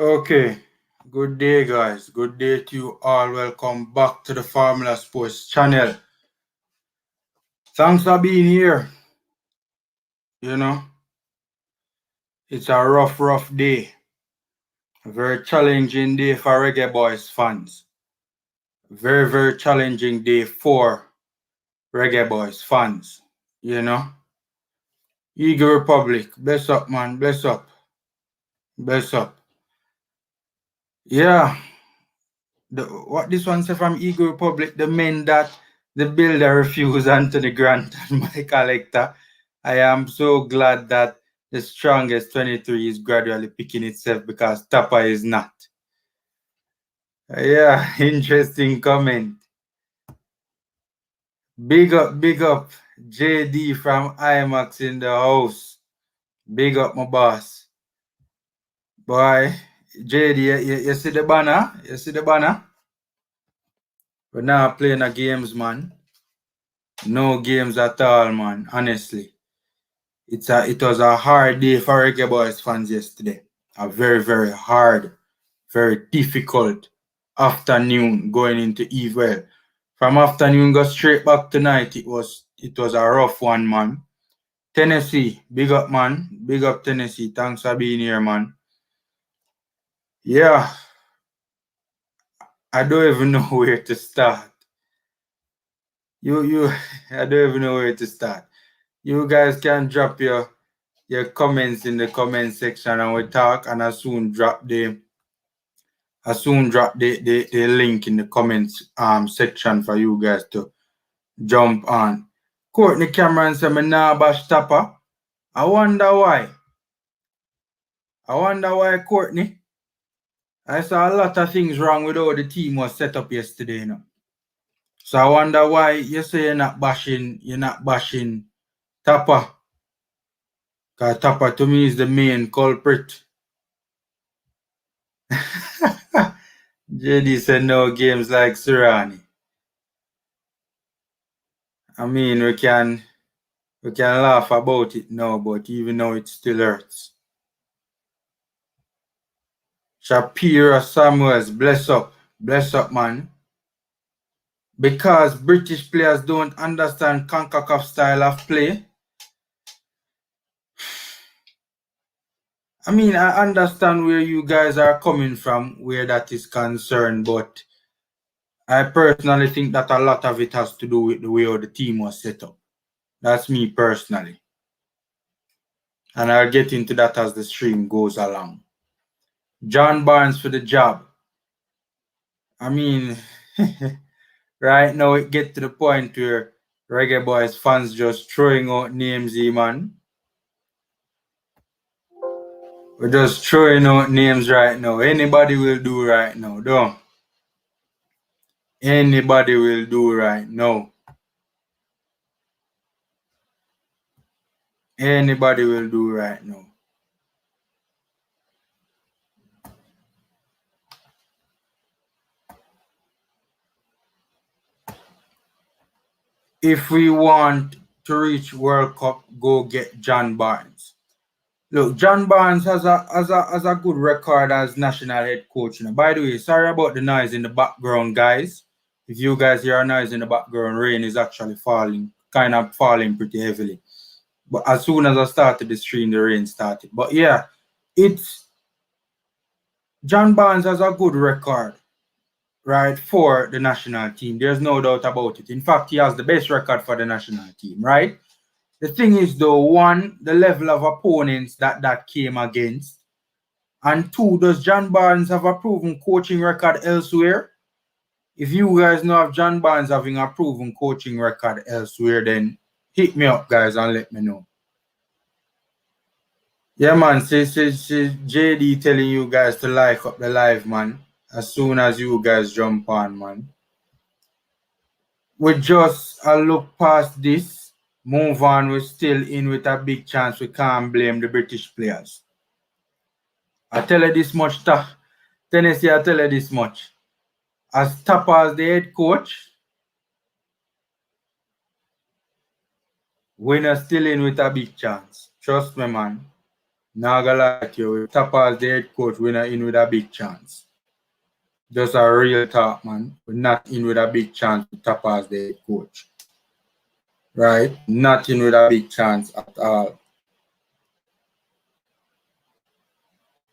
Okay, good day, guys. Good day to you all. Welcome back to the Formula Sports channel. Thanks for being here. You know, it's a rough day. A very challenging day for Reggae Boys fans. Very challenging day for Reggae Boys fans. You know, Eagle Republic, bless up, man, bless up. Bless up. Yeah, what this one say from Eagle Republic, the men that the builder refused Anthony Grant and Michael Hector. I am so glad that the strongest 23 is gradually picking itself because TAPPA is not. Yeah, interesting comment. Big up. JD from IMAX in the house. Big up, my boss. Boy, JD, you see the banner? You see the banner? We're not playing the games, man. No games at all, man. Honestly. It was a hard day for Reggae Boys fans yesterday. A very hard, very difficult afternoon going into Eve. Well, from afternoon go straight back to night. It was a rough one, man. Tennessee, big up, man. Big up Tennessee. Thanks for being here, man. Yeah, I don't even know where to start. I don't even know where to start. You guys can drop your comments in the comment section and we talk, and I soon drop the link in the comments section for you guys to jump on. Courtney Cameron said me nah bash TAPPA. I wonder why. Courtney. I saw a lot of things wrong with how the team was set up yesterday, you know. So I wonder why you say you're not bashing TAPPA. Because TAPPA to me is the main culprit. JD said no games like Surani. I mean, we can laugh about it now, but even though it still hurts. Shapira Samuels, bless up, man. Because British players don't understand CONCACAF style of play. I mean, I understand where you guys are coming from, where that is concerned, but I personally think that a lot of it has to do with the way how the team was set up. That's me personally. And I'll get into that as the stream goes along. John Barnes for the job. I mean, right now it get to the point where Reggae Boys fans just throwing out names, man. We're just throwing out names right now. Anybody will do right now, though. Anybody will do right now. Anybody will do right now. If we want to reach World Cup, go get John Barnes. Look, John Barnes has a good record as national head coach. You know. By the way, sorry about the noise in the background, guys. If you guys hear a noise in the background, rain is actually falling pretty heavily. But as soon as I started the stream, the rain started. But yeah, John Barnes has a good record, right, for the national team. There's no doubt about it. In fact, he has the best record for the national team, right? The thing is, though, one, the level of opponents that came against, and two, does John Barnes have a proven coaching record elsewhere? If you guys know of John Barnes having a proven coaching record elsewhere, then hit me up, guys, and let me know. Yeah, man, see JD telling you guys to like up the live, man, as soon as you guys jump on, man. We just look past this, move on, we're still in with a big chance. We can't blame the British players. I tell you this much, Tennessee, I tell you this much. As TAPPA as the head coach, we're still in with a big chance. Trust me, man. Now gonna lie to you, with Tappa as the head coach, we're not in with a big chance. Just a real talk, man. We're not in with a big chance with Tappa as the head coach. Right? Not in with a big chance at all.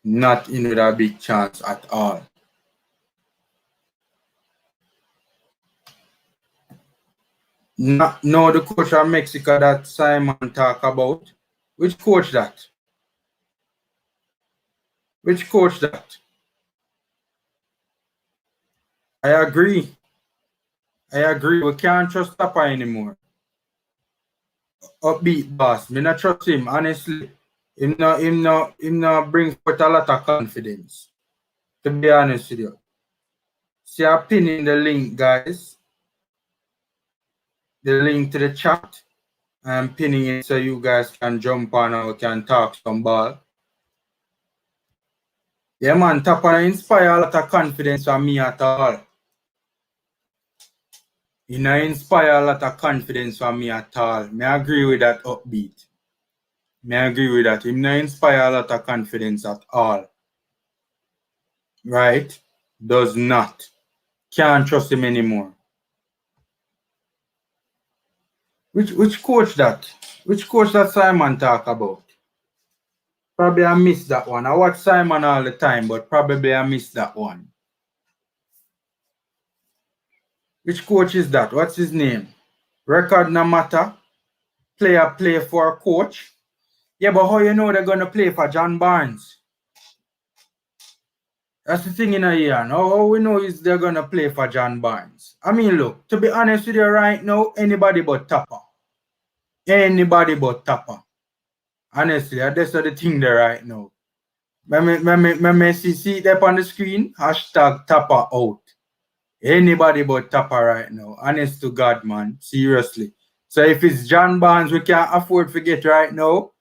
Not in with a big chance at all. No, the coach of Mexico that Simon talk about. Which coach that? Which coach that? I agree. We can't trust Tappa anymore. Upbeat boss. Me not trust him, honestly. Him no bring forth a lot of confidence. To be honest with you. See, I'm pinning the link, guys. The link to the chat. I'm pinning it so you guys can jump on and we can talk some ball. Yeah, man, Tappa inspire a lot of confidence from me at all. You know, inspire a lot of confidence from me at all. Me agree with that upbeat. Me agree with that. Him no inspire a lot of confidence at all. Right? Does not. Can't trust him anymore. Which coach that? Which coach that Simon talk about? Probably I missed that one. I watch Simon all the time, but probably I missed that one. Which coach is that? What's his name? Record no matter. Player play for a coach. Yeah, but how you know they're gonna play for John Barnes? That's the thing in a year. Now, all we know is they're gonna play for John Barnes. I mean, look, to be honest with you right now, anybody but Tappa. Anybody but Tappa. Honestly, that's the thing there right now. Me see it up on the screen. Hashtag Tappa out. Anybody but Tappa right now. Honest to God, man. Seriously. So if it's John Barnes we can't afford to get right now,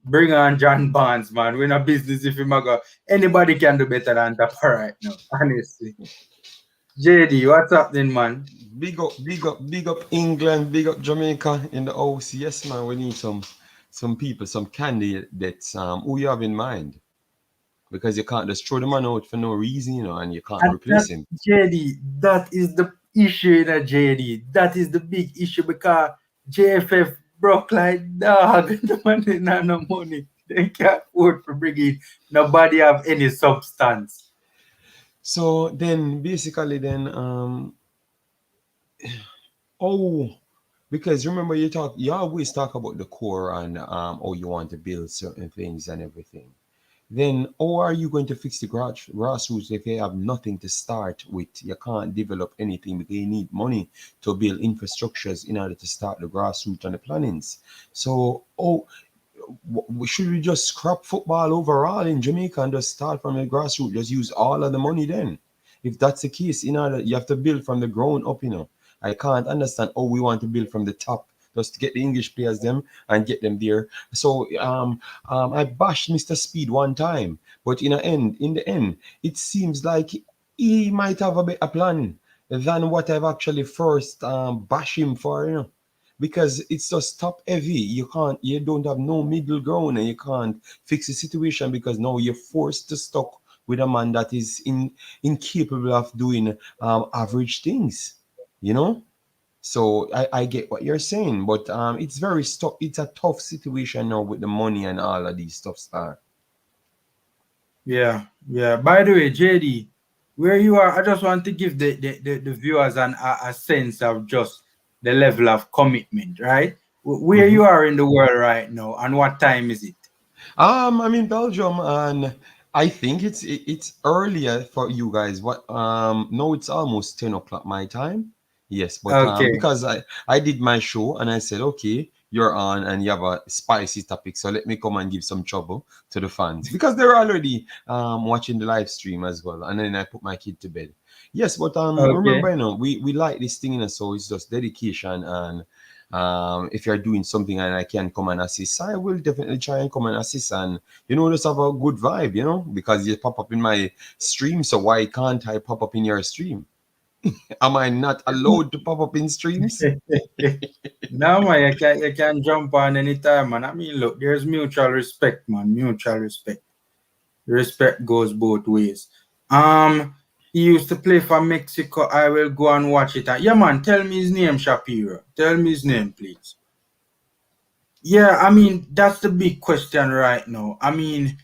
bring on John Barnes, man. We're in a business if you go. Anybody can do better than Tappa right now. Honestly. JD, what's happening, man? Big up England, big up Jamaica in the house. Yes, man, we need some people, some candidates. Who you have in mind? Because you can't just throw the man out for no reason, and you can't And replace him. JD, that is the issue in a JD. That is the big issue because JFF broke like dog. The money not no money. They can't afford to bring in nobody have any substance. So then, basically, oh, because remember you always talk about the core and how you want to build certain things and everything. Then how are you going to fix the grassroots if you have nothing to start with? You can't develop anything because you need money to build infrastructures in order to start the grassroots and the plannings. So, should we just scrap football overall in Jamaica and just start from the grassroots? Just use all of the money then? If that's the case, you have to build from the ground up. I can't understand how we want to build from the top just to get the English players them and get them there. So I bashed Mr. Speed one time, but in the end, it seems like he might have a better plan than what I've actually first bashed him for. Because it's just top heavy. You don't have no middle ground, and you can't fix the situation because now you're forced to stuck with a man that is incapable of doing average things. You know. So I get what you're saying, but it's very stuck. It's a tough situation now with the money and all of these stuff start. Yeah, yeah. By the way, JD, where you are, I just want to give the viewers a sense of just the level of commitment, right? Where Mm-hmm. you are in the world right now and what time is it? I'm in Belgium, and I think it's earlier for you guys. What no, it's almost 10 o'clock my time. Yes, but Okay, because I did my show and I said, okay, you're on and you have a spicy topic, so let me come and give some trouble to the fans because they're already watching the live stream as well. And then I put my kid to bed. Yes, but okay. remember, we like this thing, so it's just dedication. And if you're doing something and I can come and assist, I will definitely try and come and assist and just have a good vibe, because you pop up in my stream, so why can't I pop up in your stream? Am I not allowed to pop up in streams? No, man, you can jump on anytime, man. I mean, look, there's mutual respect, man. Mutual respect. Respect goes both ways. He used to play for Mexico. I will go and watch it. Yeah, man, tell me his name, Shapiro. Tell me his name, please. Yeah, I mean, that's the big question right now. I mean,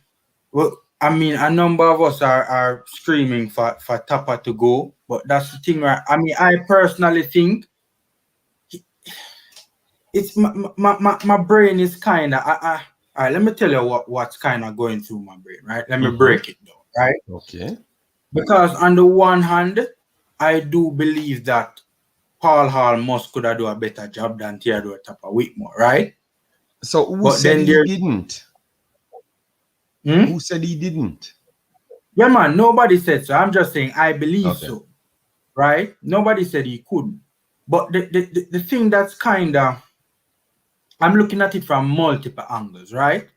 well, a number of us are screaming for TAPPA to go, but that's the thing, right? I mean, I personally think it's my brain is kind of all right. Let me tell you what's kind of going through my brain, right? Let me Mm-hmm. break it down, right? Okay. Because on the one hand, I do believe that Paul Hall must could have do a better job than Theodore Tapper Whitmore, right? So who But said then he there's didn't? hmm? Who said he didn't? Yeah, man. Nobody said so. I'm just saying I believe Okay. so, right? Nobody said he couldn't. But the thing that's kind of I'm looking at it from multiple angles, right?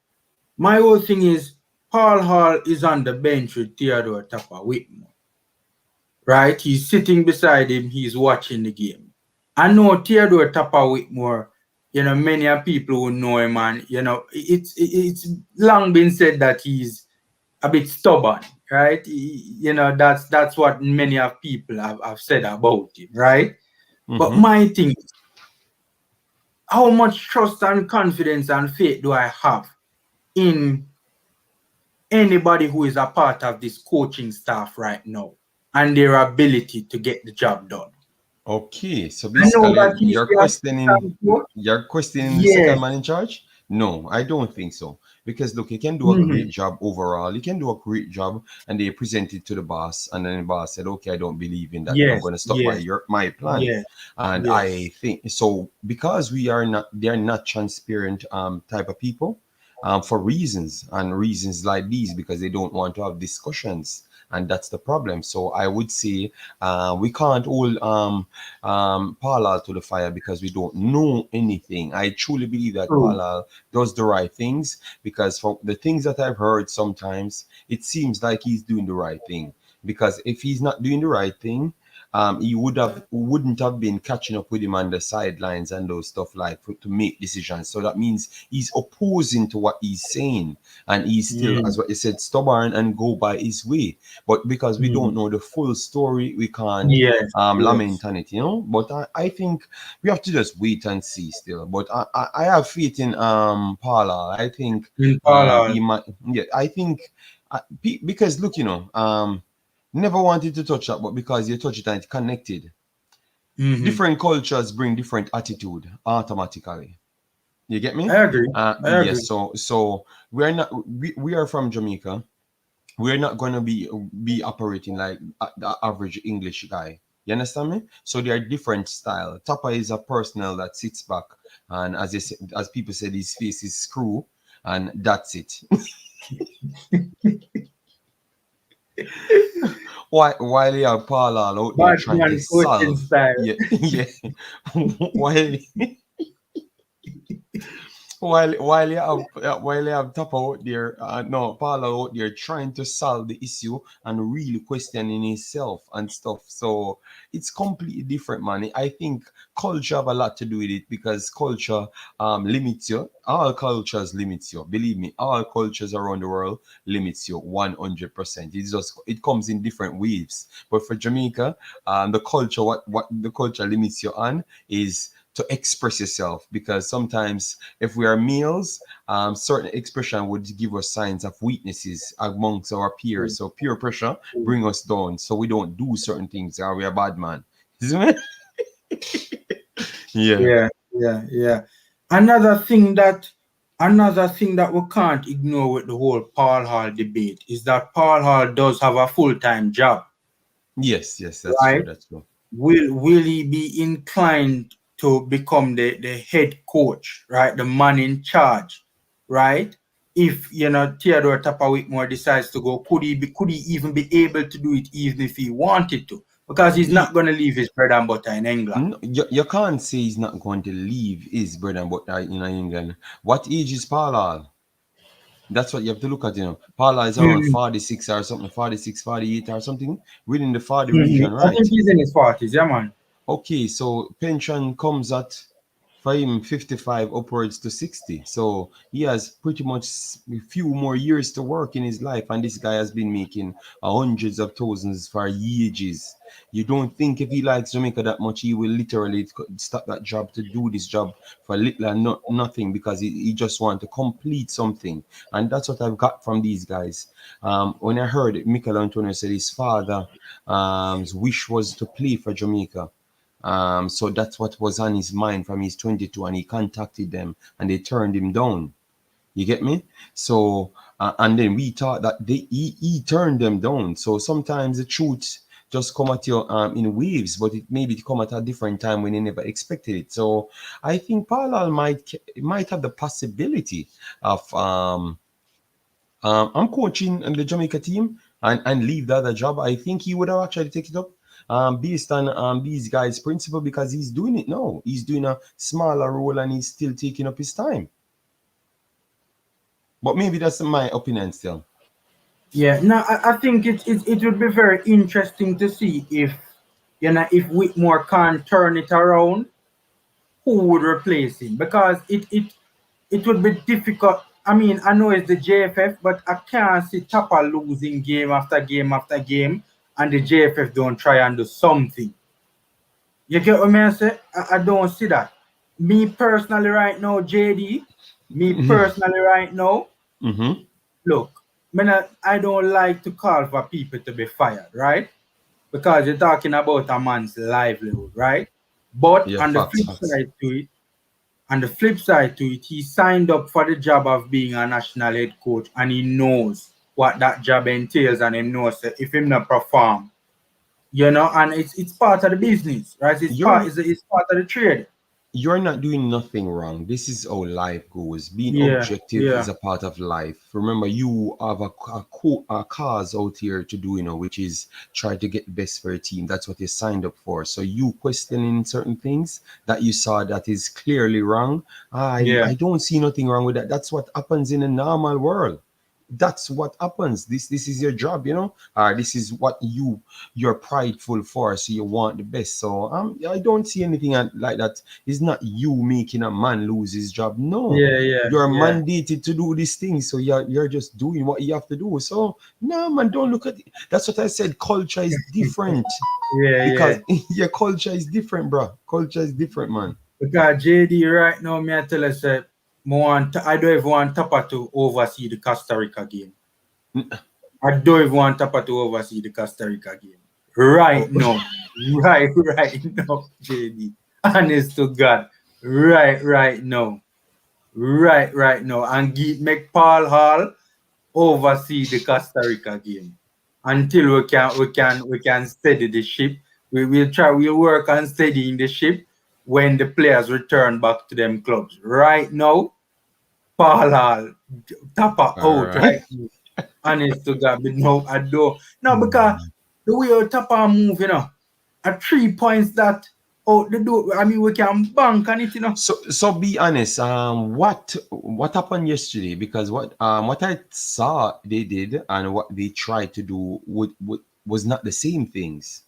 My whole thing is Paul Hall is on the bench with Theodore Tapper Whitmore, right? He's sitting beside him, he's watching the game. I know Theodore Tapper Whitmore, many of people who know him, and it's long been said that he's a bit stubborn, right? That's what many of people have said about him, right? But Mm-hmm. my thing is, how much trust and confidence and faith do I have in anybody who is a part of this coaching staff right now and their ability to get the job done? Okay, so I know basically that he's you're the questioning assistant coach. the second Yes. man in charge? No, I don't think so. Because look, you can do a Mm-hmm. great job overall. You can do a great job, and they present it to the boss, and then the boss said, "Okay, I don't believe in that. I'm Yes. going to stop by Yes. my plan." Yes. And Yes. I think so because they are not transparent type of people, for reasons and reasons like these because they don't want to have discussions, and that's the problem. So I would say we can't hold Palal to the fire because we don't know anything. I truly believe that True. Palal does the right things because from the things that I've heard, sometimes it seems like he's doing the right thing. Because if he's not doing the right thing, he wouldn't have been catching up with him on the sidelines and those stuff like to make decisions. So that means he's opposing to what he's saying, and he's still, Mm. as what you said, stubborn and go by his way. But because we don't Mm. know the full story, we can't Yes. Yes. lament on it, But I think we have to just wait and see still. But I have faith in Paula. I think In Carlisle. he might. Yeah, I think because look, never wanted to touch that, but because you touch it and it's connected, Mm-hmm. different cultures bring different attitude automatically. You get me? I agree. I Yes. agree. So we're not. We are from Jamaica. We're not going to be operating like the average English guy. You understand me? So they are different style. Tapa is a personal that sits back, and as people said, his face is screw, and that's it. While you have Paula out there trying to Batman coaching solve, style. yeah, yeah. while while you have Tapa out there, no, Paula out there trying to solve the issue and really questioning himself and stuff. So it's completely different, man. I think culture have a lot to do with it because culture limits you. All cultures limits you. Believe me, all cultures around the world limits you 100%. It comes in different waves. But for Jamaica, the culture what the culture limits you on is to express yourself because sometimes if we are males, certain expression would give us signs of weaknesses amongst our peers. So peer pressure bring us down, so we don't do certain things. Are we a bad man? Yeah. Yeah, yeah, yeah. Another thing that another thing that we can't ignore with the whole Paul Hall debate is that Paul Hall does have a full-time job, Yes. Yes. That's true. right? That's true. Will he be inclined to become the head coach, right? The man in charge, right? If Theodore Tapper Whitmore decides to go, could he even be able to do it even if he wanted to? Because he's not going to leave his bread and butter in England. No, you can't say he's not going to leave his bread and butter in England. What age is Paul? That's what you have to look at, Paula is around Mm-hmm. 46 or something, 46, 48 or something, within the 40 Mm-hmm. region, I think right? he's in his 40s, yeah, man. Okay, so pension comes at for him 55 upwards to 60. So he has pretty much a few more years to work in his life, and this guy has been making hundreds of thousands for ages. You don't think if he likes Jamaica that much, he will literally stop that job to do this job for little and nothing because he just want to complete something. And that's what I've got from these guys. When I heard Mikel Antonio said his father his wish was to play for Jamaica. So that's what was on his mind from his 22, and he contacted them and they turned him down. You get me? So, and then we thought that he turned them down. So sometimes the truth just come at you in waves, but it maybe come at a different time when you never expected it. So I think Parallel might have the possibility of I'm coaching the Jamaica team and leave the other job. I think he would have actually taken it up based on these guys' principle because he's doing it now. He's doing a smaller role and he's still taking up his time. But maybe that's my opinion still. Yeah, no, I think it would be very interesting to see if if Whitmore can't turn it around, who would replace him? Because it would be difficult. I mean, I know it's the JFF, but I can't see Tappa losing game after game after game, and the JFF don't try and do something. You get what I say? I don't see that. Me personally, right now, JD. Me personally, right now. Mm-hmm. Look, I don't like to call for people to be fired, right? Because you're talking about a man's livelihood, right? But Yeah, on the facts, flip facts. side to it, he signed up for the job of being a national head coach, and he knows what that job entails, and he knows that if him not perform, and it's part of the business, right? You're It's part of the trade. you're not doing nothing wrong. This is how life goes. Being Yeah, objective is yeah, a part of life. Remember, you have a cause out here to do, which is try to get best for your team. That's what you signed up for. So you questioning certain things that you saw that is clearly wrong. yeah, I don't see nothing wrong with that. That's what happens in a normal world. That's what happens. This is your job, this is what you're prideful for, so you want the best. So I don't see anything like that. It's not you making a man lose his job. No, yeah, yeah, you're yeah, mandated to do these things, so you're just doing what you have to do. So no, man, don't look at it. That's what I said. Culture is different yeah, because yeah. your culture is different, bro. Culture is different, man. Because JD right now, me I tell us, I don't even want Tapa to oversee the Costa Rica game. I don't even want Tapa to oversee the Costa Rica game. Oh, Right now. Right now, JD. Honest to God. Right now. Right now. And make Paul Hall oversee the Costa Rica game until we can steady the ship. We'll work on steadying the ship when the players return back to them clubs. Right now, Paul Hall, Tapa all out right. right now. Honest to God, but no, I don't. No, because the way our Tapa move, at 3 points that out the door, I mean, we can bank on it. So be honest. What happened yesterday? Because what I saw they did and what they tried to do was not the same things.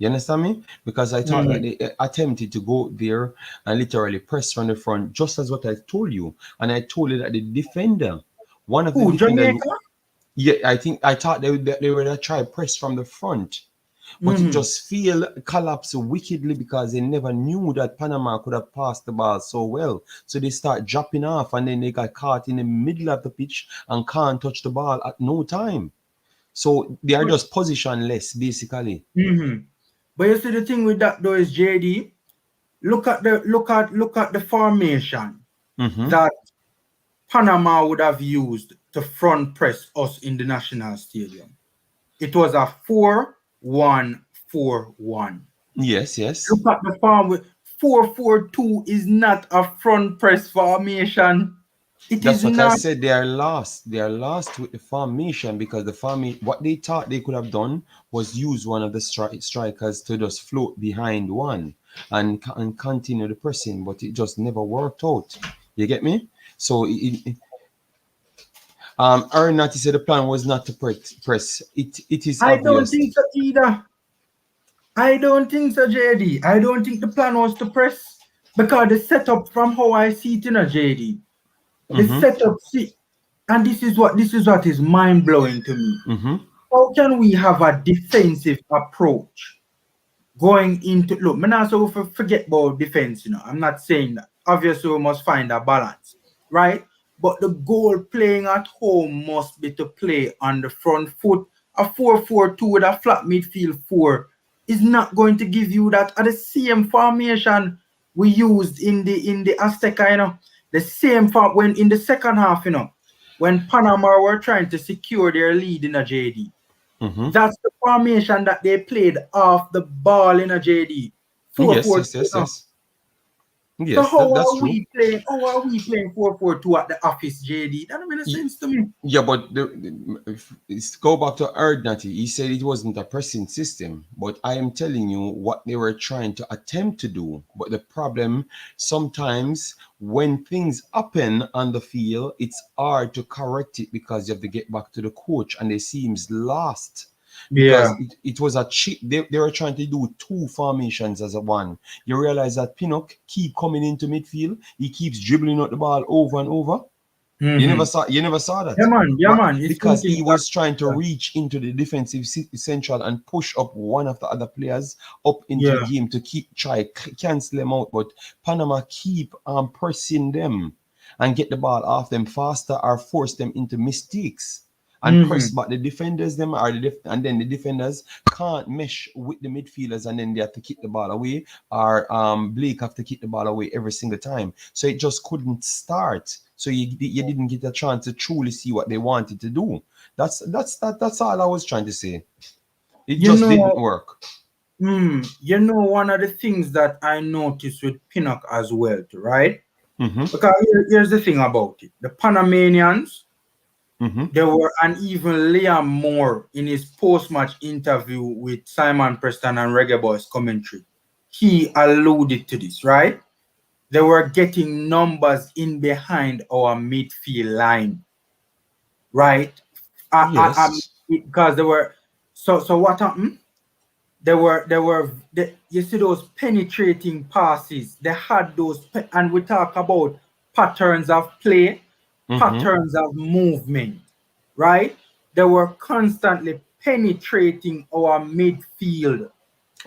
You understand me? Because I thought that Mm-hmm. they attempted to go there and literally press from the front, just as what I told you. And I told you that the defender, one of the Who, defenders, Jamaica? yeah, I thought they were gonna try press from the front, but it Mm-hmm. just feel collapse wickedly because they never knew that Panama could have passed the ball so well. So they start dropping off and then they got caught in the middle of the pitch and can't touch the ball at no time. So they are just positionless basically. Mm-hmm. But you see the thing with that though is JD. Look at the formation Hmm. that Panama would have used to front press us in the national stadium. It was a 4-1-4-1. Yes, yes. Look at the form with 4-4-2 is not a front press formation. It That's is what I not. said. They are lost. They are lost with the formation because what they thought they could have done was use one of the strikers to just float behind one and continue the pressing, but it just never worked out. You get me? So Arnott said the plan was not to press. It is I don't obvious. think so either. I don't think so, JD. I don't think the plan was to press because the setup from how I see it in a JD. The Mm-hmm. setup, see, and this is what is mind blowing to me. Mm-hmm. How can we have a defensive approach going into look? Man, also forget about defense. I'm not saying that. Obviously, we must find a balance, right? But the goal playing at home must be to play on the front foot. A 4-4-2 with a flat midfield four is not going to give you that. At the same formation we used in the Azteca, the same form when in the second half, when Panama were trying to secure their lead in a JD. Mm-hmm. That's the formation that they played off the ball in a JD. 4 Yes, 4 yes, yes, two. yes. So Yes, how that's are true. we playing? How are we playing 4-4-2 at the office, JD? That don't make Y- sense to me. Yeah, but it's go back to Erdnati. He said it wasn't a pressing system, but I am telling you what they were trying to attempt to do. But the problem sometimes when things happen on the field, it's hard to correct it because you have to get back to the coach and they seems lost. Because Yeah. it was a cheat. They were trying to do two formations as a one. You realize that Pinnock keep coming into midfield. He keeps dribbling out the ball over and over. Mm-hmm. You never saw Yeah, that, man. Yeah, right? man. It's Because suiting he that. was trying to reach into the defensive central and push up one of the other players up into the Yeah. game to cancel them out. But Panama keep pressing them and get the ball off them faster or force them into mistakes and press Mm-hmm. back the defenders them and then the defenders can't mesh with the midfielders and then they have to kick the ball away or Blake have to kick the ball away every single time. So it just couldn't start. So you didn't get a chance to truly see what they wanted to do. That's all I was trying to say. It You just didn't know, work. one of the things that I noticed with Pinnock as well, right? Mm-hmm. Because here's the thing about it. The Panamanians, Mm-hmm. there were, and even Liam Moore in his post-match interview with Simon Preston and Reggae Boys commentary, he alluded to this, right? They were getting numbers in behind our midfield line, right? Yes. Because they were so what happened? You see those penetrating passes. They had those, and we talk about patterns of play, Mm-hmm. patterns of movement, right? They were constantly penetrating our midfield,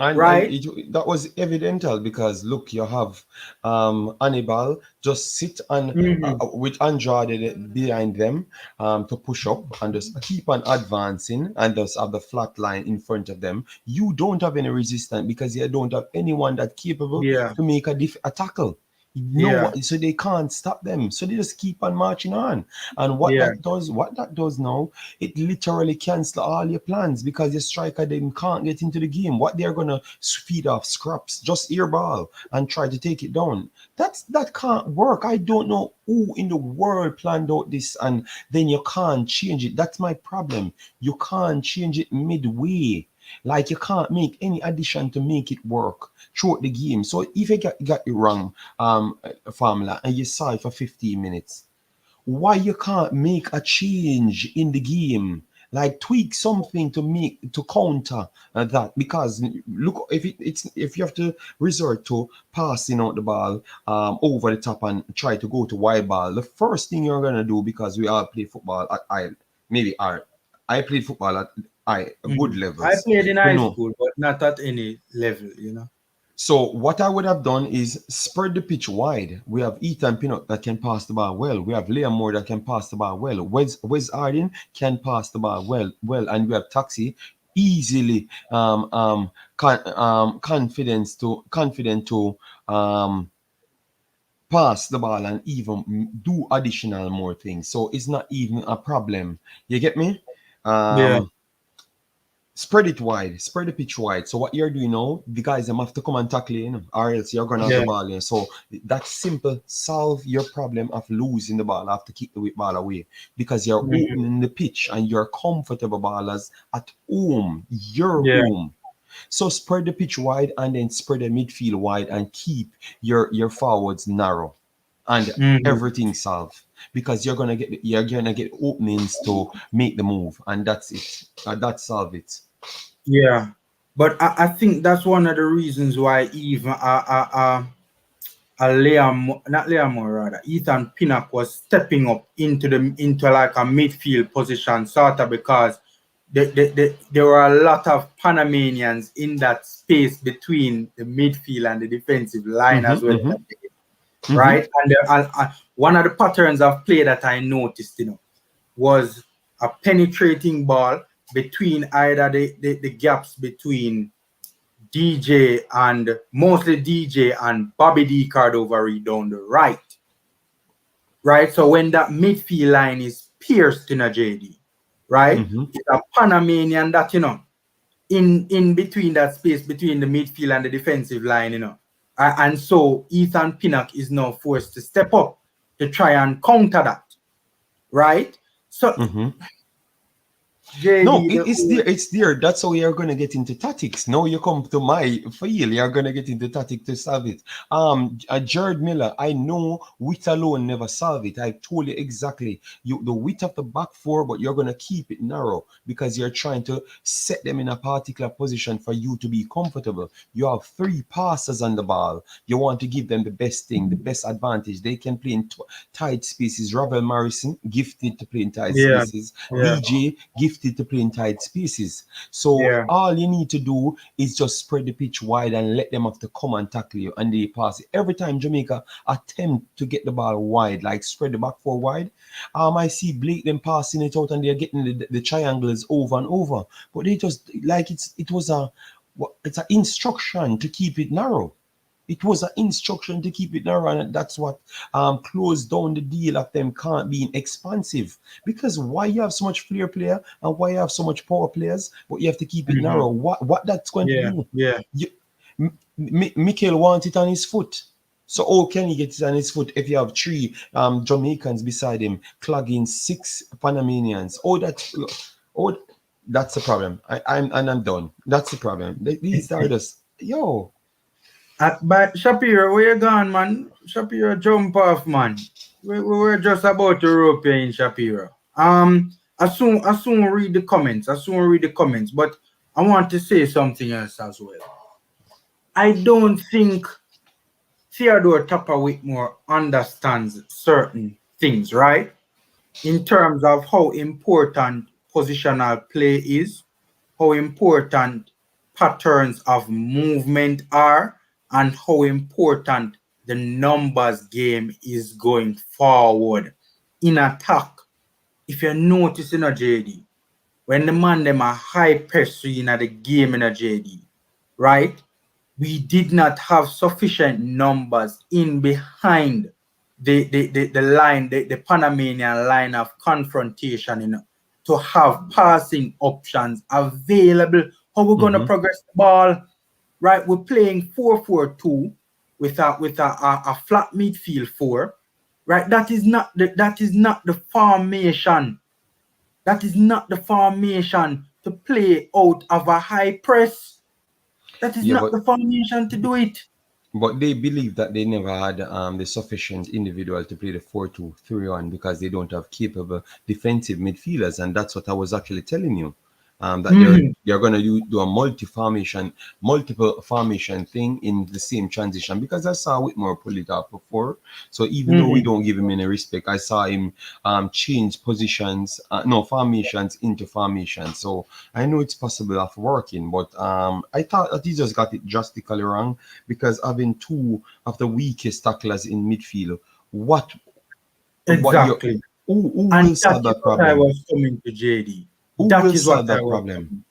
And right? that was evidential because look, you have Hannibal just sit on Mm-hmm. with Andrade behind them to push up and just keep on advancing and just have the flat line in front of them. You don't have any resistance because you don't have anyone that capable Yeah, to make a tackle. No, yeah, so they can't stop them. So they just keep on marching on. And yeah, what that does now, it literally cancel all your plans because your striker then can't get into the game. What they're gonna feed off scraps, just air ball and try to take it down. That can't work. I don't know who in the world planned out this, and then you can't change it. That's my problem. You can't change it midway. Like you can't make any addition to make it work throughout the game. So if you got it wrong, formula, and you saw it for 15 minutes, why you can't make a change in the game, like tweak something to make to counter that? Because look, if you have to resort to passing out the ball over the top and try to go to wide ball, the first thing you're gonna do, because we all play football at I played football at good mhm. I levels, played in you high know. school, but not at any level. So what I would have done is spread the pitch wide. We have Ethan Pinnock that can pass the ball well. We have Liam Moore that can pass the ball well. Wes Arden can pass the ball well, and we have Taxi easily confident to um pass the ball and even do additional more things. So it's not even a problem. You get me? Yeah, Um Spread it wide, spread the pitch wide. So what you're doing now, the guys them have to come and tackle you, or else you're gonna have the yeah, ball. So that simple solve your problem of losing the ball after kick the ball away because you're mhm, opening the pitch and you're comfortable ballers at home, your yeah. home. So spread the pitch wide and then spread the midfield wide and keep your forwards narrow. and Mhm. everything solved because you're gonna get openings to make the move, and that's it. That solve it. Yeah, but I think that's one of the reasons why even Liam, not Liam, rather Ethan Pinnock was stepping up into like a midfield position, sort of because there were a lot of Panamanians in that space between the midfield and the defensive line Mm-hmm, as well. mm-hmm, mm-hmm, Right, and one of the patterns of play that I noticed, was a penetrating ball between either the gaps between DJ and mostly DJ and Bobby D Cardovary down the right. Right. So when that midfield line is pierced in a JD, right? mm-hmm. It's a Panamanian that, in between that space between the midfield and the defensive line, And so Ethan Pinnock is now forced to step up to try and counter that. Right. So Mm-hmm. No, JD, it's there. It's there. That's how you're gonna get into tactics. Now you come to my field, you're gonna get into tactics to solve it. Jared Miller, I know width alone never solve it. I told you exactly. The width of the back four, but you're gonna keep it narrow because you're trying to set them in a particular position for you to be comfortable. You have three passers on the ball. You want to give them the best thing, the best advantage. They can play in tight spaces. Ravel Morrison, gifted to play in tight yeah, spaces. yeah, DJ, gifted to play in tight spaces. So yeah. all you need to do is just spread the pitch wide and let them have to come and tackle you and they pass it. Every time Jamaica attempt to get the ball wide, like spread the back four wide, I see Blake them passing it out and they're getting the triangles over and over. But they just like it's an instruction to keep it narrow. It was an instruction to keep it narrow, and that's what closed down the deal of them can't being expansive. Because why you have so much flair player and why you have so much power players, but you have to keep it Mhm. narrow. What that's going to Yeah, do? yeah. You, Mikel wants it on his foot. So how can he get it on his foot if you have three Jamaicans beside him clogging six Panamanians? Oh, that's the problem. I'm done. That's the problem. These are just yo. But Shapiro, where you gone, man? Shapiro, jump off, man. We were just about to rope you in, Shapiro. I soon read the comments. I soon read the comments, but I want to say something else as well. I don't think Theodore Tapper Whitmore understands certain things, right? In terms of how important positional play is, how important patterns of movement are, and how important the numbers game is going forward in attack. If you notice in a JD, when the man them are high pressure in the game in a JD, right? We did not have sufficient numbers in behind the line, the Panamanian line of confrontation, to have passing options available. How we're gonna Mm-hmm. progress the ball, right? We're playing 4-4-2 with a flat midfield four, right? That is not the formation. That is not the formation to play out of a high press. That is Yeah, not the formation to do it. but they believe that they never had the sufficient individual to play the 4-2-3-1 because they don't have capable defensive midfielders, and that's what I was actually telling you. That Mhm. they're gonna do a multiple formation thing in the same transition because I saw Whitmore pull it off before. So even though we Mhm. don't give him any respect, I saw him change positions, no formations into formation. So I know it's possible of working, but I thought that he just got it drastically wrong because having two of the weakest tacklers in midfield, what what you Exactly. who And will that solve is that what I problem? was coming to, JD. Who That will is what solve I that was problem? coming.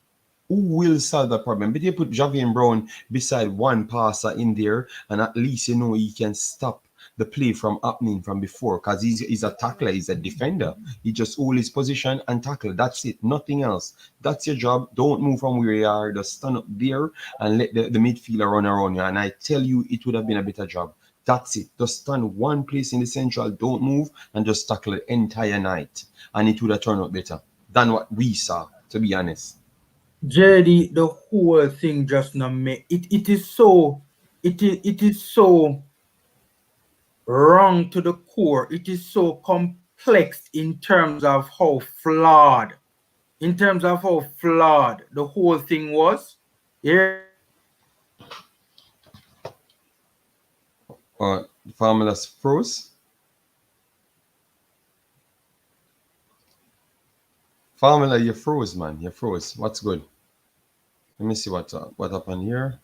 Who will solve that problem? But you put Javier Brown beside one passer in there, and at least you know he can stop the play from happening from before because he's a tackler, he's a defender. He just hold his position and tackle. That's it, nothing else. That's your job. Don't move from where you are. Just stand up there and let the midfielder run around you. And I tell you, it would have been a better job. That's it. Just stand one place in the central, don't move, and just tackle the entire night. And it would have turned out better than what we saw, to be honest. JD, the whole thing just not make it is so wrong to the core. It is so complex in terms of how flawed, the whole thing was. Yeah. The formulas froze. Formula, you froze, man. You froze. What's good? Let me see what happened here.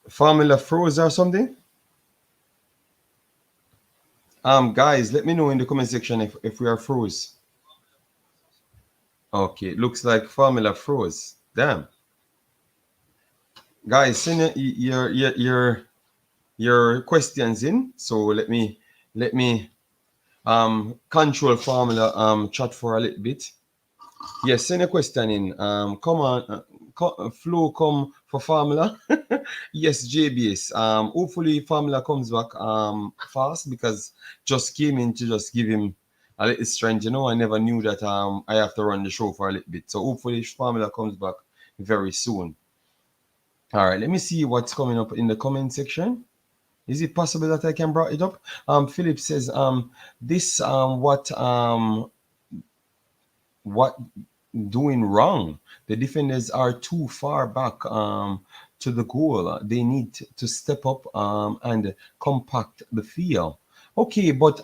Formula froze or something? Guys, let me know in the comment section if we are froze. Okay, looks like formula froze. Damn. Guys, send your questions in. So let me control formula chat for a little bit. Yes, send a question in. Come on, Flo, come for formula. Yes, JBS. Hopefully formula comes back fast because just came in to just give him a little strength. You know, I never knew that I have to run the show for a little bit. So hopefully formula comes back very soon. All right, let me see what's coming up in the comment section. Is it possible that I can bring it up? Philip says, this what doing wrong? The defenders are too far back to the goal. They need to step up and compact the field. Okay, but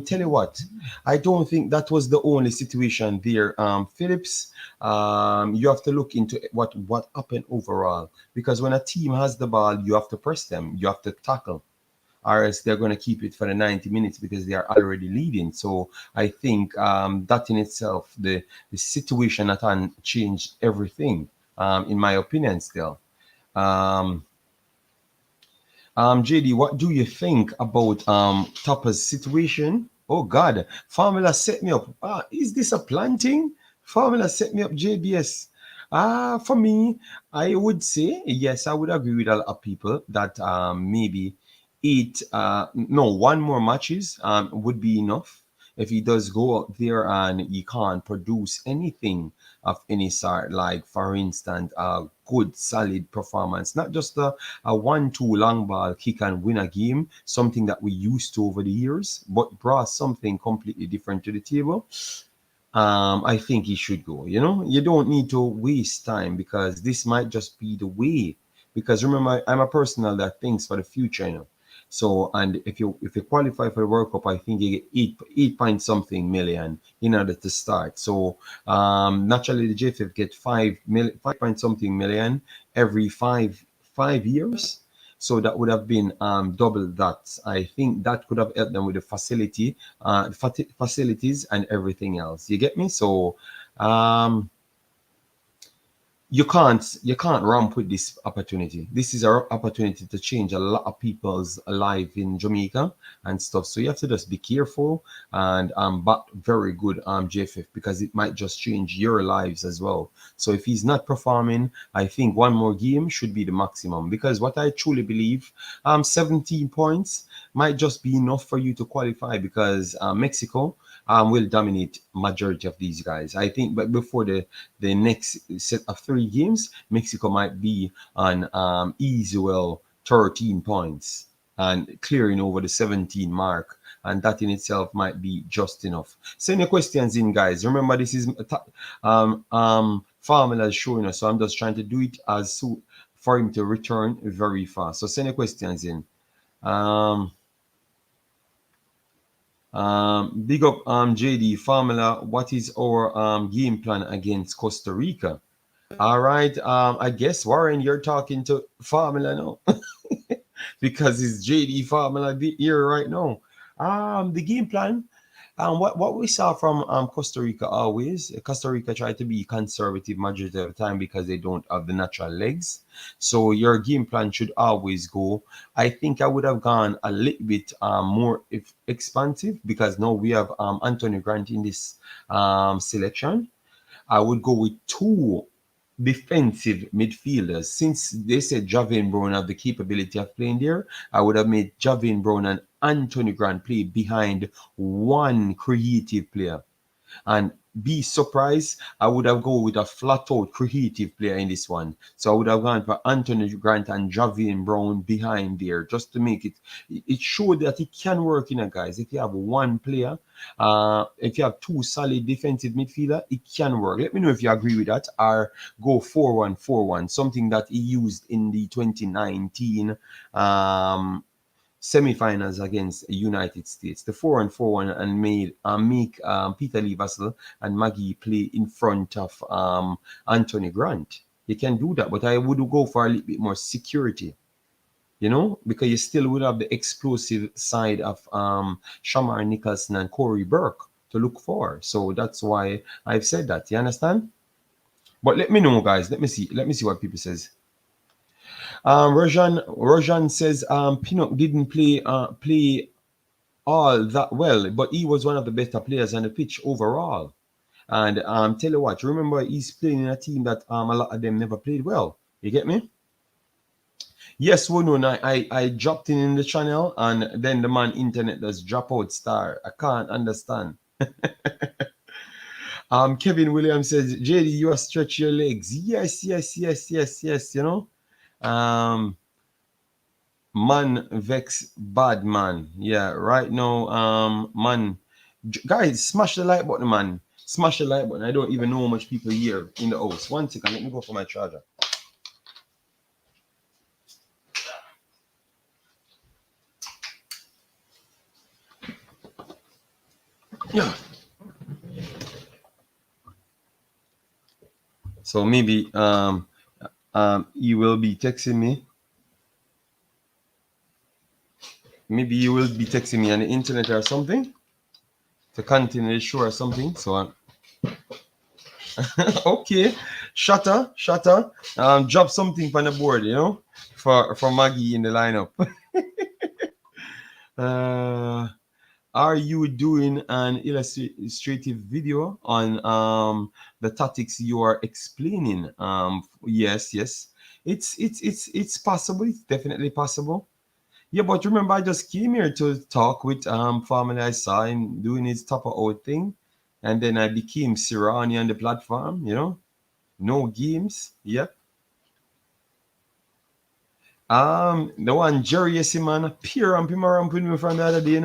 tell you what, I don't think that was the only situation there. Phillips, you have to look into what happened overall, because when a team has the ball, you have to press them, you have to tackle, or else they're going to keep it for the 90 minutes because they are already leading. So I think that in itself, the situation at hand changed everything, in my opinion, still. Um, JD, what do you think about Tappa's situation? Oh God, Formula set me up. Is this a planting? Formula set me up, JBS. For me, I would say yes. I would agree with a lot of people that maybe one more matches would be enough. If he does go out there and he can't produce anything of any sort, like for instance, a good solid performance, not just a 1-2 long ball kick and win a game, something that we used to over the years, but brought something completely different to the table. I think he should go. You know, you don't need to waste time because this might just be the way. Because remember, I'm a person that thinks for the future, you know. So, and if you qualify for the World Cup, I think you get eight point something million in order to start. So, naturally, the JFF get 5 point something million every five years. So that would have been double that. I think that could have helped them with the facilities and everything else. You get me? So um, you can't ramp with this opportunity. This is our opportunity to change a lot of people's life in Jamaica and stuff. So you have to just be careful and but very good JFF, because it might just change your lives as well. So if he's not performing, I think one more game should be the maximum, because what I truly believe, 17 points might just be enough for you to qualify, because Mexico will dominate majority of these guys. I think, but before the next set of 3 games, Mexico might be on easy 13 points and clearing over the 17 mark. And that in itself might be just enough. Send your questions in, guys. Remember, this is formula is showing us, so I'm just trying to do it as soon for him to return very fast. So send your questions in. Big up JD Formula. What is our game plan against Costa Rica? All right. I guess Warren, you're talking to Formula now because it's JD Formula here right now. The game plan. What we saw from Costa Rica always, Costa Rica try to be conservative majority of the time because they don't have the natural legs. So your game plan should always go. I think I would have gone a little bit more expansive, because now we have Antonio Grant in this selection. I would go with two defensive midfielders. Since they said Javin Brown have the capability of playing there, I would have made Javin Brown and Anthony Grant play behind one creative player. And be surprised, I would have gone with a flat out creative player in this one. So I would have gone for Anthony Grant and Javier Brown behind there just to make it showed that it can work in a guys. If you have one player, if you have two solid defensive midfielder, it can work. Let me know if you agree with that or go 4-1-4-1, something that he used in the 2019 semi-finals against United States. The 4-4-1 and made make Peter Lee Vassell and Maggie play in front of Anthony Grant. You can do that, but I would go for a little bit more security, because you still would have the explosive side of Shamar Nicholson and Corey Burke to look for. So that's why I've said that. You understand? But let me know, guys. Let me see what people says. Rojan says Pinnock didn't play all that well, but he was one of the better players on the pitch overall. And tell you what, remember he's playing in a team that a lot of them never played well. You get me? Yes, I dropped in the channel and then the man internet does drop out star. I can't understand. Kevin Williams says, JD, you are stretch your legs. Yes. Man vex bad man. Yeah, right now, man. Guys, smash the like button, man. Smash the like button. I don't even know how much people here in the house. 1 second, let me go for my charger. Yeah. So maybe you will be texting me. Maybe you will be texting me on the internet or something to continue the show or something. So okay, shutter. Drop something on the board, for Maggie in the lineup. Are you doing an illustrative video on the tactics you are explaining? Yes. It's possible. It's definitely possible. Yeah, but remember, I just came here to talk with Formula. I saw him doing his TAPPA out thing, and then I became Sirani on the platform. No games. Yep. The one Jerry, yes, man, pure and put me from the other day,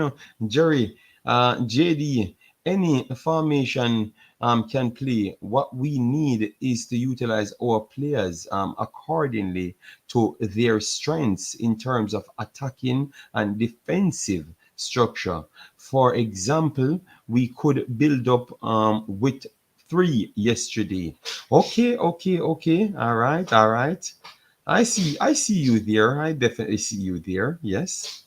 Jerry, JD, any formation can play. What we need is to utilize our players accordingly to their strengths in terms of attacking and defensive structure. For example, we could build up with 3 yesterday. Okay. All right. I see you there. I definitely see you there. Yes.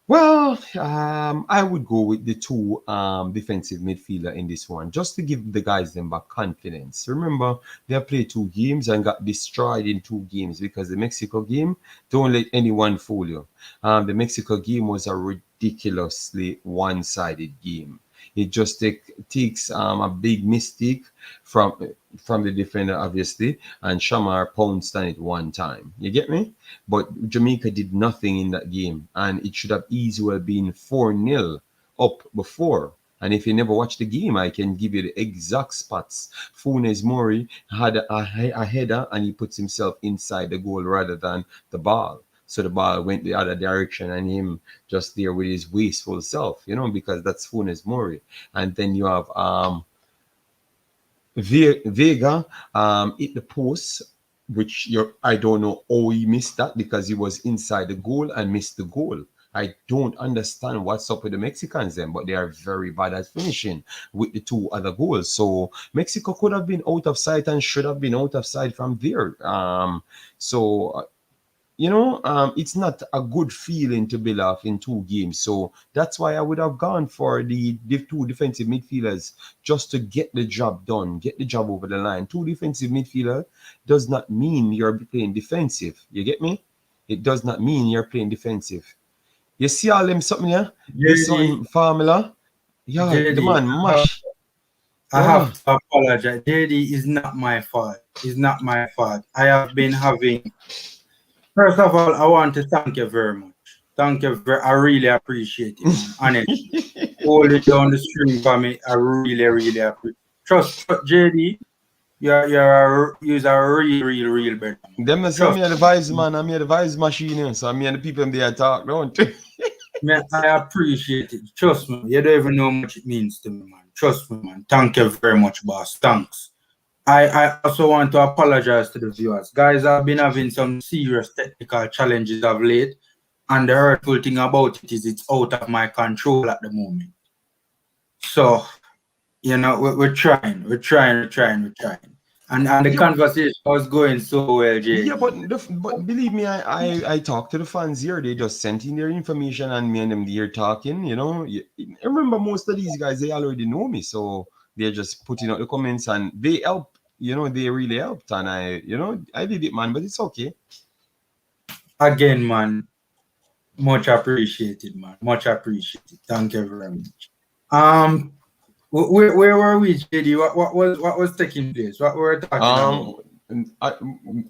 Well, I would go with the 2 defensive midfielder in this one, just to give the guys them back confidence. Remember, they played 2 games and got destroyed in 2 games because the Mexico game, don't let anyone fool you. The Mexico game was a ridiculously one-sided game. It just takes a big mistake from the defender, obviously, and Shamar pounced on it one time. You get me? But Jamaica did nothing in that game, and it should have easily been 4-0 up before. And if you never watched the game, I can give you the exact spots. Funes Mori had a header, and he puts himself inside the goal rather than the ball. So the ball went the other direction and him just there with his wasteful self, because that's Funes Mori. And then you have Vega hit the post, which I don't know how he missed that because he was inside the goal and missed the goal. I don't understand what's up with the Mexicans then, but they are very bad at finishing with the 2 other goals. So Mexico could have been out of sight and should have been out of sight from there. It's not a good feeling to build off in 2 games. So that's why I would have gone for the 2 defensive midfielders just to get the job done, get the job over the line. 2 defensive midfielder does not mean you're playing defensive. You get me? It does not mean you're playing defensive. You see all them something here? This JD, one formula. Yeah, the JD, man mash. I have to apologize. JD is not my fault. It's not my fault. I have been having. First of all, I want to thank you very much. Thank you very. I really appreciate it, man. Honestly, hold it down the stream for me. I really, really appreciate. Trust, JD. You're a real better man. Them say Trust me the vibes man, I'm the vibes machine, so me and the people they talk, don't you? man. I appreciate it. Trust me. You don't even know how much it means to me, man. Trust me, man. Thank you very much, boss. Thanks. I also want to apologize to the viewers. Guys, I've been having some serious technical challenges of late, and the hurtful thing about it is it's out of my control at the moment. So, we're trying. And the Yeah, conversation was going so well, yeah, JD. but believe me, I talked to the fans here. They just sent in their information, and me and them here talking. I remember most of these guys they already know me, so they're just putting out the comments, and they help. They really helped, and I did it, man. But it's okay. Again, man, much appreciated, man. Much appreciated. Thank you very much. Um, where were we, JD? What was taking place? What we were talking about? Um, I,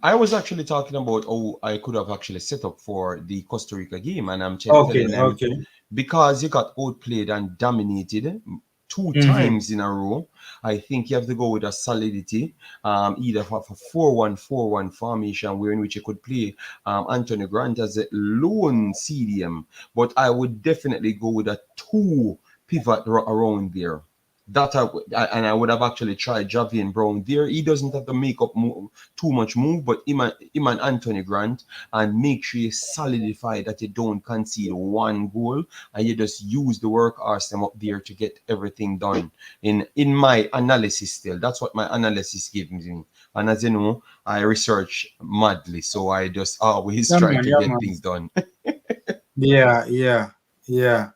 I was actually talking about how I could have actually set up for the Costa Rica game, and I'm Okay, telling them okay. because you got outplayed and dominated two Mm-hmm. times in a row. I think you have to go with a solidity, either for a 4-1-4-1 formation, where in which you could play Anthony Grant as a lone CDM, but I would definitely go with a two pivot around there. And I would have actually tried Javian Brown there. He doesn't have to make up too much move, but him and Anthony Grant, and make sure you solidify that you don't concede one goal, and you just use the workhorse them up there to get everything done. In my analysis, still, that's what my analysis gives me. And as you know, I research madly, so I just always Yeah, try man. to Yeah, get man. things done. Yeah.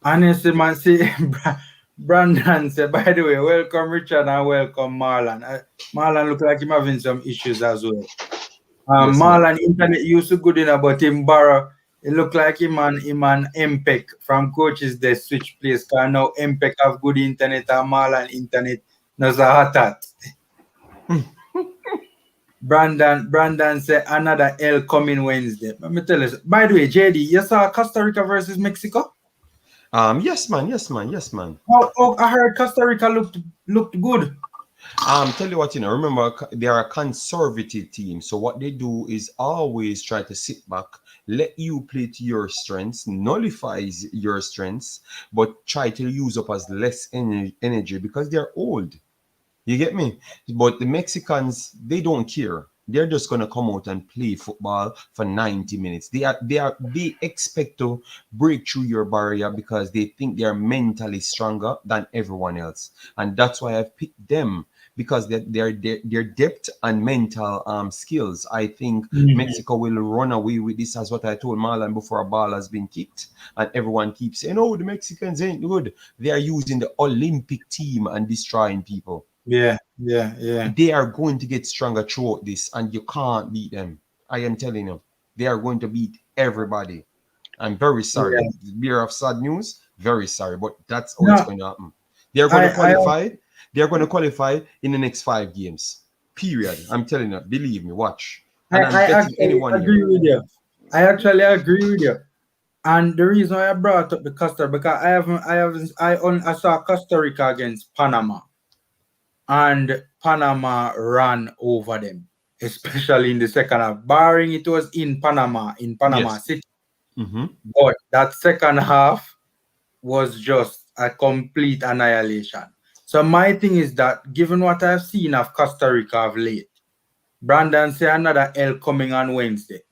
Honestly, man, see, Brandon said, by the way, welcome Richard and welcome Marlon. Marlon look like him having some issues as well. Yes, man. Marlon internet used to good enough, but him borrow. It look like him and MPEC from coaches they switch place. Cause now MPEC have good internet and Marlon internet knows a hot. Brandon said another L coming Wednesday. Let me tell you. By the way, JD, you saw Costa Rica versus Mexico? Yes, man. Yes, man. Yes, man. Oh, I heard Costa Rica looked good. Tell you what, remember they are a conservative team. So what they do is always try to sit back, let you play to your strengths, nullifies your strengths, but try to use up as less energy because they're old. You get me? But the Mexicans, they don't care. They're just gonna come out and play football for 90 minutes. They expect to break through your barrier because they think they are mentally stronger than everyone else. And that's why I've picked them because their depth and mental skills. I think Mhm. Mexico will run away with this, as what I told Marlon before a ball has been kicked. And everyone keeps saying, oh, the Mexicans ain't good. They are using the Olympic team and destroying people. Yeah. They are going to get stronger throughout this, and you can't beat them. I am telling you, they are going to beat everybody. I'm very sorry. Yeah. Beer of sad news, very sorry, but that's how it's No, going to happen. They're going to I qualify. They're going to qualify in the next 5 games. Period. I'm telling you, believe me, watch. I, And I'm I betting actually anyone here. agree with you. I actually agree with you. And the reason why I brought up the Costa because I saw Costa Rica against Panama, and Panama ran over them, especially in the second half. Barring it was in Panama Yes. City, Mm-hmm. but that second half was just a complete annihilation. So my thing is that given what I've seen of Costa Rica of late, Brandon say another L coming on Wednesday.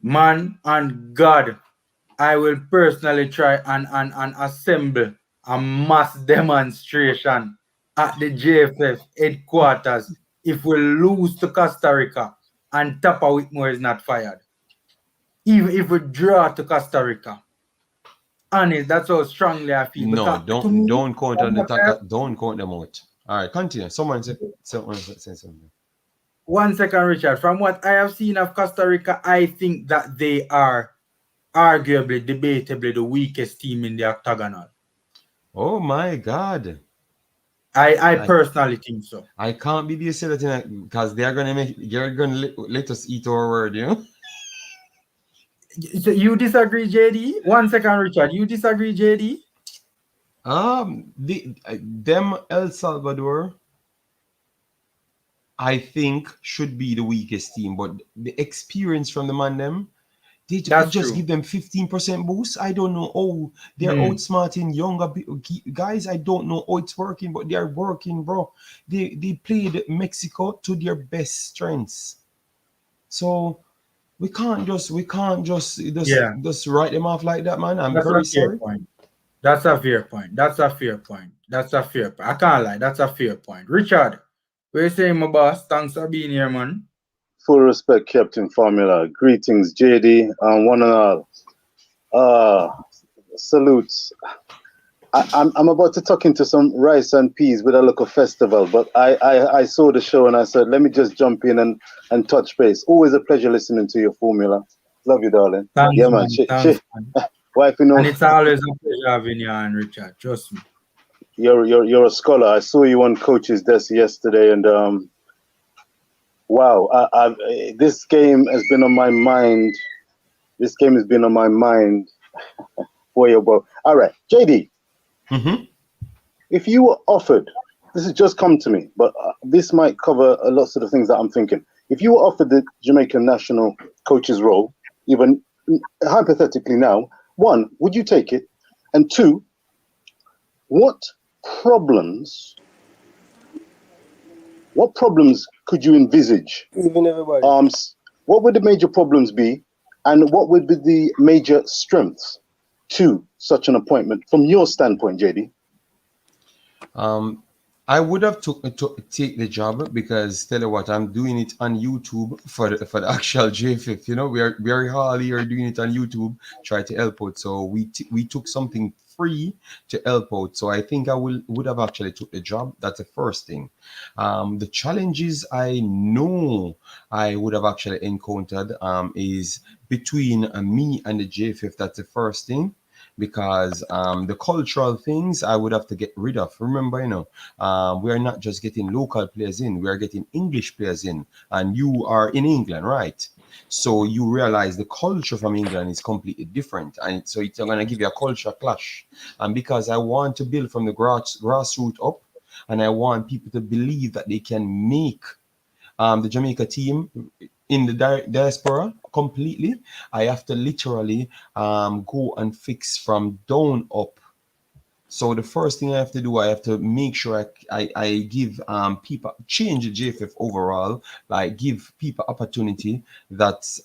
Man and God, I will personally try and assemble a mass demonstration at the JFF headquarters if we lose to Costa Rica and TAPPA Whitmore is not fired. Even if we draw to Costa Rica. Honest, that's how strongly I feel. No, Because to me, don't count on the don't count them out. All right, continue. Someone say something. 1 second, Richard. From what I have seen of Costa Rica, I think that they are arguably, debatably the weakest team in the octagonal. Oh my God. I I personally think so. I can't be the that because they're gonna let us eat our word, you know. So you disagree, JD? 1 second, Richard. You disagree, JD? Them El Salvador, I think should be the weakest team, but the experience from the man them, That's just true. give them 15% boost. I don't know. Oh, they're Hmm. outsmarting younger guys. I don't know how it's working, but they are working, bro. They played Mexico to their best strengths. So we can't Yeah, just write them off like that, man. I'm that's a very fair sorry. point. That's a fair point. That's a fair point. That's a fair point. I can't lie. That's a fair point. Richard, what you saying, my boss? Thanks for being here, man. Full respect, Captain Formula. Greetings, JD, and one and all. Salutes. I'm about to tuck into some rice and peas with a local festival, but I saw the show and I said, let me just jump in and touch base. Always a pleasure listening to your formula. Love you, darling. Thanks, Yeah, man. man. Thanks, man. Wife, you And know, it's always a pleasure having you on, Richard. Trust me. you're a scholar. I saw you on Coach's Desk yesterday, and wow, this game has been on my mind. This game has been on my mind for you, bro. All right, JD. Hmm. If you were offered, this has just come to me, but this might cover a lot of the things that I'm thinking. If you were offered the Jamaican national coach's role, even hypothetically now, one, would you take it? And two, what problems, what problems could you envisage? Even everybody. What would the major problems be, and what would be the major strengths to such an appointment from your standpoint, JD? Um, I would have to take the job because tell you what, I'm doing it on YouTube for the actual JFF. You know, we are all here doing it on YouTube, try to help out. So we took something free to help out. So I think I would have actually took the job. That's the first thing. The challenges I know I would have actually encountered is between me and the JFF. That's the first thing because the cultural things I would have to get rid of. Remember, we are not just getting local players in, we are getting English players in, and you are in England, right? So you realize the culture from England is completely different, and so it's going to give you a culture clash. And because I want to build from the grassroots up, and I want people to believe that they can make the Jamaica team in the diaspora completely, I have to literally go and fix from down up. So the first thing I have to do, I have to make sure I give people change the JFF overall, like give people opportunity that's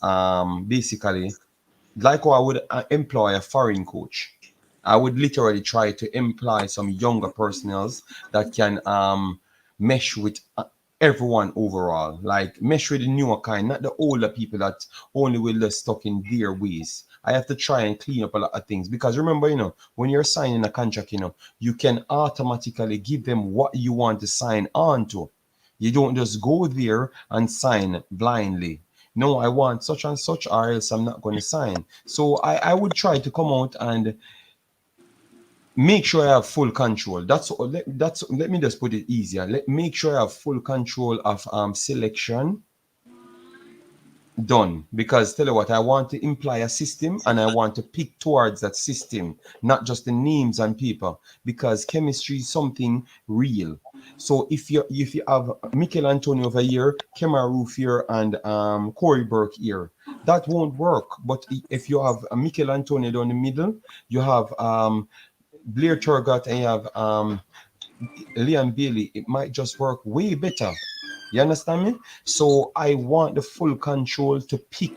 basically like how I would employ a foreign coach. I would literally try to employ some younger personnels that can mesh with everyone overall, like mesh with the newer kind, not the older people that only will just stuck in their ways. I have to try and clean up a lot of things because remember, when you're signing a contract, you can automatically give them what you want to sign on to. You don't just go there and sign blindly. No, I want such and such, or else I'm not going to sign. So I would try to come out and make sure I have full control. Let me just put it easier. Make sure I have full control of selection done. Because tell you what, I want to imply a system and I want to pick towards that system, not just the names and people. Because chemistry is something real. So if you have Mikel Antonio over here, Kemar Roof here, and Corey Burke here, that won't work. But if you have a Mikel Antonio down the middle, you have Blair Turgot and you have Liam Bailey, it might just work way better. You understand me? So I want the full control to pick.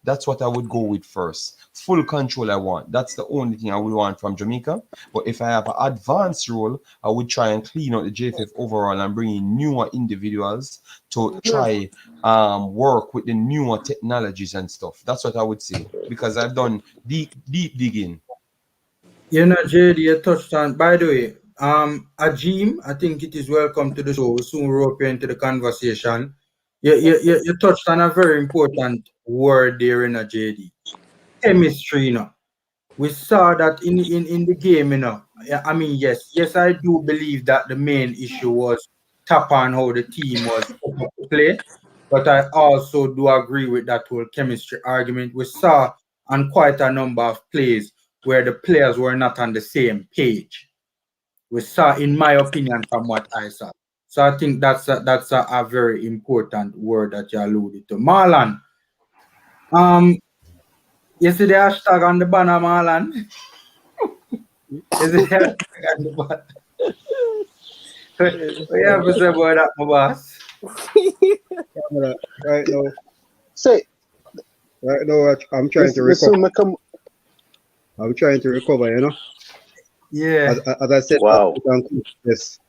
That's what I would go with first. Full control I want. That's the only thing I would want from Jamaica. But if I have an advanced role, I would try and clean out the JFF overall and bring in newer individuals to try work with the newer technologies and stuff. That's what I would say. Because I've done deep digging. JD, you touched on, by the way, Ajim, I think it is welcome to the show. We'll soon rope you into the conversation. You touched on a very important word there in a JD. Chemistry, We saw that in the game, yeah, I mean, yes, I do believe that the main issue was TAPPA and how the team was set up to play. But I also do agree with that whole chemistry argument. We saw on quite a number of plays where the players were not on the same page. We saw, in my opinion, from what I saw. So I think that's a very important word that you alluded to. Marlon, you see the hashtag on the banner, Marlon? Is it the hashtag on the banner? What you have to say about that, my boss? Right now, Say, I'm trying to you recover. soon become. I'm trying to recover. You know, Yeah. as I said, Wow. this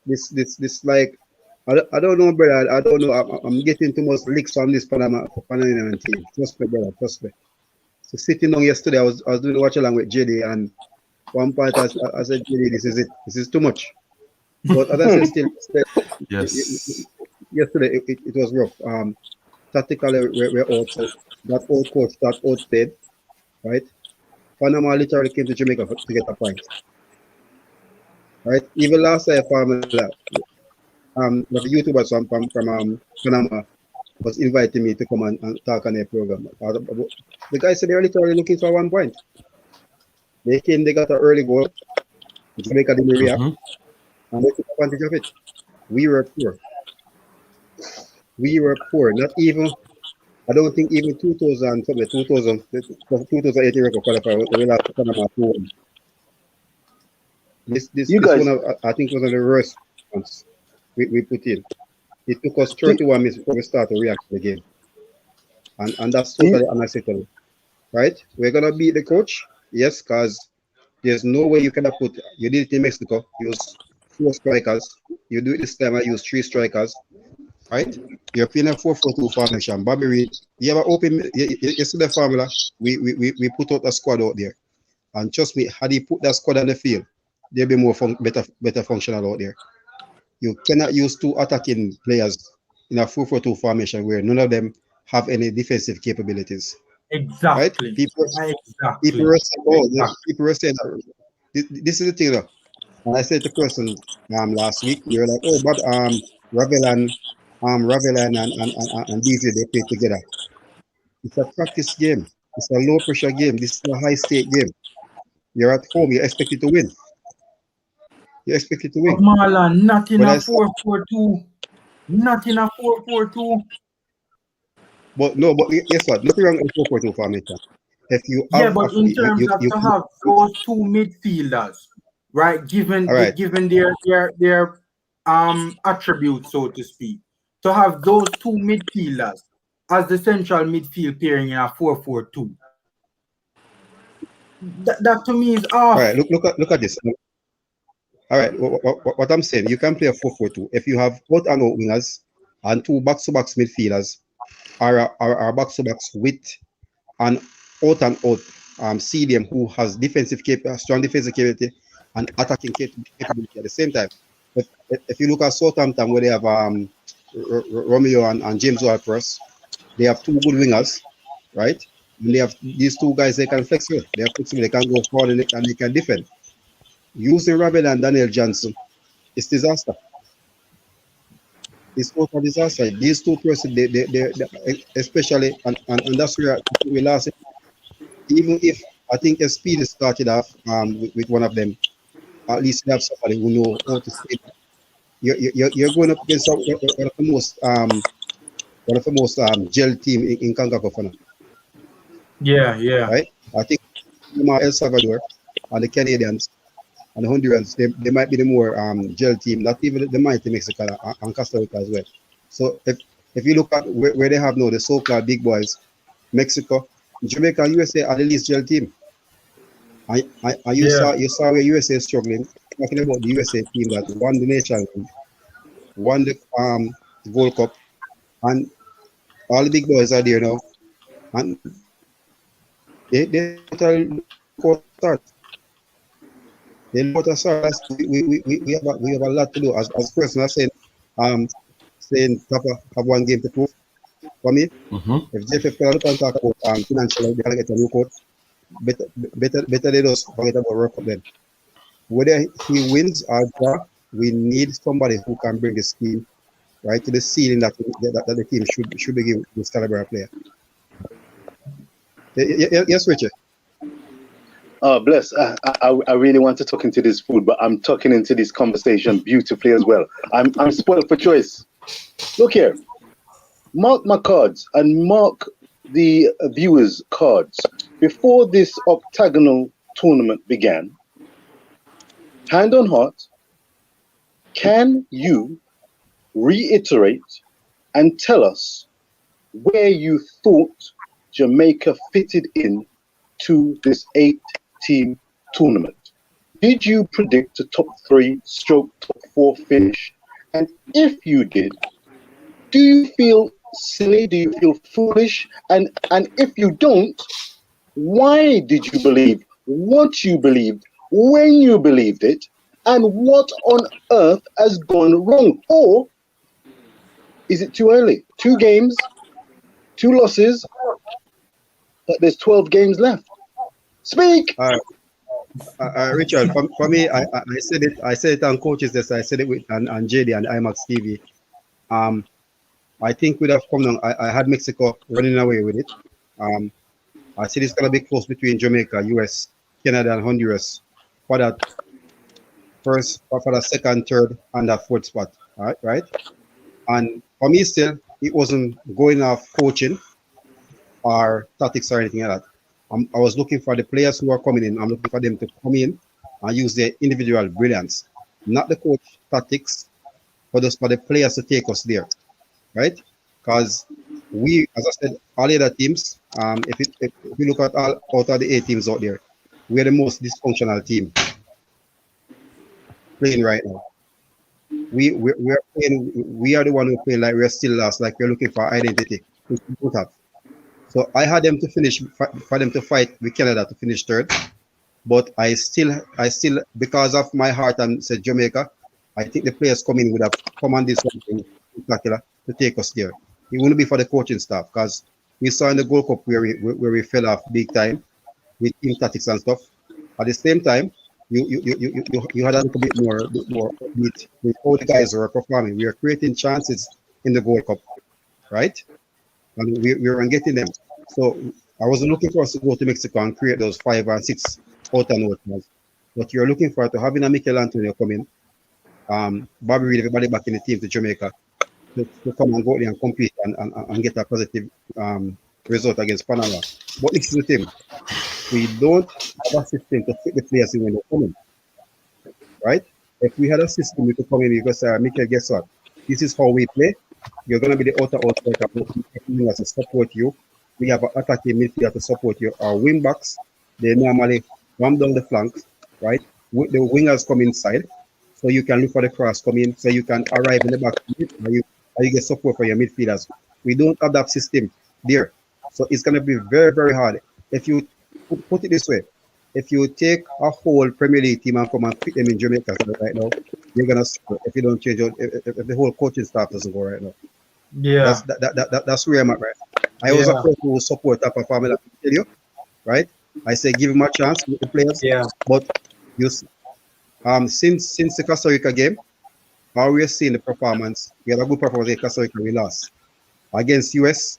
like I don't know, brother. I don't know. I'm getting too much licks from this Panama team. Trust me, brother. Trust me. So sitting down yesterday, I was doing a watch along with JD, and one part I said, JD, this is it. This is too much. But as I said, still, Yes. yesterday it was rough. Tactically, we're out. So that old coach, that old stayed, right? Panama literally came to Jamaica to get a point, right? Even last year, Formula, the YouTubers from Panama was inviting me to come and talk on their program. The guy said they're literally looking for 1 point. They came, they got an early goal. Jamaica didn't react, and they took advantage of it. We were poor. We were poor. Not even, I don't think even 2000, something, 2018 record qualifier, we lost to Panama 2-1. This You guys, one, I think, was one of the worst ones we put in. It took us 31 minutes before we start to react to the game. And that's do you, totally unacceptable, right? We're going to beat the coach, yes, because there's no way you can put, you did it in Mexico, use 4 strikers. You do it this time, I use 3 strikers, right? You're playing a 4-4-2 formation. Bobby Reed, you have an open, you see the formula, we put out a squad out there. And trust me, had he put that squad on the field, there'll be more better functional out there. You cannot use 2 attacking players in a 4-4-2 formation where none of them have any defensive capabilities. Right? Exactly. People Exactly. were saying, oh, Exactly. people were saying that this is the thing though. And I said to person last week, they were like, oh, but Ravel and DJ they play together. It's a practice game. It's a low pressure game. This is a high stake game. You're at home. You're expected to win. You're expected to But win. Marlon, not in But a I 4-4-2. Not in a 4-4-2. But no, but guess what? Nothing wrong with 4-4-2 formation. If you Yeah, have but in terms of to have those 2 midfielders, right? all right, Given their attributes, so to speak, to have those 2 midfielders as the central midfield pairing in a 4-4-2. That to me is all right. off. Look at this. All right, what I'm saying, you can play a 4-4-2 if you have out and out wingers and 2 box-to-box midfielders, or box-to-box with an out and out CDM who has strong defensive capability and attacking capability at the same time. If you look at Southampton, where they have Romeo and James Ward-Prowse, they have 2 good wingers, right? And they have these 2 guys they can flex with. They are flexible. They can go forward and they can defend. Using Ravel and Daniel Johnson is disaster. It's total disaster. These 2 persons, they especially, and that's where we lost it. Even if I think if Speed started off with one of them, at least you have somebody who know how to stay. You're going up against one of the most gel team in CONCACAF for now, Yeah. right? I think El Salvador and the Canadians and the Hondurans, they might be the more gel team, not even the mighty Mexico and Costa Rica as well. So if you look at where they have now the so-called big boys, Mexico, Jamaica, and USA are the least gel team. And you Yeah. saw where USA is struggling. Talking about the USA team that won the nation, won the Gold Cup, and all the big boys are there now, and they totally start. They look at start. We have a lot to do. As person I saying Papa have 1 game to prove for me. If JFF can look and talk about financial, they can get a new coach. Better they just forget about work up then. Whether he wins or draw, we need somebody who can bring the team right to the ceiling that the team should be giving this caliber of player. Yes, Richard. Bless. I really want to talk into this food, but I'm talking into this conversation beautifully as well. I'm spoiled for choice. Look here. Mark my cards and mark the viewers' cards. Before this octagonal tournament began, hand on heart, can you reiterate and tell us where you thought Jamaica fitted in to this 8-team tournament? Did you predict a top 3 stroke top 4 finish? And if you did, do you feel silly? Do you feel foolish? And if you don't, why did you believe what you believed when you believed it? And what on earth has gone wrong? Or is it too early? 2 games, 2 losses, but there's 12 games left. Speak. Richard, for me, I said it. I said it on coaches this. I said it with and JD and IMAX TV. I think we'd have come down. I had Mexico running away with it. I said it's gonna be close between Jamaica, US, Canada, and Honduras for that first, for the second, third, and that fourth spot. All right. And for me, still, it wasn't going off coaching or tactics or anything like that. I was looking for the players who are coming in. I'm looking for them to come in and use their individual brilliance, not the coach tactics, but just for the players to take us there, right? Because we, as I said, all the other teams, if you look at all out of the 8 teams out there, we're the most dysfunctional team playing right now. We are playing. We are the one who play like we're still lost, like we're looking for identity, which we don't have. So I had them to finish, for them to fight with Canada to finish third, but I still, because of my heart and said Jamaica, I think the players coming would have come on this something spectacular to take us there. It wouldn't be for the coaching staff, because we saw in the Gold Cup where we fell off big time with team tactics and stuff. At the same time, you had a little bit more with all the guys who are performing. We are creating chances in the Gold Cup, right? And we weren't getting them. So I wasn't looking for us to go to Mexico and create those 5 and 6 out and out. But you're looking for to having a Mikel Antonio come in, Bobby Reed, everybody back in the team to Jamaica to come and go there and compete and get a positive result against Panama. But this is the thing. We don't have a system to fit the players in when they come in, right? If we had a system, we could come in because, Mikel, guess what? This is how we play. You're going to be the outer striker to support you. We have an attacking midfielder to support you. Our wing backs, they normally run down the flanks, right? The wingers come inside, so you can look for the cross come in, so you can arrive in the back, and you get support for your midfielders. We don't have that system there, so it's going to be very, very hard. If you put it this way, if you take a whole Premier League team and come and fit them in Jamaica right now, you're gonna score if you don't change out. If the whole coaching staff doesn't go right now. Yeah. That's where I'm at, right? I was a coach who support TAPPA family. I tell you, right? I say give him a chance with the players. Yeah. But you, since the Costa Rica game, how we are seeing the performance. We had a good performance in Costa Rica. We lost against US.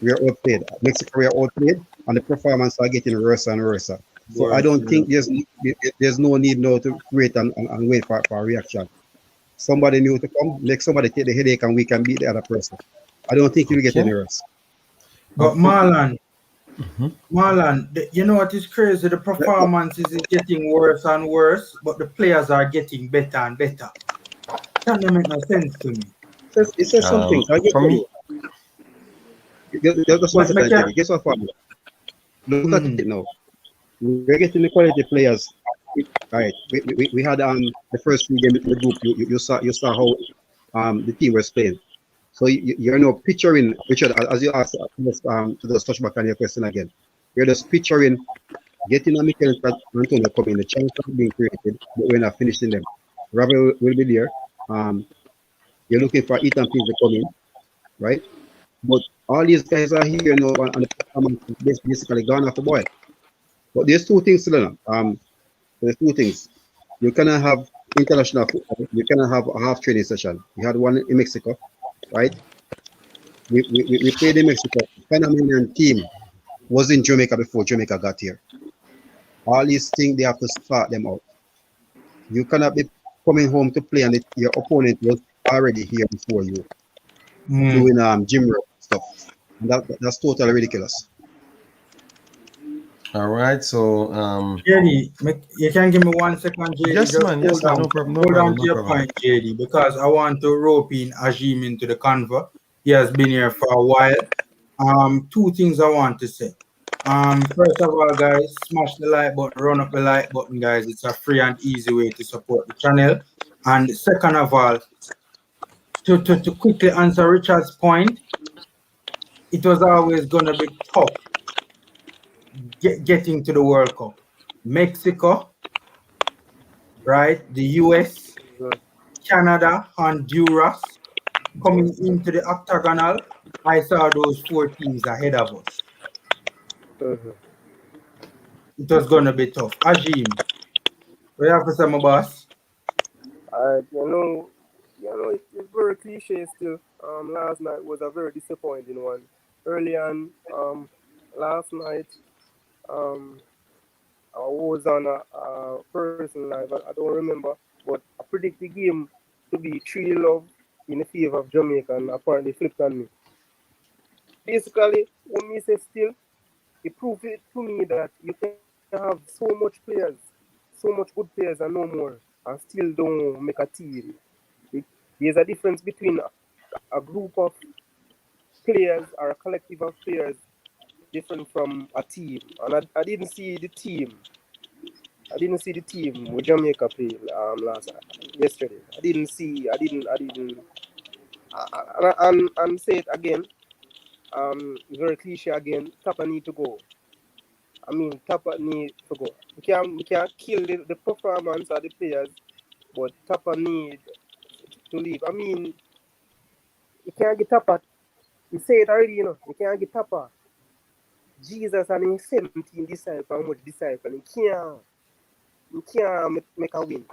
We are outplayed. Mexico, we are outplayed, and the performance are getting worse and worse. So I don't think there's no need now to wait and wait for a reaction. Somebody new to come, make somebody take the headache, and we can beat the other person. I don't think you'll get any worse. But Marlon, you know what is crazy? The performance is getting worse and worse, but the players are getting better and better. That doesn't make no sense to me. It says something. For me, Guess what, look at it now. We're getting the quality players. Right. We had the first 3 games in the group. You saw how the team was playing. So you're now picturing, Richard, as you asked, to just touch back on your question again. You're just picturing getting a Mikel Antonio coming, the chance of being created, but we're not finishing them. Robert will be there. You're looking for Ethan Pins to come in, right? But all these guys are here now, and the performance is basically gone off the boy. But there's 2 things to learn. there's two things. You cannot have international football. You cannot have a half training session. We had one in Mexico, right? We played in Mexico. Panamanian team was in Jamaica before Jamaica got here. All these things, they have to start them out. You cannot be coming home to play and your opponent was already here before you doing gym work stuff. And that's totally ridiculous. All right, so JD, you can give me 1 second, JD. yes, Just man, yes, man, no problem, no hold problem, on to no your problem. point, JD, because I want to rope in Ajim into the convo. He has been here for a while. Two things I want to say. First of all, guys, smash the like button, run up the like button, guys. It's a free and easy way to support the channel. And second of all, to quickly answer Richard's point, it was always gonna be tough getting to the World Cup. Mexico, right? The US, Canada, Honduras coming into the octagonal. I saw those 4 teams ahead of us. It was gonna be tough. Ajim, what you have to say, my boss? It's very cliche still. Last night was a very disappointing one. Early on, last night, I was on a person live. I don't remember, but I predict the game to be 3-love in the favor of Jamaica, and apparently flipped on me. Basically, when me say still, it proved it to me that you can have so much players, so much good players and no more, and still don't make a team. There's a difference between a group of players or a collective of players different from a team. And I didn't see the team. I didn't see the team with Jamaica play yesterday. I didn't. And say it again. Very cliche again. TAPPA need to go. I mean, TAPPA need to go. We can't kill the performance of the players, but TAPPA need to leave. I mean, you can't get TAPPA. You say it already, you can't get TAPPA. Jesus and his 17 disciples, how much disciple? You can't make a win.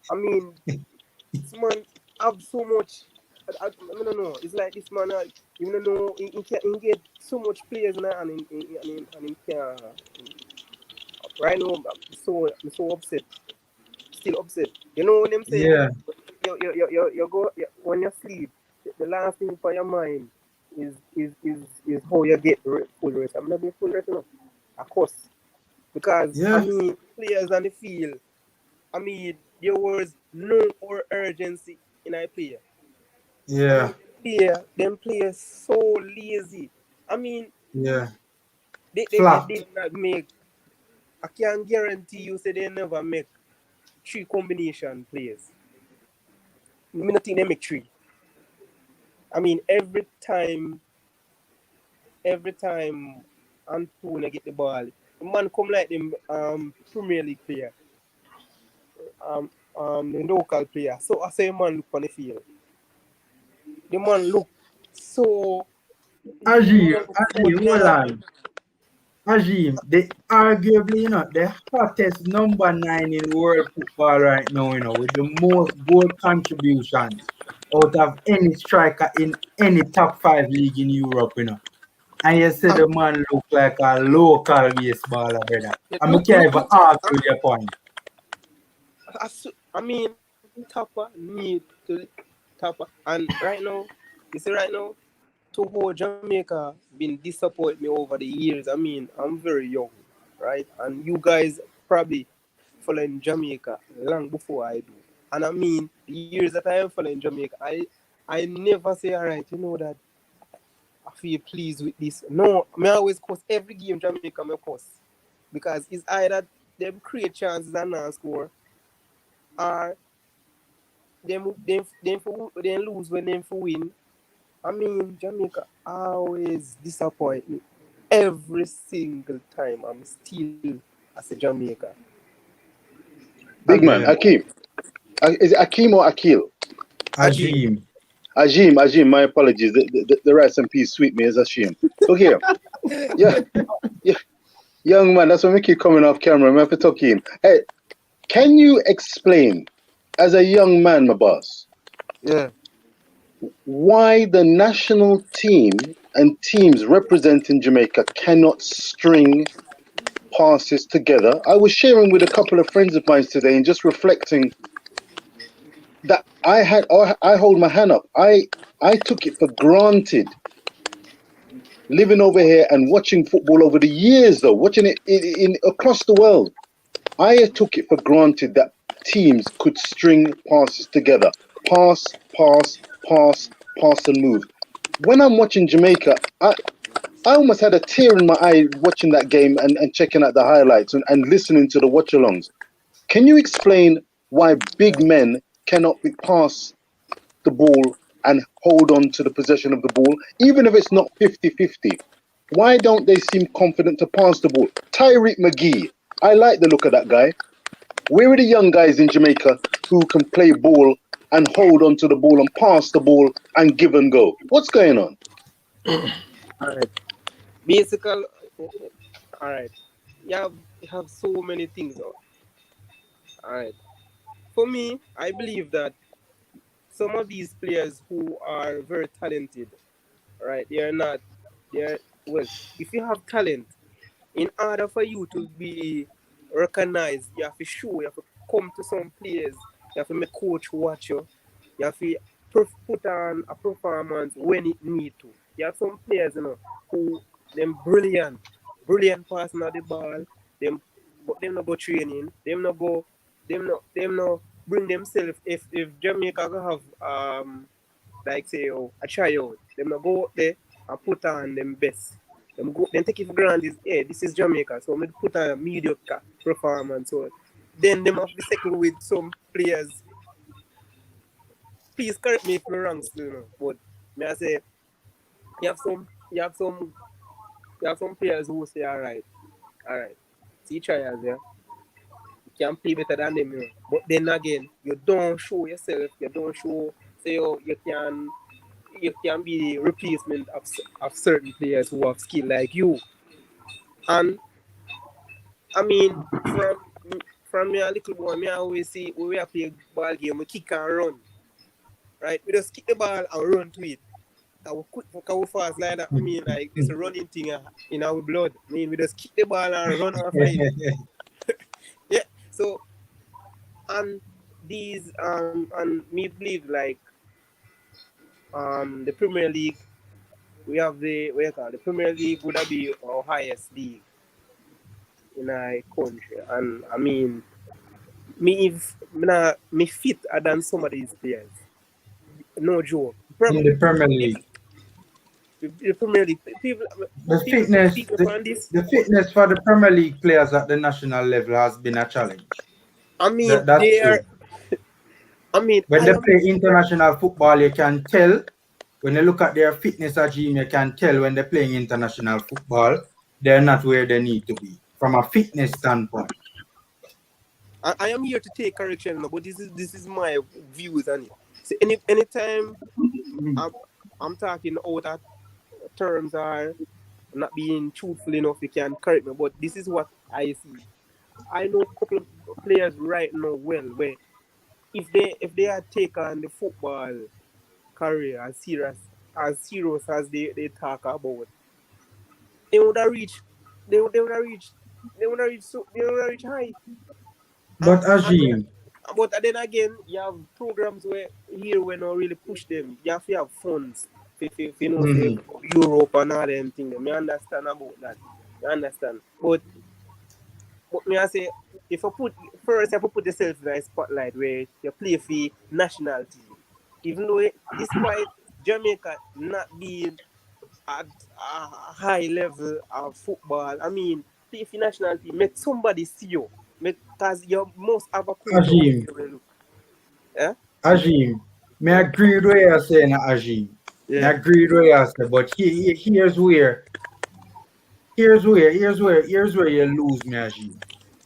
I mean, this man have so much. I don't know. It's like this man, you don't know, he get so much players now, and he can't. Right now, I'm so upset. Still upset. You know when them say, Yeah. you go when you sleep, the last thing for your mind is how you get full rest. I'm not being full rest enough. Of course. Because Yeah. I mean, players on the field, I mean, there was no more urgency in our player. Yeah. Them players so lazy. I mean, Yeah. they Flat. did not make. I can guarantee you, say they never make 3 combination players. I mean, I think they make 3. I mean, every time Antonio get the ball, the man come like them Premier League player, the local player. So I say man look on the field. The man look so Ajim, so hold nasty. on. Ajim, they arguably, the hottest number 9 in world football right now, with the most goal contributions out of any striker in any top 5 league in Europe. And you say the man look like a local baseballer, brother. And I can't even argue with your point. I mean, TAPPA need to TAPPA. And right now, to how Jamaica been disappointed me over the years. I mean, I'm very young, right? And you guys probably following Jamaica long before I do. And I mean, the years that I am following Jamaica, I never say, all right, you know that I feel pleased with this. No, I always curse every game Jamaica I curse. Because it's either them create chances and not score, or them lose when them for win. I mean, Jamaica always disappoint me. Every single time I'm still as a Jamaica. Big man, Akeem. Is it Akeem or Akil? Ajim. Ajim, my apologies. The rice and peas sweet me as a shame. Look here. Yeah. Young man, that's when we keep coming off camera. I'm have to talk in. Hey, can you explain, as a young man, my boss, Yeah. why the national team and teams representing Jamaica cannot string passes together? I was sharing with a couple of friends of mine today and just reflecting that I hold my hand up. I took it for granted living over here and watching football over the years, though watching it in across the world. I took it for granted that teams could string passes together, pass, pass, pass, pass, and move. When I'm watching Jamaica, I almost had a tear in my eye watching that game and checking out the highlights and listening to the watch-alongs. Can you explain why big men cannot be pass the ball and hold on to the possession of the ball, even if it's not 50-50? Why don't they seem confident to pass the ball? Tyreek McGee, I like the look of that guy. Where are the young guys in Jamaica who can play ball and hold on to the ball and pass the ball and give and go? What's going on? All right. Basically, all right. You have so many things. All right. For me, I believe that some of these players who are very talented, right? They're well. If you have talent, in order for you to be recognized, you have to show. You have to come to some players. You have to make coach watch you. You have to put on a performance when it need to. You have some players, who them brilliant passing of the ball. But them not go training. Them not bring themselves. If Jamaica go have like say a tryout, them not go out there and put on them best. Them take it for granted. Yeah, this is Jamaica, so we put on a mediocre performance. So then them have to settle with some players. Please correct me if I'm wrong, still, but may I say you have some you have some you have some players who say all right, see trials, yeah, you can play better than them, but then again, you don't show yourself, you don't show say you can be the replacement of certain players who have skill like you. And I mean, from me a little boy, me I always see when we are playing ball game, we kick and run. Right? We just kick the ball and run to it. Our quick, our fast like that. I mean, like this running thing in our blood. I mean, we just kick the ball and run after it. Yeah. So and these and me believe like the Premier League, we have the Premier League would be our highest league in our country. And I mean, me fit than some of these players. No joke. in the Premier If League. the Premier League people The people fitness, speak the, upon this, the but fitness for the Premier League players at the national level has been a challenge. I mean That's they true. are. I mean When I they am. play international football, you can tell. When you look at their fitness regime, you can tell when they're playing international football, they're not where they need to be from a fitness standpoint. I am here to take correction, but this is my views on it. So anytime I'm I'm talking out at terms are not being truthful enough, you can correct me. But this is what I see. I know a couple of players right now well where if they had taken the football career as serious as they talk about, they would have reached they would have reached they would have reached high. But And Ajim, but then again, you have programs where here we not really push them. You have to have funds if you know say mhm. Europe and all them things. Me understand about that. You understand? But me I say if I put first you have to put yourself in a spotlight where you play for national team. Even though despite Jamaica not being at a high level of football, I mean play for national team, make somebody see you. Because you must have a coach out Ajim, there will look. Yeah? Ajim, me Yeah. agree with what you're saying, Ajim. Me Yeah. agree with what you're saying, but here's where you lose me, Ajim.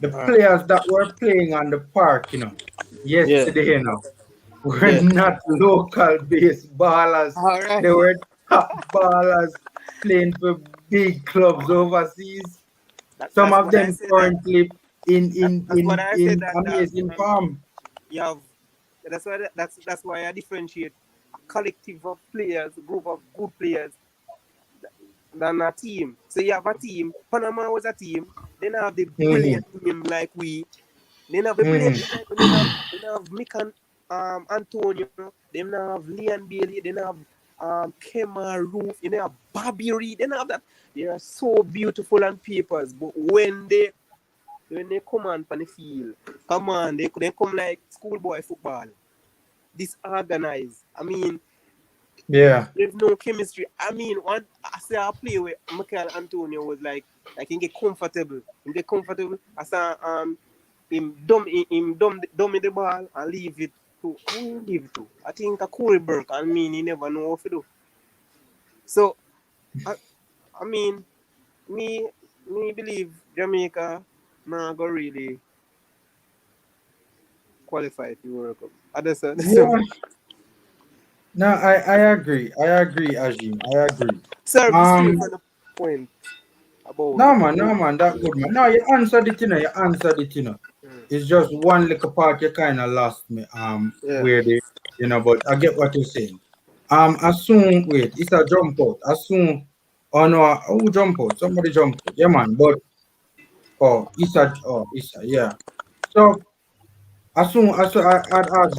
The All right. players that were playing on the park, Yeah. yesterday, were Yeah. not local based ballers. All They right. were top ballers playing for big clubs overseas. Some That's of what I them said. currently That's what I said. in amazing form. You have that's why I differentiate a collective of players, a group of good players, than a team. So you have a team. Panama was a team. Then have the Mm-hmm. brilliant team like we. Then have the brilliant Mm-hmm. team like we. Then have Mick and Antonio. Then have Leon Bailey. Then have Kema Roof. Then have Bobby Reed. Then have that. They are so beautiful on papers, but when they come on the field, come on, they come like schoolboy football. Disorganized. I mean, Yeah. there's no chemistry. I mean, one I say I play with Michael Antonio was like he get comfortable. He get comfortable. I saw him dumb in the ball and leave it to who leave it to. I think a Corey Burke. I mean, he never know what to do. So I mean, me believe Jamaica now go really qualify for World Cup. That's Yeah. No, I agree. I agree, Ajim. I agree. sorry to stray Um, from the point about no man, that good man. No, you answered it, you answered it, It's just one little part you kind of lost me. yeah. Where they, but I get what you're saying. Assume, wait, it's a jump out. Assume, oh no, who jump out? Somebody jump out. Yeah, man. But it's a, yeah. So I'd ask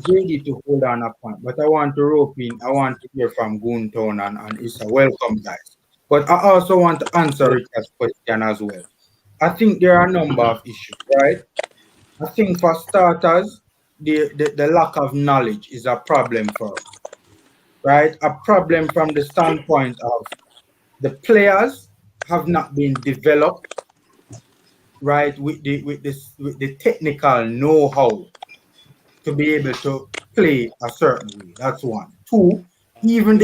JD to hold on a point, but I want to rope in. I want to hear from Goontown and Issa. Welcome, guys. But I also want to answer Yeah. Richard's question as well. I think there are a number of issues, right? I think for starters, the lack of knowledge is a problem for us, right? A problem from the standpoint of the players have not been developed, right, with the technical know-how to be able to play a certain way. That's one. Two, even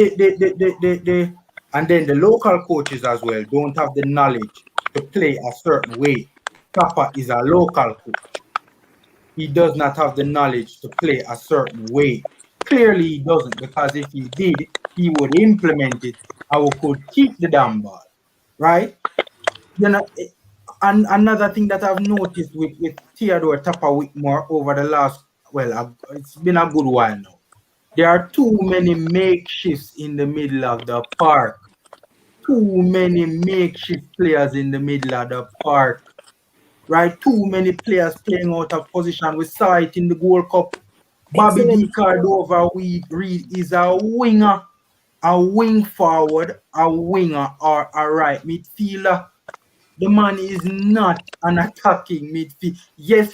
and then the local coaches as well don't have the knowledge to play a certain way. Tappa is a local coach. He does not have the knowledge to play a certain way. Clearly, he doesn't, because if he did, he would implement it and we could keep the damn ball, right? And another thing that I've noticed with Theodore Tappa Whitmore over the last, well, it's been a good while now. There are too many makeshifts in the middle of the park. Too many makeshift players in the middle of the park, right? Too many players playing out of position. We saw it in the Gold Cup. Bobby Excellent. D. Cardova Reed is a winger, a wing forward, a winger, or a right midfielder. The man is not an attacking midfield. Yes,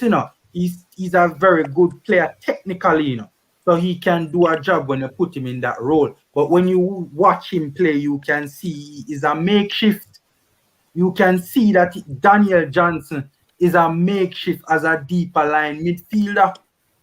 he's a very good player technically, so he can do a job when you put him in that role. But when you watch him play, you can see he is a makeshift. You can see that Daniel Johnson is a makeshift as a deeper line midfielder.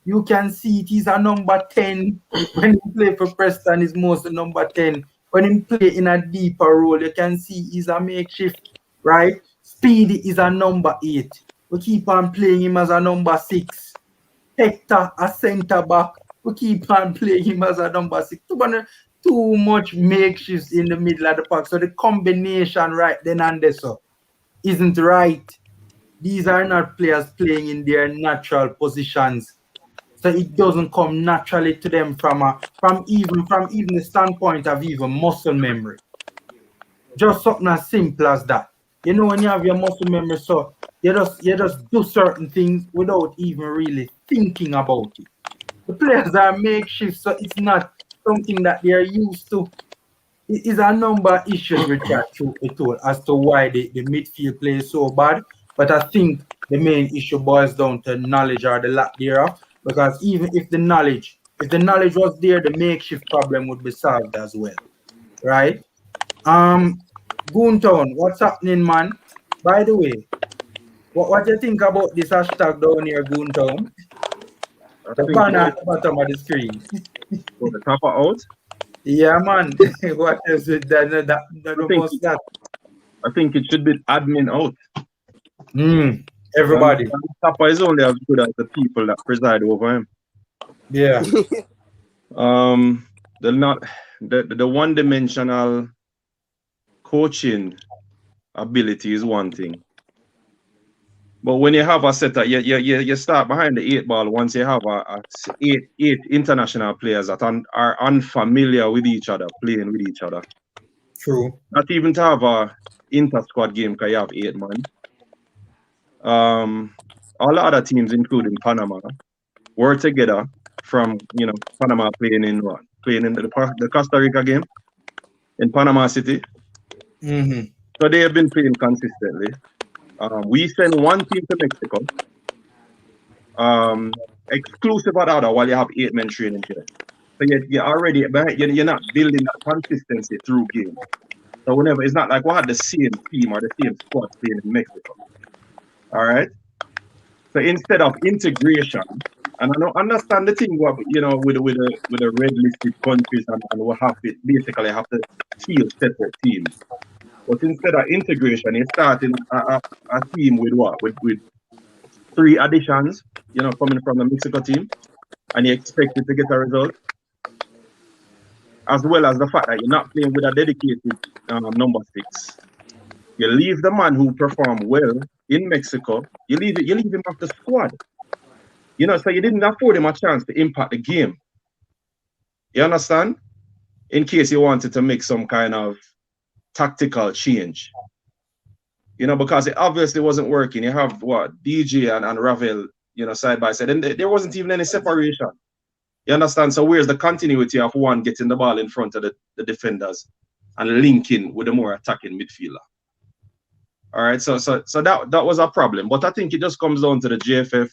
You can see it. He's a number 10. When he play for Preston, he's mostly number 10. When he play in a deeper role, you can see he's a makeshift, right? Speedy is a number 8. We keep on playing him as a number 6. Hector, a centre back. We keep on playing him as a number 6. Too much makeshifts in the middle of the park. So the combination right then and there isn't right. These are not players playing in their natural positions. So it doesn't come naturally to them from even the standpoint of even muscle memory. Just something as simple as that. When you have your muscle memory, so you just do certain things without even really thinking about it. The players are makeshift, so it's not something that they are used to. It is a number of issues, Richard, through it all as to why the midfield play is so bad. But I think the main issue boils down to knowledge or the lack thereof. Because even if the knowledge was there, the makeshift problem would be solved as well. Right? Goontown, what's happening, man? By the way, what do you think about this hashtag down here, Goontown? I The think banner at the bottom of the screen. for the Tappa out. Yeah, man. What is it? I think That. I think it should be admin out. Everybody. Tappa is only as good as the people that preside over him. Yeah. The one-dimensional coaching ability is one thing, But when you have a setup, you start behind the 8 ball once you have eight international players that are unfamiliar with each other, playing with each other. True. Not even to have a inter-squad game because you have 8 man. All the other teams, including Panama, were together from, Panama playing in the Costa Rica game in Panama City. Mm-hmm. So they have been playing consistently. We send one team to Mexico, exclusive of the other, while you have 8 men training here. So you're already you're not building that consistency through games. So whenever it's not like we had the same team or the same squad playing in Mexico. All right. So instead of integration, and I don't understand the thing, with the red listed countries and we have to basically have to field separate teams. But instead of integration, you're starting a team with what? With 3 additions, coming from the Mexico team, and you expect it to get a result. As well as the fact that you're not playing with a dedicated number 6. You leave the man who performed well in Mexico, you leave him off the squad. So you didn't afford him a chance to impact the game. You understand? In case you wanted to make some kind of tactical change. Because it obviously wasn't working. You have DJ and Ravel, side by side. And there wasn't even any separation. You understand? So where's the continuity of one getting the ball in front of the defenders and linking with the more attacking midfielder? All right, so that was a problem. But I think it just comes down to the JFF.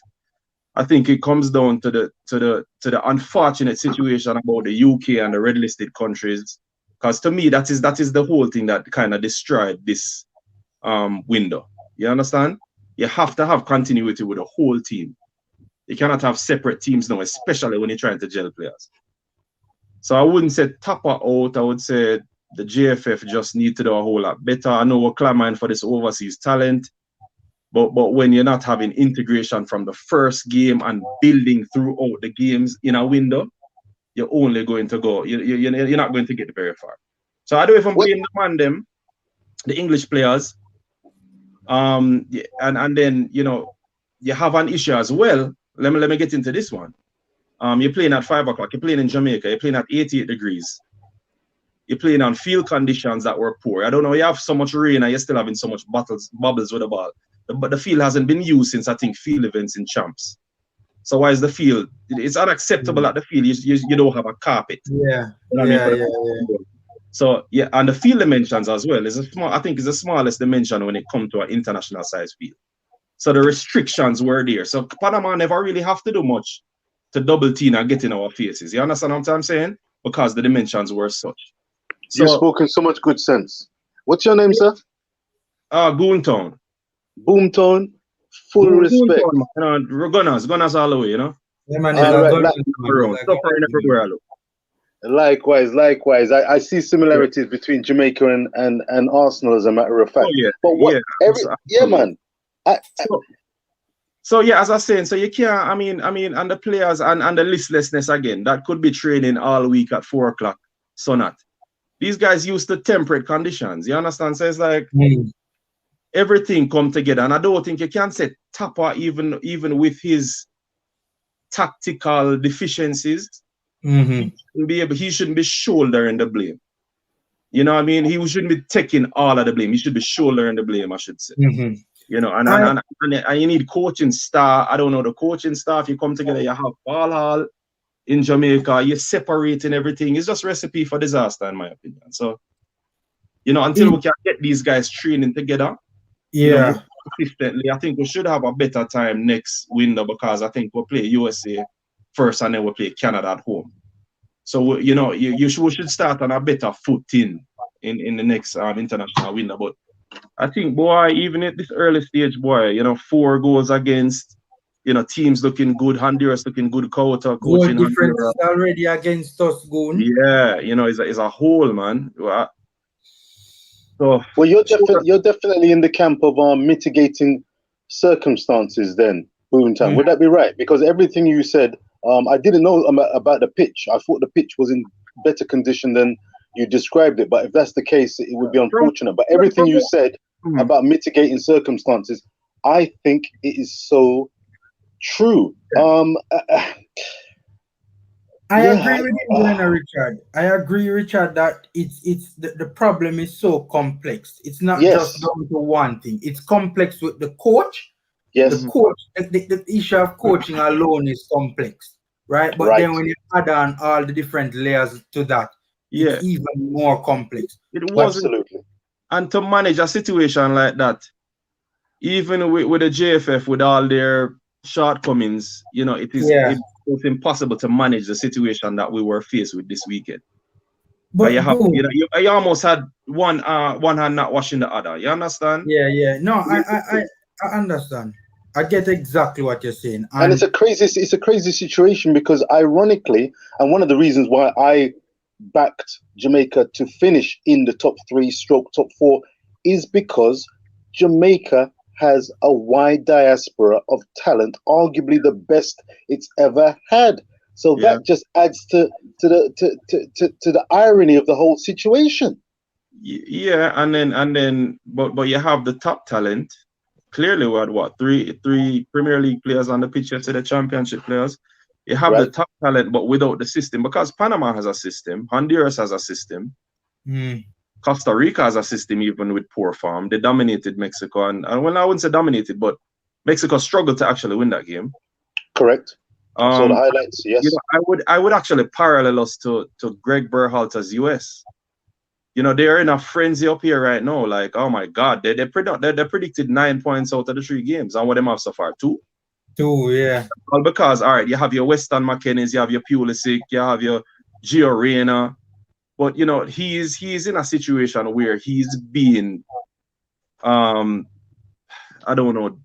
I think it comes down to the unfortunate situation about the UK and the red listed countries. Because to me, that is the whole thing that kind of destroyed this window. You understand? You have to have continuity with the whole team. You cannot have separate teams now, especially when you're trying to gel players. So I wouldn't say TAPPA out. I would say the JFF just need to do a whole lot better. I know we're clamoring for this overseas talent, but when you're not having integration from the first game and building throughout the games in a window, you're only going to go. You're not going to get very far. So I don't even blame the English players. And then you have an issue as well. Let me get into this one. You're playing at 5 o'clock. You're playing in Jamaica. You're playing at 88 degrees. You're playing on field conditions that were poor. I don't know. You have so much rain and you're still having so much bubbles with the ball. But the field hasn't been used since, I think, field events in Champs. So why is the field? It's unacceptable at the field. You don't have a carpet. Yeah. So yeah, and the field dimensions as well is I think it's the smallest dimension when it comes to an international size field. So the restrictions were there. So Panama never really have to do much to double team and get in our faces. You understand what I'm saying? Because the dimensions were such. So, you've spoken so much good sense. What's your name, sir? Goontown. Boomtown. Full respect. Gunners all the way, Yeah, man. Suffering everywhere I look. Likewise. I see similarities between Jamaica and Arsenal, as a matter of fact. Oh, yeah. But man. So yeah, as I was saying, so you can't. I mean, and the players and the listlessness again. That could be training all week at 4 o'clock. So not. These guys used to temperate conditions. You understand? So it's like everything come together, and I don't think you can say TAPPA even with his tactical deficiencies. He shouldn't be shouldering the blame. You know what I mean? He shouldn't be taking all of the blame. He should be shouldering the blame, I should say. And you need coaching staff. I don't know, the coaching staff, you come together, you have ball hall in Jamaica, you're separating everything. It's just recipe for disaster, in my opinion. So, until we can get these guys training together, consistently, I think we should have a better time next window, because I think we'll play USA first and then we'll play Canada at home. So, we should start on a better footing in the next international window. But I think, boy, even at this early stage, boy, 4 goals against, teams looking good, Honduras looking good, coaching difference already against us, Goon. Yeah, it's a whole, man. So, well, you're definitely in the camp of mitigating circumstances then, Boomtown. Would that be right? Because everything you said, I didn't know about the pitch. I thought the pitch was in better condition than you described it. But if that's the case, it would be unfortunate. But everything you said about mitigating circumstances, I think it is so true. I Yeah, agree with you, Richard. I agree, Richard, that the problem is so complex. It's not just yes, down to one thing. It's complex with the coach. The yes, coach, the issue of coaching alone is complex, right? But right. then when you add on all the different layers to that, Yeah, it's even more complex. it But wasn't. Absolutely. And to manage a situation like that, even with the JFF, with all their shortcomings, yeah, it's impossible to manage the situation that we were faced with this weekend. Because but good. you almost had one hand not washing the other. You understand? Yeah. No, I understand. I get exactly what you're saying. And And it's a crazy situation because ironically, and one of the reasons why I backed Jamaica to finish in the top 3 stroke top 4 is because Jamaica has a wide diaspora of talent, arguably the best it's ever had. So Yeah. that just adds to the irony of the whole situation. Yeah, but you have the top talent. Clearly, we had what, three Premier League players on the pitch yesterday, championship players. You have the Right. top talent, but without the system, because Panama has a system, Honduras has a system, Costa Rica has a system, even with poor form. They dominated Mexico, and well, I wouldn't say dominated, but Mexico struggled to actually win that game. Correct. I saw the highlights. Yes. I would actually parallel us to Greg Berhalter's US. They're in a frenzy up here right now. Like, oh my God, they predicted 9 points out of the 3 games, and what them have so far? 2. 2, yeah. Well, because all right, you have your Weston McKennies, you have your Pulisic, you have your Gio Reyna, but he's in a situation where he's being I don't know,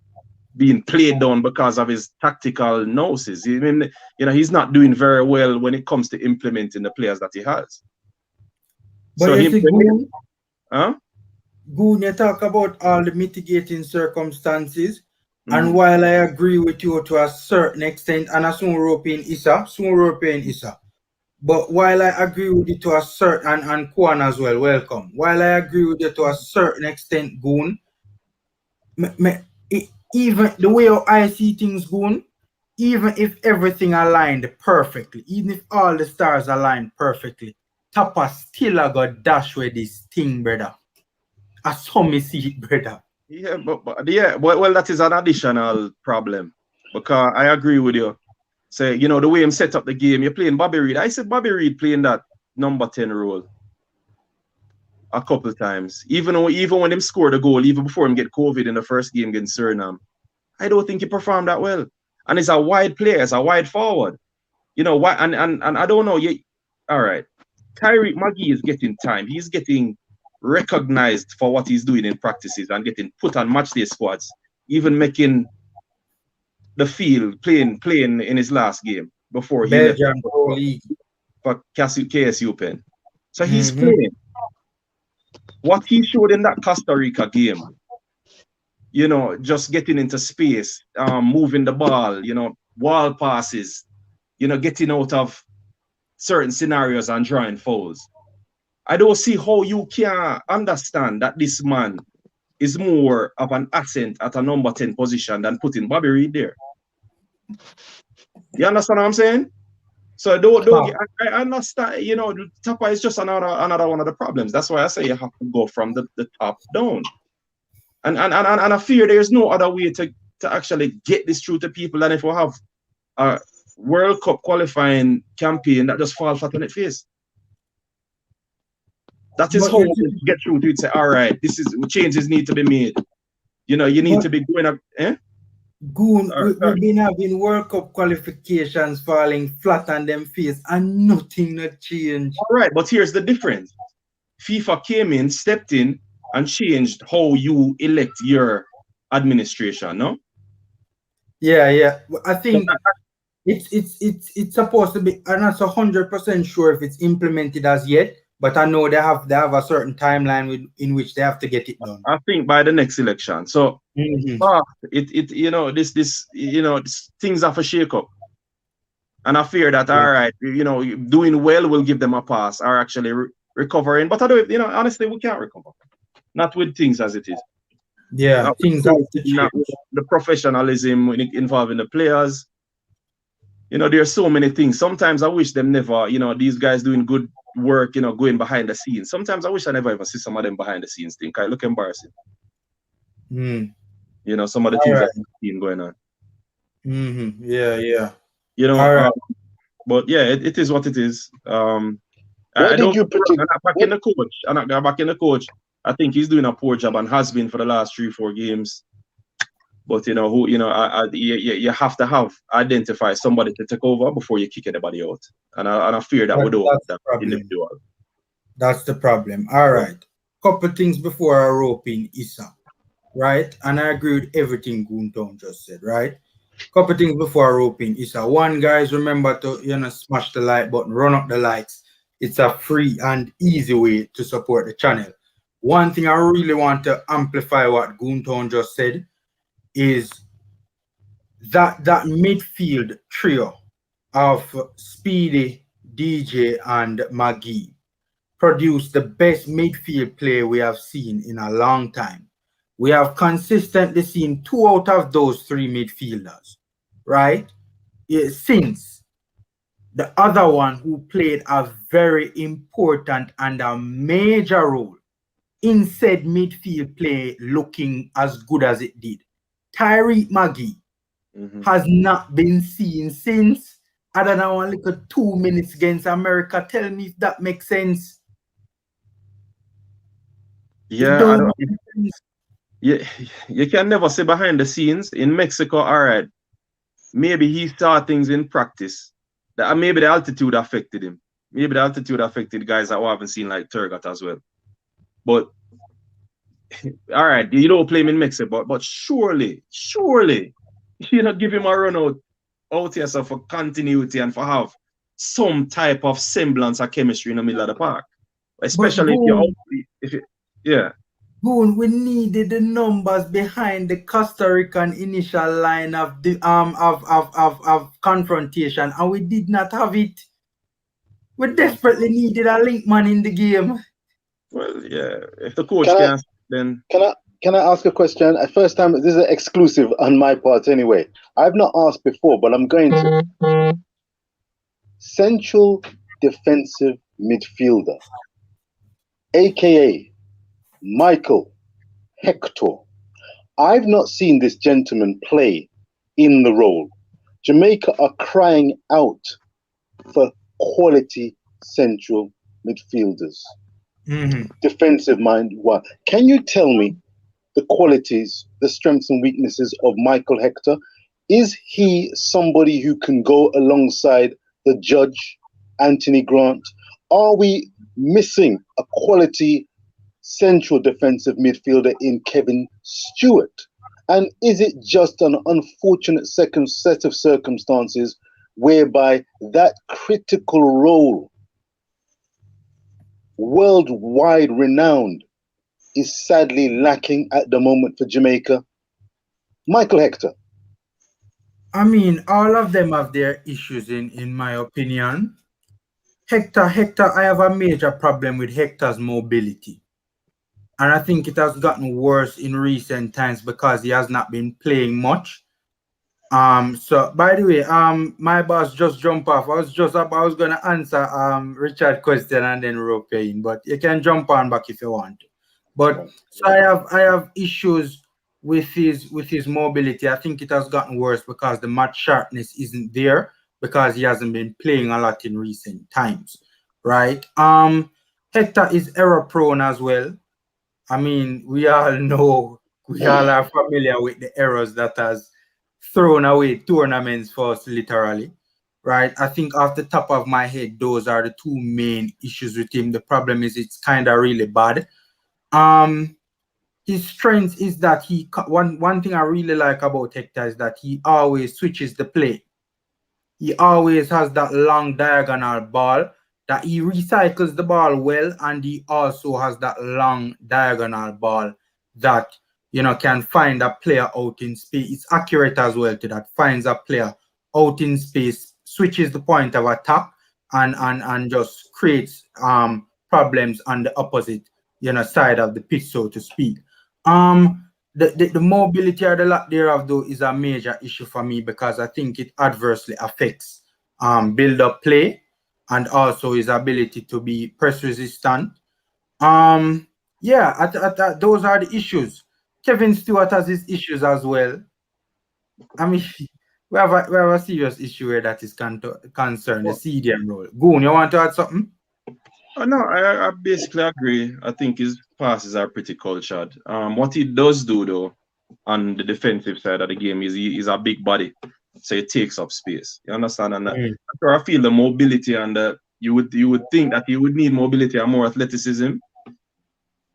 being played down because of his tactical noses. He's not doing very well when it comes to implementing the players that he has. But So you see, Goon, you talk about all the mitigating circumstances, and Mhm. while I agree with you to a certain extent, and a small European Isa, but while I agree with you to a certain, and Kwan as well, welcome. While I agree with you to a certain extent, Goon, even the way I see things, Goon, even if everything aligned perfectly, even if all the stars aligned perfectly, TAPPA still a got dash with this thing, brother. I saw me see it, brother. Yeah, well, that is an additional problem, because I agree with you. Say, the way him set up the game, you're playing Bobby Reid. I said Bobby Reid playing that number 10 role a couple of times. Even when him scored a goal, even before him get COVID in the first game against Suriname, I don't think he performed that well. And he's a wide player, he's a wide forward. Why? And I don't know. All right. Tyreek Magee is getting time. He's getting recognized for what he's doing in practices and getting put on matchday squads, even making the field playing in his last game before he left Belgian Pro League for KSU Pen. So he's playing. What he showed in that Costa Rica game, just getting into space, moving the ball, wall passes, getting out of certain scenarios and drawing fouls. I don't see how you can understand that this man is more of an asset at a number 10 position than putting Bobby Reid there. You understand what I'm saying? So I understand, TAPPA is just another one of the problems. That's why I say you have to go from the top down. And I fear there's no other way to actually get this through to people than if we have a World Cup qualifying campaign that just falls flat on its face. That is how we get through to it. Say, all right, changes need to be made. You need to be going up. Goon, we've been having World Cup qualifications falling flat on them face and nothing not changed. All right, but here's the difference. FIFA came in, stepped in, and changed how you elect your administration, no? Yeah. I think it's supposed to be. I'm not 100% sure if it's implemented as yet, but I know they have a certain timeline in which they have to get it done. I think by the next election. So things have to shake up. And I fear that all right, doing well will give them a pass, or actually recovering. But I don't, honestly, we can't recover. Not with things as it is. Yeah, things have to Not change. the professionalism involving the players. You know, there's so many things. Sometimes I wish them never, you know, these guys doing good work, you know, going behind the scenes. Sometimes I wish I never even see some of them behind the scenes thing. It look embarrassing. Mm. You know, some of the All things right. that you've seen going on. Mm-hmm. Yeah, yeah. You know, All right. but yeah, it is what it is. Where I did don't. you predict? I'm not backing the coach. I'm not backing the coach. I think he's doing a poor job and has been for the last 3-4 games. But you know who, you know, you have to identify somebody to take over before you kick anybody out. And I fear that we don't have That's the that problem. individual. That's the problem. All right. Couple things before I rope in Issa. Right? And I agree with everything Goontown just said, right? Couple things before I rope in Issa. One, guys, remember to smash the like button, run up the likes. It's a free and easy way to support the channel. One thing I really want to amplify what Goontown just said is that midfield trio of Speedy, DJ, and McGee produced the best midfield play we have seen in a long time. We have consistently seen 2 out of those 3 midfielders, right? Since the other one who played a very important and a major role in said midfield play looking as good as it did. Tyreek McGee has not been seen since. I don't know, a little 2 minutes against America. Tell me if that makes sense. Yeah, you can never say behind the scenes. In Mexico, all right, maybe he saw things in practice. That maybe the altitude affected him. Maybe the altitude affected guys that we haven't seen like Turgot as well. But all right, you don't play him in Mexico, but surely, you not give him a run out here so for continuity and for have some type of semblance of chemistry in the middle of the park. Especially if you yeah. Boone, we needed the numbers behind the Costa Rican initial line of the of confrontation, and we did not have it. We desperately needed a link man in the game. Well, yeah. If the coach can't, then Can I ask a question? First time, this is an exclusive on my part anyway. I've not asked before, but I'm going to. Central defensive midfielder, aka Michael Hector. I've not seen this gentleman play in the role. Jamaica are crying out for quality central midfielders. Defensive mind. What? Can you tell me the qualities, the strengths and weaknesses of Michael Hector? Is he somebody who can go alongside the judge, Anthony Grant? Are we missing a quality central defensive midfielder in Kevin Stewart? And is it just an unfortunate second set of circumstances whereby that critical role, worldwide renowned, is sadly lacking at the moment for Jamaica? Michael Hector. I mean, all of them have their issues in my opinion. Hector, I have a major problem with Hector's mobility. And I think it has gotten worse in recent times because he has not been playing much. So by the way, my boss just jumped off. I was gonna answer Richard's question and then rope in, but you can jump on back if you want to. But so I have issues with his mobility. I think it has gotten worse because the match sharpness isn't there because he hasn't been playing a lot in recent times, right? Hector is error prone as well. I mean, we all are familiar with the errors that has thrown away tournaments for us, literally, right? I think off the top of my head, those are the 2 main issues with him. The problem is it's kind of really bad. His strength is that one thing I really like about Hector is that he always switches the play. He always has that long diagonal ball, that he recycles the ball well, and he also has that long diagonal ball that can find a player out in space. It's accurate as well to that, finds a player out in space, switches the point of attack, and just creates problems on the opposite side of the pitch, so to speak. the mobility or the lack thereof though is a major issue for me because I think it adversely affects build up play and also his ability to be press resistant. Yeah, those are the issues. Kevin Stewart has his issues as well. I mean, we have a serious issue where that is concerned, the CDM role. Goon, you want to add something? No, I basically agree. I think his passes are pretty cultured. What he does do though, on the defensive side of the game, is he's a big body, so it takes up space. You understand? And I feel the mobility and you would think that he would need mobility and more athleticism.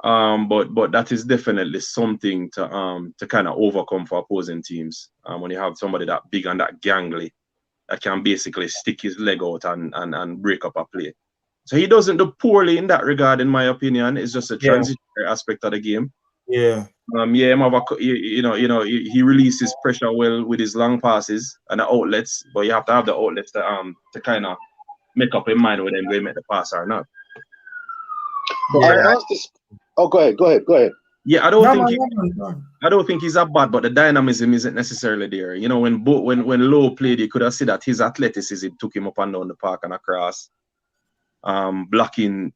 But that is definitely something to kind of overcome for opposing teams. When you have somebody that big and that gangly that can basically stick his leg out and break up a play. So he doesn't do poorly in that regard, in my opinion. It's just a transitionary aspect of the game. Yeah. He releases pressure well with his long passes and the outlets, but you have to have the outlets to kind of make up your mind whether they make the pass or not. Oh, go ahead. Yeah, I don't think he's that bad, but the dynamism isn't necessarily there. You know, when Lowe played, you could have seen that his athleticism took him up and down the park and across, blocking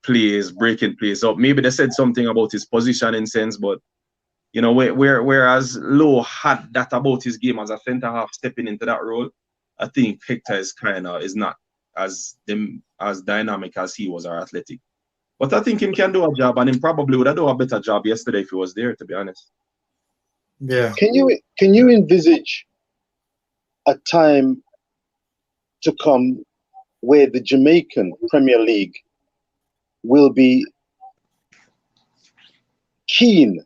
plays, breaking plays up. Maybe they said something about his positioning sense, but you know, whereas Lowe had that about his game as a centre half stepping into that role, I think Hector is not as dynamic as he was or athletic. But I think him can do a job, and him probably would have done a better job yesterday if he was there, to be honest. Yeah. Can you envisage a time to come where the Jamaican Premier League will be keen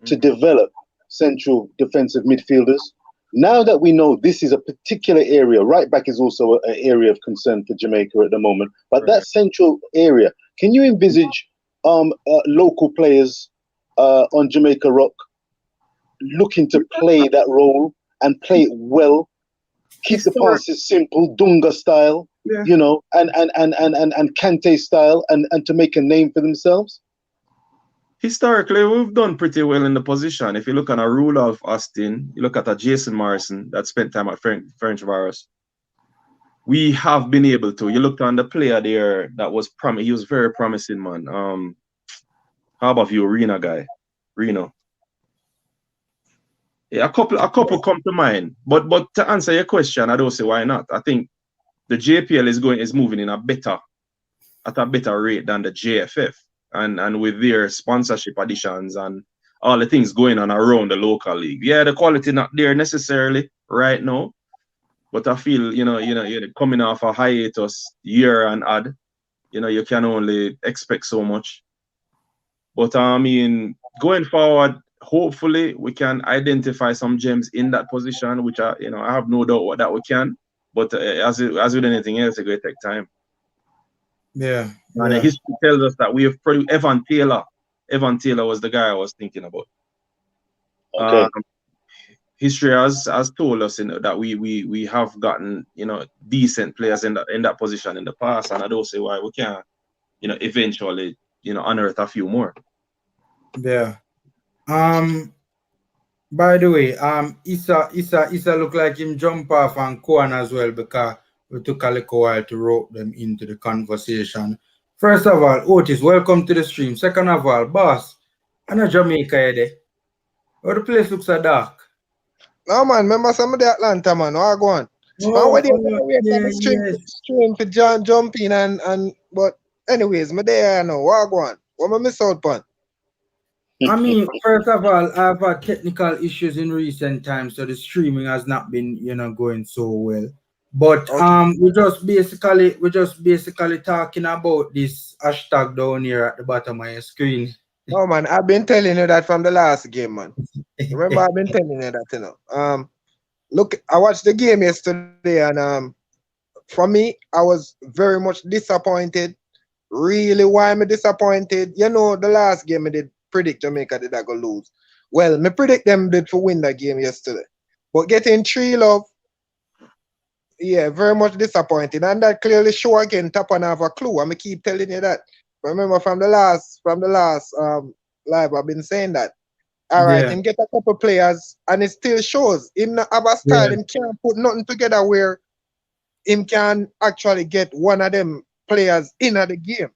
to develop central defensive midfielders? Now that we know this is a particular area, right back is also an area of concern for Jamaica at the moment, but that central area, can you envisage local players on Jamaica Rock looking to play that role and play it well, keep the passes simple, Dunga style, you know, and Kante style, and to make a name for themselves? Historically, we've done pretty well in the position. If you look at a Rudolph Austin, you look at a Jason Morrison that spent time at French Virus, we have been able to. You looked on the player there that was he was very promising, man. How about you, Reno guy? Reno. Yeah, a couple come to mind. But to answer your question, I don't say why not. I think the JPL is moving at a better rate than the JFF. And with their sponsorship additions and all the things going on around the local league. Yeah, the quality not there necessarily right now. But I feel, you're coming off a hiatus year and odd, you can only expect so much. But I mean, going forward, hopefully we can identify some gems in that position, which I have no doubt that we can. But as with anything else, it's going to take time. Yeah. And history tells us that we have Evan Taylor. Evan Taylor was the guy I was thinking about. Okay. History has told us that we have gotten decent players in that position in the past, and I don't see why we can't eventually unearth a few more. Yeah. By the way, Issa look like him jump off and Kwan as well because we took a little while to rope them into the conversation. First of all, Otis, welcome to the stream. Second of all, boss, I know Jamaica there. Oh, the place looks so dark. No man, remember some of the Atlanta man, what go on? Stream for John jump in and but anyways, me there now, what go on? What me miss out on? I mean, first of all, I've had technical issues in recent times, so the streaming has not been, going so well. But we're just basically talking about this hashtag down here at the bottom of your screen. No man, I've been telling you that from the last game, man. Remember, I've been telling you that, Look, I watched the game yesterday, and for me, I was very much disappointed. Really, why am I disappointed? The last game I did predict Jamaica did I go lose. Well, me predict them did for win that game yesterday. But getting 3-0, yeah, very much disappointed. And that clearly show again TAPPA have a clue. I'm keep telling you that. Remember from the last live, I've been saying that. All right, Yeah. him get a couple players, and it still shows. Him not have a style. Yeah. Him can't put nothing together where him can actually get one of them players in at the game.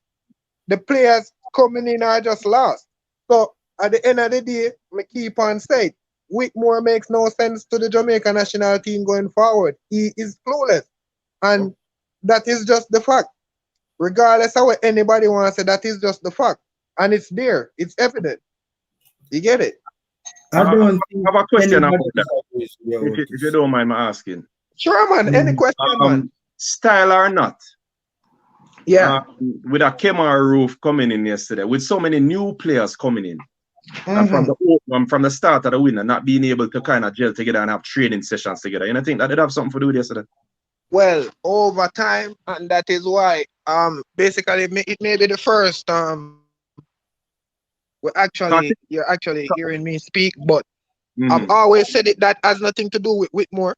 The players coming in are just lost. So at the end of the day, I keep on saying, Whitmore makes no sense to the Jamaica national team going forward. He is clueless. And that is just the fact. Regardless of what anybody wants to say, that is just the fact. And it's there. It's evident. You get it? I don't think have a question about anybody that. disagrees with you, If you don't mind me asking. Sure, man. Any question, man? Style or not, Yeah. with a Kemar roof coming in yesterday, with so many new players coming in, and from the start of the winter, not being able to kind of gel together and have training sessions together. You know, I think that did have something to do with yesterday. Well, over time, and that is why basically it may be the first you're actually hearing me speak, but I've always said it, that has nothing to do with Whitmore.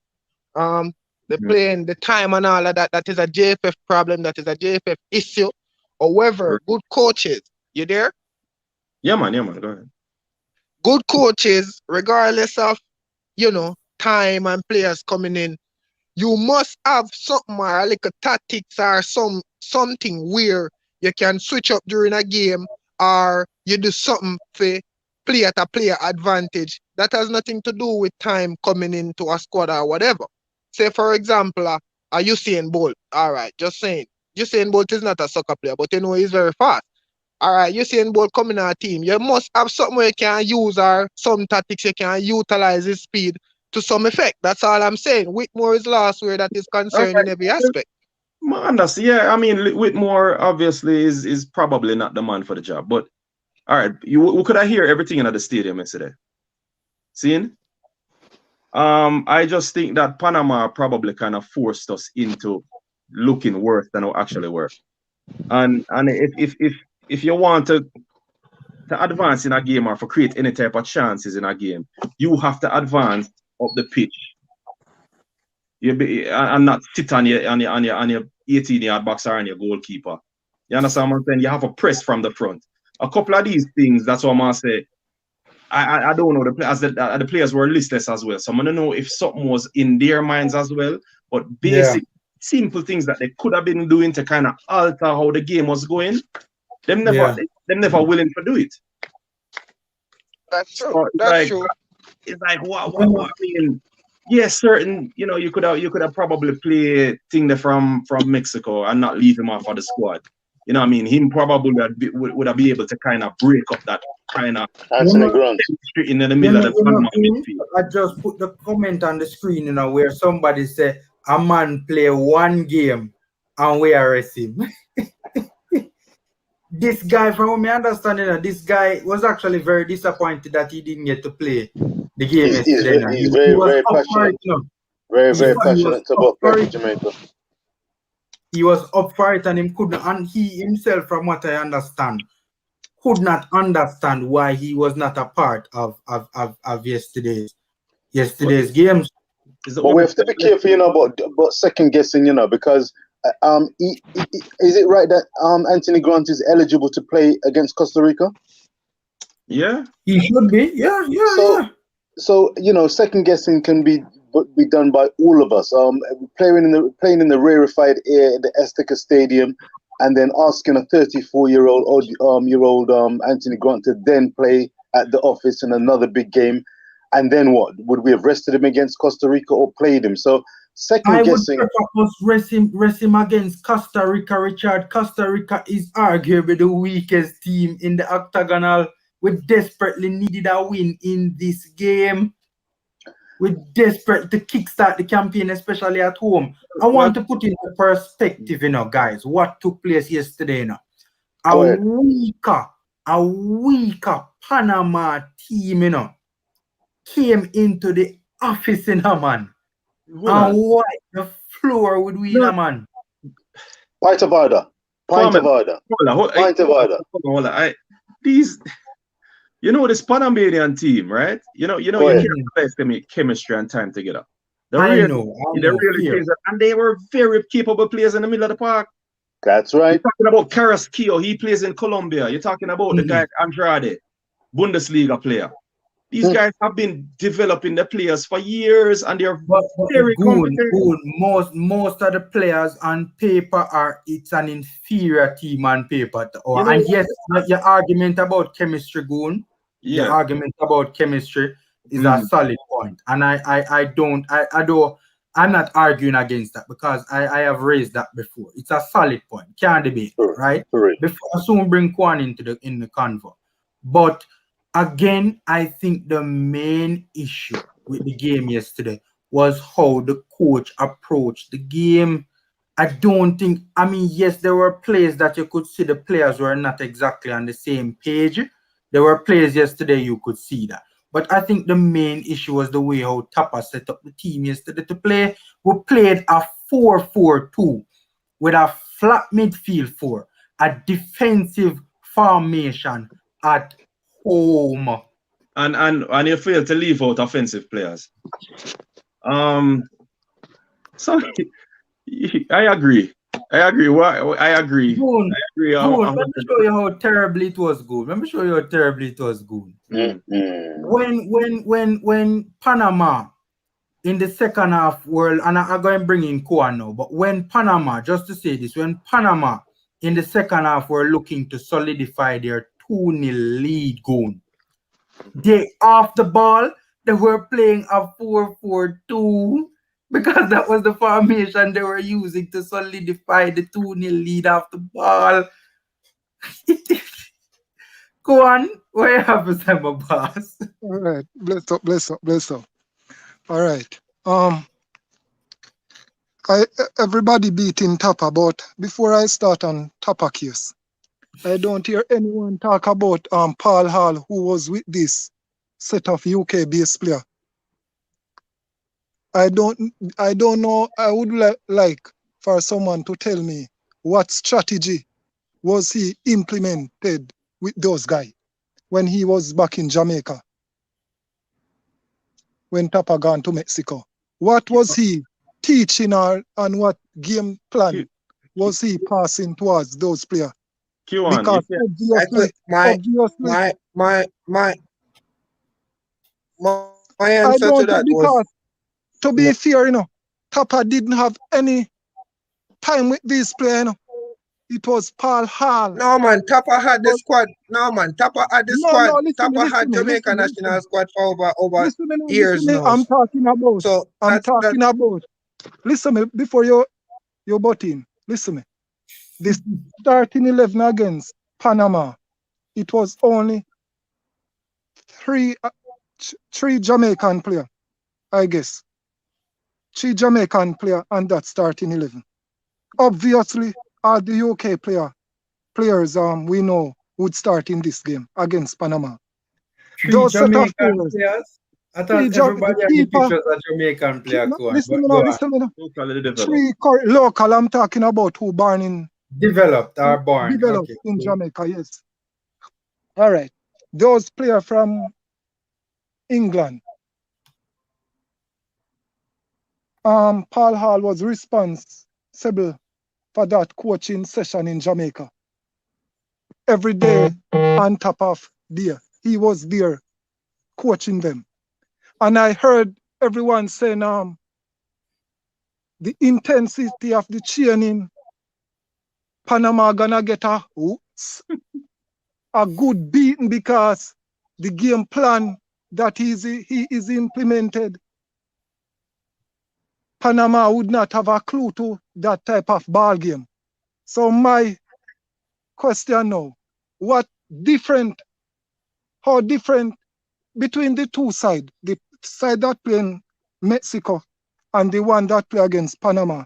The playing, the time and all of that, that is a JFF problem, that is a JFF issue. However, good coaches, you there? Yeah, man, go ahead. Good coaches, regardless of, time and players coming in, you must have something or like a tactics or something where you can switch up during a game, or you do something for player to player advantage. That has nothing to do with time coming into a squad or whatever. Say, for example, a Usain Bolt. All right, just saying. Usain Bolt is not a soccer player, but he's very fast. All right, Usain Bolt coming in our team. You must have something where you can use, or some tactics you can utilize his speed to some effect. That's all I'm saying. Whitmore is last where that is concerned in every aspect. Yeah, I mean, Whitmore obviously is probably not the man for the job. But all right, we could hear everything in the stadium yesterday. Seeing? I just think that Panama probably kind of forced us into looking worse than we actually were. And if you want to advance in a game or to create any type of chances in a game, you have to advance up the pitch. And not sit on your 18-yard box or on your goalkeeper. You understand what I'm saying? You have a press from the front. A couple of these things, that's what I'm going to say. I don't know. The players were listless as well. So I'm going to know if something was in their minds as well. But basic, simple things that they could have been doing to kind of alter how the game was going, them never willing to do it. That's true. That's true. It's like, what I mean? Yes, certain, you could have probably played thing from Mexico and not leave him off of the squad. You know what I mean? Him probably would have been able to kind of break up that kind of in the middle of the Panama midfield. I just put the comment on the screen, where somebody said a man play one game and we arrest him. This guy, from my understanding, this guy was actually very disappointed that he didn't get to play the game yesterday. He's very passionate. Very passionate about playing Jamaica. He was up for it, and he himself, from what I understand, could not understand why he was not a part of yesterday's games. But we have to be careful, about second guessing, because is it right that Anthony Grant is eligible to play against Costa Rica? Yeah, he should be. Yeah. So second guessing can be done by all of us. Playing in the rarefied air at the Azteca Stadium, and then asking a 34-year-old Anthony Grant to then play at the office in another big game, and then what? Would we have rested him against Costa Rica or played him? So second guessing. I would prefer us rest him against Costa Rica, Richard. Costa Rica is arguably the weakest team in the octagonal. We desperately needed a win in this game. We're desperate to kickstart the campaign, especially at home. I want to put into perspective, guys, what took place yesterday. A weaker Panama team, came into the office, man. And wiped the floor with we, man. Point of order. This Panamanian team, right? You can't estimate chemistry and time together. I know. And they were very capable players in the middle of the park. That's right. You're talking about Carrasquillo, he plays in Colombia. You're talking about the guy Andrade, Bundesliga player. These guys have been developing the players for years, and they're But very competent. most of the players on paper it's an inferior team on paper. You know And what? yes, your argument about chemistry, Goon, your Yeah. argument about chemistry is a Mm. solid point. And I'm not arguing against that because I have raised that before. It's a solid point. Can't debate, right? Correct. Before I soon bring Kwan in the convo. But again, I think the main issue with the game yesterday was how the coach approached the game. I don't think, yes, there were plays that you could see the players were not exactly on the same page. There were plays yesterday you could see that. But I think the main issue was the way how TAPPA set up the team yesterday to play. We played a 4-4-2 with a flat midfield 4, a defensive formation at home. And you fail to leave out offensive players. So I agree. I agree. I agree. Good. I agree. Let me show you how terribly it was good. Let me show you how terribly it was good. When Panama in the second half were, and I'm going to bring in Koa now, but when Panama, just to say this, when Panama in the second half were looking to solidify their 2-0 lead going, they off the ball, they were playing a 4-4-2 because that was the formation they were using to solidify the 2-0 lead off the ball. Go on, what happens, my boss? All right, bless up. All right. Everybody beating TAPPA, but before I start on TAPPA case, I don't hear anyone talk about Paul Hall, who was with this set of UK-based player. I don't know. I would like for someone to tell me what strategy was he implemented with those guys when he was back in Jamaica, when TAPPA gone to Mexico. What was he teaching or and what game plan was he passing towards those players? Because obviously, my answer to that was, to be fair, TAPPA didn't have any time with these players. It was Paul Hall. No, man, TAPPA had the squad. No, man, TAPPA had the squad. No, listen, TAPPA had Jamaica national squad for over years now. I'm talking about. Listen me before you butt in. Listen me. This starting 11 against Panama, it was only three Jamaican players, I guess. 3 Jamaican players and that starting 11. Obviously, all the UK players we know would start in this game against Panama. 3 Jamaican players? I thought everybody had the pictures of Jamaican players. Listen, 3 local I'm talking about who born in... Developed in Jamaica, yes. All right. Those players from England. Paul Hall was responsible for that coaching session in Jamaica. Every day on top of there, he was there coaching them. And I heard everyone saying the intensity of the training, Panama gonna get a good beating because the game plan that he is implemented, Panama would not have a clue to that type of ball game. So my question now, how different between the two sides, the side that play in Mexico and the one that play against Panama?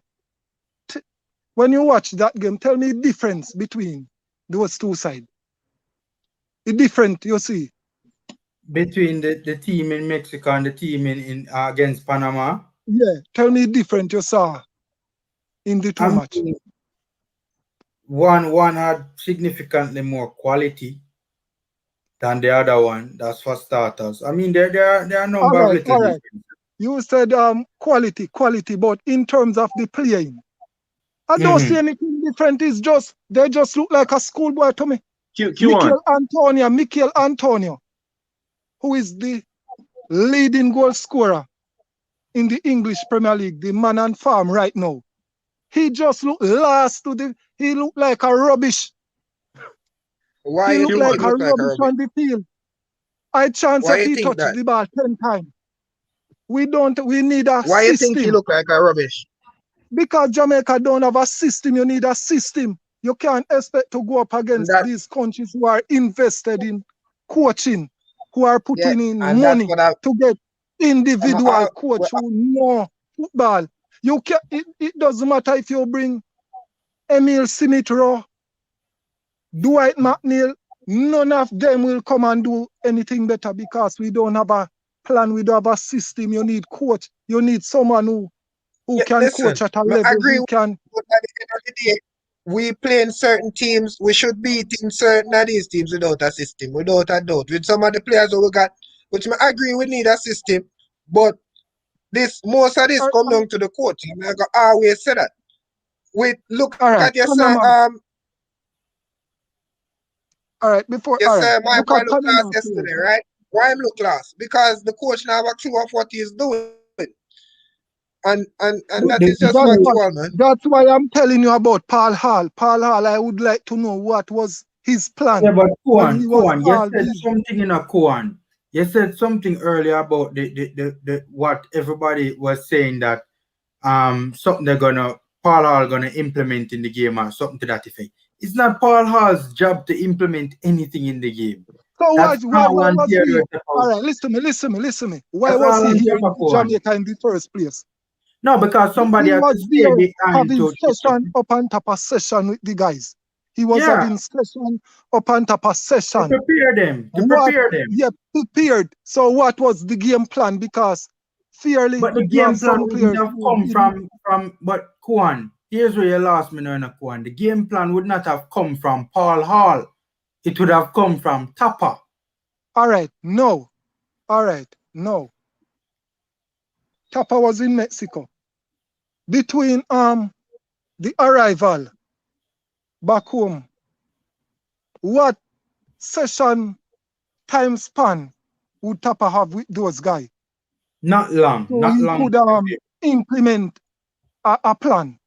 When you watch that game, tell me the difference between those two sides. The difference you see. Between the team in Mexico and the team in against Panama? Yeah, tell me the difference you saw in the two matches. One had significantly more quality than the other one. That's for starters. I mean, there are a number of little differences. You said quality, but in terms of the playing, I don't see anything different. It's just they just look like a schoolboy to me. Mikel Antonio, who is the leading goal scorer in the English Premier League, the man on farm right now. He just look last to the. He look like a rubbish. Why He you look think like he a look like a rubbish rubbish? on the field. I chance Why if you he think touches that? the ball 10 times. We need a Why you think he system. look like a rubbish? Because Jamaica don't have a system, you need a system. You can't expect to go up And against that, these countries who are invested in coaching, who are yeah, putting in and that's money what I. to get individual Well, coach who know football. You can it doesn't matter if you bring Emil Smith-Rowe, Dwight McNeil, none of them will come and do anything better because we don't have a plan, we don't have a system. You need coach, you need someone who yeah, can listen, coach at a I level, agree who can. but at the end of the day, we playing certain teams. We should beat in certain of these teams without a system, without a doubt. With some of the players that we got, which I agree we need a system, but most of this come down to the coach. And I go always say that. Look All at right, Panama. All right, my look boy at look last Panama yesterday, players. right? Why him look last? Because the coach now have a clue of what he's doing. And that is just factual, man. That's why I'm telling you about Paul Hall. Paul Hall, I would like to know what was his plan Yeah, but when he was You all said these. something in a Koan. You said something earlier about the what everybody was saying that something Paul Hall gonna implement in the game or something to that effect. It's not Paul Hall's job to implement anything in the game. So That's why all one was he? theory All about. right, listen to me. Why That's was all he one here theory in for one. Jamaica in the first place? No, because somebody He had to was stay there behind having to session up on top of session with the guys. He was yeah, having session up on top of to session. prepare them. Yeah, prepared. So what was the game plan? Because fairly, But the you have game plan some wouldn't players have who come didn't. but Kwan, here's where you lost me now in a Kwan. The game plan would not have come from Paul Hall. It would have come from TAPPA. All right, no. TAPPA was in Mexico. Between the arrival back home, what session time span would TAPPA have with those guys? Not long. So he could implement a plan.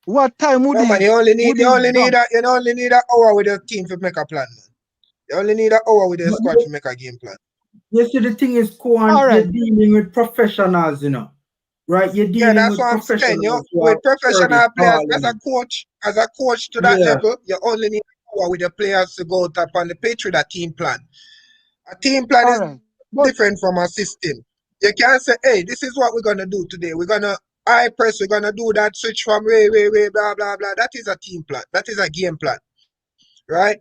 What time would No man, he? you only need an hour with your team to make a plan, man. You only need an hour with your squad to make a game plan. You see, the thing is, Kwan, All right. you're dealing with professionals, right? You're dealing that's with what I'm saying. professionals. With professional players, as a Service coach to that level, you only need an hour with the players to go up on the pitch with a team plan. A team plan is different from a system. You can't say, hey, this is what we're gonna do today. We're gonna high press, we're gonna do that switch from way, blah, blah, blah. That is a team plan. That is a game plan. Right?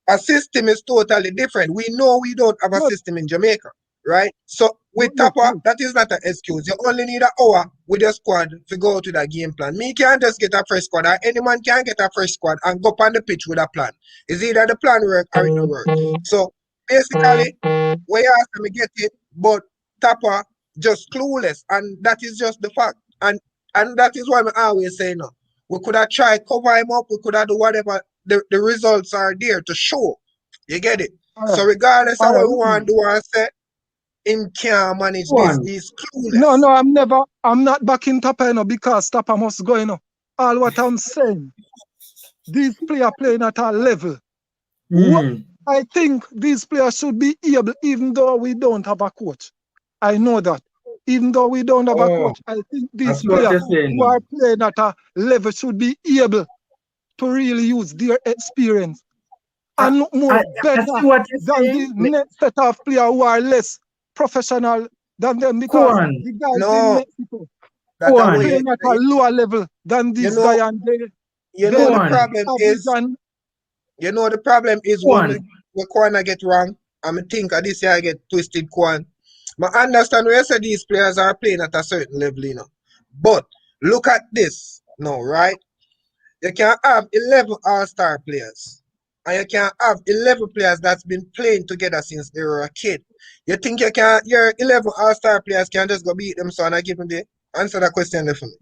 A system is totally different. We know we don't have a system in Jamaica, right? So with TAPPA, that is not an excuse. You only need an hour with your squad to go to that game plan. Me can't just get a fresh squad, or any man can get a fresh squad and go up on the pitch with a plan. It's either the plan work or it don't work. So basically, we ask them to get it, but TAPPA just clueless, and that is just the fact. And that is why I always say no. We could have tried cover him up, we could have do whatever. The results are there to show. You get it? So regardless of what we want to do and say, him can't manage this. He's clueless. No, I'm not backing TAPPA, because TAPPA must go, All what I'm saying, these players playing at a level. I think these players should be able, even though we don't have a coach. I know that. Even though we don't have a coach, I think these players who are playing at a level should be able to really use their experience and look more better than the next set of players who are less professional than them, because the guys in Mexico are playing at a lower level than this guy, and the problem is when we corner get wrong. I think this year I get twisted Kwan. I understand where you say these players are playing at a certain level, But look at this now, right? You can have 11 all-star players. And you can have 11 players that's been playing together since they were a kid. You think your 11 all-star players can just go beat them, so and I give them the answer that question there for me?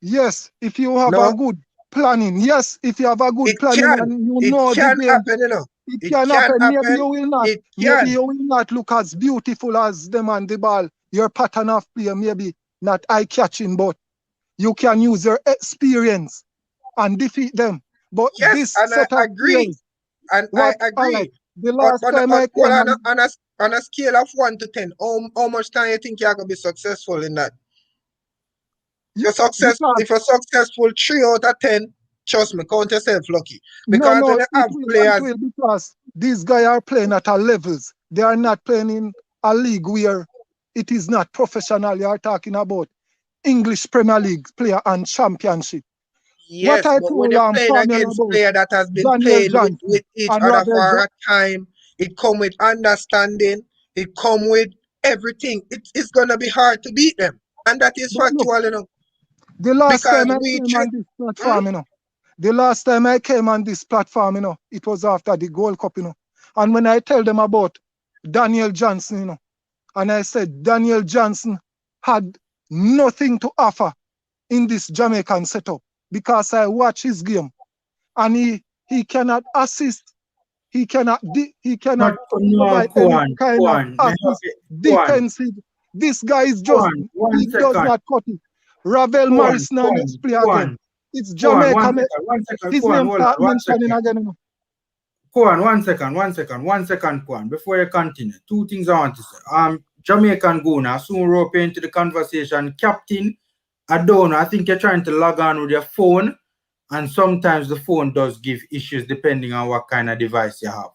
Yes, if you have a good planning. Yes, if you have a good planning and you know the game. Happen, It It can can happen. Maybe happen. you will not. It Maybe can. you will not look as beautiful as them on the ball. Your pattern of play maybe not eye-catching, but you can use your experience and defeat them. But Yes, this and I set of agree. players, And I what all right, agree. the But last time I well, came and on a scale of 1 to 10, how much time you think you're gonna be successful in that? because If you're successful 3 out of 10, trust me, count yourself lucky. no, Because when no, you it have will players, because these guys are playing at a levels. They are not playing in a league where it is not professional. You are talking about English Premier League player and championship. What yes, I but when told you're playing Formula against about player that has been Daniel playing Johnson with each and other Ravel for a time, it come with understanding, it come with everything. It's gonna be hard to beat them. And that is But look, factual, you know. the last Because time I we came treat on this platform, the last time I came on this platform, it was after the Gold Cup, And when I tell them about Daniel Johnson, and I said Daniel Johnson had nothing to offer in this Jamaican setup because I watch his game and he cannot assist, he cannot But no, provide any kind of Kwan, assist Kwan, defensive. This guy is just Kwan, one he does second, not cut it. Ravel Kwan, Morris now let's play again. Kwan, It's Kwan, Jamaica. one second, His Kwan, name hold on, start one mentioning second. again. Kwan, one second, Kwan, before you continue. Two things I want to say. Jamaican Guna, soon rope into the conversation. Captain, I don't know, I think you're trying to log on with your phone, and sometimes the phone does give issues depending on what kind of device you have.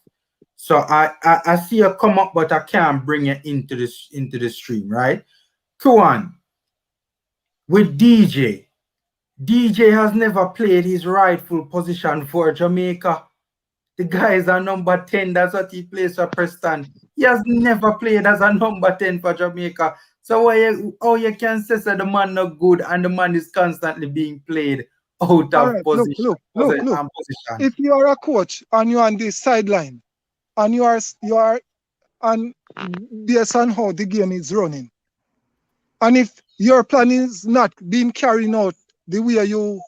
So I see you come up, but I can't bring you into the stream, right? Kwan, with DJ. DJ has never played his rightful position for Jamaica. The guy is a number 10. That's what he plays for Preston. He has never played as a number 10 for Jamaica. So how you can say that the man not good and the man is constantly being played out All of right, look. position? If you are a coach and you're on the sideline and you are and based on how the game is running, and if your plan is not being carried out the way you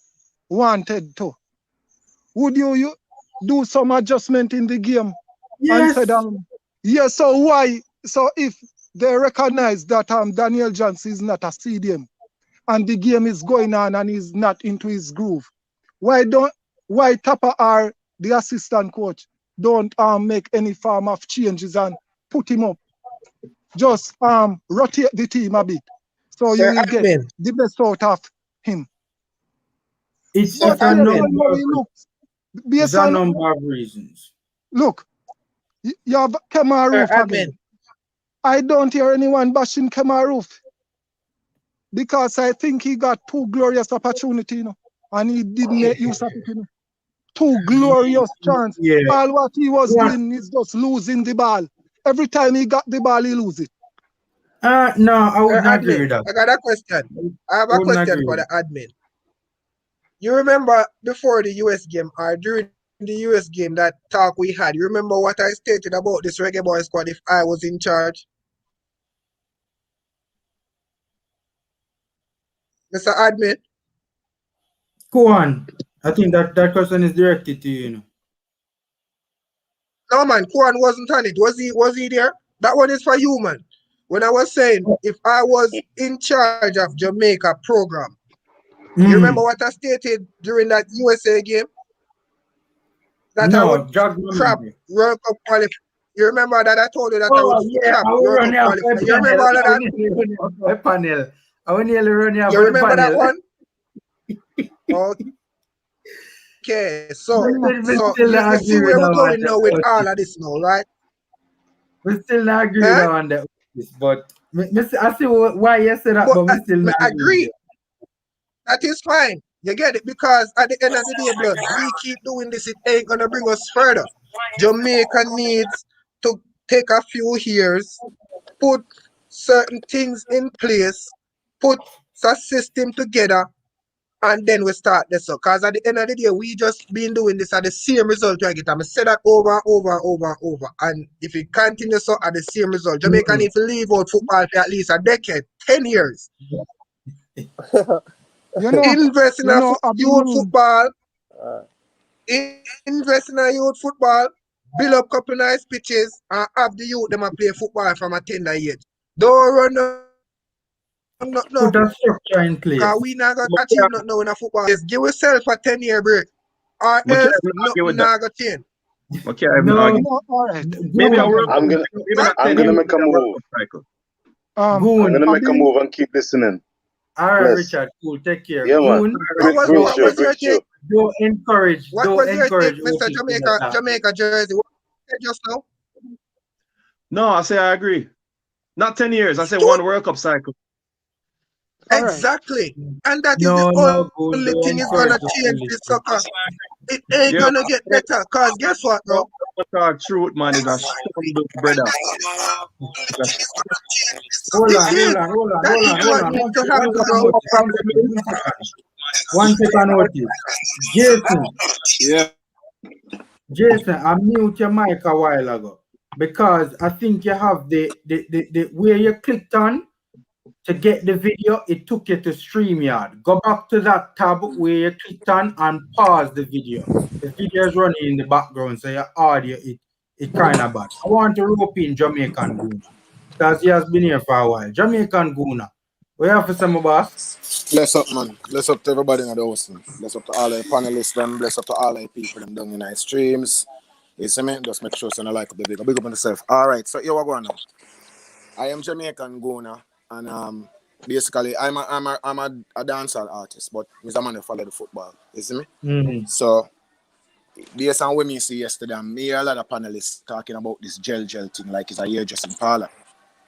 wanted to, would you do some adjustment in the game and Yes. say, yes, so why? So if they recognize that Daniel Johnson is not a CDM and the game is going on and he's not into his groove, why TAPPA or the assistant coach don't make any form of changes and put him up? Just rotate the team a bit so you Sir will get Admin, the best out of him. It's Sir But a based Admin, on how number. he looks, It's based a on number of reasons. look, you have Kemar Sir Roof again. Admin. I don't hear anyone bashing Kemar Roof because I think he got two glorious opportunities, and he didn't make use of it. Two glorious chances. Yeah. All what he was What? doing is just losing the ball. Every time he got the ball, he lose it. No, I Sir wouldn't agree Admin, with that. I got a question. I have I a wouldn't question agree for with the admin. You remember before the US game or during the US game that talk we had? You remember what I stated about this Reggae Boy squad if I was in charge? Mr. Admin? Go on. I think that question is directed to you. No man, Kwan wasn't on it. Was he there? That one is for you, man. When I was saying if I was in charge of Jamaica program, you remember what I stated during that USA game? That I would crap World Cup qualify. You remember that I told you that I would crap World Cup qualify? You remember all of that? Panel. I will nearly run you You remember that one? Okay, so you see where we're going now with all of this now, right? We still not agree on that, but I see why you said that, but we still not agree. That is fine. You get it? Because at the end of the day, blood, we keep doing this, it ain't gonna bring us further. Jamaica needs to take a few years, put certain things in place, put a system together, and then we start this up. Because at the end of the day, we just been doing this at the same result. I get. I'm say that over and over and over and over. And if it continues so at the same result, Jamaica need to leave out football for at least a decade, 10 years. Invest in youth football. Invest in youth football. build up couple nice pitches, and have the youth them a play football from a tender age. Don't run no, Put a structure in place. because we not going to achieve nothing now in a football. Just give yourself a 10-year break, or else nothing not going to change. Okay, I No, argue. All right. Maybe a World I'm Cup, gonna maybe not I'm 10 gonna years, make a maybe a World move. Cup cycle. I'm Goon. gonna make a Abby, move and keep listening. All right, Bless. Richard. Cool. Take care. Yeah, man. Goon. What Great show, was your great show. take? Don't encourage. What Don't was your encourage take, Mr. OPC in the Jamaica, top. Jamaica jersey? What you said just now? No, I say I agree. Not 10 years. I say one World Cup cycle. all right. Exactly. And that is No, the Goon. only Don't thing is going encourage to the change this foolishness. soccer. It ain't Yeah, going to get better. Because guess what, no, now? talk truth, man, is a shambles, brother. It's a Hold on, This is. hold on, hold on, That hold is on, hold what on. needs to One happen, second bro. notice. One second notice. Jason. Yeah. Jason, I mute your mic a while ago because I think you have the where you clicked on to get the video, it took you to StreamYard. Go back to that tab where you clicked on and pause the video. The video is running in the background, so your audio it kind of bad. I want to rope in Jamaican Guna because he has been here for a while. Jamaican Guna, what you have for some boss? Bless up, man. Bless up to everybody in the house. Bless up to all the panelists, them. Bless up to all the people them down in the streams. You see me? Just make sure you like the video. Big up on yourself. All right, so here we go now. I am Jamaican Guna, and basically I'm a dancehall artist, but I'm a man who follow the football. You see me? Mm-hmm. So based on what me see yesterday, I hear a lot of panelists talking about this gel thing like it's a hairdressing parlor.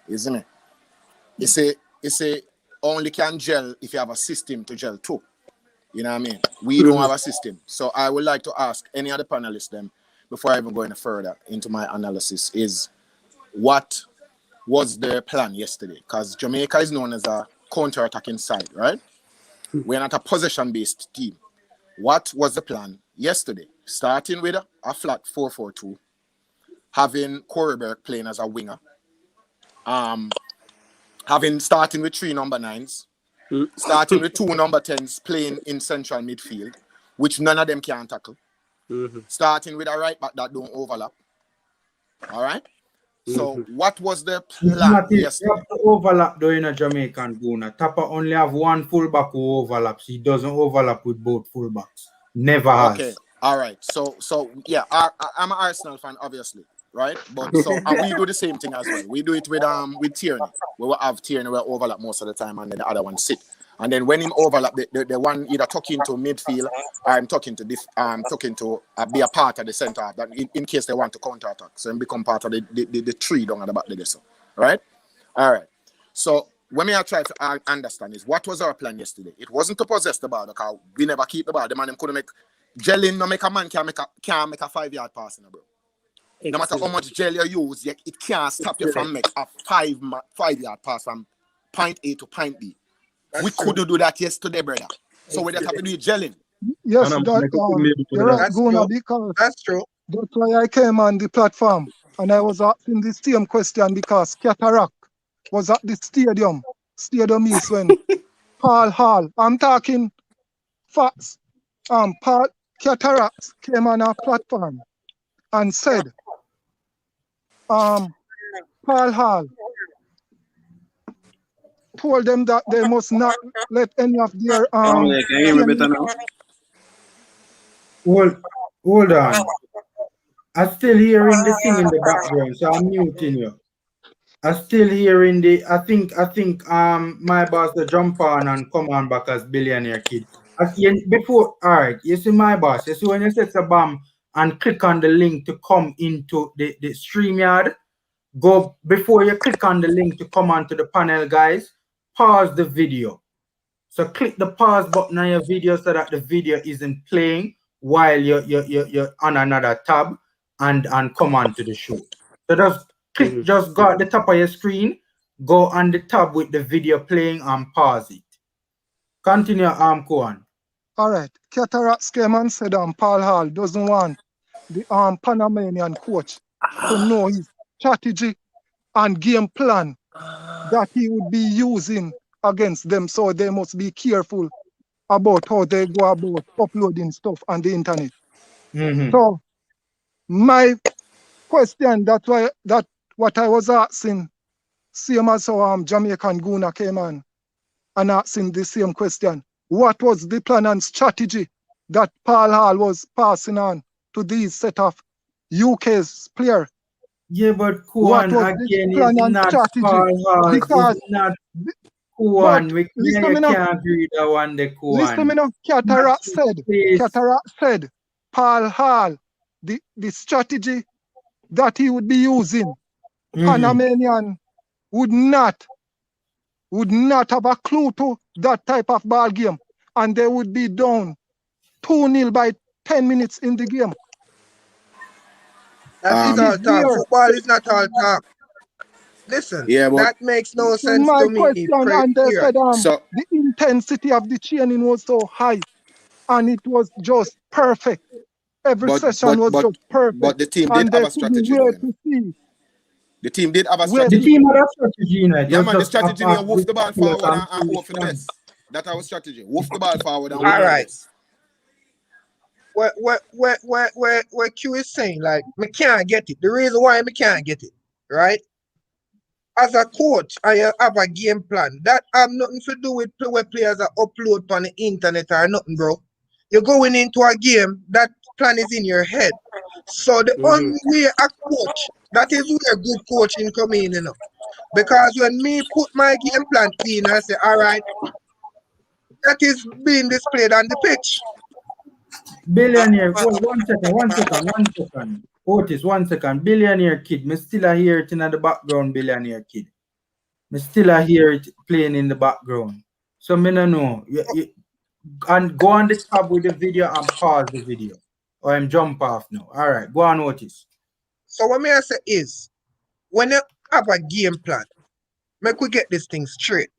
You see me? You say only can gel if you have a system to gel too. You know what I mean? We don't have a system. So I would like to ask any other panelists them before I even go any further into my analysis is what was their plan yesterday? Because Jamaica is known as a counter-attacking side, right? We're not a possession-based team. What was the plan yesterday? Starting with a flat 4-4-2, having Coreyberg playing as a winger, starting with 3 number 9s, starting with 2 number 10s playing in central midfield, which none of them can tackle. Starting with a right back that don't overlap. All right? So what was the plan yesterday? You have to overlap though in a Jamaican Guna. TAPPA only have one fullback who overlaps. He doesn't overlap with both fullbacks. Never has. Okay. All right. So yeah, I'm an Arsenal fan, obviously, right? But so and we do the same thing as well. We do it with Tierney. We will have Tierney will overlap most of the time, and then the other one sit. And then when him overlap, the one either talking to midfield or I'm talking to be a part of the centre half that in case they want to counter attack. So him become part of the tree down at the back of this. Right? All right. So when I try to understand is what was our plan yesterday? It wasn't to possess the ball because we never keep the ball. The man them couldn't make gelling, no make a man can make a 5-yard pass, bro. No matter how much gel you use, it can't stop you from make a 5-yard pass from point A to point B. We couldn't do that yesterday, brother. So we just have to do gelling. Yes, you're right, Guna, because That's true. that's why I came on the platform and I was asking the same question because Cataract was at the stadium. Stadium is when Paul Hall. I'm talking facts. Paul Cataract came on our platform and said, Paul Hall told them that they must not let any of their Can you hear me better now? Hold on. I'm still hearing the thing in the background, so I'm muting you. I'm still hearing I think my boss to jump on and come on back as billionaire kid. All right, you see my boss, you see when you set a bomb and click on the link to come into the StreamYard, go before you click on the link to come onto the panel, guys, pause the video. So click the pause button on your video so that the video isn't playing while you're on another tab and come on to the show. So just click, just go at the top of your screen, go on the tab with the video playing and pause it. Continue, Koan. All right. Cataracts came and said Paul Hall doesn't want the Panamanian coach to know his strategy and game plan that he would be using against them. So they must be careful about how they go about uploading stuff on the internet. So my question. That's why what I was asking, same as how Jamaican Guna came on and asking the same question. What was the plan and strategy that Paul Hall was passing on to these set of UK's player? Yeah, but What Kuan was the again is plan and not strategy? Paul Hall. It's Because, not but Kuan. listen You me now, can't agree that one, the listen me Kuan. now. Match his pace. Cataract said, Paul Hall, the strategy that he would be using, Panamanian would not have a clue to that type of ball game, and they would be down 2-0 by 10 minutes in the game. That is It is all talk. there. Football is not all talk. Listen, Yeah, but that makes no In sense my to me. question, and they Period. said so the intensity of the training was so high, and it was just perfect. Every session was just perfect, the team did and have they a couldn't strategy though, wait you know. to see. The team did have a Wait The to strategy. team had a strategy, you know. It Yeah, was man, the just strategy a and woof the ball ridiculous forward and and hope for the foolish best. That's our strategy. Woof the ball forward and All hope for the right. best. What Q is saying, like, me can't get it. The reason why me can't get it, right? As a coach, I have a game plan. That have nothing to do with where players are upload on the internet or nothing, bro. You're going into a game, that plan is in your head. So the only way a coach, that is where good coaching come in, you know. Because when me put my game plan in, I say, all right, that is being displayed on the pitch. Billionaire. Well, 1 second. Otis, 1 second. Billionaire kid. Me still a hear it in the background, billionaire kid. Me still a hear it playing in the background. So me no know. And go on the tab with the video and pause the video. Or I'm jump off now. All right, go on, Otis. So what me I say is, when you have a game plan, make we get this thing straight.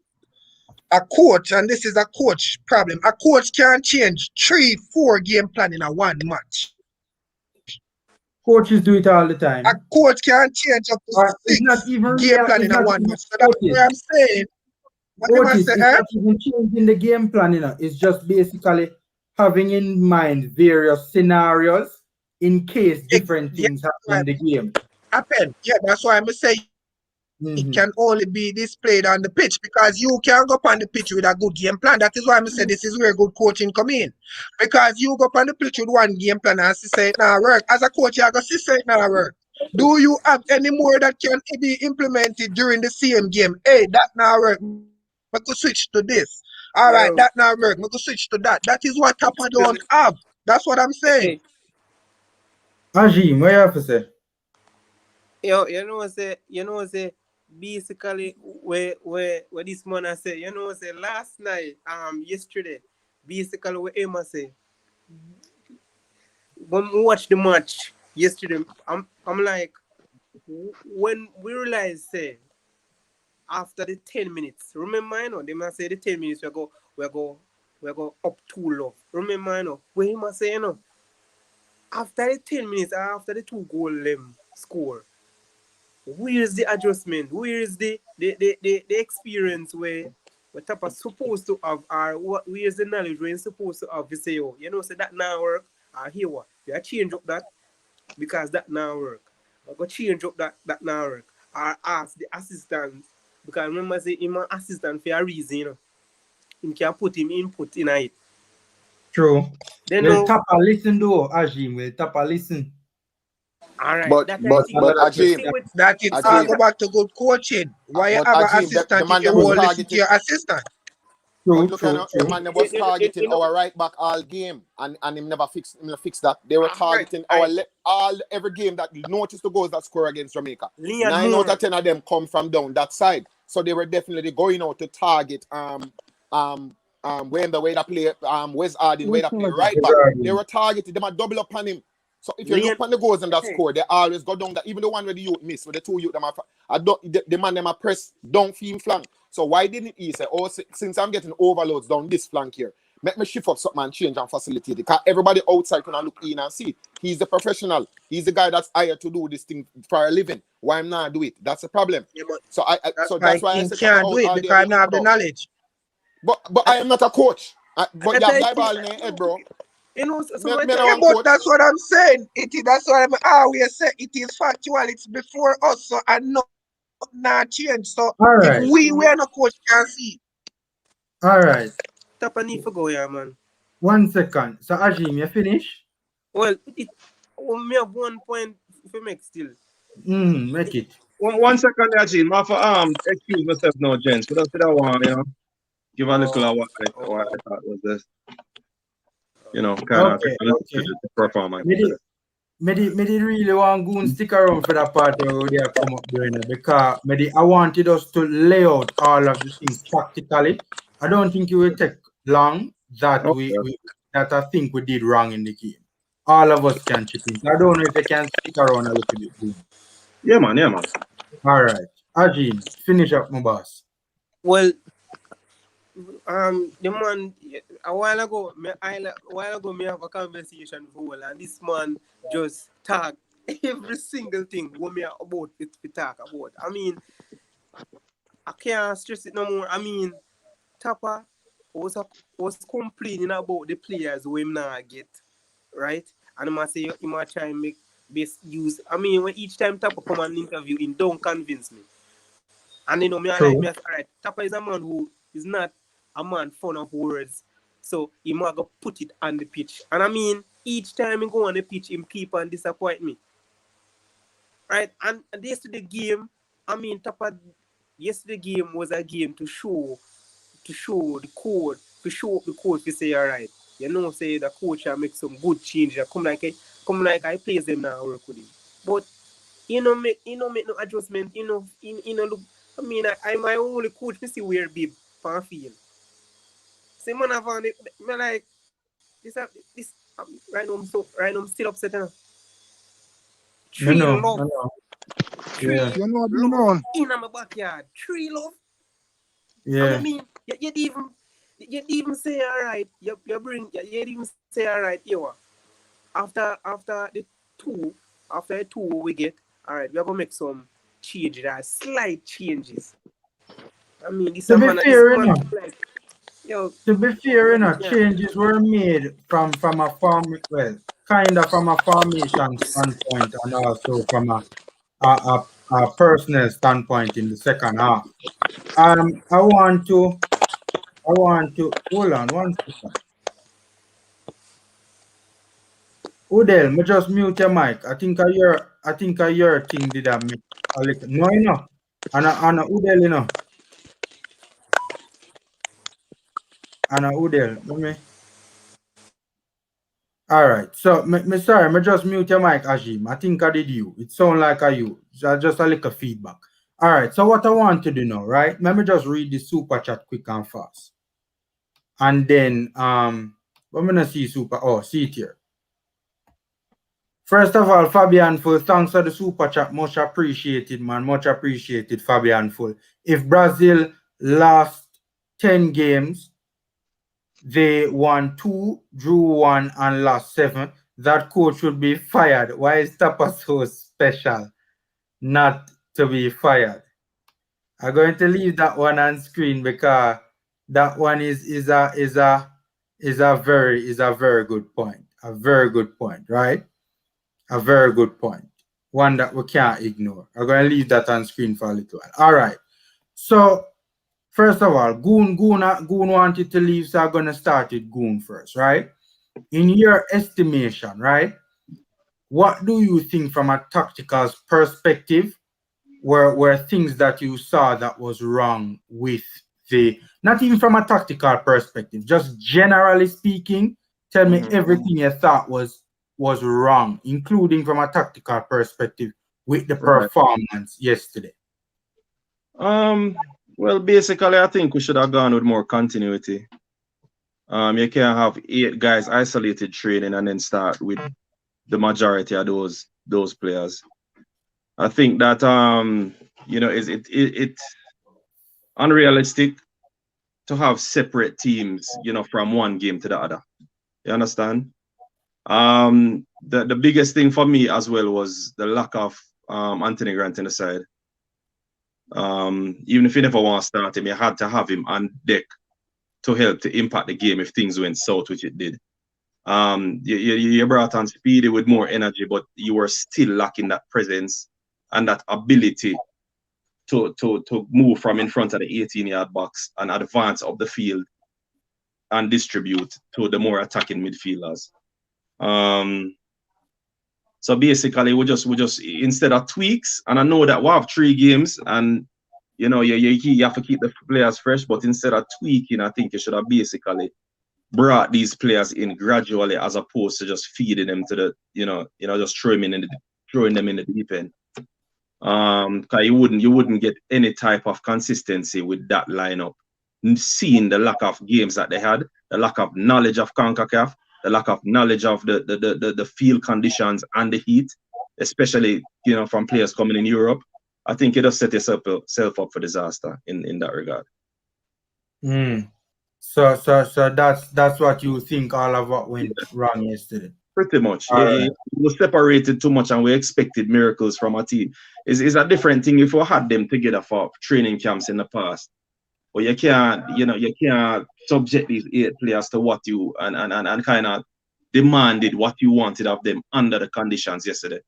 A coach, and this is a coach problem, a coach can change 3-4 game plan in a one match. Coaches do it all the A time. coach can change up to It's not 6 even really. game plan It's in a not one even match. So that's Otis. why I'm saying, what am I Otis, say, it's not even changing the game plan, you know. It's just basically having in mind various scenarios in case different Yeah, things happen in the game. happen. Yeah, that's why I'm saying it can only be displayed on the pitch because you can't go up on the pitch with a good game plan. That is why I'm saying this is where good coaching come in. Because you go up on the pitch with one game plan and say it now work. As a coach, you are going to say it now work. Do you have any more that can be implemented during the same game? Hey, that now work. I could switch to this. All right, that now work. I could switch to that. That is what TAPPA don't have. That's what I'm saying. Ajim, what you have to say? You know say basically where this man I say, say last night, yesterday, basically what Emma say, when we watch the match yesterday, I'm like, when we realize say after the 10 minutes, remember they must say the 10 minutes we go up too low. Remember where he must say after the 10 minutes, after the 2 goal score, where is the adjustment? Where is the experience where TAPPA supposed to have, or where is the knowledge where you're supposed to have to say, say that now work, or here what? You change up that because that now work. I go change up that now work. Or ask the assistant, because remember say him an assistant for a reason, Him can put him input in it. True. Then Will TAPPA listen though, Ajim? Will TAPPA listen? alright, But Ajim, That it all go back to good coaching. Why you but have an Ajim, the assistant man if you them was won't listen to targeting. your assistant? But look at the man that was targeting our right back all game, and him never fix that. They were targeting every game that noticed the goals that score against Jamaica. 9 out of 10 of them come from down that side, so they were definitely going out to target when the way they play Wes Harding, way they play right back. They were targeting them, double up on him. So if you look on the goals in that score, they always go down. That even the one where the youth miss, with the 2 youth them the man them a press down field flank. So why didn't he say, since I'm getting overloads down this flank here, make me shift up something and change and facilitate it? Because everybody outside can look in and see. He's the professional. He's the guy that's hired to do this thing for a living. Why I'm not do it? That's the problem. Yeah, that's why I he said can't do it because I don't have the knowledge. But I am not a coach. But you have die ball in your head, bro. You know, so Me- me Yeah, no one but coach. that's what I'm saying. That's what I'm always say. It is factual. It's before us, so and not change. So All if right, we are not coach can see. all right. Tappa need to go, yeah, man. 1 second. So Ajim, you finish? Well, me have 1 point for make still. Make it. One second, Ajin. My for excuse myself now, gents. But that's that one, you know. Give a little of what I thought was this, you know, kind of Okay, a little to okay. the performance. Me did really want to go and stick around for that part where they have come up doing it because I wanted us to lay out all of the things practically. I don't think it will take long that Okay. that I think we did wrong in the game. All of us can chip in. So I don't know if you can stick around a little bit. Boom. Yeah, man. Yeah, man. All right. Ajin, finish up, my boss. Well, the man a while ago, me have a conversation for and this man just talk every single thing what me about it we talk about. I mean, I can't stress it no more. I mean, Tappa was complaining about the players we him not get, right? And I must say he might try and make best use. I mean, when each time Tappa come and interview him, don't convince me. And you know, me I like True. me. All right, Tappa is a man who is not a man fond of words, so he might go put it on the pitch. And I mean, each time he go on the pitch, him keep and disappoint me, right? And yesterday game, I mean, Tappa, yesterday game was a game to show the code, to show the code to say, all right, you know, say the coach will make some good changes. Come like I plays them now work with him. But make no adjustment, look. I mean, I'm my only coach, me see where bib for field. Say man have on it, me like this right now I'm still upset now. No, Tree no, love, no, no. Yeah, tree You know what going love on? in my backyard. Tree love. And I yeah. mean, you even say all right. You bring you even say all right. You after two the two we get all right. We are gonna make some changes, slight changes. I mean, this To be man fair enough, like yo. Yeah. changes were made from a kind of from a formation standpoint and also from a personal standpoint in the second half. I want to hold on 1 second. Udel, me just mute your mic. I think I hear thing did I make a little no Anna Udel, Anna Udel, let me. All right. So, me sorry, me just mute your mic, Ajim. I think I did you. It sound like a you. Just a little feedback. All right. So, what I want to do now, right? Let me just read the super chat quick and fast. And then, I'm gonna see super. Oh, see it here. First of all, Fabian Full, thanks for the super chat. Much appreciated, man. Much appreciated, Fabian Full. If Brazil lost 10 games, they won 2, drew 1, and lost 7. That coach should be fired. Why is Tappa so special not to be fired? I'm going to leave that one on screen because that one is a very good point. A very good point, right? A very good point. One that we can't ignore. I'm going to leave that on screen for a little while. All right. So first of all, Goon wanted to leave, so I'm gonna start with Goon first, right? In your estimation, right? What do you think from a tactical perspective were things that you saw that was wrong with not even from a tactical perspective, just generally speaking, tell me everything you thought was wrong, including from a tactical perspective with the Right. performance yesterday. Well, basically, I think we should have gone with more continuity. You can't have 8 guys isolated training and then start with the majority of those players. I think that it's unrealistic to have separate teams, from one game to the other. You understand? The biggest thing for me as well was the lack of Anthony Grant in the side. Even if you never want to start him, you had to have him on deck to help to impact the game if things went south, which it did. You brought on Speedy with more energy, but you were still lacking that presence and that ability to move from in front of the 18-yard box and advance up the field and distribute to the more attacking midfielders. So basically, we just instead of tweaks, and I know that we have 3 games, and you know you have to keep the players fresh, but instead of tweaking, I think you should have basically brought these players in gradually, as opposed to just feeding them to the just throwing them in the deep end. Because you wouldn't get any type of consistency with that lineup, seeing the lack of games that they had, the lack of knowledge of CONCACAF, the lack of knowledge of the field conditions and the heat, especially from players coming in Europe. I think it does set yourself up for disaster in that regard. So that's what you think all of what went wrong yesterday. Pretty much. Right. We separated too much and we expected miracles from a team. It's a different thing if we had them together for training camps in the past. But you can't subject these 8 players to what you and kind of demanded what you wanted of them under the conditions yesterday.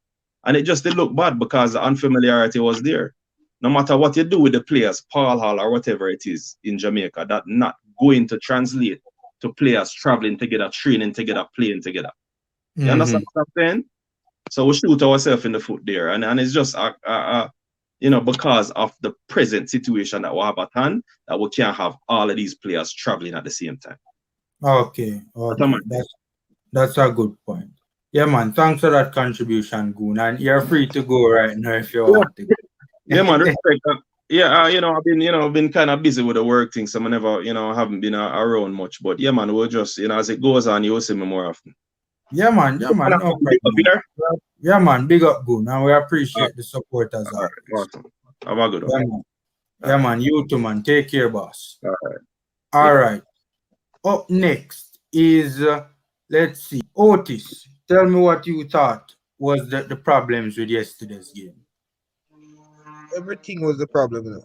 And it just did look bad because the unfamiliarity was there. No matter what you do with the players, Paul Hall or whatever it is in Jamaica, that not going to translate to players traveling together, training together, playing together. You understand what I'm saying? So we shoot ourselves in the foot there. And it's just because of the present situation that we have at hand, that we can't have all of these players traveling at the same time. Okay. That's a good point. Yeah, man. Thanks for that contribution, Goon. And you're free to go right now if you want to go. Yeah, man. Respect. I've been kind of busy with the work thing, so I never, haven't been around much. But yeah, man, we'll just, as it goes on, you'll see me more often. Yeah, man. No problem. Yeah, man. Big up, Goon. And we appreciate the support as well. Awesome. Have a good one. Yeah, man. You too, man. Take care, boss. All right. Up next is, let's see, Otis. Tell me what you thought was the problems with yesterday's game. Everything was the problem.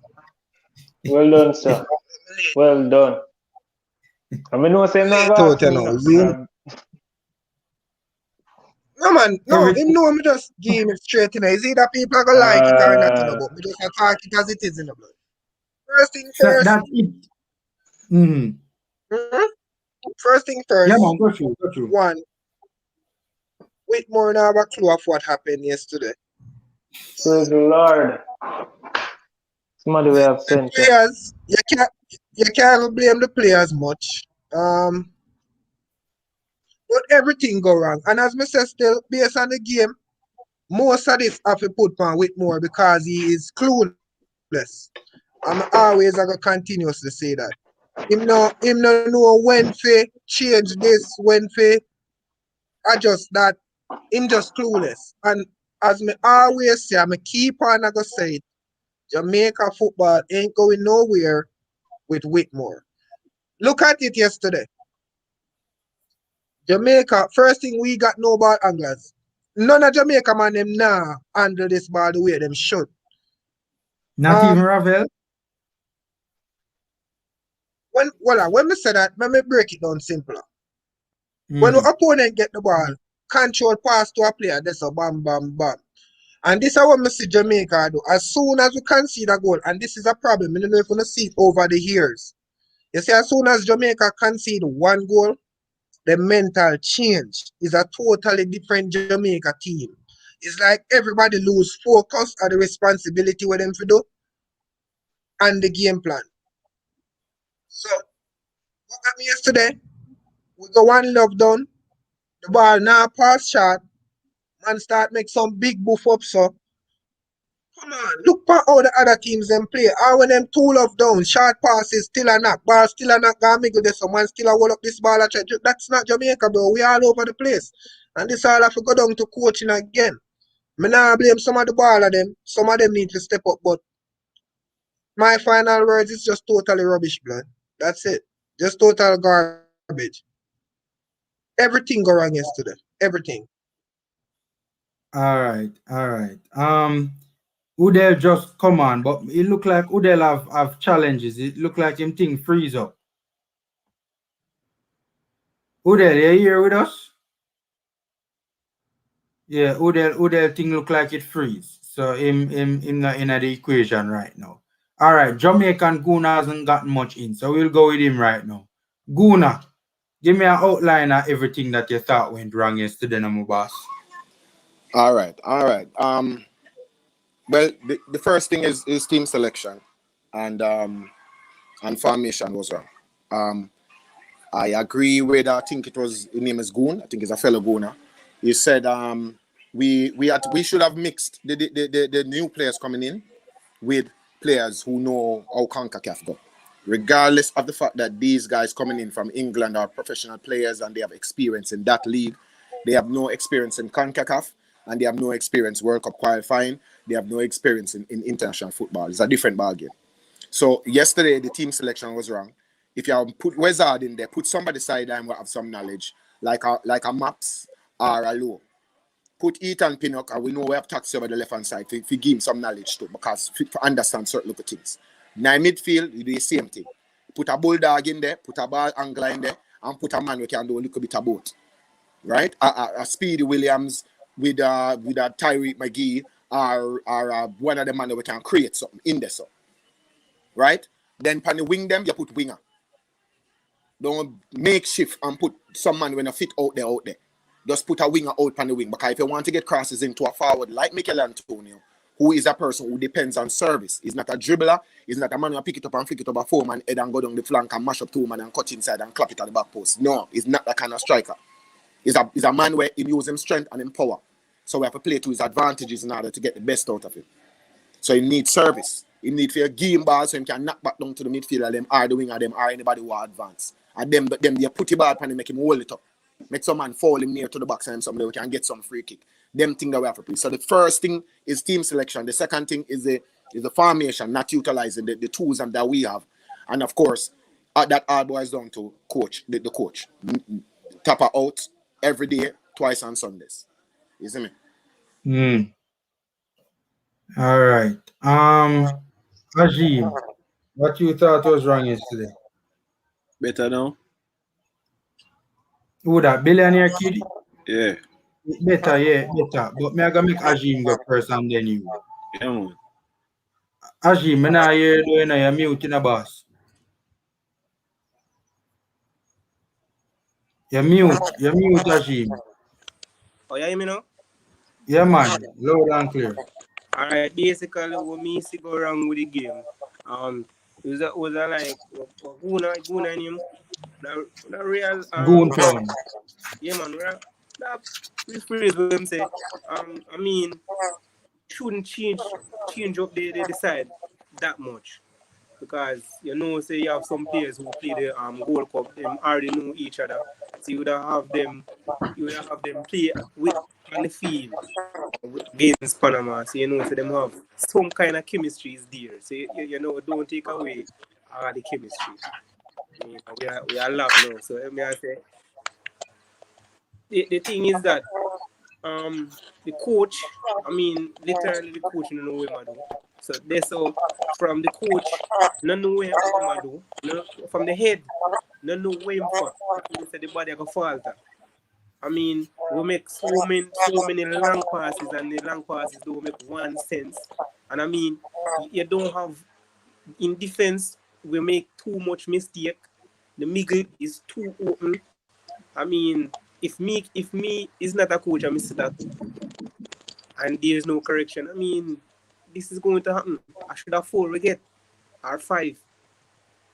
Well done, sir. Well done. I mean, no saying that. No, man. No, him know me just give me straight in. It's either people are going to like it or not, but me just attack it as it is in the blood. First thing first. That's it. First thing first. Yeah, man, go through. One, Whitmore now have a clue of what happened yesterday. Praise the Lord. Somebody will have sent players. You can't blame the players much. But everything go wrong. And as I said, still based on the game, most of this have to put on Whitmore because he is clueless. I'm always gonna continuously say that. Him no know when to change this, when to adjust that. Him just clueless. And as me always say, I keep on gonna say it, Jamaica football ain't going nowhere with Whitmore. Look at it yesterday. Jamaica, first thing we got no ball anglers. None of Jamaica man them now handle this ball the way them should. Not even Ravel? When we say that, let me break it down simpler. When the opponent get the ball, control pass to a player, that's a bam, bam, bam. And this is what we see Jamaica do. As soon as we concede a goal, and this is a problem, I don't know if we see it over the years. You see, as soon as Jamaica concede 1 goal, the mental change is a totally different Jamaica team. It's like everybody lose focus on the responsibility with them to do and the game plan. So, what happened yesterday? We go 1 love down. The ball now pass shot. Man start make some big buff up, so. Come on, look at how the other teams them play. How when them 2 love down, short passes still a knock, ball still a knock, gonna make there, someone still a hold up this ball. That's not Jamaica, bro. We all over the place. And this all have to go down to coaching again. Me nah blame some of the ball of them. Some of them need to step up, but my final words is just totally rubbish, blood. That's it. Just total garbage. Everything go wrong yesterday. Everything. All right. Udell just come on, but it look like Udell have challenges. It look like him thing freeze up. Udell, you here with us? Yeah, Udell thing look like it freeze. So him not in the equation right now. Alright, Jamaican Guna hasn't gotten much in, so we'll go with him right now. Guna, give me an outline of everything that you thought went wrong yesterday, my boss. All right. Well, the first thing is team selection, and formation was wrong. I agree with, I think it was, his name is Goon. I think it's a fellow Gooner. He said we should have mixed the new players coming in with players who know how CONCACAF go. Regardless of the fact that these guys coming in from England are professional players and they have experience in that league, they have no experience in CONCACAF and they have no experience World Cup qualifying. They have no experience in international football. It's a different ballgame. So yesterday the team selection was wrong. If you put Wizard in there, put somebody sideline will have some knowledge, like a Maps or a Low. Put Ethan Pinnock, and we know we have Taxi over the left hand side to give him some knowledge too, because to understand certain little things. Now in midfield, you do the same thing. Put a bulldog in there, put a ball angler in there, and put a man who can do a little bit of both. Right? A Speedy Williams with a Tyreek McGee or one of the men who can create something in there. So. Right? Then on the wing them, you put winger. Don't make shift and put some man when a fit out there. Just put a winger out on the wing. Because if you want to get crosses into a forward like Mikel Antonio, who is a person who depends on service, he's not a dribbler, he's not a man who pick it up and flick it over 4 man head and go down the flank and mash up 2 man and cut inside and clap it at the back post. No, he's not that kind of striker. He's a man where he uses his strength and his power. So we have to play to his advantages in order to get the best out of him. So he needs service. He needs for a game ball so he can knock back down to the midfielder, them or the winger, them or anybody who are advanced. And them they put the ball on him, make him hold it up. Make some man fall him near to the box and somebody can get some free kick. Them thing that we have to play. So the first thing is team selection. The second thing is the formation, not utilizing the tools that we have. And of course, that all boys down to coach, the coach. TAPPA out every day, twice on Sundays. You see me? All right. Ajim, what you thought was wrong yesterday? Better now? Who that billionaire kid? Yeah. Better, yeah, better. But me I gonna make Ajim go first and then you. Yeah, man. Ajim, me nah hear you doing you're mute in a boss. You're mute, Ajim. Oh, you hear me now? Yeah, man, loud and clear. All right, basically, what me see go wrong with the game, it was like Guna name, the real Goon Town. Yeah, man, that rephrase what them say. I mean, shouldn't change up the side that much, because say you have some players who play the Gold Cup, them already know each other, so you would have them play with on the field against Panama, so so them have some kind of chemistry is there. So don't take away all the chemistry. We are love now. So let me say the thing is that the coach, I mean literally the coach don't know what to do. So that's so from the coach, no know what to do. From the head, no know where him for. So the body can falter. I mean, we make so many long passes, and the long passes don't make one sense. And I mean, you don't have in defense. We make too much mistake. The middle is too open. I mean, if me is not a coach, I miss that, and there's no correction. I mean, this is going to happen. I should have 4 we get, or 5,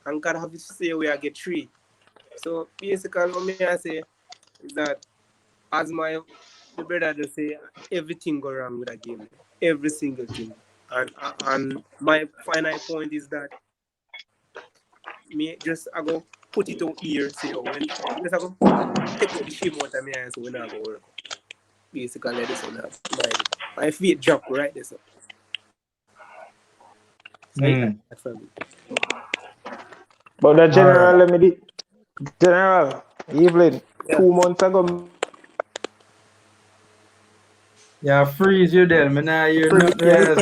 and God have to say we get 3. So basically, what me I say is that, as the brother just say, everything go wrong with that game, every single thing. And my final point is that I go put it on here, say when just I go take up the shame out of me and so when I go work. Basically, this one has my feet drop right there. So that's for me. But the general, General Evelyn, 2 months ago. Yeah, freeze you there. Me nah hear nothing else.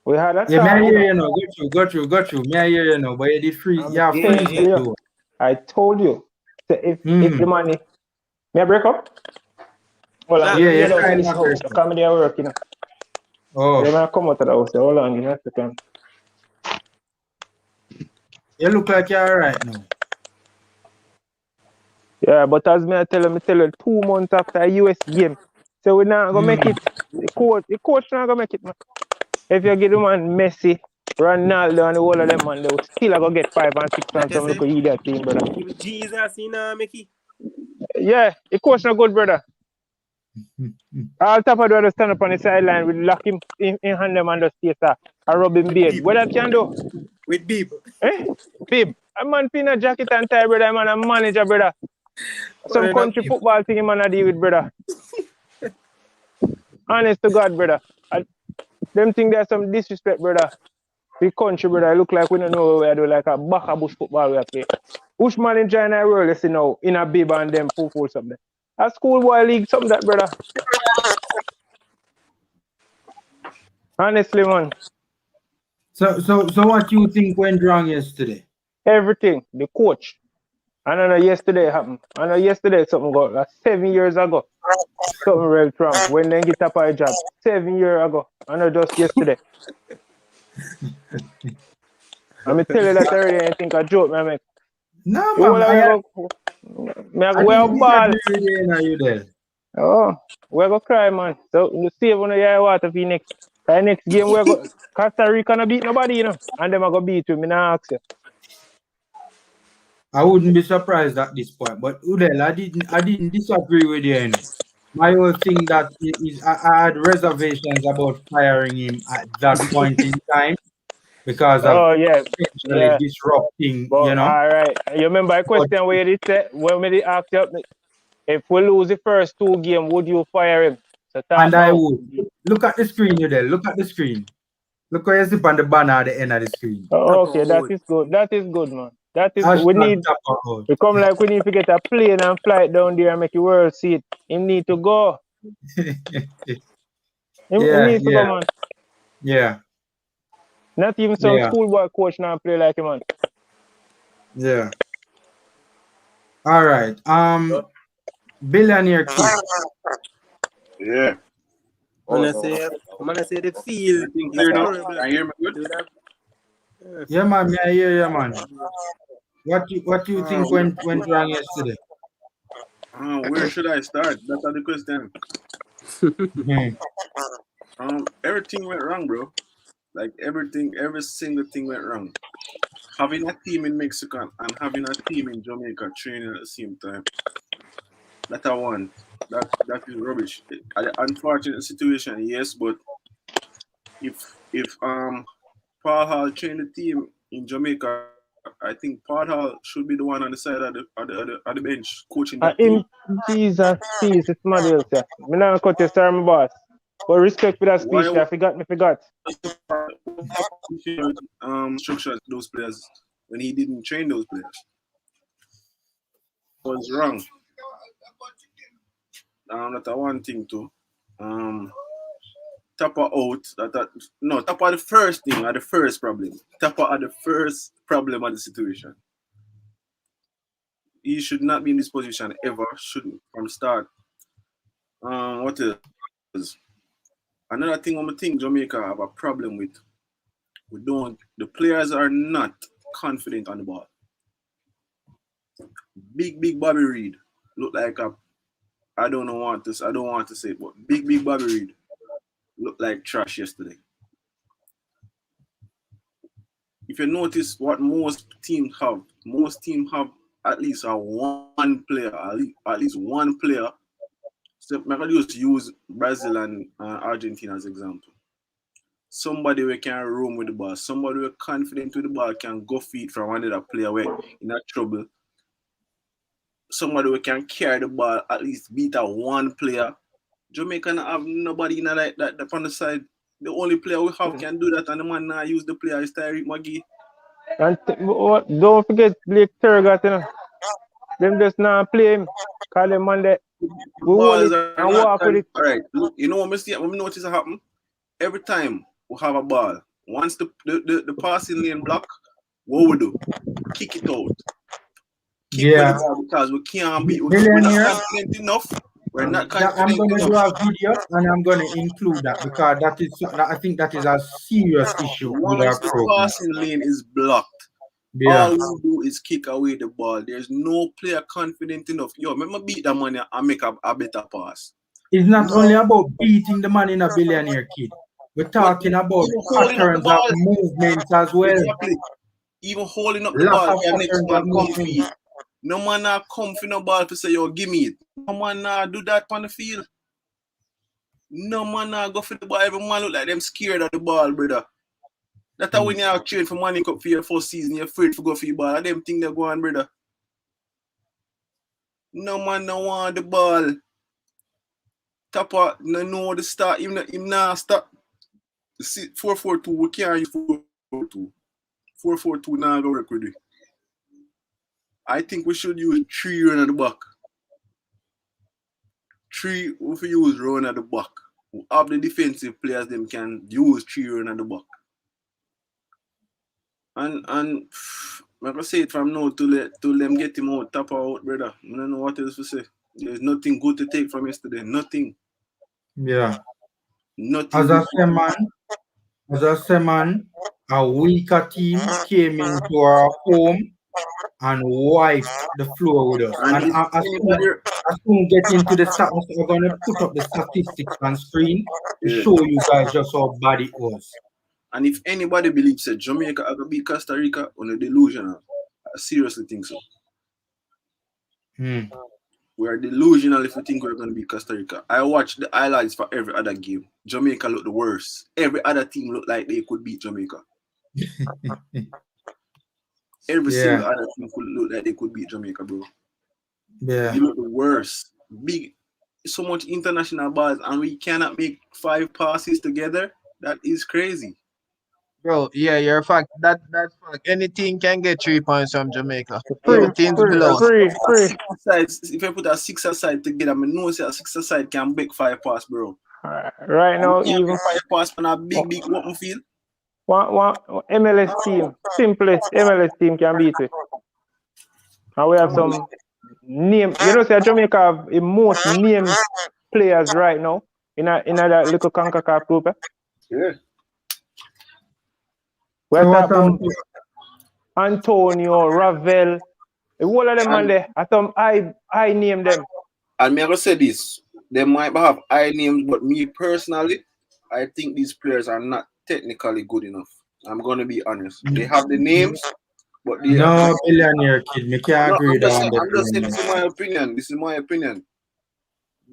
We had that. Yeah, me I hear you now. Got you. Me I hear you now. But you did freeze. Yeah, freeze you. I told you. So if the money, may I break up? Hold on, Yeah, let me yeah, get out to try this not house. I come there work, you know. Oh, Then I come out of the house. Hold on, give me a second. you look like you're alright now. Yeah, but as me tell you 2 months after a US game. So we not gonna make it. The coach not gonna make it, man. If you get the man Messi, Ronaldo, and the whole of them, man, they will still gonna get 5 and 6 and some little idiot team, brother. Jesus, you know, Mickey. Yeah, the coach not good, brother. All TAPPA do is stand up on the sideline, we lock him in hand them and just stay there and rub him beard. What that can do? With people. Bib. A man pin a jacket and tie, brother, man, a manager, brother. Some country football thing, man, I deal with, brother. Honest to God, brother. Them think there's some disrespect, brother. The country, brother, look like we don't know what we are doing, like a back of bush football we are playing. Which man in China world, you see now, in a bib and them full something. A schoolboy league, something that, brother. Honestly, man. So what you think went wrong yesterday? Everything. The coach. I don't know yesterday happened. I know yesterday something got like 7 years ago. Something real wrong. When they get up a job. 7 years ago. I know just yesterday. I'm tell you that already and think a joke, man. Make. No, You man. I go didn't ball. disagree with you, now you there. Oh, we go cry, man. So you save on your water for next. The next game we go Costa Rica no beat nobody, you know. And them I go beat you. Me nah ask you. I wouldn't be surprised at this point, but Udell, I didn't disagree with you. You know. My whole thing that is I had reservations about firing him at that point in time because of potentially disrupting, But you know. all right. You remember a question where you did say when we asked you if we lose the first 2 games, would you fire him? So And I would. Look at the screen, Udell. Look at the screen. Look where you see on the banner at the end of the screen. Oh, okay, that is good. That is good, man. That is good. We need TAPPA. we come like we need to get a plane and fly it down there and make the world see it. He need to go. He needs to go, man. Yeah. Not even some schoolboy coach now play like him, man. Yeah. All right. Billionaire Kid. Yeah. I'm gonna say the field. Clear now. I hear me good. Yeah, man. I hear you, man. What you think went wrong yesterday? Where should I start? That's the question. Everything went wrong, bro. Like every single thing went wrong. Having a team in Mexico and having a team in Jamaica training at the same time. That I want. That is rubbish. An unfortunate situation, yes, but if Paul Hall trained the team in Jamaica, I think Paul Hall should be the one on the side of the bench coaching that team. Jesus, peace, it's somebody else, yeah. Me not cut you, sir, my boss. But respect for that speech, I forgot. Structure those players when he didn't train those players. It was wrong. That's one thing too. TAPPA out. TAPPA the first thing or the first problem. TAPPA are the first problem of the situation. He should not be in this position ever. Shouldn't from the start. What is another thing? I think Jamaica have a problem with. The players are not confident on the ball. Big Bobby Reed look like I don't want to say it, but big Bobby Reed looked like trash yesterday. If you notice what most teams have at least one player. So I'm going to use Brazil and Argentina as example. Somebody who can roam with the ball, somebody who confident with the ball can go feet from another player where in that trouble. Somebody who can carry the ball, at least beat a one player. Jamaica not have nobody in like that on the side. The only player we have can do that, and the man now use the player is Tyreek McGee. And don't forget Blake Turgot, you know. Them just not play him. Call him on the Balls and walk with it. All right, look, you know what we notice happen? Every time we have a ball, once the passing lane block, what we do? Kick it out. kick with the Yeah. ball because we can't be. We're not Billionaire. confident enough. We're not I'm confident gonna do enough. a video and I'm gonna include that because I think that is a serious issue with our Once the program. passing lane is blocked, Yeah. all we do is kick away the ball. There's no player confident enough. Yo, remember beat the money and make a better pass. It's not only about beating the man in a billionaire kid. We're talking about Even holding up the patterns of ball. movements as well. Exactly. Even holding up the Lot ball of for next patterns of man come movements. feed. No man now come for no ball to say, yo, give me it. No man now do that on the field. No man now go for the ball. Every man look like them scared of the ball, brother. That's how when you have trained for Money Cup for your first season, you're afraid to go for your ball. And them thing they go on, brother. No man no want the ball. TAPPA no know the start. Even him now start. 4-4-2, we can't use 4-4-2. 4-4-2 now go work with it. I think we should use 3 run at the back. 3 if we use run at the back. We have the defensive players them can use 3 run at the back. And I'm gonna say it from now to them get him out, TAPPA out, brother. I don't know what else to say. There's nothing good to take from yesterday. Nothing. Yeah. Nothing As good. I say, man, a weaker team came into our home and wiped the floor with us. And And if I soon get into the stats. We're gonna put up the statistics on screen to Yeah. show you guys just how bad it was. And if anybody believes that Jamaica are gonna beat Costa Rica on a delusional, I seriously think so. We are delusional if we think we're gonna beat Costa Rica. I watched the highlights for every other game. Jamaica looked the worst. Every other team looked like they could beat Jamaica. Every single other team could look like they could beat Jamaica, bro. Yeah. They look the worst. Big, so much international balls, and we cannot make 5 passes together. That is crazy. Bro, yeah, you're a fact. That's fact. Any team can get 3 points from Jamaica. Yo, Even teams below. If I put a 6 aside together, I know say a 6 aside can make 5 pass, bro. Right now, even even 5 pass on a big open field. One MLS team, simplest MLS team can beat it. And we have some name. You know, say Jamaica have the most named players right now in that little CONCACAF group. Yeah. We have about Antonio, Ravel, the whole of them man there. I name them. And me I gonna say this. They might have high names, but me personally, I think these players are not technically good enough. I'm gonna be honest. They have the names, but they No, billionaire kid. Me can't agree with that one. I'm just saying this is my opinion. This is my opinion.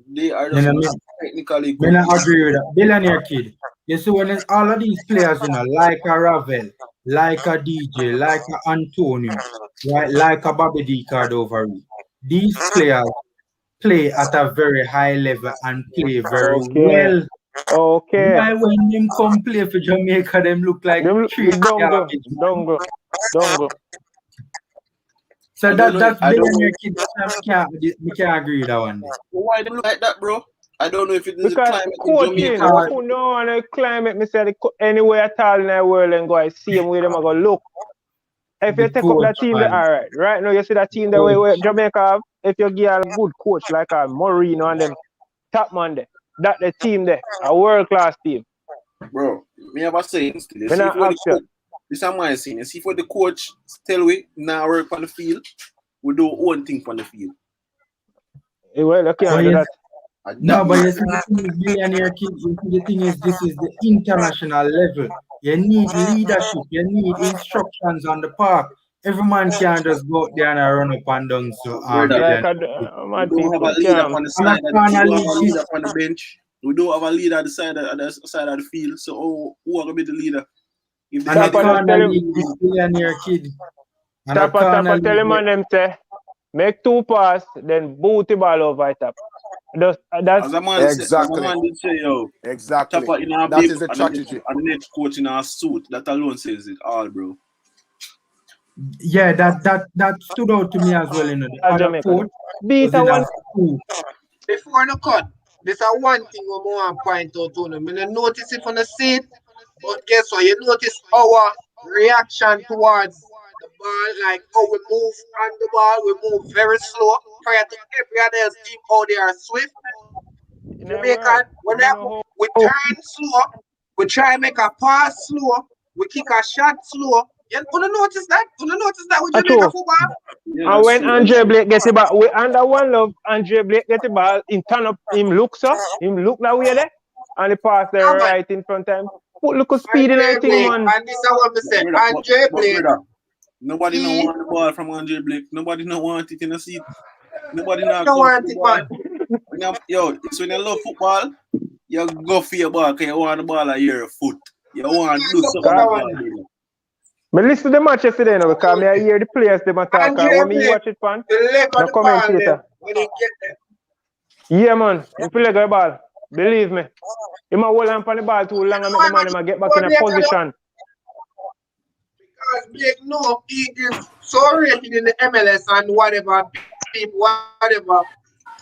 They are just not technically good. Me not agree with that. Billionaire kid. You see when all of these players, like a Ravel, like a DJ, like a Antonio, right, like a Bobby D. Cardovary, these players play at a very high level and play very well. Okay. Why when them come play for Jamaica, them look like Dongo. So that's billionaire kid. We can't agree with that one. Why they look like that, bro? I don't know if it is a Because climate coaching, in Jamaica. who know on the climate, me say anywhere at all in the world and go I see them where them go look. If you take up that team there, all right. Right now you see that team there where Jamaica have, if you get a good coach like a Moreno and them top man there, that the team there, a world class team. Bro, me have a saying still. This is my saying. See for the coach tell we now work on the field, we do one thing on the field. Well, you can't do that. No, but you see the thing is billionaire kid, the thing is this is the international level. You need leadership, you need instructions on the park. Every man can't just go out there and run up and down. So we don't have a leader on the side. We don't have a leader on the bench. We don't have a leader at the side of the field. So who are gonna be the leader? If and a corner league is billionaire kid. TAPPA tell him and them say, make 2 pass, then boot the ball over top. That's as a man exactly. As a man did say, yo, exactly. TAPPA in our that is the strategy. And the next coach in our suit. That alone says it all, bro. Yeah, that stood out to me as well. You know, the other coach was in a school. Before the cut, there's a one thing we want to point out to them. I notice it on the seat, but guess what? You notice our reaction towards the ball, like how we move on the ball, we move very slow. Prior to every other team, how they are swift. Jamaican, when we turn slow, we try and make a pass slow, we kick a shot slow. You wanna notice that? Wanna notice that with Jamaica football? Yeah, and when Andre Blake get the ball, we under one love, Andre Blake get the ball, him turn up, him look that way there, and the pass there right in front of him. Put look speed in that thing, man. And this is what we say, Andre Blake. Nobody don't want the ball from Andre Blake. Nobody don't want it in a seat. Nobody don't want it, man. Yo, it's when you love football, you go for your ball because you want the ball at your foot. You want to do something. But listen to the match yesterday now because I hear the players them attack. When me watch it, fan, the commentator. Yeah, man. He play the ball. Believe me. He might hold on for the ball too long and make the man him get back in a position. Because Blake know he is so rated in the MLS and whatever, whatever.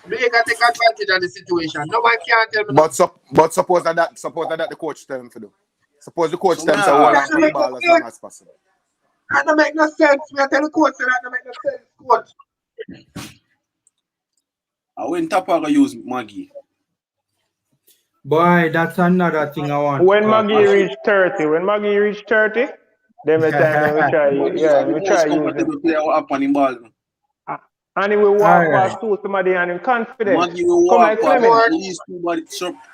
Blake can take advantage of the situation. Nobody can tell me. But suppose that the coach tell him to do. Suppose the coach tells him to hold on to the ball as long as possible. That don't make no sense. Me tell the coach that don't make no sense, coach. I when TAPPA gonna use Maggie. Boy, that's another thing I want. When Maggie reach 30, then we try use it. And he will walk past to somebody and him confident. Maggie will walk past these two body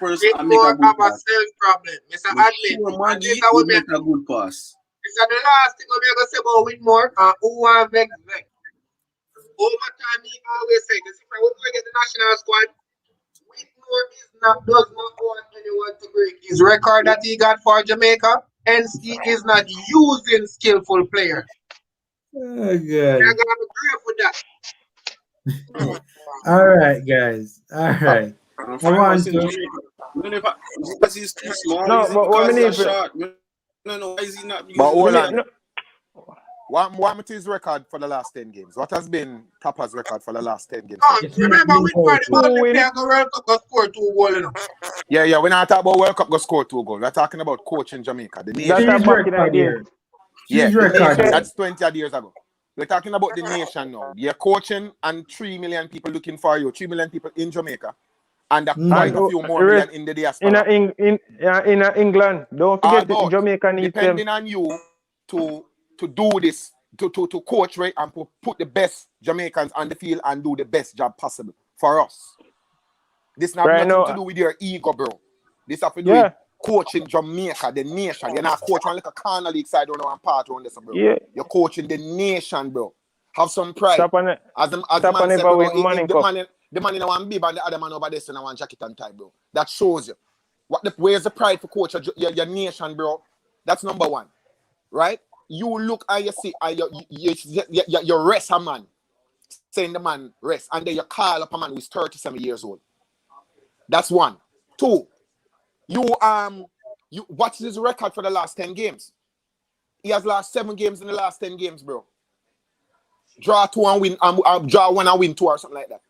first and make a good pass. Problem. Mr. Adley, Maggie will make a good pass. This is the last thing I'm going to say about Whitmore and who want Vex. Over time, he always say this. If I would get the national squad, Whitmore does not want anyone to break his record that he got for Jamaica. Hence, he is not using skillful players. Oh, God. They're going to be great with that. All right, guys. All right. I want to. Because he's too small. No, but what we need shot. No, why is he not? But hold on. What is his record for the last 10 games? What has been TAPPA's record for the last 10 games? Remember, we World Cup go score 2 goals. Yeah. We're not talking about World Cup go score 2 goals. We're talking about coaching Jamaica. The nation. That's back in that game. Yeah, that's 20 odd years ago. We're talking about the nation now. You're coaching and 3 million people looking for you. 3 million people in Jamaica. And quite a few more million in the diaspora. In England. Don't forget that Jamaica needs depending them. on you to do this, to coach right and put the best Jamaicans on the field and do the best job possible for us. This not right nothing to do with your ego, bro. This have to do with coaching Jamaica, the nation. You're not coaching like a corner league side or I'm part on this, bro. Yeah. You're coaching the nation, bro. Have some pride. Stop on it. As the man said, bro, the man in one bib and the other man over there in one jacket and tie, bro. That shows you. Where's the pride for coach your nation, bro? That's number one. Right? You look and you see you rest a man. Saying the man rest. And then you call up a man who's 37 years old. That's one. Two. You what's his record for the last 10 games? He has lost 7 games in the last 10 games, bro. Draw 2 and win, draw 1 and win 2 or something like that.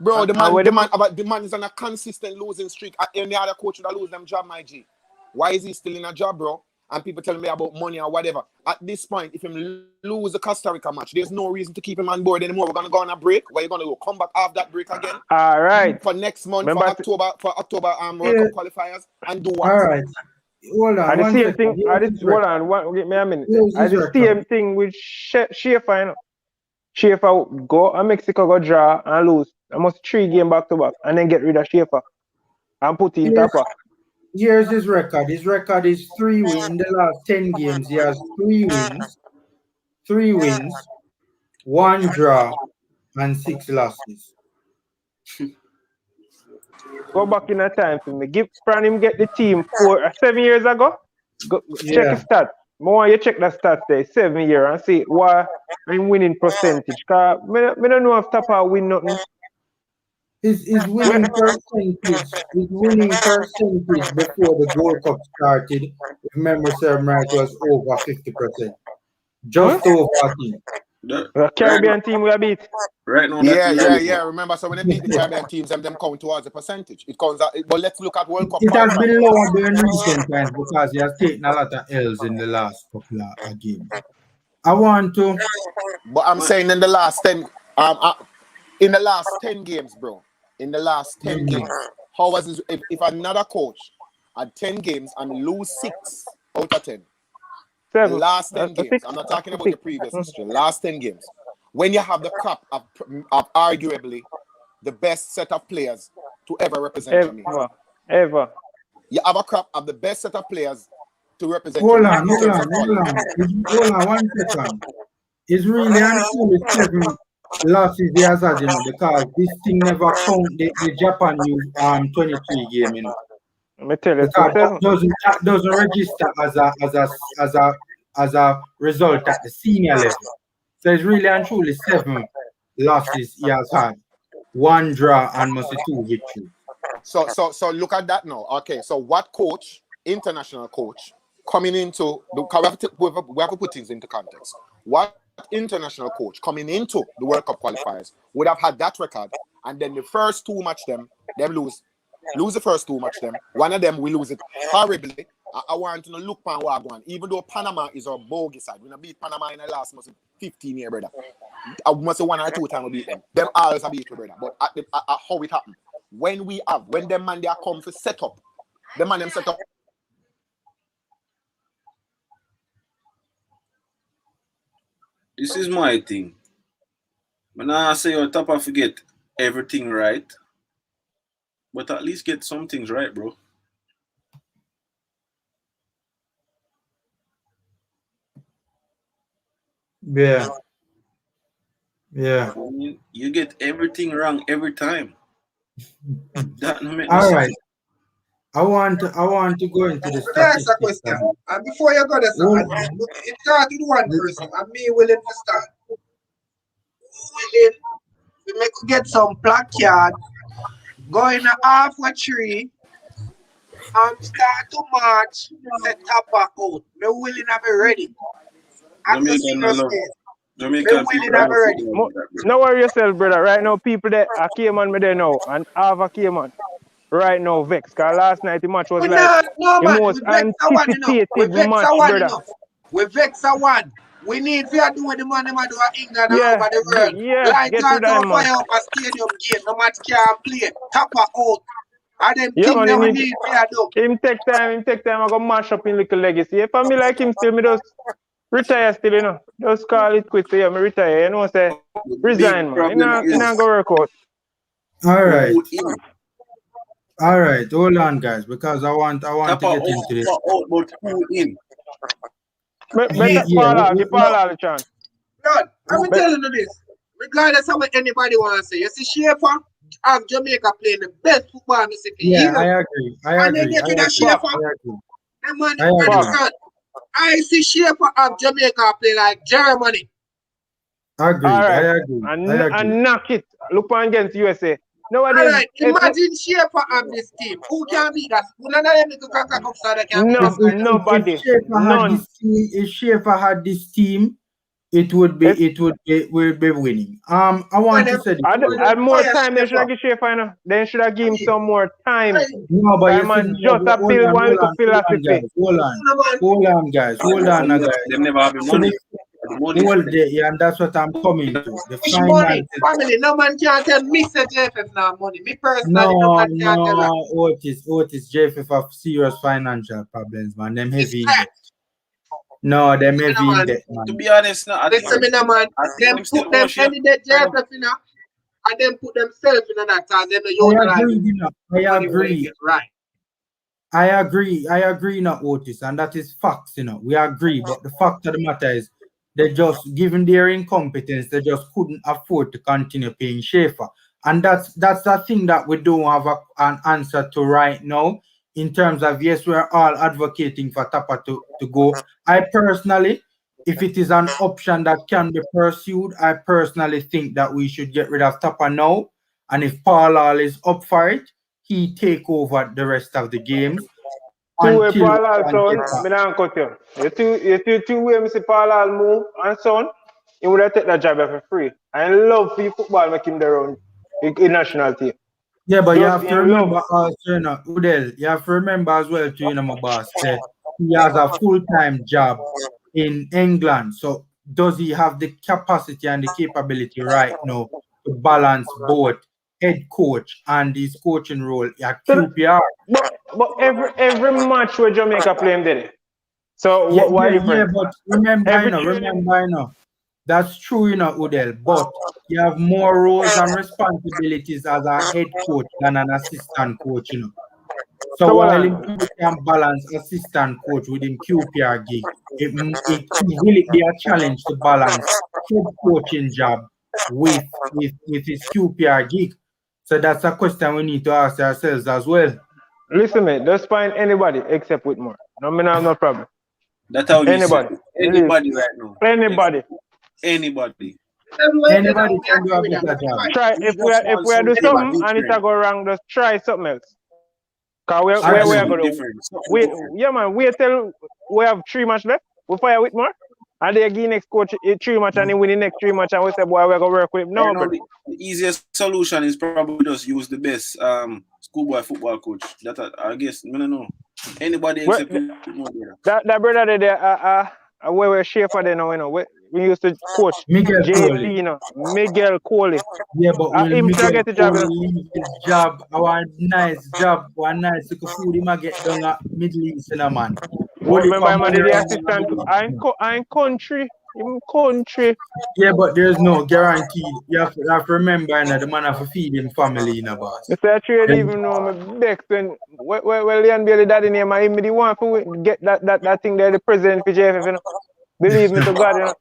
Bro, the man is on a consistent losing streak. Any other coach would lose them job, my G. Why is he still in a job, bro? And people telling me about money or whatever. At this point, if him lose the Costa Rica match, there's no reason to keep him on board anymore. We're gonna go on a break. Where you gonna go? Come back off that break again. All right. For next month, for October World Cup qualifiers, and do what? All right. Hold on. And the same thing. Hold on. Give me a minute. And the same thing with Schaefer, you know. Schaefer go and Mexico go draw and lose. Almost 3 games back to back, and then get rid of Schaefer and put in TAPPA. Here's his record. His record is 3 wins in the last 10 games. He has 3 wins, 1 draw, and 6 losses. Go back in that time for me. Give him get the team 7 years ago. Check his stats. More you check the stats there, 7 years, and see what I'm winning percentage. Cause I don't know if TAPPA win nothing. His winning percentage before the World Cup started, if memory serves right, was over 50%. Just over 14. The Caribbean team we beat. Right now. Yeah. Remember, so when they beat the Caribbean teams, them count towards the percentage. It comes out, but let's look at World Cup. It has been lower than recent times because he has taken a lot of L's in the last couple of games. I want to. But I'm saying in the last 10 in the last 10 games, bro. In the last 10 games. How was this if another coach had 10 games and lose 6 out of 10? The 7. last 10 games. I'm not talking about the previous history. Last 10 games. When you have the crop of arguably the best set of players to ever represent Jamaica. Ever. You have a crop of the best set of players to represent Hold Jamaica. on, hold on 1 second. It's really and truly 7 losses he has had, you know, because this thing never count the Japan 23 game, you know. Let me tell you, Because that doesn't register as a result at the senior level. So it's really and truly 7 losses he has had. 1 draw and mostly 2 victories. So look at that now. Okay, so what coach, international coach, coming into we have to put things into context. What international coach coming into the World Cup qualifiers would have had that record, and then the first 2 match them lose the first 2 match them. One of them we lose it horribly. I want to look pan what going. Even though Panama is our bogey side, we not beat Panama in the last 15 years, brother. I must say 1 or 2 times we beat them. Them always beat you, brother. But how it happened? When them man they are come for set up, the man them set up. This is my thing. When I say on top, I forget everything right, but at least get some things right, bro. Yeah. I mean, you get everything wrong every time. That no make no All sense. right. I want to go into the Let me ask a statistics. question. And before you go there, sir, it started with one person, and me willing to start. Willing to make get some placard, go in a halfway tree, and start to march, set TAPPA out. Me willing to be ready. I'm just serious. Jamaican willing to be ready. No worry yourself, brother. Right now, people that I came on me there now, and Ava came on. Right now, vex. Because last night the match was like no, the man, most we vex a one enough. We anticipated vex match, a one brother. enough. We vex a one. We need to do what the man them do at England and over the world. Like get that, rid of him, fire man. up a stadium game. No match can play. TAPPA out. And them Yeah, things man, that we need to do. Him take time. I go mash up in little legacy. If I me like him still, me just retire still, you know. Just call it quits. Yeah, me retire. You know, say resign, man. You not go work out. All right. All right, hold on, guys, because I want to get into this. Lord, I'm telling you this. Regardless of what anybody wants to say, you see, Schaefer have Jamaica playing the best football in the city. Yeah, I agree. And they get to the Schaefer. I see Schaefer have Jamaica play like Germany. Agreed. Right. I agree. And knock it. Look against USA. Nowadays, all right, imagine Schaefer have this team. Who can beat that? None of them little caca can beat us. Nobody. If Schaefer had this team, it would be winning. I want to say add more time. They should have give Schaefer. They should have give him some more time. No, but time and just appeal one little philosophy. Hold on, guys. Them never have money. Yeah, and that's what I'm coming to. The money, family. No man can tell me say JFF now money. Me personally, no man can tell that. Otis, JFF have serious financial problems, man. Them heavy in debt. No, them heavy in debt, man. To be honest, no. Listen, man. Them put them any debt JFF in and then put themselves in that because them I agree. Right. I agree, not Otis, and that is facts, you know. We agree, but the fact of the matter is, they just, given their incompetence, they just couldn't afford to continue paying Schaefer. And that's the thing that we don't have an answer to right now, in terms of, yes, we're all advocating for TAPPA to go. I personally, if it is an option that can be pursued, I personally think that we should get rid of TAPPA now. And if Paul Hall is up for it, he take over the rest of the games. Two-way Paul Hall, son, me don't cut you. Two-way, me see Paul Hall move, and son, he would have taken that job for free. I love for football, make him there on the national team. Yeah, but you have to remember also, you know, Udell, you have to remember as well, too, you know, my boss, he has a full-time job in England. So does he have the capacity and the capability right now to balance both head coach and his coaching role at QPR? But every match where Jamaica play him did it. So why different? But remember, that's true, Odell, but you have more roles and responsibilities as a head coach than an assistant coach, So while him can balance assistant coach within QPR gig, it will be a challenge to balance head coaching job with his QPR gig. So that's a question we need to ask ourselves as well. Listen, mate, just find anybody except Whitmore. No, I have no problem. That's how anybody. Anybody right now. Anybody. Anybody. Anybody can do a better job. Try if we do something and it's go wrong, just try something else. Cause we are gonna wait till we have 3 matches left. We fire Whitmore. And they give next coach 3 matches and he win the next 3 matches and we say, boy, we're gonna work with him. No, bro. The easiest solution is probably just use the best schoolboy football coach. That I guess, I don't know. Anybody except that brother there, we're Schaefer there now, we used to coach Miguel JC, Miguel Coley. Yeah, but him Miguel get the job, leave his job, our nice job, one nice little food, he might get done at Middle East, man. Remember, I'm the assistant. I'm country. In country. Yeah, but there's no guarantee. You have to remember, the man have to feed him family, boss. Mr. Trade even know me Bex when Leon Bailey daddy name I the one to get that thing there, the president for JFF, Believe me to God,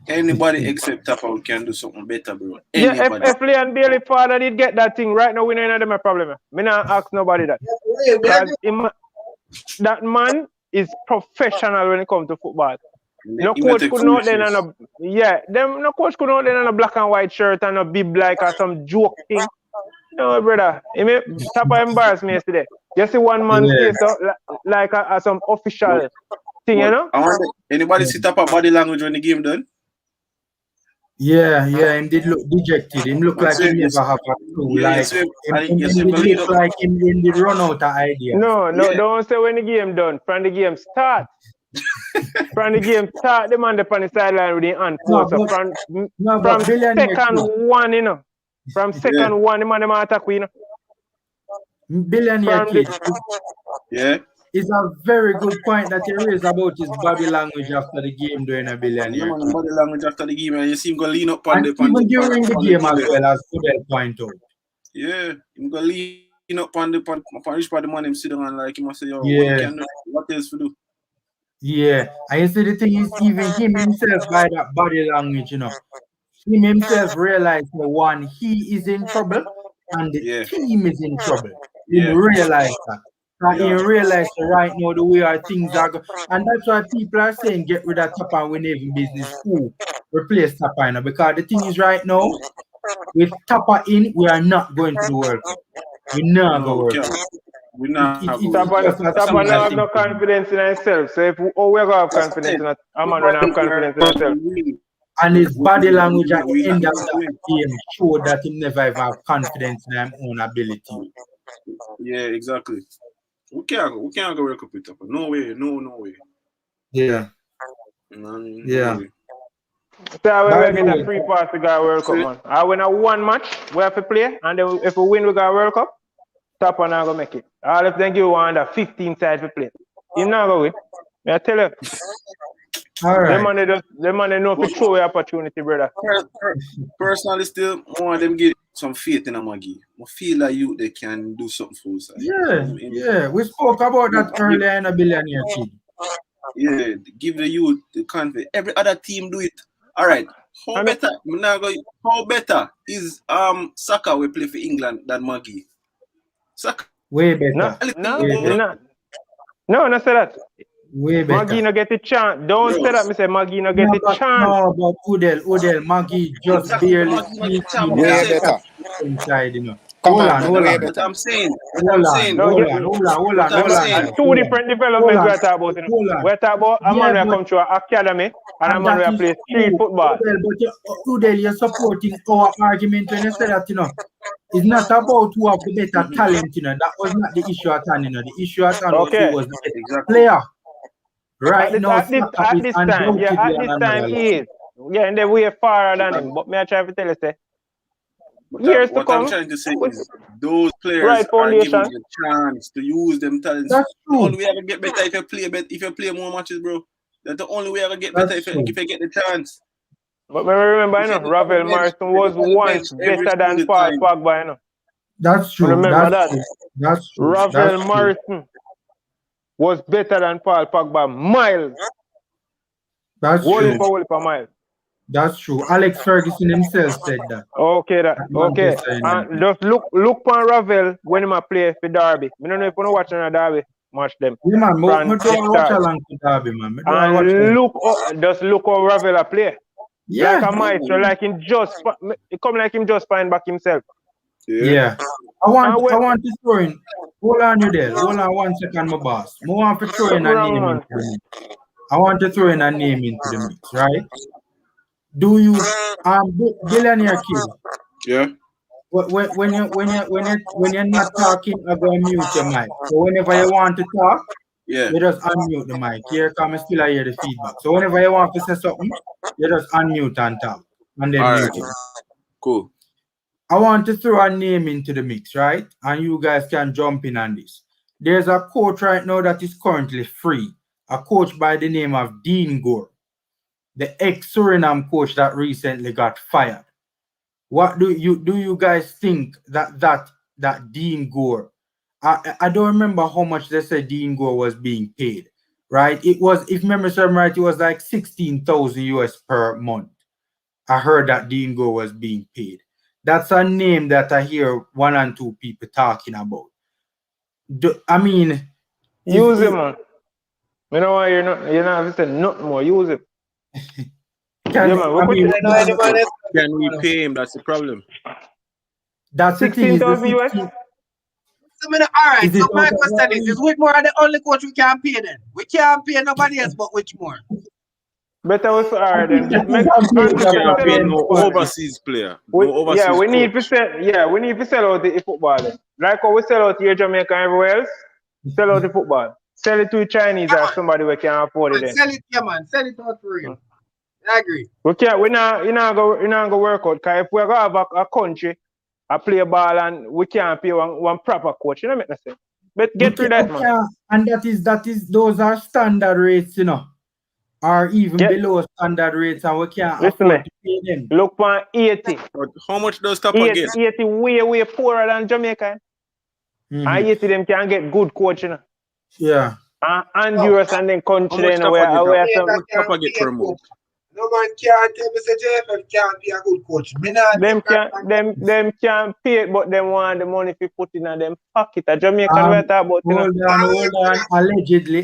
Anybody except TAPPA can do something better, bro. Anybody. Yeah, if Leon Bailey father did get that thing right now, we know them a problem. Me not ask nobody that. That man is professional when it comes to football. No coach could not then on no coach could not then on a black and white shirt and a bib like or some joke thing. No, brother. TAPPA embarrassed me yesterday. You see one man face like some official thing, Anybody see TAPPA body language when the game done? Yeah, him did look dejected. Him look like he never have a clue. Him look like him did run out of ideas. No, don't say when the game done. From the game start. From the game start, the man on the sideline with the hand closer. From second one, From second one, the man attack, Billionaire kid. Yeah. It's a very good point that you raised about his body language after the game during a billionaire. Yeah, body language after the game, and you see him go lean up on even during the game as well, as Odell point out. Yeah, him go lean up on which part the man him sit down and like he must say, yo, what else to do? Yeah, and you see the thing is, even him himself by that body language, him himself realized one, he is in trouble and the team is in trouble. He realized that. And he realized right now the way our things are going. And that's why people are saying get rid of TAPPA and win even business. Who replace TAPPA because the thing is right now, with TAPPA in, we are not going to the World Cup. We're not going to World Cup. We're not TAPPA now have no confidence in himself. So if we're going to have confidence in I'm going to have confidence in himself. And his body language at the end of that game showed that he never ever have confidence in his own ability. Yeah, exactly. We can't go World Cup with TAPPA. No way, no way. Yeah. Yeah. So we get a free pass to go World Cup, man. I win a one match, we have to play, and then if we win, we go World Cup. TAPPA not gonna make it. All if they give one under 15 side to play. He's not gonna win. I tell you. All right. Them man know for throw away opportunity, brother. Personally, still more of them get some faith in a Maggie. I feel like they can do something for us. Yeah. We spoke about that earlier in a billionaire kid. Yeah, give the youth the confidence. Every other team do it. All right. How better is Saka we play for England than Maggie? Saka. Way better. No, not say that. Way better. Maggie no get a chance. Don't say that. Me say Maggie no get a chance. No, but Odell, Maggie just barely way better inside, Hold on. I'm saying. Hold on. Two different developments we're talking about. We're talking about a man who come to an academy and a man who plays street football. But Odell, you're supporting our argument when you say that, it's not about who have the better talent, That was not the issue at hand, The issue at hand was the better player. Right now, at Saka is this time, yeah, undoubtedly at on this another time he level. is. Yeah, and then we are farther than him. But me I try to tell you, say, years to What I'm come, trying to say with is those players right are given foundation. the chance to use them talents. That's The true. only way I can get better if you play more matches, bro. That's the only way I can get better That's if true. you get the chance. But me remember, you If know, you sit on the Ravel bench, Morrison was once every better than single Paul time. Pogba, you know. That's You true. remember That's that? true. That's true. Ravel That's true. Morrison was better than Paul Pogba miles. That's Whole true. heap of miles. That's true. Alex Ferguson himself said that. Okay, that At okay. Manchester United. Just look on Ravel when he play for Derby. I don't know if you watch on a Derby match them. Yeah, man. From Me do I watch Hector. along to Derby, man. Me do I watch And along. just look how Ravel a play. Yeah. Like a maestro, like him just it come like him just find back himself. Yeah. I want to throw in. Hold on, you there. Hold on 1 second, my boss. I want to throw in a Wrong, name man. into the mix. I want to throw in a name into the mix, right? Do you billionaire kid? Yeah. When you're not talking, I'm gonna mute your mic. So whenever you want to talk, Yeah. you just unmute the mic. Here come still hear the feedback. So whenever you want to say something, you just unmute and talk. And then All mute right. it. Cool. I want to throw a name into the mix, right? And you guys can jump in on this. There's a coach right now that is currently free. A coach by the name of Dean Gore, the ex-Suriname coach that recently got fired. What do you guys think that Dean Gore? I don't remember how much they said Dean Gore was being paid, right? It was, if memory serves me right, it was like 16,000 US per month. I heard that Dean Gore was being paid. That's a name that I hear 1 and 2 people talking about. I mean, Use him, man. You know why you're not have to say nothing more. Use him. Can we pay him? That's the problem. That's the thing. 16,000 US. Alright, so my question is Whitmore the only coach we can pay then? We can't pay nobody else but Whitmore. Better with alright then. We can't pay no overseas player. We need to sell. We need to sell out the football. Then. Like how we sell out here Jamaica and everywhere else. Sell out the football. Sell it to the Chinese or somebody we can afford it. Then. Sell it, yeah, man. Sell it out for real. I agree. We can't. We not go work out. Cause if we go have a country, I play a ball and we can't pay one proper coach. You know what I mean? But get rid of that, man. And that is those are standard rates, you know. Or even below standard rates, and we can't afford to pay them. Look for 80. But how much does TAPPA get? 80 way poorer than Jamaica. And 80 them can get good coach, you know. Yeah. And Euros and then country, you know, where TAPPA get per month. No man can't tell me say JFF can't be a good coach. Them can't pay it, but them want the money to put in them pocket. A Jamaican we talk about, you know. Hold on.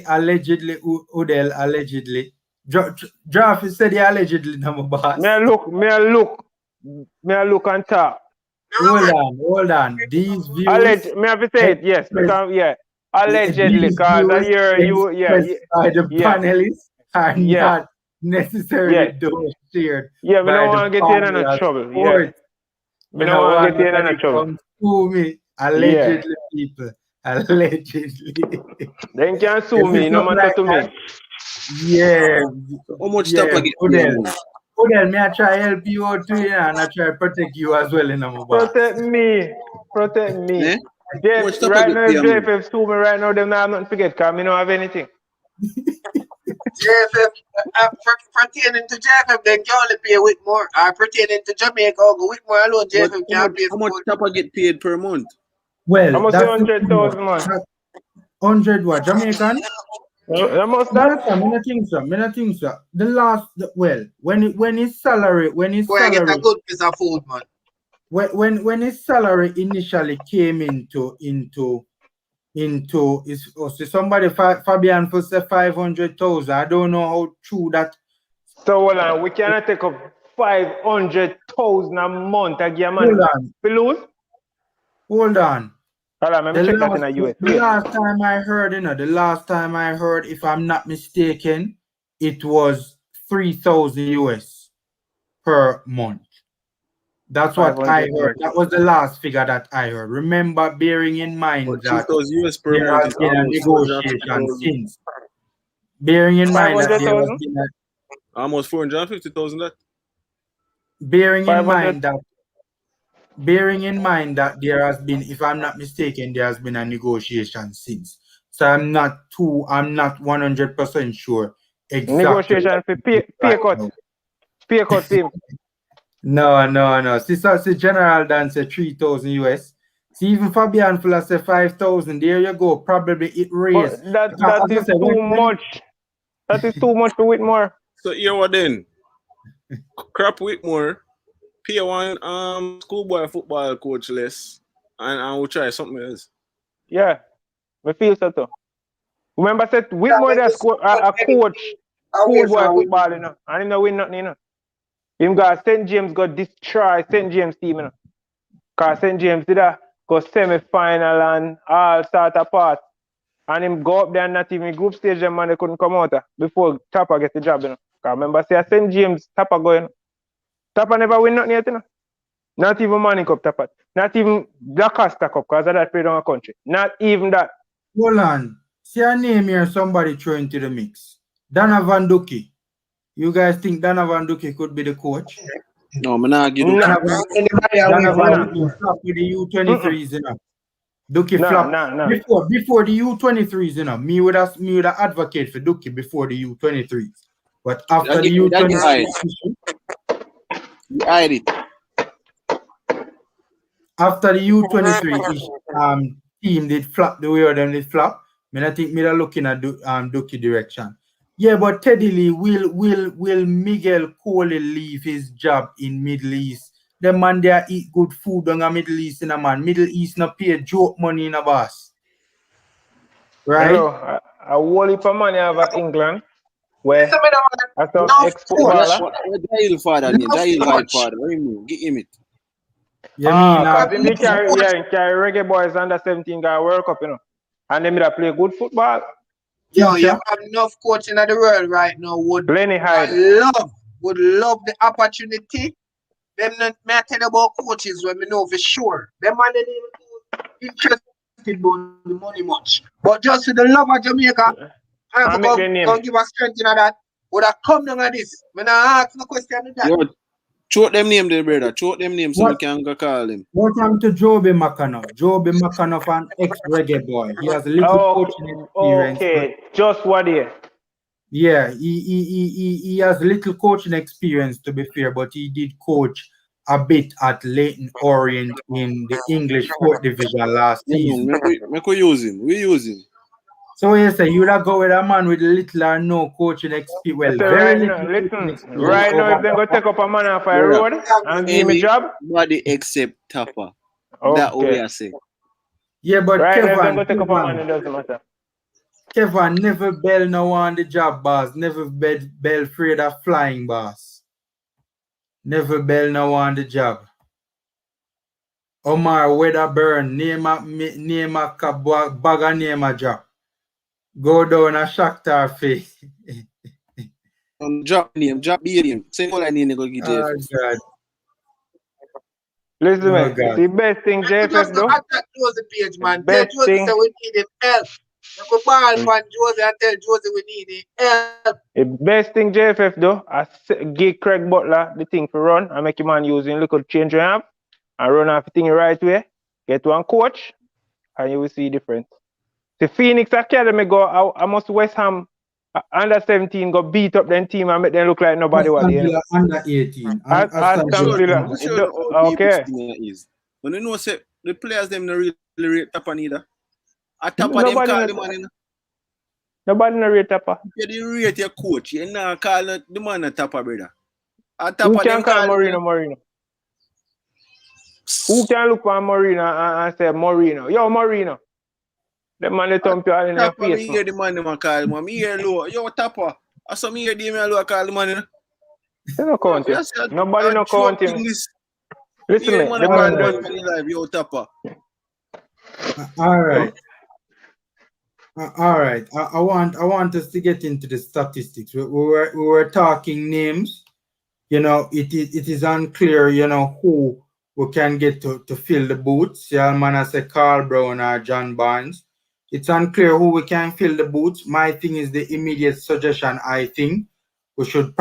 Allegedly, Odell, allegedly. Draft said he allegedly number boss. May I look and talk. Hold on. These views. May I say it? Yes. Because, yeah. Allegedly, because I hear you. By the panelists are not necessarily those shared. Yeah, we don't want to get in any trouble. Yeah. We don't want to get in any trouble. Sue me. Allegedly, people. Allegedly. They can sue me, no matter to me. Yeah. How much TAPPA get? Odell, may I try help you out too, and I try protect you as well in my box. Protect me. Eh? Right now, if JFF sue me right now, them not have nothing to get, because I don't have anything. JFF, pertaining to JFF, they can only pay Whitmore. Pertaining to Jamaica, Whitmore alone, JFF can't pay. How much TAPPA get paid per month? Well, how much 100,000 man? 100 what? Jamaican? How much that? I don't think so. The last, when his salary, get a good piece of food, man. When his salary initially came into somebody Fabian for say 500,000. I don't know how true that. So hold on, we cannot take up 500,000 a month again, man. Hold on. Hold on, let me check that in the US. The last time I heard, if I'm not mistaken, it was 3,000 US per month. That's what I heard. That was the last figure that I heard. Remember, bearing in mind that US per there month has been a negotiation since. Bearing in mind that there has 500,000? been a, Almost 450,000 that. bearing in 500. mind that bearing in mind that there has been, if I'm not mistaken, there has been a negotiation since. So I'm not 100% sure exactly Negotiation what for it is right pay cut. now. Pay cut for him. No. See, General Dan said 3,000 US. See, even Fabian Fuller said 5,000. There you go. Probably it raised. But that Because as I is said, too much. That is too much for Whitmore. So here what then? Crap Whitmore, pay one schoolboy football coach less, and we'll try something else. Yeah, I feel so too. Remember, I said Whitmore that's a coach schoolboy football, you know, and him not win nothing, you know. Him got St. James got destroy St. James team, you know. Because St. James did a go semi-final and all start apart. And him go up there and not even group stage them man they couldn't come out before TAPPA get the job, you know. Because remember, say St. James, TAPPA going. TAPPA never win nothing yet, you know. Not even Money Cup TAPPA. Not even the Costa Cup, because of that played on a country. Not even that. Hold on. See a name here somebody throw into the mix. Donovan Ducky. You guys think Donovan Ducky could be the coach? No, I'm not give Nah. Donovan flop with the U23s, you know. Ducky flop. Before the U23s, you know, me would advocate for Ducky before the U23s. But after the U23s, you hide it. After the U23 team did flop the way them did flop, I think me looking at Ducky direction. Yeah, but Teddy Lee will Miguel Coley leave his job in Middle East? The man there eat good food on a Middle East in a man. Middle East no pay joke money in a boss. Right? Hello, a whole heap of money over England where I some ex-footballer. What Jail father name? Jail white father. What do you mean? Give him it. You mean because him carry reggae boys under 17 guy World Cup, you know. And them that play good football. Yo, you have enough coaching in the world right now would Lenny Hyde. would love the opportunity. Them not me tell about coaches when we know for sure. Them man ain't even interested about the money much. But just for the love of Jamaica, I have to give a strength in that. Would have come down at this. When I ask no question to that. Yo, choke them name there, brother. Choke them name so we can go call him. Welcome to Joby McAnuff. Joby McAnuff, an ex-reggae boy. He has a little coaching experience. Okay, just what year? Yeah, he has little coaching experience, to be fair, but he did coach a bit at Leyton Orient in the English 4th Division last season. Make we use him. We use him. So you say you would go with a man with little or no coaching experience. Well, very little coaching experience. Right now, if they go take up a man off a road and give him a job, nobody except TAPPA. That what we are saying. Yeah, but right Kevin, now, if they go take up a man, it doesn't matter. Kevin, never Bell no on the job, boss. Never Bell afraid of flying, boss. Never Bell no on the job. Omar Weatherburn, name a bag and name a job. Go down a Shakhtar fee. Drop name, drop name. Say all I need to go get JFF. Oh, God. Listen, man. The best thing JFF do. Jose page, man. Tell Jose say we need him help. The ball man Jose and tell Jose we need him help. The best thing JFF do, I give Craig Butler the thing for run and make him man using little change you have and run off the thing the right way. Get one coach and you will see difference. The Phoenix Academy go I must West Ham under 17 go beat up them team and make them look like nobody was there. Under 18. Aston Villa. Okay. When you know say the players them not really rate TAPPA neither. A TAPPA them call the man. Nobody no rate TAPPA. You didn't rate your coach. You not call the man a TAPPA, brother. A Who TAPPA can call Moreno? Who can look for Moreno and say Moreno? Yo, Moreno. The man they thump you all in your face. Me hear the man them call him. Me hear low. Yo, TAPPA. I saw me hear the man low call the man. They no count him. Nobody no count him. Listen, me. The man does. Yo, TAPPA. All right. All right. I want us to get into the statistics. We were talking names. You know, it is unclear, you know, who we can get to fill the boots. Yeah, man, I say Carl Brown or John Barnes. It's unclear who we can fill the boots. My thing is the immediate suggestion. I think we should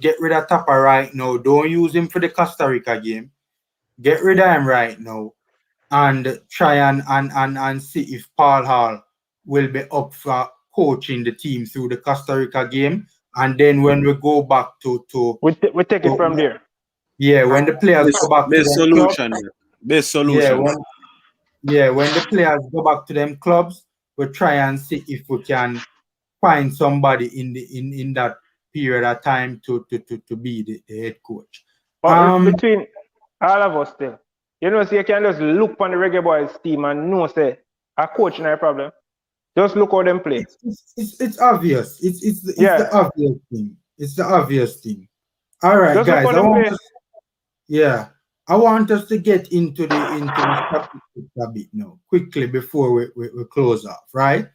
get rid of TAPPA right now. Don't use him for the Costa Rica game. Get rid of him right now and try and see if Paul Hall will be up for coaching the team through the Costa Rica game. And then when we go back to we take it from there. Yeah, when the players go back to Best them solution. clubs, Best solution. when the players go back to them clubs, we try and see if we can find somebody in that period of time to be the head coach. But between all of us still, you know, so you can just look on the Reggae Boys team and know say a coach no problem. Just look how them play. It's obvious. It's the obvious thing. It's the obvious thing. All right, just guys. I want us to get into the statistics a bit now, quickly before we close off. Right?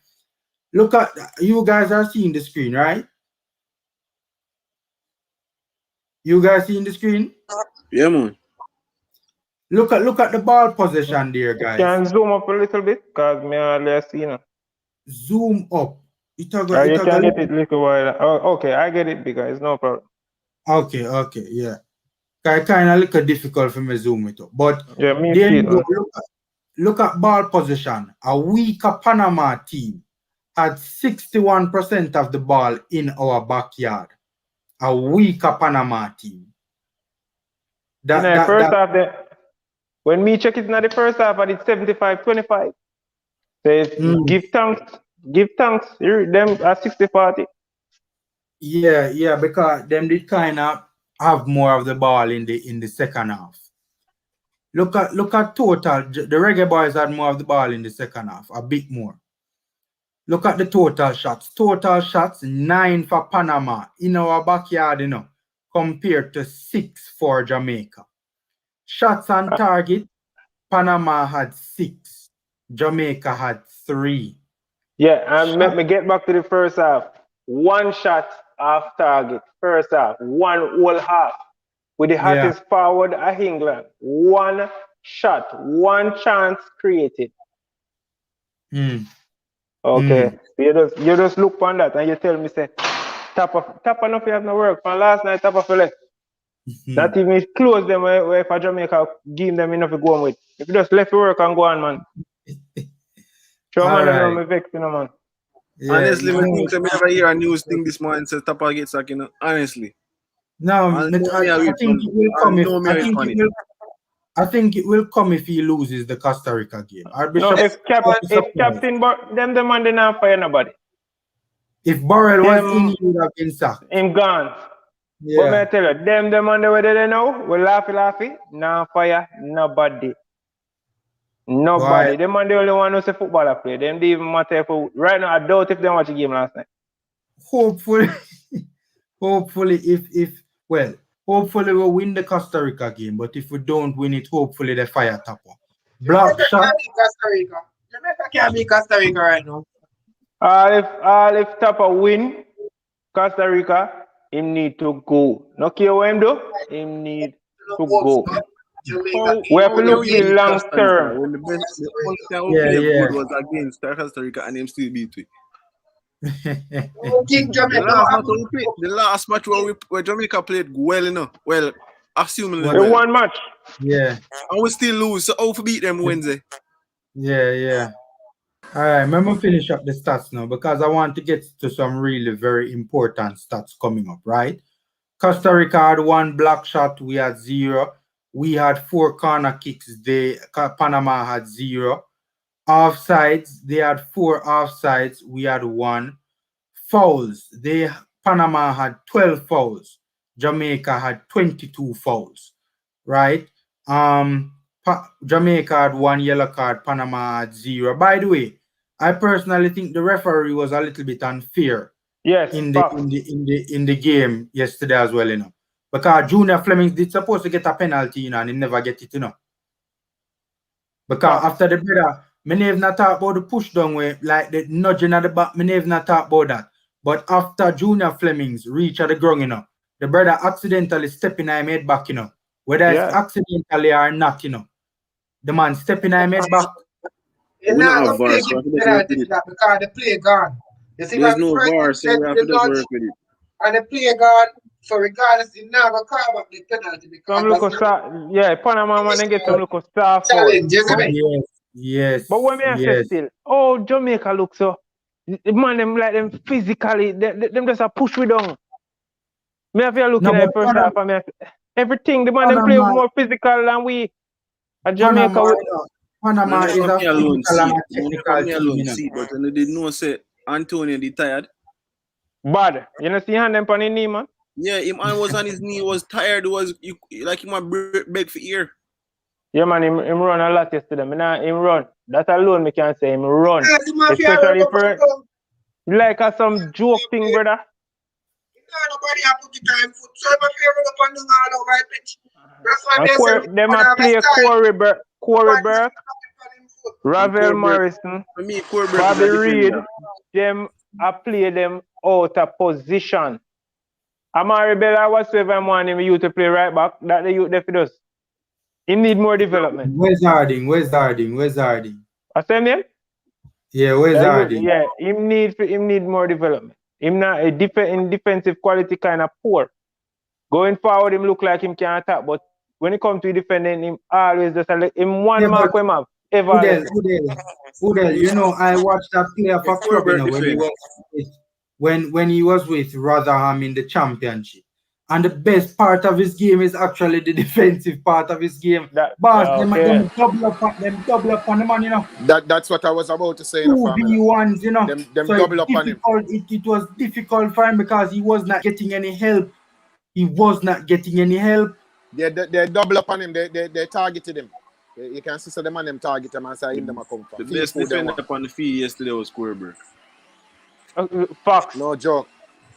Look at you guys are seeing the screen, right? You guys seeing the screen? Yeah, man. Look at the ball possession there, guys. Can zoom up a little bit because me hardly see you. Zoom up. You can get it little while. Oh, okay, I get it bigger. It's no problem. Okay, yeah. Kind of look difficult for me zoom it up, but yeah, me then look at ball possession. A weaker Panama team had 61% of the ball in our backyard. A weaker Panama team. Half, when me check it in the first half, and it's 75-25. So give thanks. Them at 60-40. Yeah, because them did kind of have more of the ball in the second half. Look at total. The Reggae Boys had more of the ball in the second half, a bit more. Look at the total shots. Total shots 9 for Panama in our backyard, you know, compared to 6 for Jamaica. Shots on target, Panama had 6. Jamaica had 3. Yeah, and let me get back to the first half. 1 shot off target, first half, 1 whole half. With the hottest forward of England. 1 shot, 1 chance created. Okay. You just look on that and you tell me, say, TAPPA no have no work. From last night, TAPPA for left. Not even close them where for Jamaica give them enough to go on with. If you just left the work and go on, man. Show man, I know me vex, you know, man. Yeah, honestly, I think I never hear a news thing this morning says TAPPA gets sacked, you know. Honestly. No, I think it will come. I think it will come if he loses the Costa Rica game. If Captain them and they not fire nobody. If Burrell was in, he would have been sacked. Him gone. Yeah. But I tell you, them on the way they know, we laughy, nah fire nobody. Nobody. Right. Them on the only one who's a footballer play. Them didn't even matter for right now. I doubt if they watch the game last night. Hopefully, hopefully we'll win the Costa Rica game. But if we don't win it, hopefully they fire TAPPA. Block shot. Jamaica can't beat Costa Rica right now. If TAPPA win Costa Rica, he need to go. No care what him do, he need to go. We have to look in long term. When the best was against Costa Rica and him still beat it. The last match where Jamaica played well enough. Well, assuming they won match. Yeah. And we still lose. So how to beat them Wednesday? Yeah. All right, remember finish up the stats now because I want to get to some really very important stats coming up, right? Costa Rica had 1 block shot, we had 0. We had 4 corner kicks, Panama had 0. Offsides, they had 4 offsides, we had 1. Fouls, Panama had 12 fouls. Jamaica had 22 fouls, right? Jamaica had 1 yellow card, Panama had 0. By the way, I personally think the referee was a little bit unfair. Yes, in the game yesterday as well, you know. Because Junior Flemings did supposed to get a penalty, you know, and he never get it, you know. Because after the brother, me never not talk about the push down way, like the nudging at the back, me never not talk about that. But after Junior Flemings reach at the ground, you know, the brother accidentally stepping in his head back, you know. Whether it's accidentally or not, you know. The man stepping in his head back. You're We don't not have gonna play VAR, so give we have to just work penalty with for it. that because the play gone. You see, There's when no first VAR, them so said we have the to just nudge work with it. and the play gone. So regardless, you never call back the penalty because Some look that's not yeah, Panama man they get some look star foul. challenge, you see me? Yes, yes, But when me I say yes. still, oh Jamaica look so the man them like them physically, them just a push we down. Me have to look No, in the but first half and everything the man them play Panama, more physical than we. At Jamaica, Panama, you know, Panama Man, is from a me alone physical see and it. a Man, from technical me team, alone you know. see it, but when they did know say Antonio the tired. bad. You know see hand them on the knee, man. Yeah, him man was on his knee, was tired, like him a beg for ear. Yeah, man, him run a lot yesterday. Me nah, him run. That alone me can say him run. Yeah, the mafia Especially run up and for down. like some joke thing, brother. Nobody have put the time foot. So I'm a run up and down all over the pitch. That's why And I say them man a have a play style. Corey Nobody Burke, And Ravel Courtburg, Morrison, for me, Courtburg is Bobby a Reed. defender. Them a play them out of position. Amari Bella whatsoever I want him you to play right back. That the youth definitely does. He need more development. Where's Harding? Where's Harding? Where's Harding? I say name? Yeah, where's Harding? Yeah, him need more development. Him not a in defensive quality kind of poor. Going forward, him look like him can attack, but when it comes to defending, him always just him one Yeah, mark but him have ever. Udell, you know, I watched that player for club, you know, when he was with Rotherham in the championship. And the best part of his game is actually the defensive part of his game. Boss, them double up on the man, you know. That's what I was about to say in the formula. 2v1s, you know. Them so double up on him. It was difficult for him because he was not getting any help. He was not getting any help. They double up on him. They targeted him. You can see so the man them target him and say him them a come from. The best defender upon the field yesterday was Courtburg. Fox. No joke.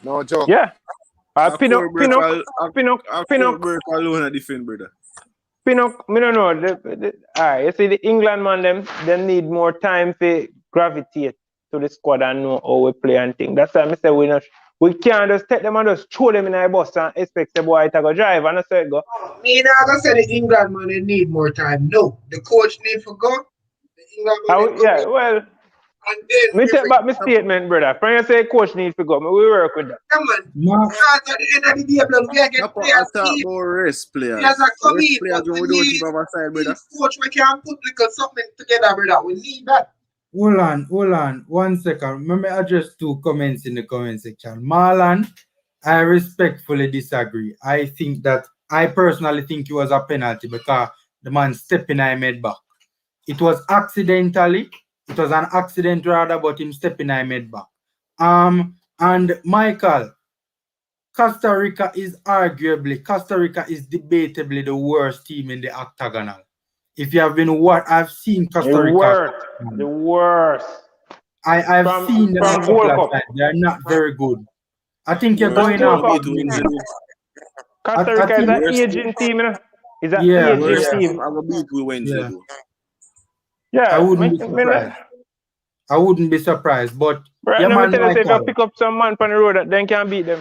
No joke. Yeah. Pinnock alone at defend, brother. Pinnock, me don't know. Alright, you see the England man them need more time to gravitate to the squad and know how we play and things. That's why I say we can't just take them and just throw them in a bus and expect the boy to go drive and so it go. Me not gonna say the England man they need more time. No, the coach need to go. The England man well. And then me take back my statement, brother. When you say coach needs to go, we work with that. Come on. Because at the end of the day, blood, we get players. Rest players. Players are coming, players but we need coach we can put like something together, brother. We need that. Hold on. 1 second. Let me address 2 comments in the comment section. Marlon, I respectfully disagree. I personally think it was a penalty because the man stepped in and made back. It was accidentally. It was an accident rather, but him stepping I made back. And Michael, Costa Rica is debatably the worst team in the octagonal. If you have been I've seen Costa Rica. The worst. I've seen them a couple of times. They are not very good. I think you're going off. Costa Rica is an aging team, you know? It's an aging team. I will beat we Wednesday. Yeah, I wouldn't be surprised. I wouldn't be surprised, but right now, if you pick up some man on the road, then can beat them.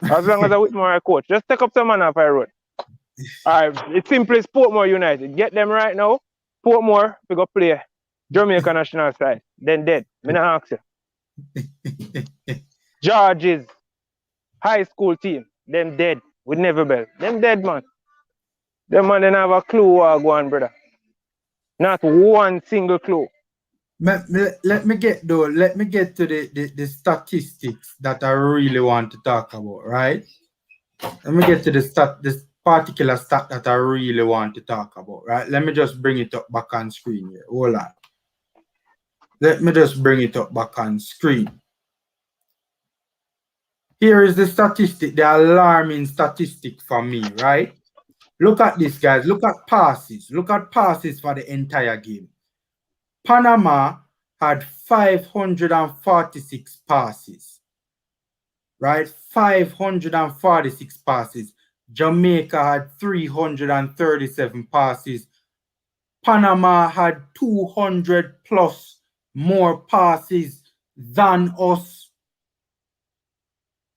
As long as I Whitmore coach, just take up some man off the road. All right, it's simply Portmore United. Get them right now. Portmore, we go play Jamaica national side. Then dead. Me not ask you. George's high school team. Them dead. With never bell. Them dead, man. Them man don't have a clue what go on, brother. Not one single clue. Let me get to the statistics that I really want to talk about, right? Let me get to this particular stat that I really want to talk about, right? Let me just bring it up back on screen here. Hold on. Let me just bring it up back on screen. Here is the statistic, the alarming statistic for me, right? Look at this, guys. Look at passes. Look at passes for the entire game. Panama had 546 passes, right? 546 passes. Jamaica had 337 passes. Panama had 200 plus more passes than us,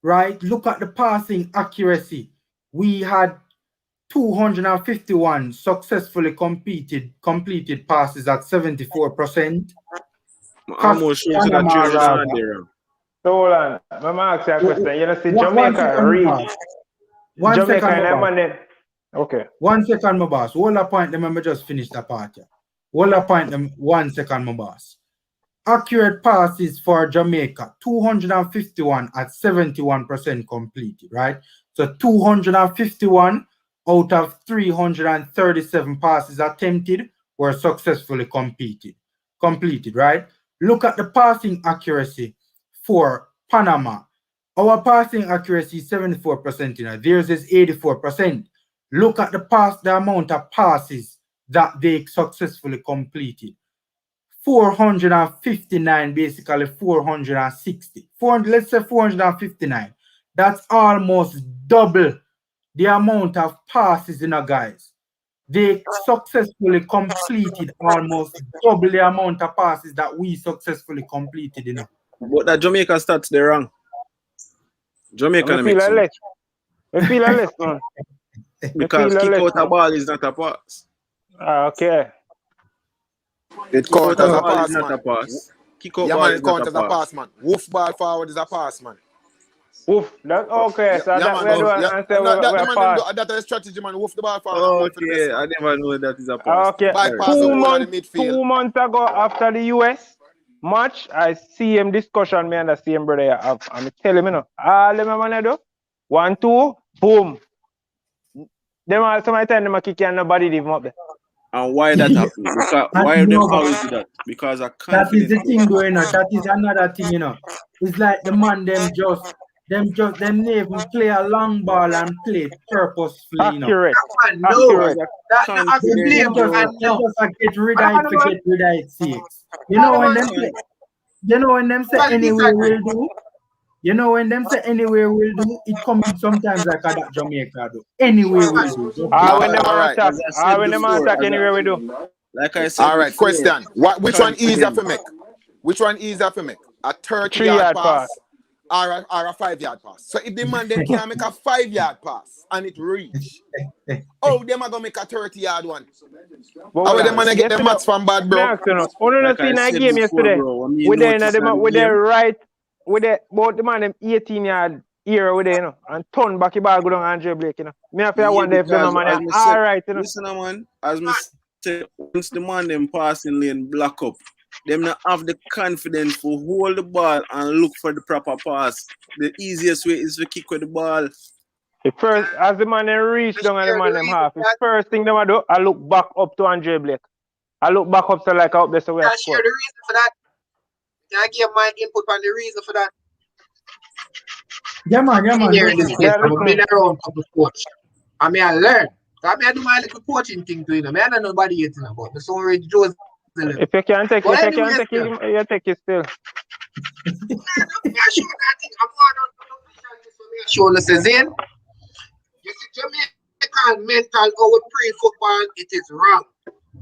right? Look at the passing accuracy. We had 251 successfully completed passes at 74%. Almost sure to that Panama train rather. on there. So hold on. Let me ask you a question. You know, see One Jamaica second, reach. my boss. One Jamaica second, and my them boss. and then. Okay. 1 second, my boss. Hold a point, let me just finish the part here. Hold a point, 1 second, my boss. Accurate passes for Jamaica, 251 at 71% completed, right? So 251 out of 337 passes attempted were successfully completed, right? Look at the passing accuracy for Panama. Our passing accuracy is 74%, theirs is 84%. Look at the amount of passes that they successfully completed. 459, basically 460. Let's say 459. That's almost double the amount of passes, guys. They successfully completed almost double the amount of passes that we successfully completed, But that Jamaica stats, they're wrong. Jamaica I feel a less. I feel a less, man. Because kick out a ball is not a pass. Okay. It counts as a pass, not a man. pass. Kick out Yeah, ball man, is it not counts a as a pass. pass, man. Wolf ball forward is a pass, man. Wolf, that's okay. So Yeah, that man. we do Yeah, and say that we're pass. that's a strategy, man. Wolf the ball forward and go for the best, Okay, man. I never know that is a pass. Okay. Bypass the whole of the midfield. 2 months ago after the US match, I see him discussion me and the same brother I have. I'm telling him, all them man do 1, 2, boom. Them all somebody tell them a kick and nobody leave him up there. And why that happen? Because why them always do that? Because of confidence. That is the thing, though, That is another thing, It's like the man them even play a long ball and play purposefully, Accurate. No, that I They blame just get rid of it for get rid of it sakes. You know when them say anyway will do. You know when them say anyway will do, it coming sometimes like that Jamaica do. Anyway will do. When them attack. When them attack anyway we do. Like I said. All right, question. Which one easier for make? Which one easier for make? A 30-yard pass or a 5-yard pass? So if the man them can make a 5-yard pass and it reach, oh, them are gonna make a 30-yard one. How them gonna get the mats from bad, bro? Only not seen that game yesterday. With the man them 18-yard era with there, and turn back the ball go down Andre Blake, Me have to wonder if them man all right, Listen, man, as me say, once the man them passing lane block up, them not have the confidence to hold the ball and look for the proper pass. The easiest way is to kick with the ball. The first, as the man them reach down and the man them half, the first thing them do, I look back up to Andre Blake. I look back up to like up there so we Can I share the reason for that? Can I give my input on the reason for that? Yeah, man. I've been around a couple of coach. I mean, I learn. I do my little coaching thing to I don't know nobody yet about the song Ray Jones. If you can't take it, you take it still. I'm sure says in. You see, Jamaican mental our pre-football, it is wrong.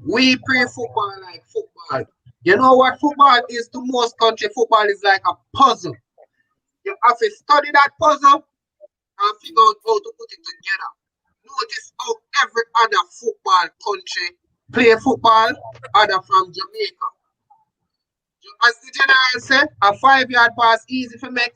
We pre-football like football. You know what football is to most country? Football is like a puzzle. You have to study that puzzle and figure out how to put it together. Notice how every other football country play football other from Jamaica. As the general said, a 5-yard pass easy to make.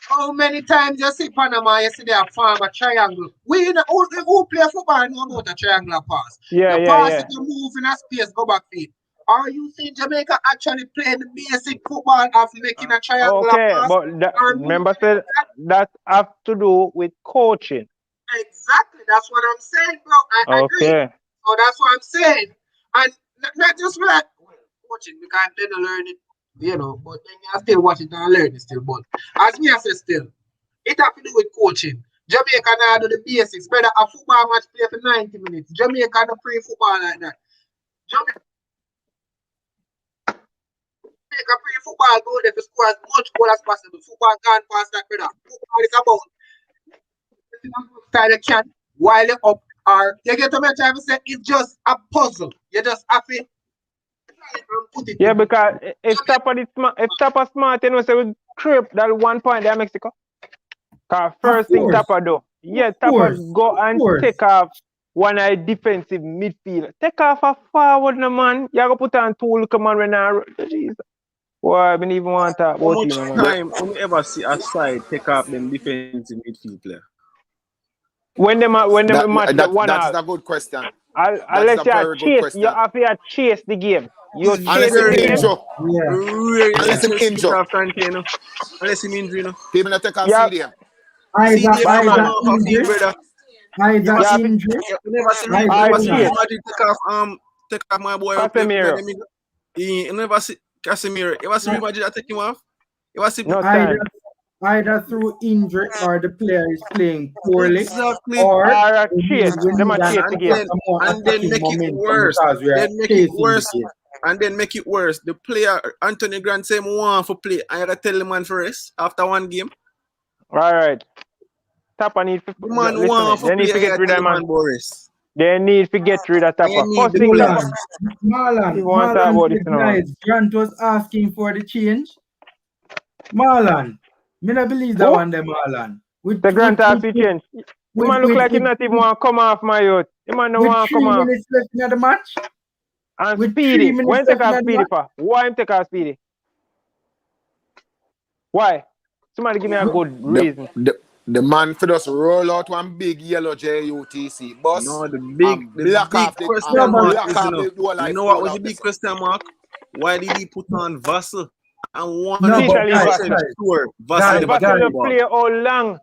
How many times you see Panama, you see they farm a triangle? We who play football know about a triangular pass. Pass you move in a space, go back feet. Are you seeing Jamaica actually playing the basic football of making a triangular pass? But remember said that have to do with coaching. Exactly, that's what I'm saying, bro. I agree. So that's what I'm saying. And not just for that coaching, because then I learn it, but then I still watch it and I learn it still. But as me I say still, it have to do with coaching. Jamaica now do the basics. Better a football match play for 90 minutes. Jamaica do pre-football like that. Jamaica pre-football go there to score as much goal as possible. Football gone past that, brother. Football is about style can while you're up, or you get to my time to say it's just a puzzle. You just have to put it. Yeah, because if TAPPA smart, say we creep that 1 point there Mexico. Cause first thing TAPPA do, Tappa go and take off one of the defensive midfield. Take off a forward, no man. You gotta put on two little man when I Jesus. Boy, I don't even want to talk How about much him, man. time will you ever see a side take up them defensive midfield player? When they match the one That is a good question. unless you chase, you have to chase the game. You chase the game. Unless him injured. Unless him injury, no. People not take off CDM. CDM off a field, brother. Either injury. You never see Real Madrid take off my boy. Casemiro. You never see Casemiro. You ever see Real Madrid take him off? You ever see either through injury or the player is playing poorly, exactly. or chase. Them a chase the game. And then make it worse. Then make it worse. The player Anthony Grant say want for play, and you gotta tell the man for rest after one game. Right. Tappa need to they need to get rid of man. They need to get rid of Tappa. First thing, Marlon, Grant was asking for the change. Marlon, me not believe that one, Marlon. The Grant has to change. The man look like he not even want to come off, my youth. The man don't want to come off. 3 minutes left in the match. And Speedy. When take off Speedy for? Why him take off Speedy? Why? Somebody give me a good reason. The man for just roll out one big yellow JUTC bus. No, the big question mark is, you know what was the big question mark? Why did he put on Vassel? And 100% sure Vassel never play all long.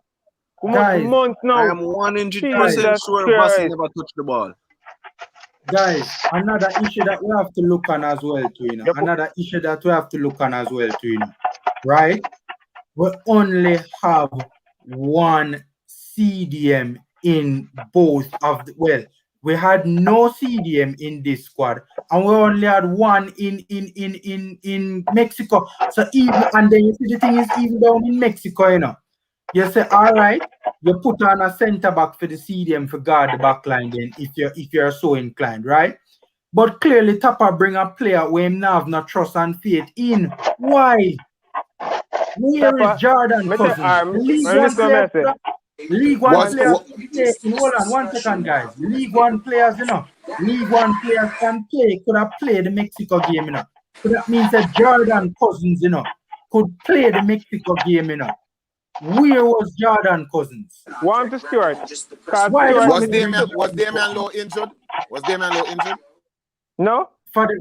Month now. I am 100% sure Vassel never touched the ball. Guys, another issue that we have to look on as well too, right? We only have one CDM in both of the, we had no CDM in this squad, and we only had one in Mexico. So even, and then you see the thing is even down in Mexico, you say, all right, you put on a center back for the CDM for guard the back line then if you're so inclined, right? But clearly Tappa bring a player where him now have no trust and faith in. Why? Where is Jordan Cousins? League One players hold on 1 second, guys. League One players, League One players can play, could have played the Mexico game, So that means that Jordan Cousins, could play the Mexico game, Where was Jordan Cousins? One to Stewart. Was Damian Lowe injured? No.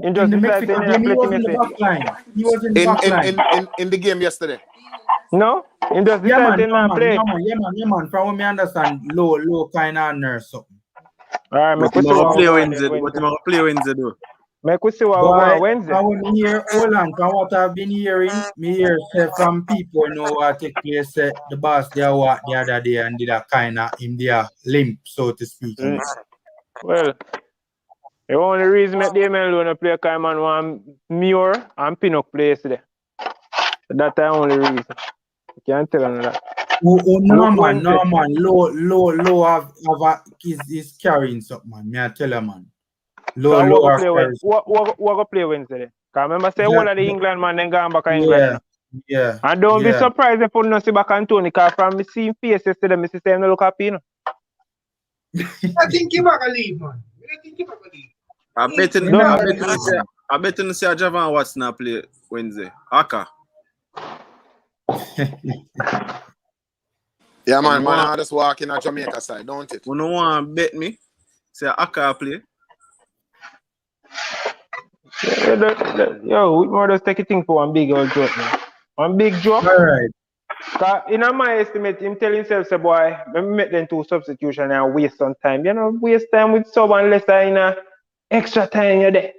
In the Mexico game, he was in the back line. He was in the back line. In the game yesterday. No? In just yeah, man. From what I understand, low kind of nurse something. Alright, but I'm going to play Wednesday though. Make we see what Wednesday. From what I've been hearing, me hear from people what take place. The boss there walked the other day and did a kind of in their limp, so to speak. Well, the only reason that Damian Lowe play man want Muir and Pinnock play yesterday. That's the only reason. You can't tell him that. No man. Low have is carrying something, man. Me I tell you, man. What go play Wednesday? Because remember say one of the England man then gone back to England. Yeah. And don't be surprised if you don't see back Anthony, because from me seeing face yesterday, I see him look happy, I think he back a leave, man. I bet you say Javan Watts not play Wednesday. Aka. Yeah, man, I just walk in at Jamaica side, don't it? You no want to bet me? Say Aka play. Yo, we more just take a thing for one big old joke, man. One big joke. All right. In my estimate, him tell himself, say, boy, let me make them two substitution and waste some time. Waste time with someone less than extra time you're there.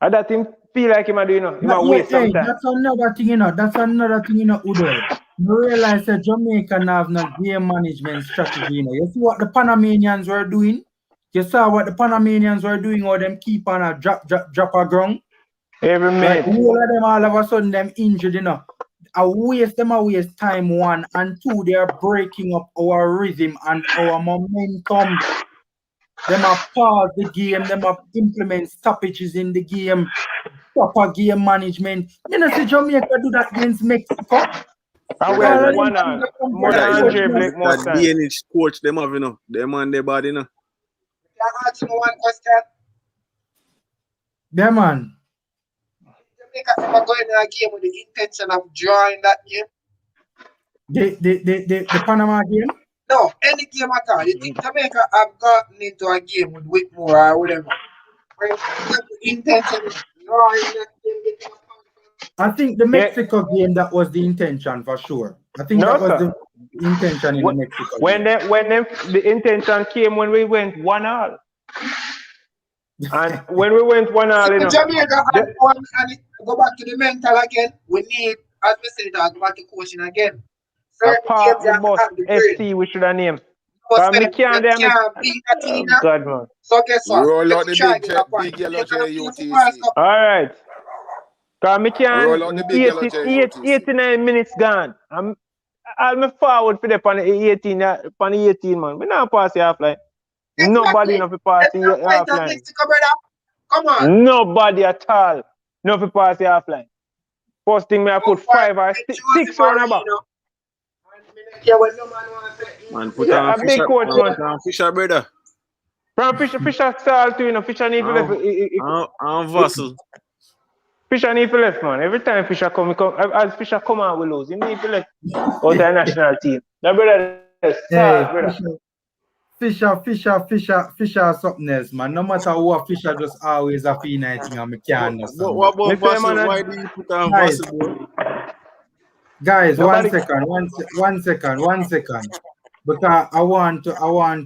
And that him feel like him doing, waste some time. That's another thing, Udo. You realize that Jamaica have no game management strategy, You see what the Panamanians were doing? You saw what the Panamanians were doing, or them keep on a drop a ground. Every minute. All of them all of a sudden them injured, I waste time, 1 and 2. They are breaking up our rhythm and our momentum. Them have paused the game, them have implement stoppages in the game, proper game management. You know, see Jamaica do that against Mexico. And we Brother, had All of one them all. teams that come More from than that the is south, Andre man. Blake most that time. DNH coach them have, you know. Them on their body, you know. Can I ask you one question? Yeah, man. Jamaica ever go in a game with the intention of drawing that game? The Panama game? No, any game at all. You think Jamaica have gotten into a game with Whitmore or whatever? Where they have the intention of drawing that game, getting a point. I think the Yeah. Mexico game, that was the intention for sure. I think No, that was sir. the intention in the Mexico When game. the intention came when we went 1-1. And when we went 1-1, you know. Jamaica had one, and it, go back to the mental again. We need, as we said, go back to coaching again. Certain Apart games the you have to bus have the brain. FC, we should have named. No, Cause sir, me you can't damn it. can't beat that Oh, team now. God, man. So guess what? Roll out Let's the try to get a point. big yellow They're gonna play JUTC. football cup. All right. Cause me Roll out the can't big yellow 89 minutes gone. I'm forward for the on the 18, on the 18 man. We not pass the half line. Nobody enough to pass the half line. Mexico, brother. Come on. Nobody at all. Enough to pass the half line. First thing me I put 5 or 6 on the back. Man, put Yeah, on a big Fisher, coach, man. put on Fisher, brother. From Fisher style too, you know. Fisher need to left. And Vassal. Fisher need to left, man. Every time Fisher come, as Fisher come out, we lose. He need to left out of the national team. That brother is start, brother. Fisher something else, man. No matter what, Fisher just always a finite thing and me can't understand. But what Me about say, Vassal? man, Why do you put on Guys, Vassal, bro? Guys, Nobody- one second. Because I want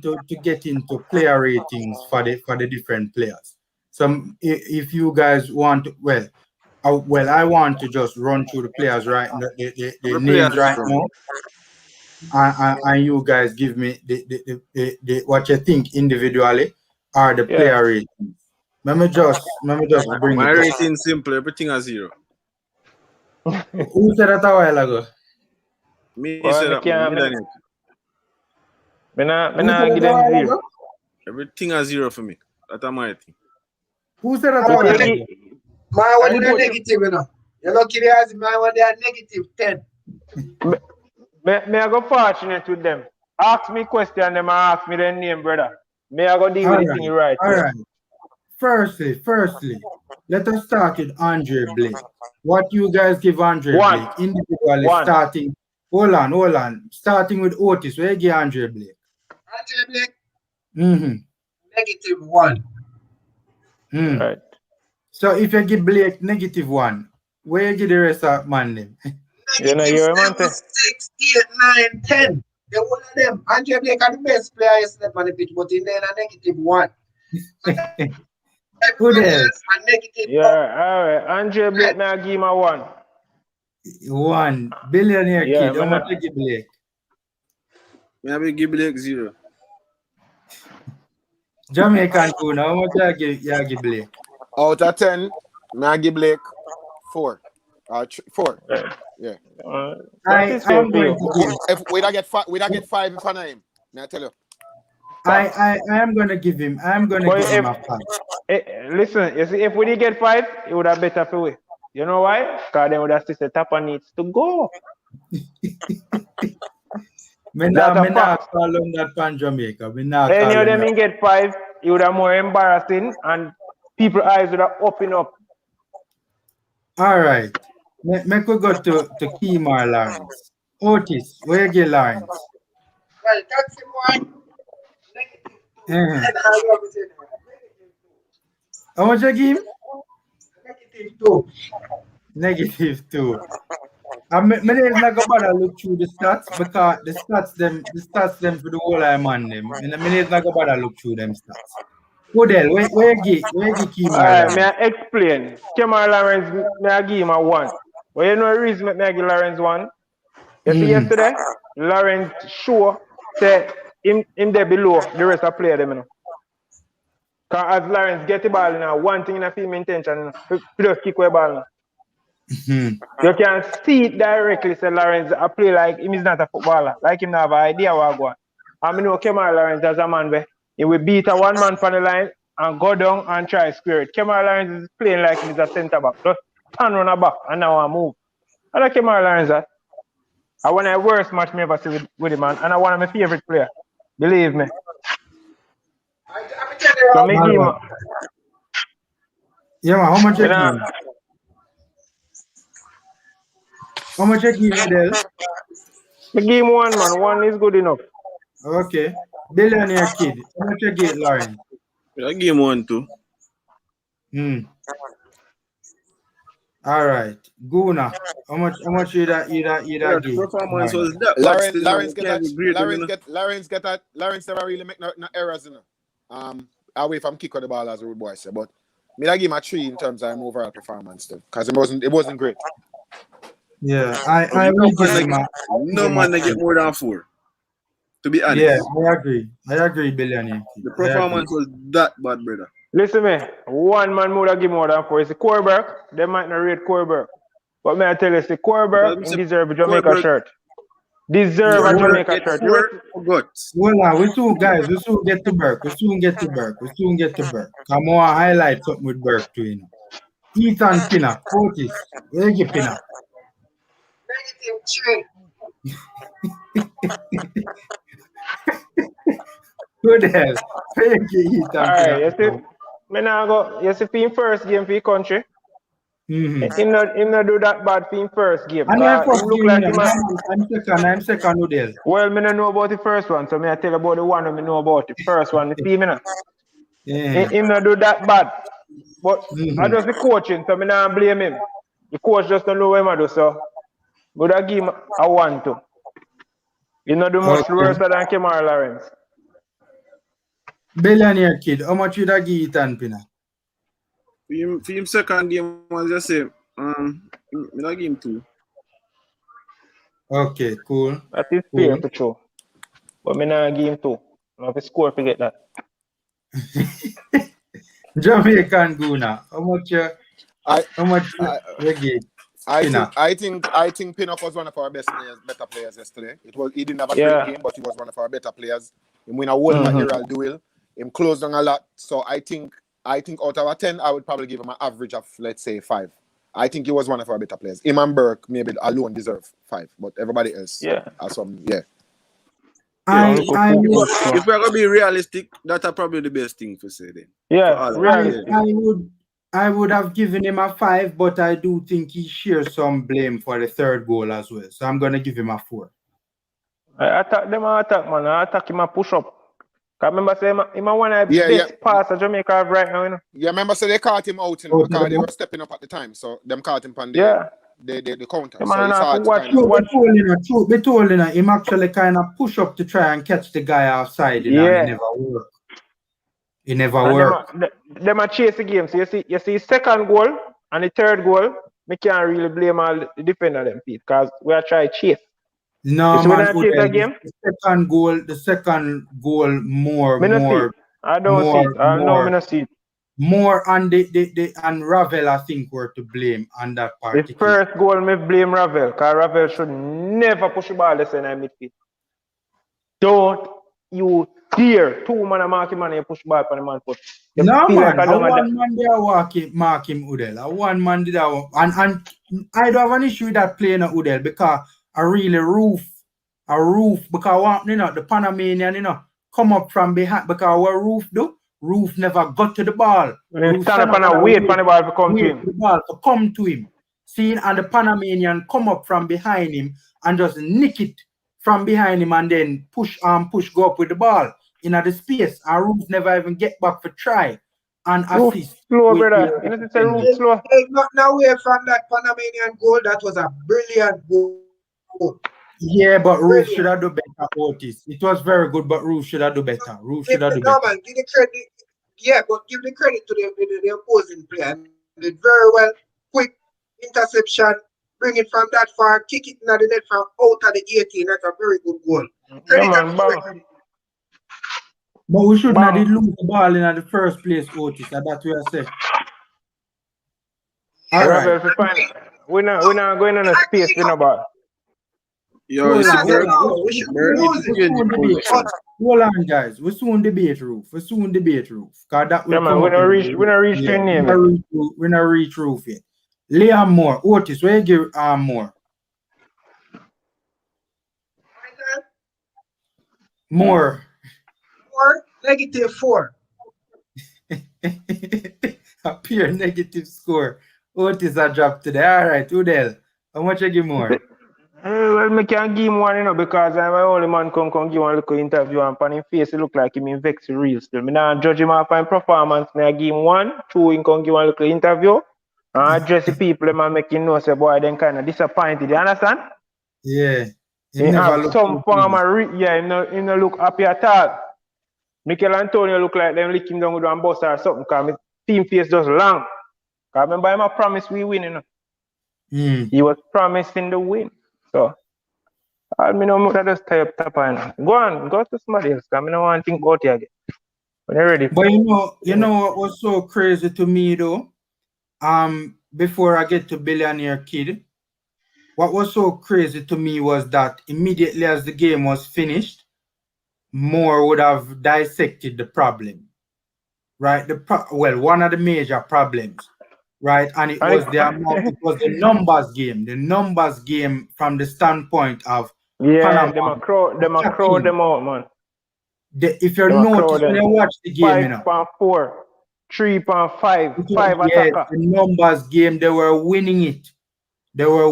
to get into player ratings for the different players. So if you guys want to, I want to just run through the players right, the names right now, and you guys give me the what you think individually are the player ratings. Let me just bring My it up. rating simple. Everything is 0. Who said that a while ago? Me Well, said me that. can't- Me done it. Me not Who said give that a them while 0. ago? Everything is 0 for me. That's my thing. Who said that a My while one, ago? my one is negative, you know. You're lucky they has my one, they are negative 10. Me I go fortunate with them. Ask me question, them ask me their name, brother. Me I go deal with the thing right. All right. Firstly, let us start with Andre Blake. What you guys give Andre One. Blake individually One. starting? Hold on. Starting with Otis, where you give Andre Blake? Andre Blake, negative 1. Right. So if you give Blake negative 1, where you give the rest of man them? You know, you're a man. 7, 6, 8, 9, 10. They're one of them. Andre Blake are the best player yesterday on the pitch, but in there a negative 1. Who else? A negative Yeah, all right. Andre Blake, me I give him a 1. 1 billionaire Yeah, kid. How man, much you give Blake? Me have to give Blake 0. Jamaican too. Now how much you give Blake? Out of 10, me I give Blake 4. 4. Yeah. I am going to give. If we'd get 5 in front of him. Me I tell you. I am gonna give him. I'm gonna But give him if- a 5. Listen, you see, if we did get 5, it would have better for we. You know why? Because then would have said TAPPA needs to go. Me That's a not fact. call on that pan Jamaica. Me not Any call of on them in get 5, it would have more embarrassing and people's eyes would have opened up. All right. Me could go to Kemar Lawrence. Otis, where you get Lawrence? Well, that's the one. Uh-huh. And I love it. How much you give him? Negative 2. Negative 2. And me is not gonna bother look through the stats because the stats them for the whole I man them. Me is not gonna bother look through them stats. Odell, where you get Kemar Alright, may Lawrence? I explain? Kemar Lawrence, may I give him a 1. Well, you know the reason may I give Lawrence 1? You see yesterday, Lawrence sure said him there below the rest of player them, you know. Because as Lawrence get the ball now, one thing in a film intention, to just kick away ball now. You can see it directly, say Lawrence a play like him is not a footballer, like him not have an idea what go on. I mean, Kemar Lawrence as a man where he will beat a one man from the line and go down and try square it. Kemar Lawrence is playing like he's a centre back, just turn on a back and now I move. I like Kemar Lawrence that. I want the worst match me ever see with him, man. And I want my favorite player. Believe me. I'm telling you, So me give him. Yeah, man, how much you You know, give? How much you give, Odell? me give him one, man. One is good enough. Okay. Billionaire kid. How much you get, Lauren? I give him 1 too. All right. Guna. How much you that Yeah, the give? performance Lauren? was that, but still, Lawrence you can't be great, you know. Lawrence never really make no errors, you know. Away from kick of the ball as a rude boy say, but me I give him a 3 in terms of overall performance still, because it wasn't great. Yeah, I will give him a No man they get more than 4. To be honest. Yeah, I agree, Billionaire kid. The performance was that bad, brother. Listen me, one man would have give more than 4. It's the Corberg. They might not rate Corberg. But may I tell you, it's the Corberg he deserve a Jamaica shirt. Deserve a Jamaica shirt. Well, now, we soon get to Burke. We soon get to Burke. Come on, highlight something with Burke too, you know. Ethan Pinnock, Otis, where you get Pinnock? Good hell. Where you get Ethan Alright, Pinnock? you see for him first game for your country. Him not do that bad for him first game. And my first Look game, like I'm second Odell. Well, me don't know about the first one, so me I tell you about the one that me know about. The first one, the team, Yeah. Him not do that bad. But I just the coaching, so me not blame him. The coach just don't know what him do, so would I give him a 1 2. He not do much worse than Kemar Lawrence. Billionaire kid, how much would I give Ethan Pinnock? For him second game, was just say, I give him 2. Okay, cool. That is fair for sure. But me not give him 2. I have to score to get that. Jamaican Guna, how much you give? I think Pinnock was one of our better players yesterday. He didn't have a great game, but he was one of our better players. He win a whole material duel. He closed on a lot. So I think out of a 10, I would probably give him an average of, let's say, 5. I think he was one of our better players. Him and Burke maybe alone deserve 5, but everybody else has some, If we're gonna be realistic, that's probably the best thing to say then. Yeah, I would have given him a 5, but I do think he shares some blame for the third goal as well. So I'm gonna give him a 4. I attack them, man. I attack him and push up. I remember saying him one of the best passer Jamaica have right now, you know. Yeah, remember they caught him out, you know, because they were stepping up at the time. So them caught him on the counter. Yeah, so man, it's hard Truth be told, him actually kind of push up to try and catch the guy outside, you know, and it never worked. Them a chase the game. So you see second goal and the third goal, we can't really blame all the defender them, Pete, because we are trying to chase. No, man, the second goal more. I don't see it. I know me not see it. More on the and Ravel, I think, were to blame on that part. The first goal, me blame Ravel, because Ravel should never push the ball less than midfield. Don't you dare. 2 man mark him and you push the ball on the man foot. No, man. One man there mark him Udell. One man did that. And I don't have an issue with that playing Udell because I really roof because you know the Panamanian, you know, come up from behind because what Roof do? Roof never got to the ball. Roof stand up and wait for the ball to come to him. The ball to come to him. Seeing and the Panamanian come up from behind him and just nick it from behind him and then push go up with the ball in the space. And Roof never even get back for try and assist. Slow, brother. You know to say Roof slow. Not away from that Panamanian goal. That was a brilliant goal. Yeah, but Roof should have done better, Otis. It was very good, but Roof should have done better. Roof should have done better. Man, give the credit. Yeah, but give the credit to the opposing player. Did very well. Quick interception. Bring it from that far. Kick it in the net from out of the 18. That's a very good goal. But we should not lose the ball in the first place, Otis. That's what we are saying. All right. We're not going on a space with no ball. Hold on, guys. We soon debate Roof. Cause that will man, we're not reach your name. We're not reach Roof yet. Liam Moore. Otis, where you give Moore? More. 4, -4. A pure negative score. Otis a drop today. All right, Udell. How much you give more? Well, I can't give him one, because I'm the only man come give one little interview and on his face it look like him in vex real still. Me not judge him off on performance. Me I give him one, two, him come give one little interview and address the people them and make him know say boy then kind of disappointed. You understand? Yeah. He have some form of he no look happy at all. Mikel Antonio look like them lick him down with one bus or something because my team face just long. Because remember him a promise we win, He was promising the win. So I mean, no more just tie up TAPPA. Go to somebody else. I mean, I want to think about you again. When you're ready. But you know what was so crazy to me though? Before I get to Billionaire Kid, what was so crazy to me was that immediately as the game was finished, Moore would have dissected the problem, right? One of the major problems, right? And it was the numbers game. The numbers game from the standpoint of Panama. Them a crowd them out, man. If you notice when you watch the game, 5.4, 3.5, 5 attacker. The numbers game, they were winning it. They had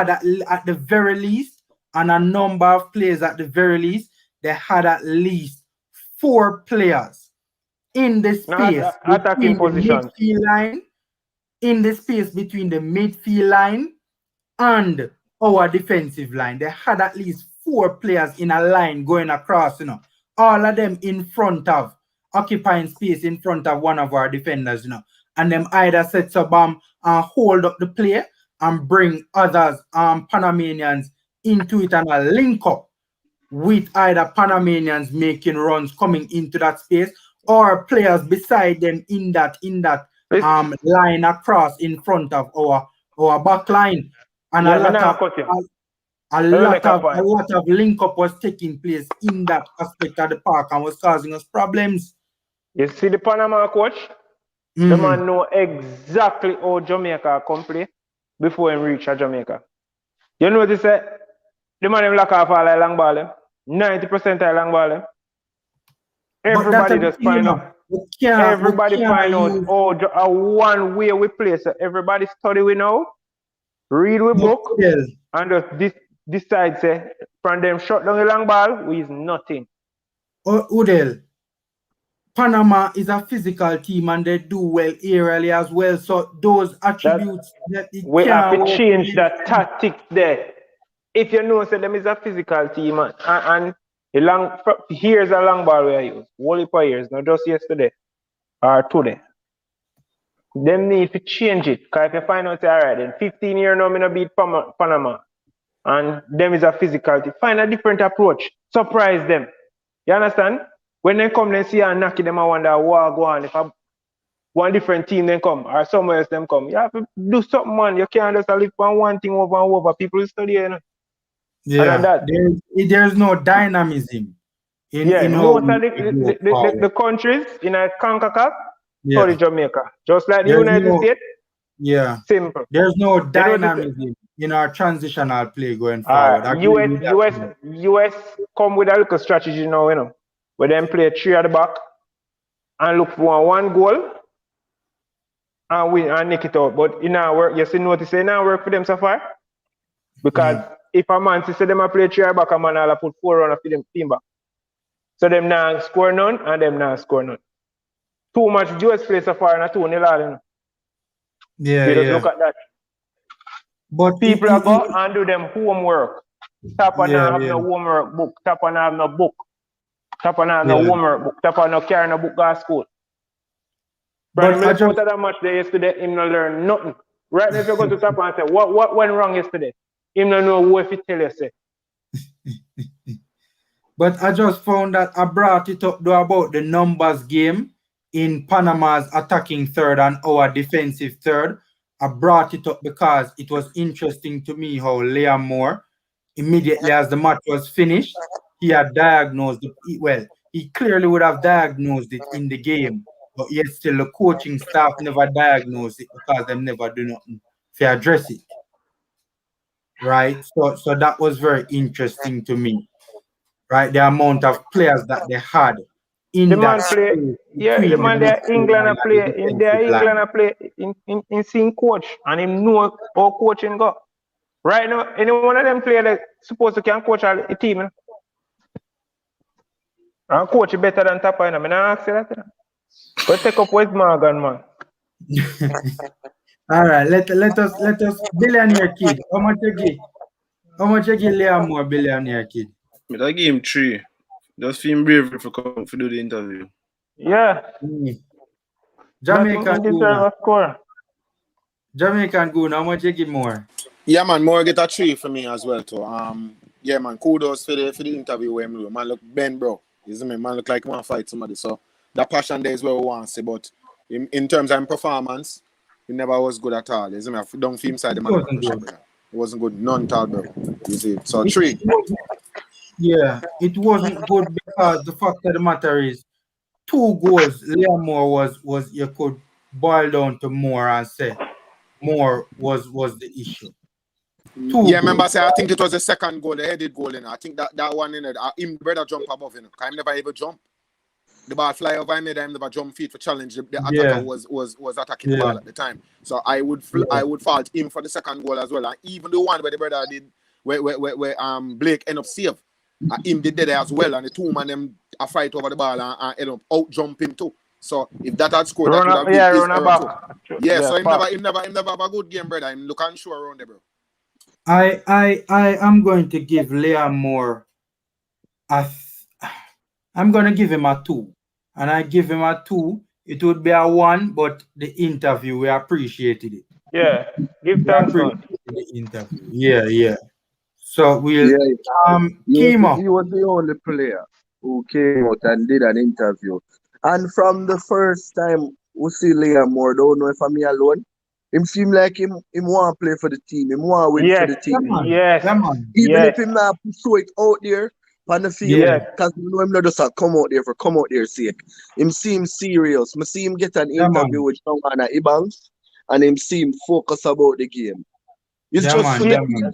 at the very least, and a number of players at the very least, they had at least 4 players in the space attacking position. In the space between the midfield line and our defensive line. They had at least 4 players in a line going across, all of them in front of, occupying space in front of one of our defenders, and them either set up and hold up the play and bring others, Panamanians into it and a link up with either Panamanians making runs coming into that space or players beside them in that line across in front of our back line. And a lot of link up was taking place in that aspect of the park and was causing us problems. You see the Panama coach? The man know exactly how Jamaica come play before he reach Jamaica. You notice that the man him lock off all the long ball, 90% of the long ball. Everybody just find out. Everybody find out how one way we play. So everybody study we know, read we book, and just decide say from them shut down the long ball, we is nothing. Udell, Panama is a physical team and they do well aerially as well. So those attributes we have to change that tactics there. If you know, say them is a physical team and here's a long ball we use. Whole heap of years, not just yesterday or today. Them need to change it. Because if you find out, all right, then 15 years now, I'm going to beat Panama. And them is a physical team. Find a different approach. Surprise them. You understand? When they come, they see and knock them, I wonder what go on. If one different team then come, or somewhere else them come, you have to do something, man. You can't just live on one thing over and over. People study, Yeah, there's no dynamism. Most of the countries in CONCACAF, sorry, Jamaica. Just like the United States. Yeah. Simple. There's no dynamism in our transitional play going forward. US come with a little strategy now, where them play 3 at the back and look for one goal and win and nick it out. But in our work, you see notice it now work for them so far. Because if a man say them a play 3 at the back, a man will put 4 on for them team back. So them now score none and them now score none. Too much US play so far and 2-0. Yeah, just look at that. But people go and do them homework. TAPPA now have no homework book. TAPPA now have no book. TAPPA now have no homework book. TAPPA no carry no book go to school. But I just that match there yesterday, him no learn nothing. Right now, if you go to TAPPA and say, what went wrong yesterday? Him no know what if tell you say. But I just found that I brought it up though about the numbers game in Panama's attacking third and our defensive third. I brought it up because it was interesting to me how Liam Moore, immediately as the match was finished, he had diagnosed it. Well, he clearly would have diagnosed it in the game, but yet still the coaching staff never diagnosed it because they never do nothing to address it. right? So that was very interesting to me, right? The amount of players that they had The in that man play, space yeah, the between the man there midfield England line a and the play, in there defensive England line. a play in seeing coach and him know how coaching go. Right now, any one of them player that supposed to can coach a team, you know? And coach better than TAPPA, you know. I not ask you that, you know. Go take up West Morgan, man. All right, let us billionaire kid. How much you give? How much you give Liam Moore billionaire kid? But I give him 3. Just feel brave for come to do the interview. Yeah. Jamaican deserve Guna. a score. Jamaican Guna, how much you give more? Yeah, man, more get a 3 for me as well too. Yeah, man, kudos for the interview where him do. Man look Ben, bro. You see me? Man look like he want to fight somebody. So that passion there is where we want to see. But in terms of performance, he never was good at all. You see me? I don't feel inside the man under pressure, brother. It wasn't good, none at all, bro. You see? So 3. Yeah, it wasn't good because the fact of the matter is 2 goals. Liam Moore was you could boil down to more and say more was the issue. 2 Yeah, remember, goals. I think it was the second goal, the headed goal. I think that one in it, him brother jump above him. Because him never even jump. The ball fly over him, him never jump feet for challenge. The attacker was attacking the ball at the time. So I would fault him for the second goal as well. And even the one where the brother did, where Blake end up save, him did there as well. And the 2 man them a fight over the ball and end up out jump him too. So if that had scored, that would have been his error too. Yeah, so him never have a good game, brother. Him look unsure around there, bro. I am going to give Liam Moore I'm going to give him a 2. And I give him a 2. It would be a 1, but the interview, we appreciated it. Yeah, give thanks, man. The interview. Yeah. So we'll he was the only player who came out and did an interview. And from the first time we see Liam Moore, don't know if I'm me alone, him seem like him want to play for the team. Him want to win for the team. Even if him not show it out there on the field, because you know him not just come out there sake. Him seem serious. I see him get an interview with someone at Ibanks, and him seem focus about the game. It's just for the team.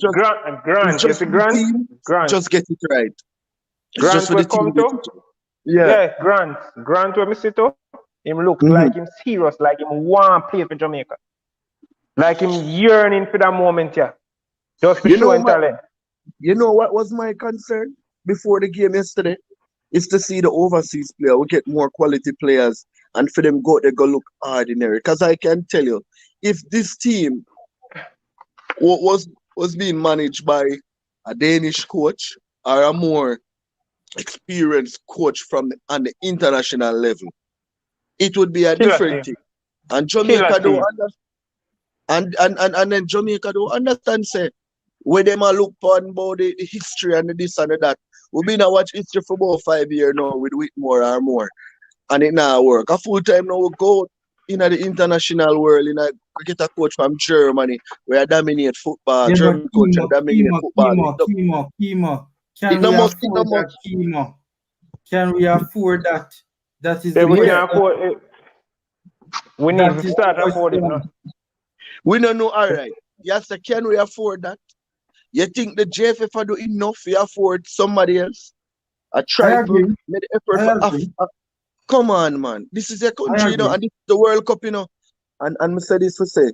Just get it right. It's just for the team. Grant where me sit up, him look like him serious, like him want to play for Jamaica. Like him yearning for that moment, yeah. Just for showing talent. You know what was my concern before the game yesterday? Is to see the overseas player. We get more quality players and for them they go look ordinary. Because I can tell you, if this team was being managed by a Danish coach or a more experienced coach on the international level, it would be a different thing. And Jamaica don't understand. And then Jamaica don't understand, say, where them a look on about the history and the this and the that. We've been a watch history for about 5 years now with Whitmore or more. And it now work. A full time now we go in the international world, we get a coach from Germany where I dominate football. German coach dominate football. Can we afford that? That is we can afford it. We need to start afford it now. We don't know, all right. Yes, can we afford that? You think the JFF do enough to afford somebody else? I try to make effort for come on, man. This is a country, and this is the World Cup, And I say this to say,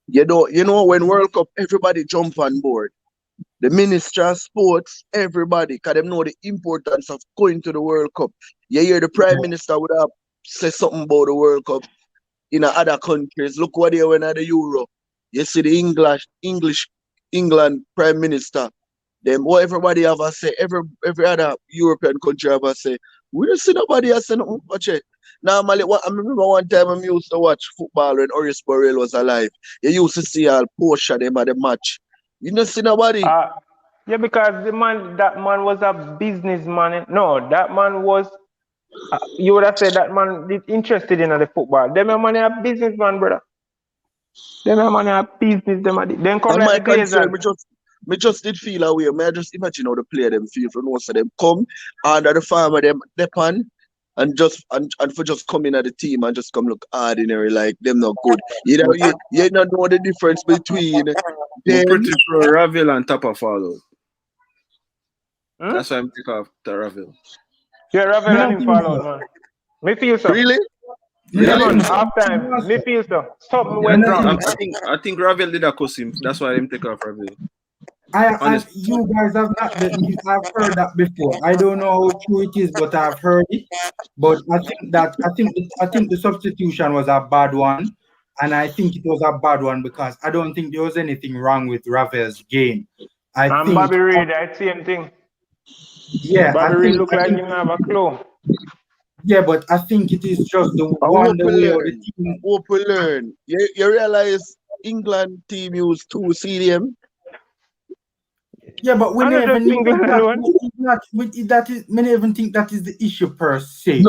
you know, when World Cup, everybody jump on board. The Minister of Sports, everybody, because they know the importance of going to the World Cup. You hear the Prime Minister would have said something about the World Cup in other countries. Look what they went at the Euro. You see the England Prime Minister. Them what everybody have a say, every other European country have a say. We don't see nobody else saying nothing. Watch it. Normally, I remember one time I used to watch football when Horace Burrell was alive. You used to see all Porsche them at the match. You don't see nobody. Yeah, because that man was a businessman. No, that man was. You would have said that man is interested in the football. Them man a businessman, brother. Them man a business. Then come like the Glazers. Me just did feel away. I just imagine how the player them feel for most of them come under the farmer them depend and for just coming at the team and just come look ordinary like them not good. You don't know the difference between Then I'm pretty sure Ravel and TAPPA fall out. Hmm? That's why I'm take off the Ravel. Yeah, Ravel Me and not him think fall so. out, man. Me feel so. really? Me Yeah, not Really? man. think so. Half time. Me feel so. Something Yeah, Me went not wrong. think so. I think Ravel did a cuss him. That's why I'm take off Ravel. Honestly. You guys have not, I've heard that before. I don't know how true it is, but I've heard it. But I think the substitution was a bad one, and I think it was a bad one because I don't think there was anything wrong with Ravel's game. I And think, Bobby Reed, that same thing. yeah, Bobby Reed look like him have a clue. yeah, but I think it is just the I one hope the we way of the learn. team. Hope we learn. You realize England team use 2 CDM? Yeah, but we I don't never just need England that. alone. That is, we never think that is the issue per se.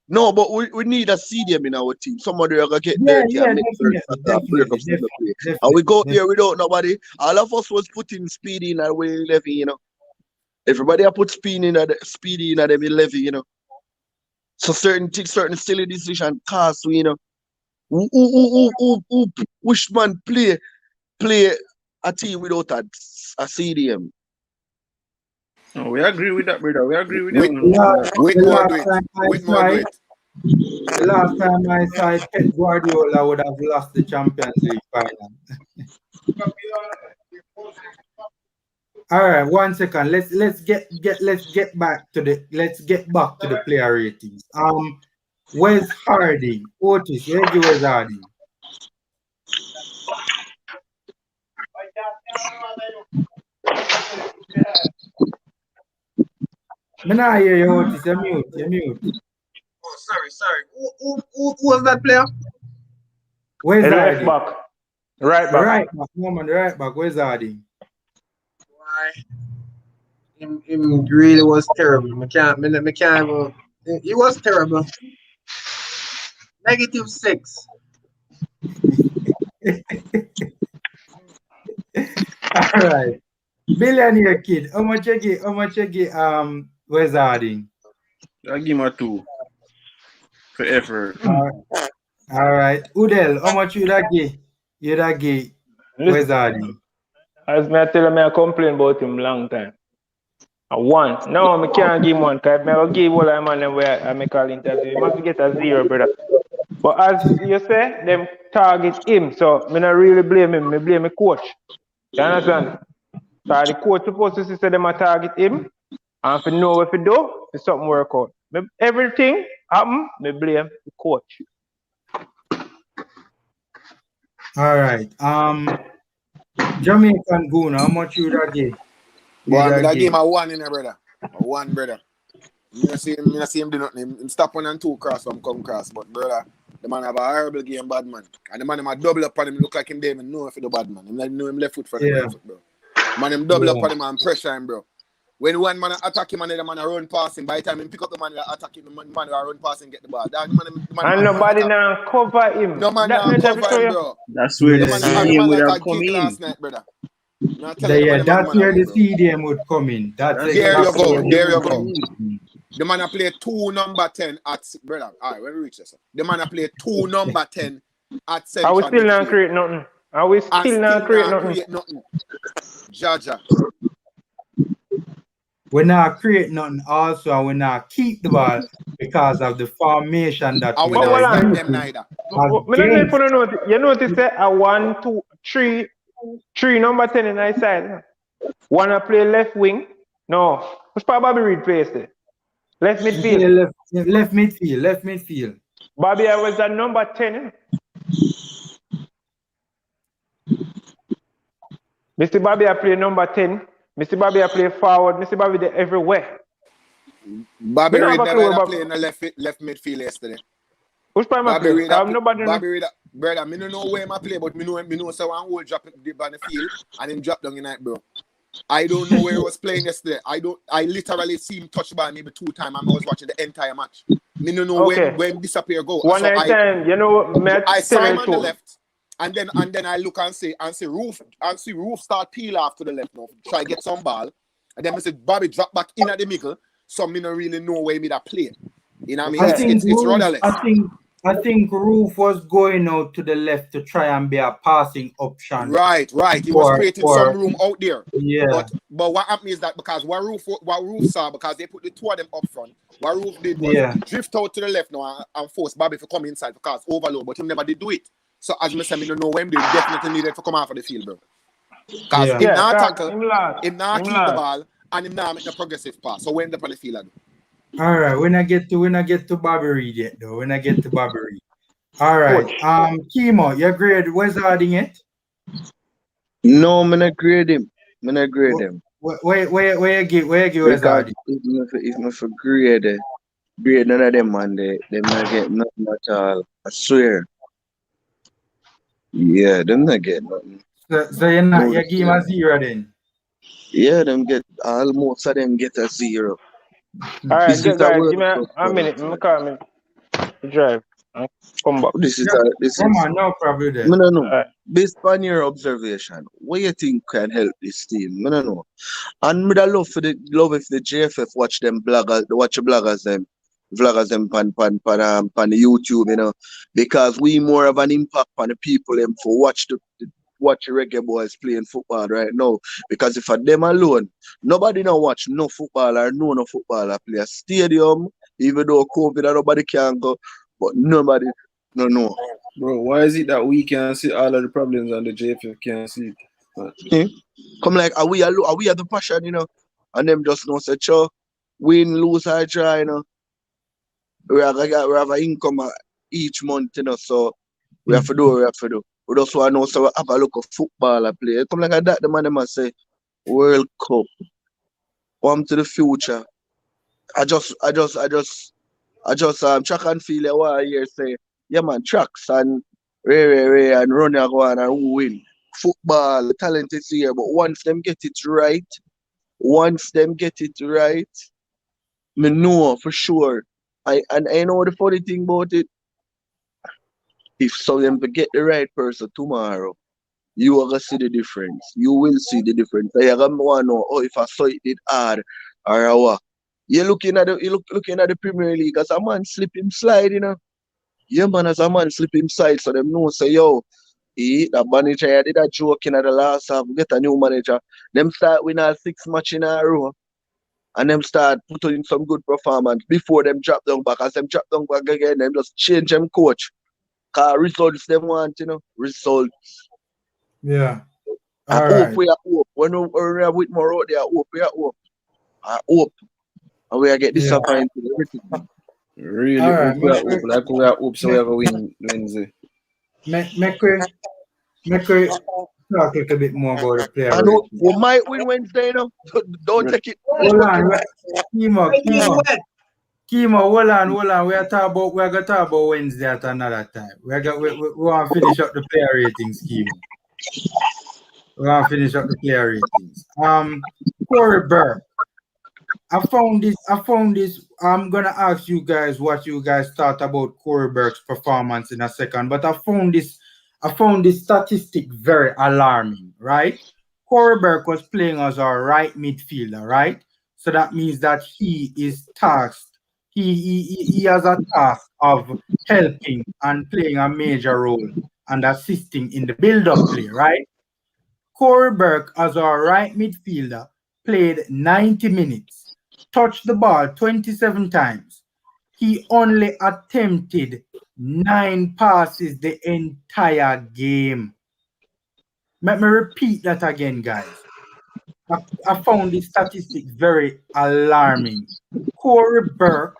No, but we need a CDM in our team. Somebody who can get Yeah, dirty and make breakups in the play. And we go there without nobody. All of us was putting Speedy in our 11, you know. Everybody I put Speedy in at them 11, you know. So certain silly decision cast, you know. Which man play a team without a CDM? No, we agree with that, brother. We agree with Wait, that. Whitmore do it. Whitmore do it. The last time I saw it, Pep Guardiola would have lost the Champions League final. All right, 1 second. Let's get back to the player ratings. Where's Harding? Otis, where's Harding? Me not hear you, Otis. You're mute. Oh, sorry. Who was that player? Where's The Harding? left back. Right back. Right back. No, man, the right back. Where's Harding? Why? Him really was terrible. Me can't even. He was terrible. -6. All right. Billionaire kid. How much you get? Where's Harding? I give him a 2 for effort. All right. Udell, how much you that give? Where's Harding? As me I tell him, I complain about him long time. A 1. No, I can't give him 1 because I will give all I'm on them where I make all interview. You must get a 0, brother. But as you say, them target him. So I not really blame him. I blame the coach. You understand? So the coach supposed to say them a target him. And if you know what to do, if something work out. Everything happen, I blame the coach. All right. Jamaican Goon, how much you that give? Boy, I give him a 1 in there, brother. A 1, brother. I see him do nothing. Him stop 1 and 2 cross from come cross. But brother, the man have a horrible game, bad man. And the man him a double up on him, look like him there, him know for the bad man. Him like know him left foot for the right foot, bro. Man him double up on him and pressure him, bro. When one man attack him and the man run past him, by the time him pick up the man attack him, the man run past him and get the ball. That and nobody now cover him. No man now cover him, bro. That's where the CDM would have come in. Last night, brother. That's where the CDM would come in. There you go. The man play 2 number 10 at brother. All right, when we reach this, the man play 2 number 10 at central. Are we still not create nothing? Jaja. We not create nothing also, and we not keep the ball because of the formation that we don't them neither. You notice that a 1, 2, 3 number 10 in the side. One I play left wing. No, who's Bobby Reed plays there? Left midfield. Left midfield. Bobby, I was at number 10. Mr. Bobby, I play number 10. Mr. Bobby, I play forward. Mr. Bobby, they're everywhere. Bobby Reed never played in the left midfield yesterday. Who's Bobby Reed? Bobby Reed, brother, I don't know where I play, but I know someone will drop it on the field and him drop down in night, bro. I don't know where he was playing yesterday. I literally see him touch ball maybe 2 times and I was watching the entire match. I don't know when disappear go. One time, you know, I saw him on the left. And then I look and see Roof start peel off to the left now. Try get some ball. And then I said Bobby drop back in at the middle. So I don't really know where me that play. You know what I mean? It's rudderless. I think Roof was going out to the left to try and be a passing option. Right. He was creating some room out there. Yeah. But what happened is that because what Roof saw, because they put the two of them up front, what Roof did was drift out to the left now and force Bobby to come inside because overload, but he never did do it. So as I said, I don't know when they definitely needed to come out of the field, bro. Because him not tackle, him not keep the ball, and him not make the progressive pass. So when the on the field again. All right, when I get to Bobby Reed yet though. When I get to Bobby Reed. All right. Kimo, you grade Wizarding it? No, I'm not grade him. I'm not grade him. Where you give Wizarding? If I for grade none of them man they not get nothing at all. I swear. Yeah, them not get nothing. So you give him a 0 then? Yeah, them get almost of them get a 0. All right, guys, give me a minute. I'm coming. Drive. Come back. This is no problem there. No. Based on your observation, what you think can help this team? I don't know. And I love if the JFF watch the vloggers them pan the YouTube, you know, because we more have an impact on the people them for watch the reggae boys playing football right now. Because if for them alone, nobody now watch no footballer, no footballer play a stadium, even though COVID and nobody can go, but nobody no. Bro, why is it that we can see all of the problems and the JFF can't see it? Come like are we at the passion, you know? And them just know say win, lose or draw, you know. We have an income each month, you know, so we have to do what we have to do. We just want to know so we have a look of footballer play. Come like that, the man them say World Cup. Come to the future. I just track and field a while here say, yeah man, tracks and Ray and Ronnie go on and who win. Football, the talent is here, but once them get it right, me know for sure. I know the funny thing about it. If so them get the right person tomorrow, you are gonna see the difference. You will see the difference. I want to know if I saw it did hard or what. You're looking at the Premier League as a man slip him slide, you know. Yeah man, as a man slip him slide, so them know say yo, that manager did a joke in the last half, get a new manager. Them start win all 6 matches in a row. And them start putting in some good performance before them drop down back. As them drop down back again, them just change them coach. Cause results them want, you know. Results. Yeah. I hope we are hope. When we are with more out there, we are hope. I hope. And we are get disappointed with everything. Really hope we are hope. Like we are hope so we have a win Wednesday. Make we talk a little bit more about the player. I know we might win Wednesday, you know. Don't take it. Hold on, Kimo, hold on. We're gonna talk about Wednesday at another time. We want to finish up the player ratings, Kimo. We want to finish up the player ratings. Corey Burke. I found this. I'm gonna ask you guys what you guys thought about Corey Burke's performance in a second, but I found this statistic very alarming, right? Corey Burke was playing as our right midfielder, right? So that means that he is tasked. He has a task of helping and playing a major role and assisting in the build-up play, right? Corey Burke, as our right midfielder, played 90 minutes, touched the ball 27 times. He only attempted 9 passes the entire game. Let me repeat that again, guys. I found this statistic very alarming. Corey Burke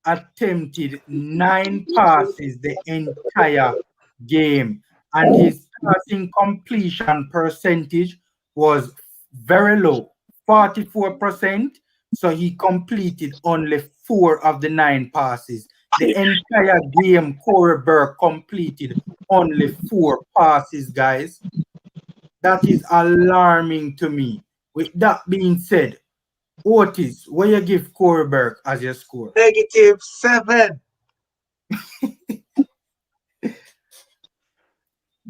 attempted 9 passes the entire game, and his passing completion percentage was very low, 44%. So he completed only 4 of the 9 passes. The entire game, Corey Burke completed only 4 passes, guys. That is alarming to me. With that being said, Otis, what you give Corey Burke as your score? -7.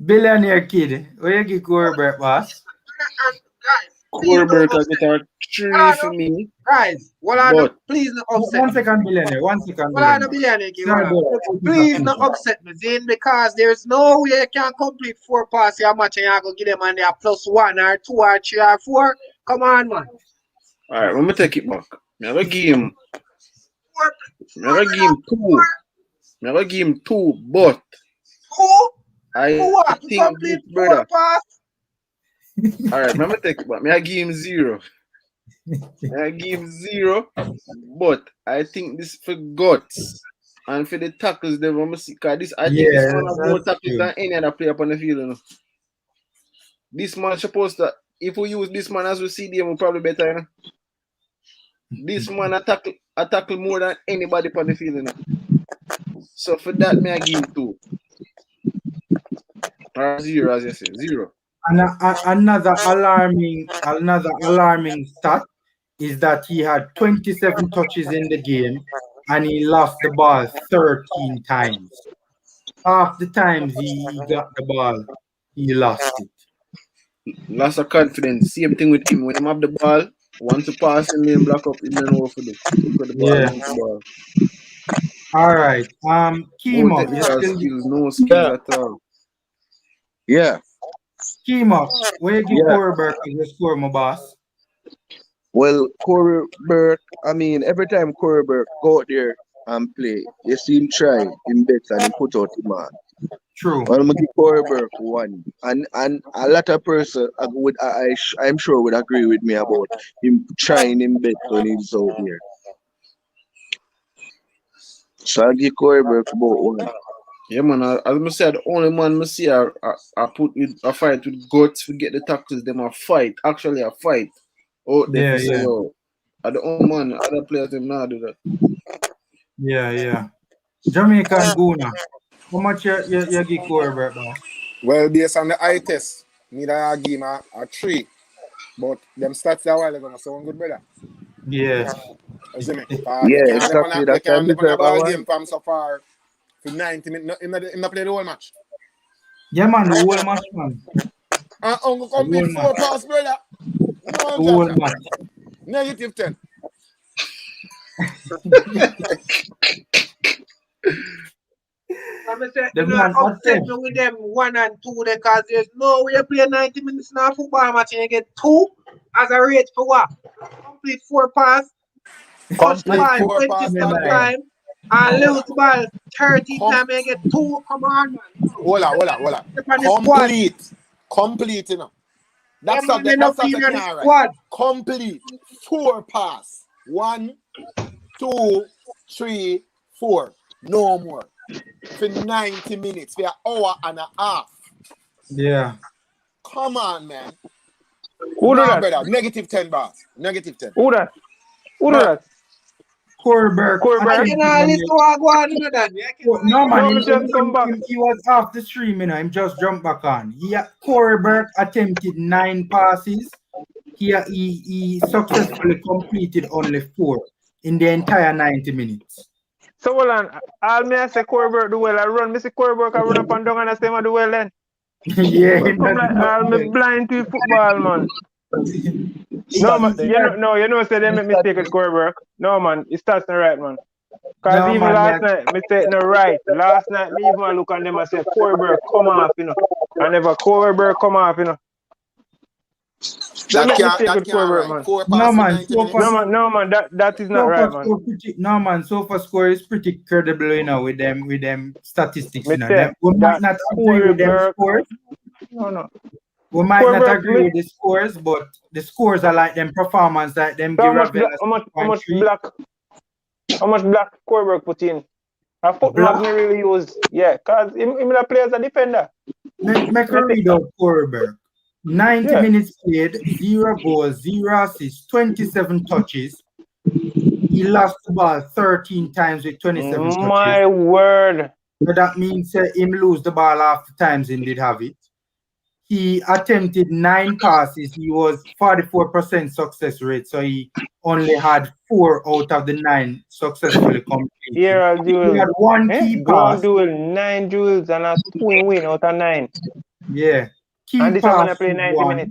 Billionaire Kid, what you give Corey Burke, boss? Please Corey don't Burke upset. get a 3 for me, Guys, hold on. but Please don't upset 1 me. second, billionaire. 1 second, Hold on, billionaire. billionaire. Sorry, Hold on. brother. Please don't upset me, Zane, because there's no way you can complete 4 passes a match and you're going to give them and they're +1 or 2 or 3 or 4. Come on, man. all right, let me take it back. Me have a game. Me have a game 2. Me have a game 2, but Who? I Who what? To think complete this 4 brother. passes? All right, me take it back. Me have game 0. Me have game 0, but I think this for guts and for the tackles. They want to see because I think this man has more tackles than any other player on the field. You know? This man supposed to. If we use this man as we see them, we'll probably better. You know? This man tackle more than anybody on the field. You know? So for that, me I give him 2 or 0, as you say, 0. And another alarming stat is that he had 27 touches in the game and he lost the ball 13 times. Half the times he got the ball, he lost it. Loss of confidence. Same thing with him. When him have the ball, want to pass and then block up, he don't know what to do. Look at the ball, Yeah. the ball. All right. No Kimo, technical skills, no skills at all. Yeah. Kimo, where you give Corey Burke as your score, my boss? Well, Corey Burke, I mean, every time Corey Burke go out there and play, you see him try, him bet, and him put out him man. True. Well, I'm gonna give Corey Burke 1, and a lot of person I'm sure would agree with me about him trying him bet when he's out there. So I'll give Corey Burke about 1. Yeah, man. As I said, the only man I see I put with a fight with guts to get the tackles. Them a fight, actually a fight. Oh, they Yeah, say, yeah. yo, are the only man. Other players them not do that. Yeah. Jamaican Guna. How much you give Corey Burke, boss? Well, based on the eye test, me that I give him a 3. But them stats a while ago, so I'm good, brother. Yeah. You see me? Yeah, exactly. You That can't can live on a deserve a ball 1. game from so far for 90 minutes. He not play the whole match. Yeah, man, the whole match, man. And Uncle complete 4 passes, brother. No, The whole match. Negative 10. I'm say, The you know, man upset me with them 1 and 2 because there's no way you play 90 minutes in a football match and you get 2 as a rate for what? Complete 4 passes, touch the ball 27 times, and lose the ball 30 times and you get 2. Come on, man. Hold on. Complete, you know. That's not the right. Complete 4 pass. 1, 2, 3, 4. No more. For 90 minutes, for an hour and a half. Yeah. Come on, man. Who do that? Brother. Negative 10 bars. Negative 10. Who that? Who do that? Corey Burke. Corey Burke? No, man, he was off the stream, you know. Him just jumped back on. Corey Burke attempted 9 passes. He successfully completed only 4 in the entire 90 minutes. So hold on. All me I say Corey Burke do well. I run. Me say Corey Burke I run up and down and I say I do well then. Yeah. I'm blind to football, man. No, man. You know, say they make mistake with Corey Burke. No, man. It starts not right, man. Because No, even man, last night, me say no right. Last night, me even look at them and say Corey Burke come off, you know. I never Corey Burke come off, you know. That is not right, man. Sofa score is pretty credible, you know, with them statistics. You know, Say, we might not agree with them scores. No. We might not agree with the scores, but the scores are like them performance, like them. How much black Corey Burke put in? A football me really use, yeah, because him the player as a defender. Make a read out Corey Burke. 90 minutes played, 0 goals, 0 assists, 27 touches. He lost the ball 13 times with 27 touches. My word. So that means him lose the ball half the times he did have it. He attempted 9 passes. He was 44% success rate. So he only had 4 out of the 9 successfully completed. Here I'll do He had 1 key pass. Do 9 duels and a 2 win out of 9. Yeah. And this one I play 90 minutes.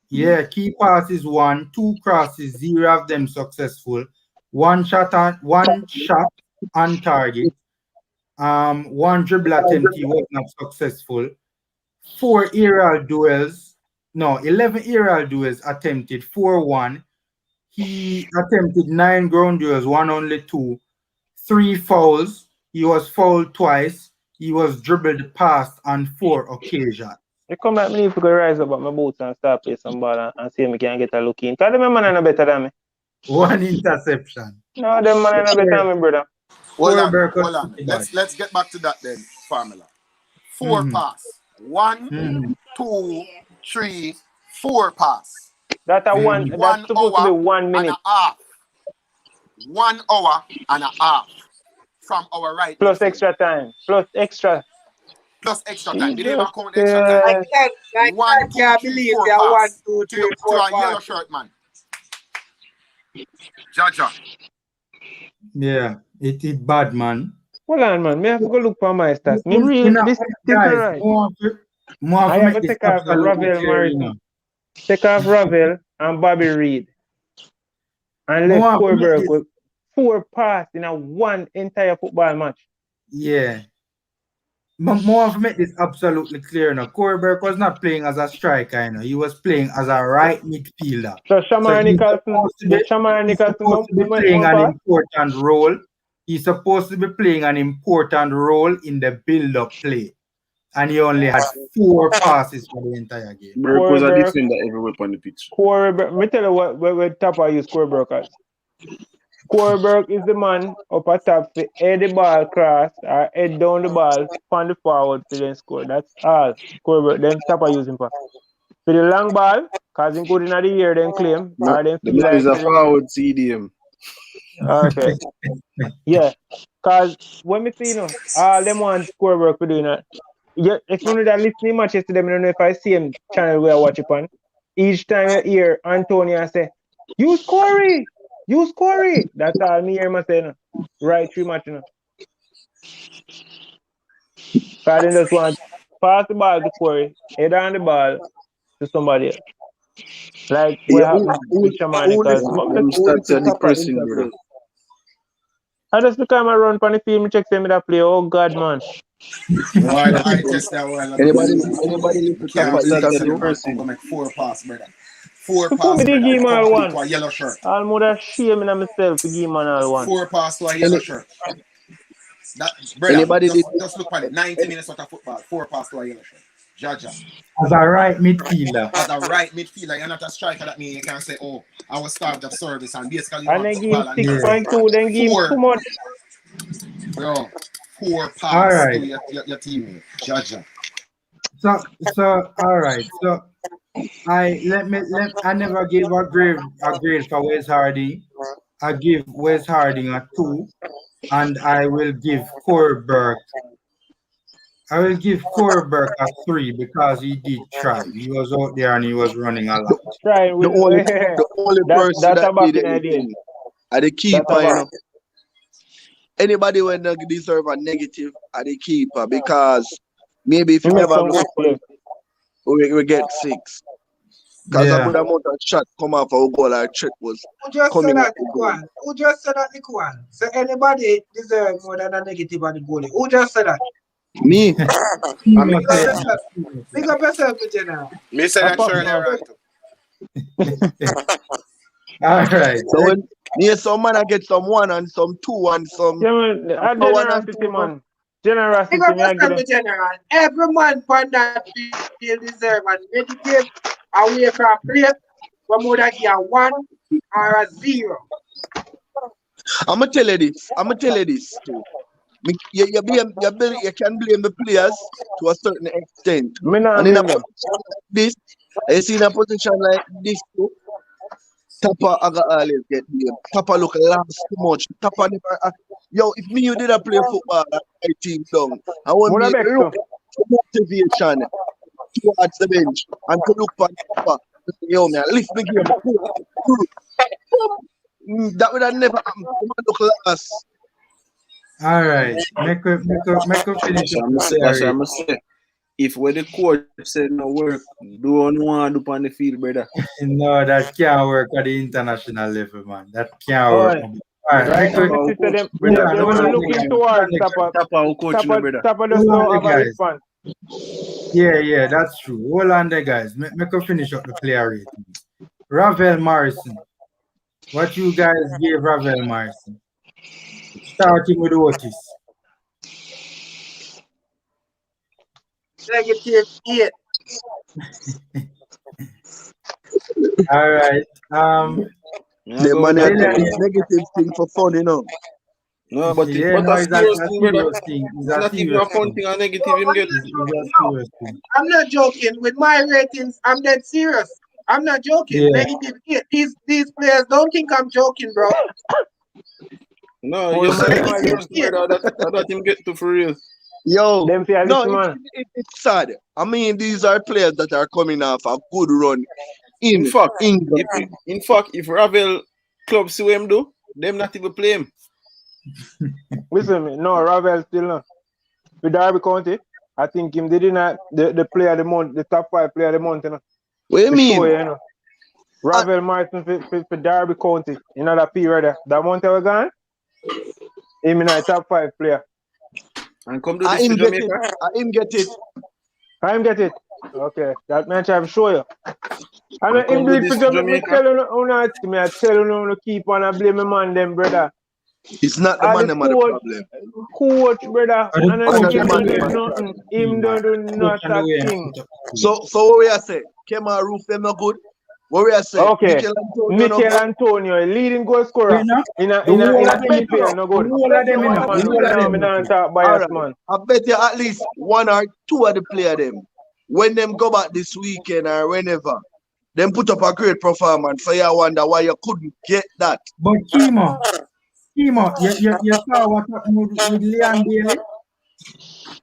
Yeah, key pass is 1, 2 crosses, 0 of them successful. One shot on target. 1 dribble attempt he was not successful. 4 aerial duels. No, 11 aerial duels attempted, 4-1. He attempted 9 ground duels, 1 only 2. 3 fouls. He was fouled twice. He was dribbled past on 4 occasions. You come like me if you go rise up at my boots and start play some ball and see if I can get a look in. Because them man are no better than me. 1 interception. No, them man are no better than me, brother. Hold on. Bad. Let's get back to that then, formula. 4 pass. 1, 2, 3, 4 pass. That's that's supposed to be 1 minute. And a half. 1 hour and a half from our right. Plus extra time. Plus extra time. Did they even count the extra time? I can't believe they are 1, 2, 3, 4 to a yellow shirt man. Jaja. Yeah, it is bad, man. Hold on, man. Me have to go look for my stats. Me really, this is right. I have to take off Ravel Martin. Take off Ravel and Bobby Reed. And left Corberg with 4 passes in a 1 entire football match. Yeah. More to make this absolutely clear now. Corberg was not playing as a striker, you know. He was playing as a right midfielder. So Shamar Nicholson playing an important role. He's supposed to be playing an important role in the build-up play. And he only had 4 passes for the entire game. Burke was a defender everywhere on the pitch. Me tell you what TAPPA use Corberg as. Corberg is the man up at top to head the ball cross or head down the ball on the forward to then score. That's all. Corberg, then TAPPA use him for. For the long ball, because he could in the air then claim, or then feel like... He's a forward CDM. Okay. Yeah. Because when we see, all them want Corberg for doing that. Yeah, if you know that listening matches to them, I don't know if I see him channel where I watch it on. Each time you hear Antonio say, use Corey! Use Corey! That's all me hear myself. Right 3 matches. Because they just want to pass the ball to Corey, head on the ball to somebody else. Like what happened with Shamani. I just look at my run on the field, me check them that play. Oh God, man. Why the eye test that well? Anybody make 4 passes, brother. 4 passes. Somebody give him all 1. To a yellow shirt. I'll more shame in myself to give him all 1. 4 passes to a yellow shirt. That, brother, just look at it. 90 minutes worth of football. 4 passes to a yellow shirt. Jaja. As a right midfielder. As a right midfielder, you're not a striker. That means you can say, "Oh, I was starved of service," and basically. And then give him 6.2. Then give him too much. Bro, 4 passes to your teammate, Jaja. So all right. So I never gave a grade for Wes Harding. I give Wes Harding a 2, and I will give Corberg a 3 because he did try. He was out there and he was running a lot. The only person that did anything are the keeper, you know. Anybody when they deserve a negative are the keeper, because maybe if you never have we get 6. Because a good amount of shot come off our goal, our trick was coming out. Who just said that, Nikwan? So anybody deserve more than a negative on the goalie? Who just said that? Me. Pick up yourself, General. Me said that earlier. All right. So when some man I get some 1 and some 2 and some. Yeah, man. Generosity, man. Generosity. Pick up yourself, General. Every man on that field deserve a negative away from play. One more than a 1 or a 0. I'm gonna tell you this. You can blame the players to a certain extent. And in a position like this, I see in a position like this too, TAPPA always get blamed. TAPPA look last too much. TAPPA never. If you did a play football at my team down, I want me to look for motivation towards the bench and to look for TAPPA. Yo, man, lift me game. That would have never happened. Look last. All right, make a finish. I'm say. if what the coach said no work, don't want to do on the field, brother. No, that can't work at the international level, man. That can't work. Alright. All right, Right now, make my it. sister, them, Hold them, on, them hold are on, looking hold towards on, Tappa. Tappa who coaching the brother. Tappa just hold on, don't have a guys. response. Yeah, that's true. Hold on there, guys. Make us finish up the player ratings. Ravel Morrison. What you guys gave Ravel Morrison? Starting with Otis. -8. All right. The man are Billion. taking negative thing for fun, you know. No, but Yeah, but no, a it's serious a thing, brother. serious thing. It's It's a not even serious a fun thing. thing or negative No, him get. It's a no, serious thing. I'm not joking. With my ratings, I'm dead serious. I'm not joking. Yeah. -8. These players don't think I'm joking, bro. No, Oh, you the man, said them are serious, them. brother. That him get to for real. Yo, Them say, no, listen, man. it's sad. I mean, these are players that are coming off a good run In in fact, England. if Ravel club see what him do, them not even play him. Listen, me. No, Ravel still not. With Derby County, I think him did not the player of the month, the top 5 player of the month, you know. What do you For mean? sure, you know. Ravel Martin for Derby County in that period there. That month I was gone, him in the top 5 player. And come do I this for him get it. Jamaica. I him get it. I him get it. Okay, that man try to show you. And And him come do do it for this for Jamaica. Me Jamaica. tell you, not me. I tell you, no keep on and blame my man, them brother. It's not the All man the them are the problem. coach, brother, Are the and It's him not coach the and him the man don't way do them are and the nothing. problem. put up the Him team, don't man. do Coach not and the a way and thing. put up the team. So what we are say? Kema Roof them not good. What we are say? Okay, Mikel Antonio no Mikel good. Antonio, leading goal Wait scorer now. in a The in a whole in of a them in. midfield, no The good. whole of them in. No The man, whole of no, them me in. not talk All bias, right. man. I bet you at least 1 or 2 of the player them when them go back this weekend or whenever, them put up a great performance. So you wonder why you couldn't get that. But Kimo, you saw what happened with Leon Bailey?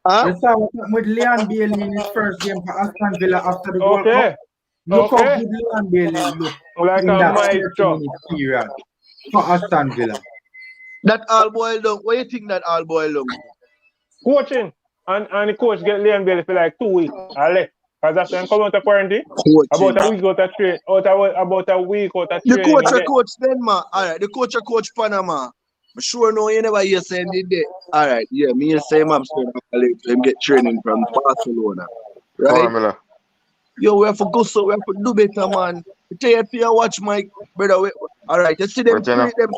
Huh? You saw what happened with Leon Bailey in his first game for Aston Villa after the World Cup? Okay, Look how okay, good Leon Bailey looked like in a that 30 maestro. minute period for Aston Villa. That all boiled down. What you think that all boiled down? Coaching, and the coach get Leon Bailey for like 2 weeks. I left. Because after him come out of quarantine, Coaching. about a week out of training, about a week out of The training, coach he a there. coach Denmark. All right. The coach a coach Panama. I'm sure no you never hear saying did they. All right. Yeah, me and Sam Amsterdam college him get training from Barcelona. Right? Formula. Yo, we have to go so we have to do better, man. I tell you if you watch my brother. All right, you see them What you know? them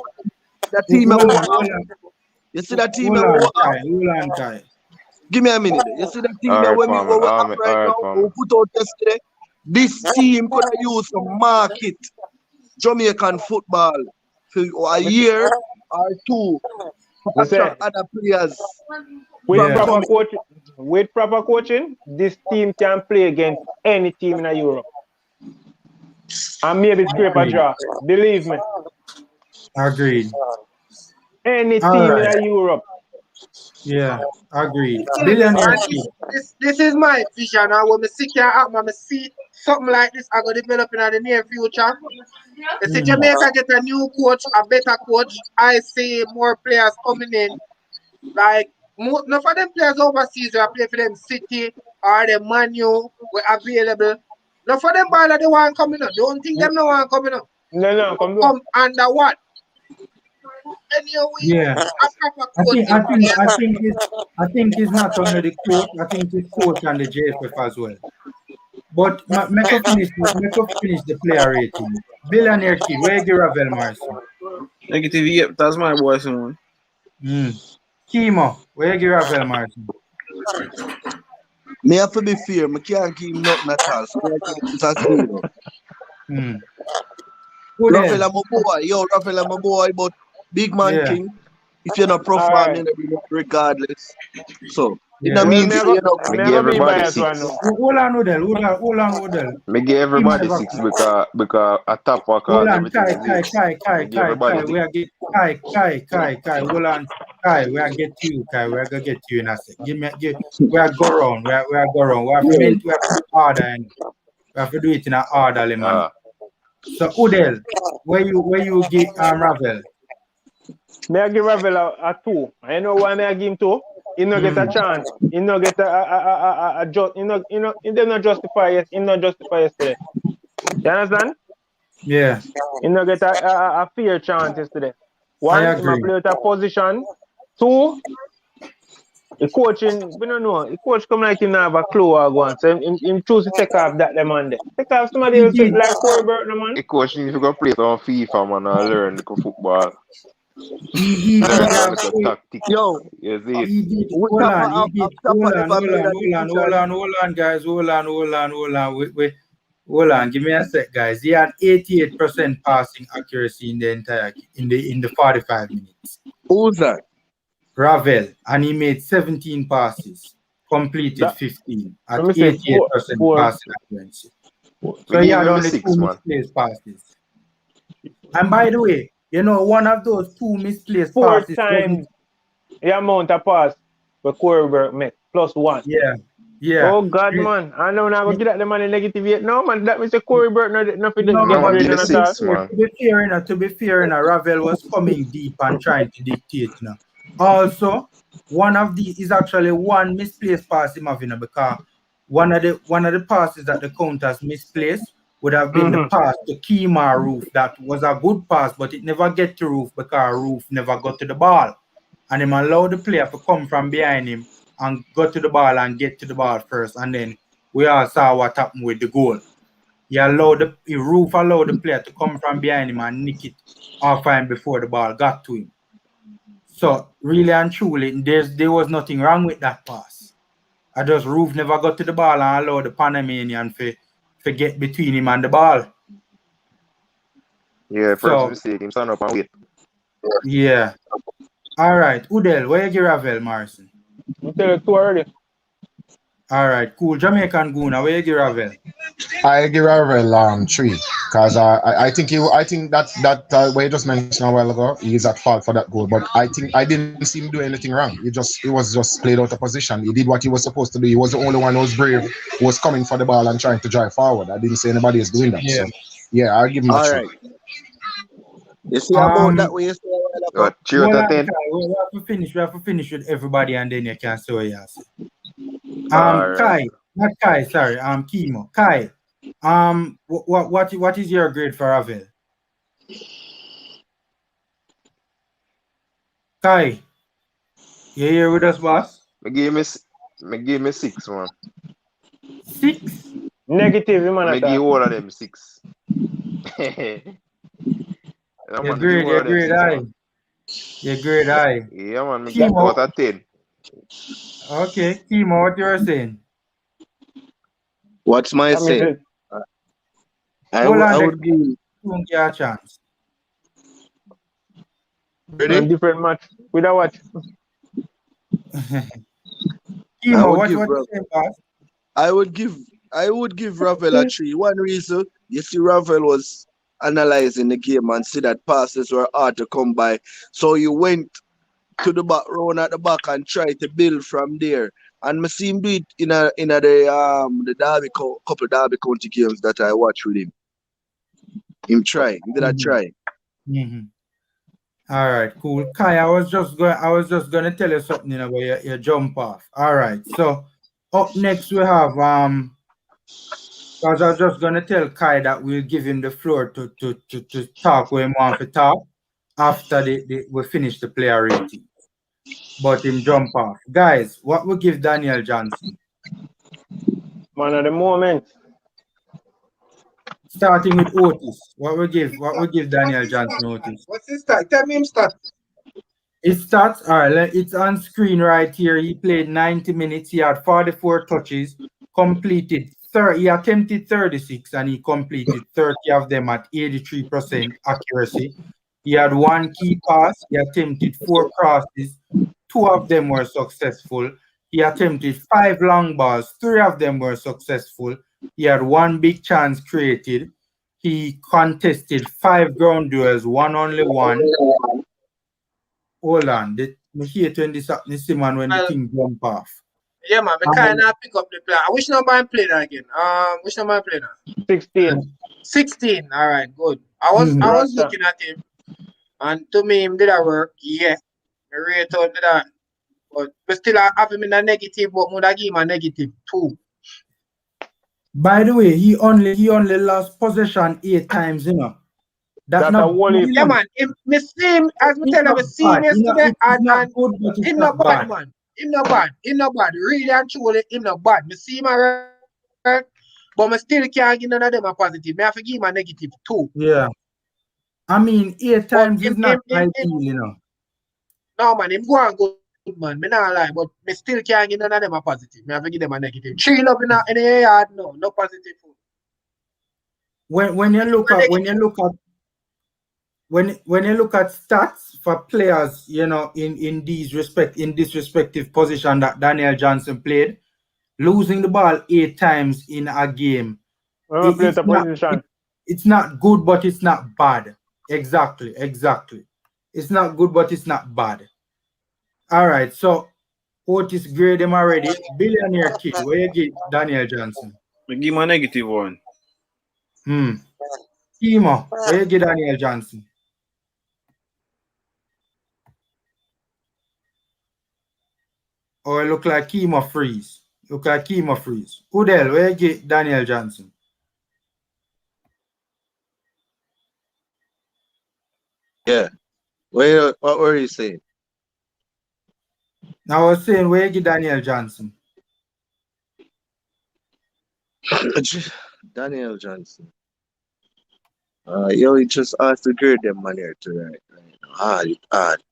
that team Hold about on, you see that team hold about on, Kai. Hold on, Kai. give me a minute. You see that team All right, when we Formula. what we have right All now, right, we Formula. put out yesterday. This team could have used to market Jamaican football for a year or 2 to We say, attract other players with from Yeah. proper coming. coaching, this team can play against any team in Europe. And maybe scrape a Agreed. draw. Believe me. Agreed. Any All team right. in Europe. Yeah. Agreed. Tell you, Billionaire and kid. this is my vision. And when I see can happen, I see something like this I go develop in the near future. You see Jamaica get a new coach, a better coach. I see more players coming in. Like none of them players overseas who play for them City or the Man U were available. None of them ball that they want coming up. Don't think them no want coming up. No, come do. Come under what? Anyway, Yeah. a proper I think coaching. I think it's not only the coach. I think it's coach and the JFF as well. But make us finish the player rating. Billionaire kid, where you give Ravel Morrison? Negative 8. That's my boy, son. Kimo, where you give Ravel Morrison? Me have to be fair, me can't give him nothing at all. So I can't it's a 0. Who Rafael then? I'm a boy, yo, Rafael I'm a boy, but big man Yeah. king. If you're not All performing right. regardless. So it Yeah. don't Well, mean say you know. Me give everybody 6. Hold on, Udell. Me give everybody Kimo, 6 because a top work hold cause on, everything is it. Me give everybody 6. We are get Kai. Hold on, Kai. We are get you, Kai. We are gonna get you in a sec. We are go round. We are go round. We have to do order and we have to do it in an orderly manner. So Udell, where you give Ravel? May I give Ravel a 2. I know why may I give him 2. he no get a chance. He no get a just. He did not justify it. He not justify yesterday. You understand? Yeah, He no get a fair chance yesterday. I One, he might agree. play with a position. Two, the coaching, we don't know. The coach come like him not have a clue what go on. So him choose to take off that man there. Take off somebody He else did. like Corey Burton, man. The coach need to go play some FIFA, man, and learn the football. He Learn did a have. little tactics. Yo, You see it? He did. with Hold Tappa, on. He did. Tappa Hold on. never Hold made on. a Hold on. Hold decision. on. Hold on, guys. Hold on. Hold on. Hold on. Hold on. Give me a sec, guys. He had 88% passing accuracy in the entire in the 45 minutes. Who's that? Ravel, and he made 17 passes, completed That, 15 let at me say 88% passing accuracy. We So he give had him a only 6, two man. misplaced passes. And by the way, you know, one of those two misplaced 4 passes times wasn't. the amount of pass for Corey Burton make plus 1. Yeah, yeah. Oh God, man! I know now. I give that the man a negative 8. No, man. That means the Corey Burton nothing No, get No, but grade give on the at all. 6, man. to be fair, Ravel was coming deep and trying to dictate. Also, one of the is actually one misplaced pass him having because one of the passes that the counters misplaced would have been the pass to Kima Roof. That was a good pass, but it never get to Roof because Roof never got to the ball. And him allowed the player to come from behind him and go to the ball and get to the ball first. And then we all saw what happened with the goal. Roof allowed the player to come from behind him and nick it off him before the ball got to him. So really and truly, there was nothing wrong with that pass. I just Roof never got to the ball and allowed the Panamanian to get between him and the ball. Yeah, first So mistake, him stand up and wait. yeah. All right, Udell, where you give Ravel, Morrison? I'm telling you 2 already. All right, cool. Jamaican Guna, where you give Ravel? I give Ravel 3 because I think that what you just mentioned a while ago, he's at fault for that goal. But I think I didn't see him do anything wrong. He was just played out of position. He did what he was supposed to do. He was the only one who was brave, who was coming for the ball and trying to drive forward. I didn't see anybody else doing that. Yeah. So yeah, I'll give him a All 3. right. You see about that way you say a while ago? 3 out of 10. We have to finish with everybody and then you can say what you have to say. All right. Kimo. Kai. What is your grade for Ravel? Kai, you here with us, boss? Me give me 6, man. 6? Negative, man. Me give all of them 6. Yeah, Your man, give all of them 6, grade man. Your grade high. Yeah, man, me give Kimo. out of 10. Okay, Kimo, what you're saying? What's my say? I would give. Don't get a chance. Ready? Different match. We don't watch. Kimo, what you saying, boss? I would give Ravel a 3. One reason, you see, Ravel was analyzing the game and see that passes were hard to come by. So you went to the back, round at the back, and tried to build from there. And I see him do it in the Derby couple Derby County games that I watched with him. He did a try. Mm-hmm. All right, cool. Kai, I was just gonna tell you something about your jump off. All right, so up next we have because I was just gonna tell Kai that we'll give him the floor to talk when he wants to talk after we finish the player rating. But him jump off. Guys, what we give Daniel Johnson? Man at the moment. Starting with Otis. What we give Daniel Johnson Otis? What's his stat? Tell me him stat. His stats are it's on screen right here. He played 90 minutes. He had 44 touches, completed 30. He attempted 36 and he completed 30 of them at 83% accuracy. He had 1 key pass. He attempted 4 crosses. 2 of them were successful. He attempted 5 long balls. 3 of them were successful. He had 1 big chance created. He contested 5 ground duels, 1 only 1. Hold on. Me hate when this happens, man, when the thing jump off. Yeah, man. I kind of pick up the player. Which number I play that again? Which number I play now? 16. 16. All right, good. I was looking at him, and to me, him did that work. Yeah, I rate out that. But we still have him in a negative, but would I give him a negative 2. By the way, he only lost possession 8 times, you know. That's a whole heap. Yeah, man. Me see him, as me tell you, we see him yesterday, It's not and good, but it's him not not bad, bad. man. Him not bad. Him not bad. Really and truly, him not bad. Me see him alright, but me still can't give none of them a positive. Me have to give him a negative 2. Yeah. I mean, 8 But times him, is not ideal, you know. no, man, him go on good, man. Me not lie, but me still can't give none of them a positive. Me have to give them a negative. 3 love in the yard, no positive. When you look at stats for players, you know, in this respective position that Daniel Johnson played, losing the ball 8 times in a game, it's not good, but it's not bad. Exactly. It's not good, but it's not bad. All right, so Otis grade him already. Billionaire kid, where you get Daniel Johnson? I give him a negative 1. Kimo, where you get Daniel Johnson? Or it look like Kimo freeze. Udell, where you get Daniel Johnson? Yeah. What were you saying? I was saying, where you get Daniel Johnson? Daniel Johnson. You just asked to grade them man here to right. Hard.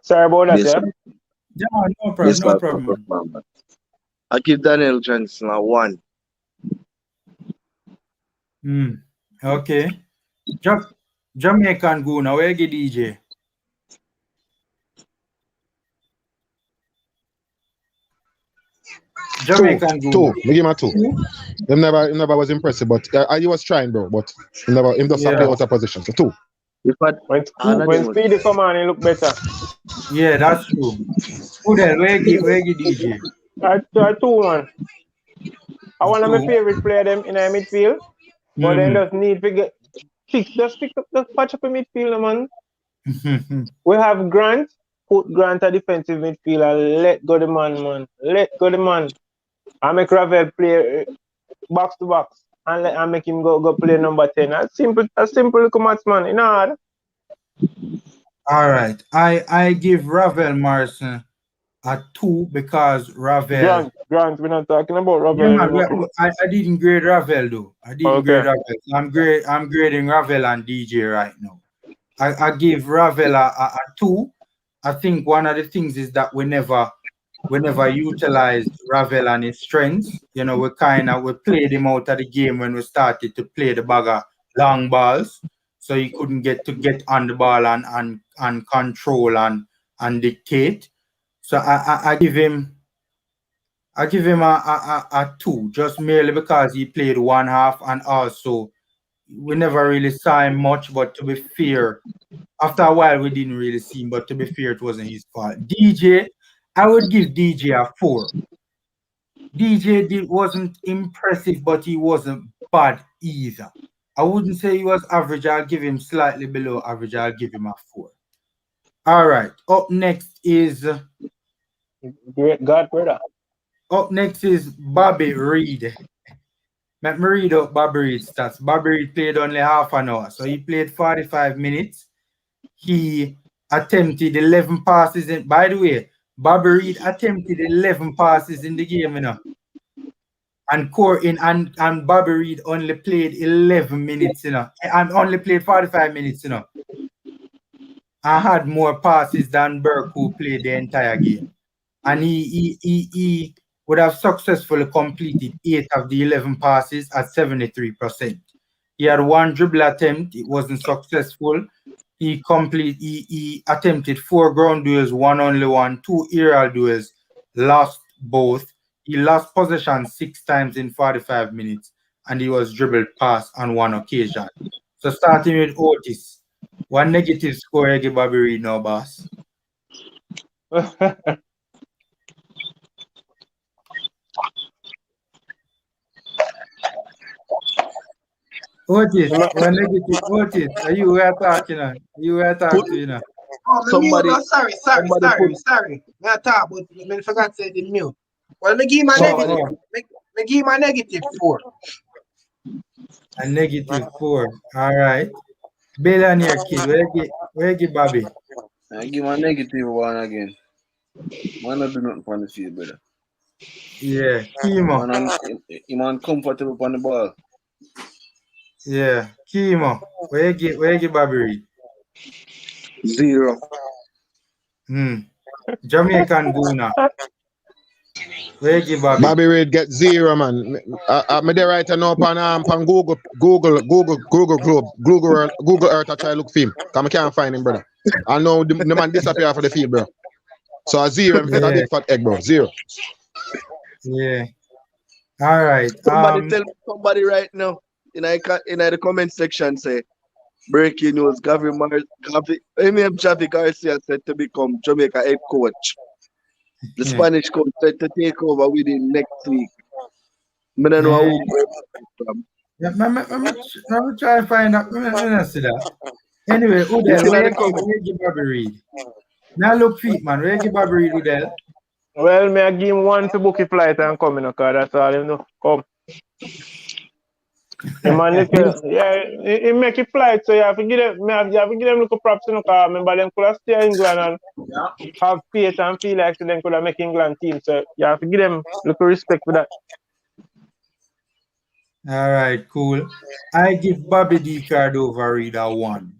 Sorry about that, yeah? Yeah, no problem. I give Daniel Johnson a 1. Okay. Jamaican Guna, where you get DJ? Jamaican Guna. 2. We give him a 2. Him never was impressive, but he was trying, bro. But him just play out of position. So 2. When Speedy come on, he look better. Yeah, that's true. Udell, where you DJ? I 2, man. I one of my favorite player them in a midfield, but then just need to get just patch up a midfield, man. We have Grant, put Grant a defensive midfielder, let go the man. Let go the man. I make Ravel play box to box and make him go play number 10. As simple little match, man. You know hard. All right. I give Ravel Morrison a 2 because Ravel. Grant, we're not talking about Ravel anymore. I didn't grade Ravel though. I didn't grade Ravel. So I'm grading Ravel and DJ right now. I give Ravel a 2. I think one of the things is that we never utilized Ravel and his strengths. You know, we played him out of the game when we started to play the bag of long balls. So he couldn't get on the ball and control and dictate. So I give him a 2, just merely because he played one half, and also we never really saw him much, but to be fair, after a while we didn't really see him, but to be fair, it wasn't his fault. DJ, I would give DJ a 4. DJ wasn't impressive, but he wasn't bad either. I wouldn't say he was average. I'll give him slightly below average. I'll give him a 4. All right. Up next is Great God, brother. Up next is Bobby Reed. Let me read out Bobby Reed's stats. Bobby Reed played only half an hour, so he played 45 minutes. He attempted 11 passes. By the way, Bobby Reed attempted 11 passes in the game, you know. And Bobby Reed only played 11 minutes, you know, and only played 45 minutes, you know. I had more passes than Burke, who played the entire game. And he would have successfully completed 8 of the 11 passes at 73%. He had 1 dribble attempt. It wasn't successful. He attempted 4 ground duels, 1 only won, 2 aerial duels, lost both. He lost possession 6 times in 45 minutes, and he was dribbled past on 1 occasion. So starting with Otis, 1 negative score, you give Bobby Reed now, boss. Otis, 1 negative. Otis, are you where talking? You where talking? Oh, me mute somebody now. Sorry. put Me talk, but me forgot to say the mute. Well, me give him a somebody negative. Me give him a -4. A -4. All right. Billionaire kid, where you give Bobby? I give him a -1 again. Man, not do nothing on the field, brother. Yeah, Kimo. Him uncomfortable on the ball. Yeah, Kimo. Where you give Bobby Reed? 0. Jamaican Guna. Where you give Bobby? Bobby Reid get 0, man. Me there right now on Google Earth. I try look for him. Cause I can't find him, brother. I know the man disappear off of the field, bro. So a 0 and take a big fat egg, bro. 0. Yeah. All right. Somebody tell somebody right now in the comment section say breaking news. Javi Garcia said to become Jamaica head coach. The Spanish coach said to take over within next week. I don't know who. Yeah, let me try to find out. Let me see that. Anyway, Udell, where you give Bobby Reed? Now look feet, man. Where you give Bobby Reed, Udell? Well, me I give him one to book a flight and come in, because that's all him know. Come. The man, he make a flight, so you have to give them little props, because remember them could have stay in England and have faith and feel like them could have make England team. So you have to give them little respect for that. All right, cool. I give Bobby D card over Reed a 1.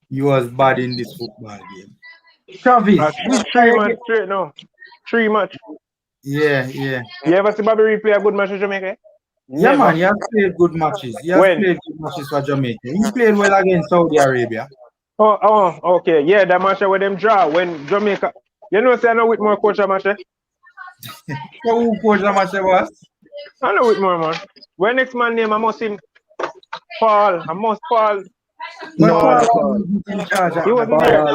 He was bad in this football game. Travis, which 3 match straight now. 3 match. Yeah. You ever see Bobby Reed play a good match in Jamaica? Yeah, man, he has played good matches. Played good matches for Jamaica. He played well against Saudi Arabia. Oh, okay. Yeah, that match where them draw when Jamaica. You know, say I know Whitmore coach a match. So who coach the match was? I know Whitmore, man. When next man name, I must him Paul. No, Paul. In charge. He wasn't there.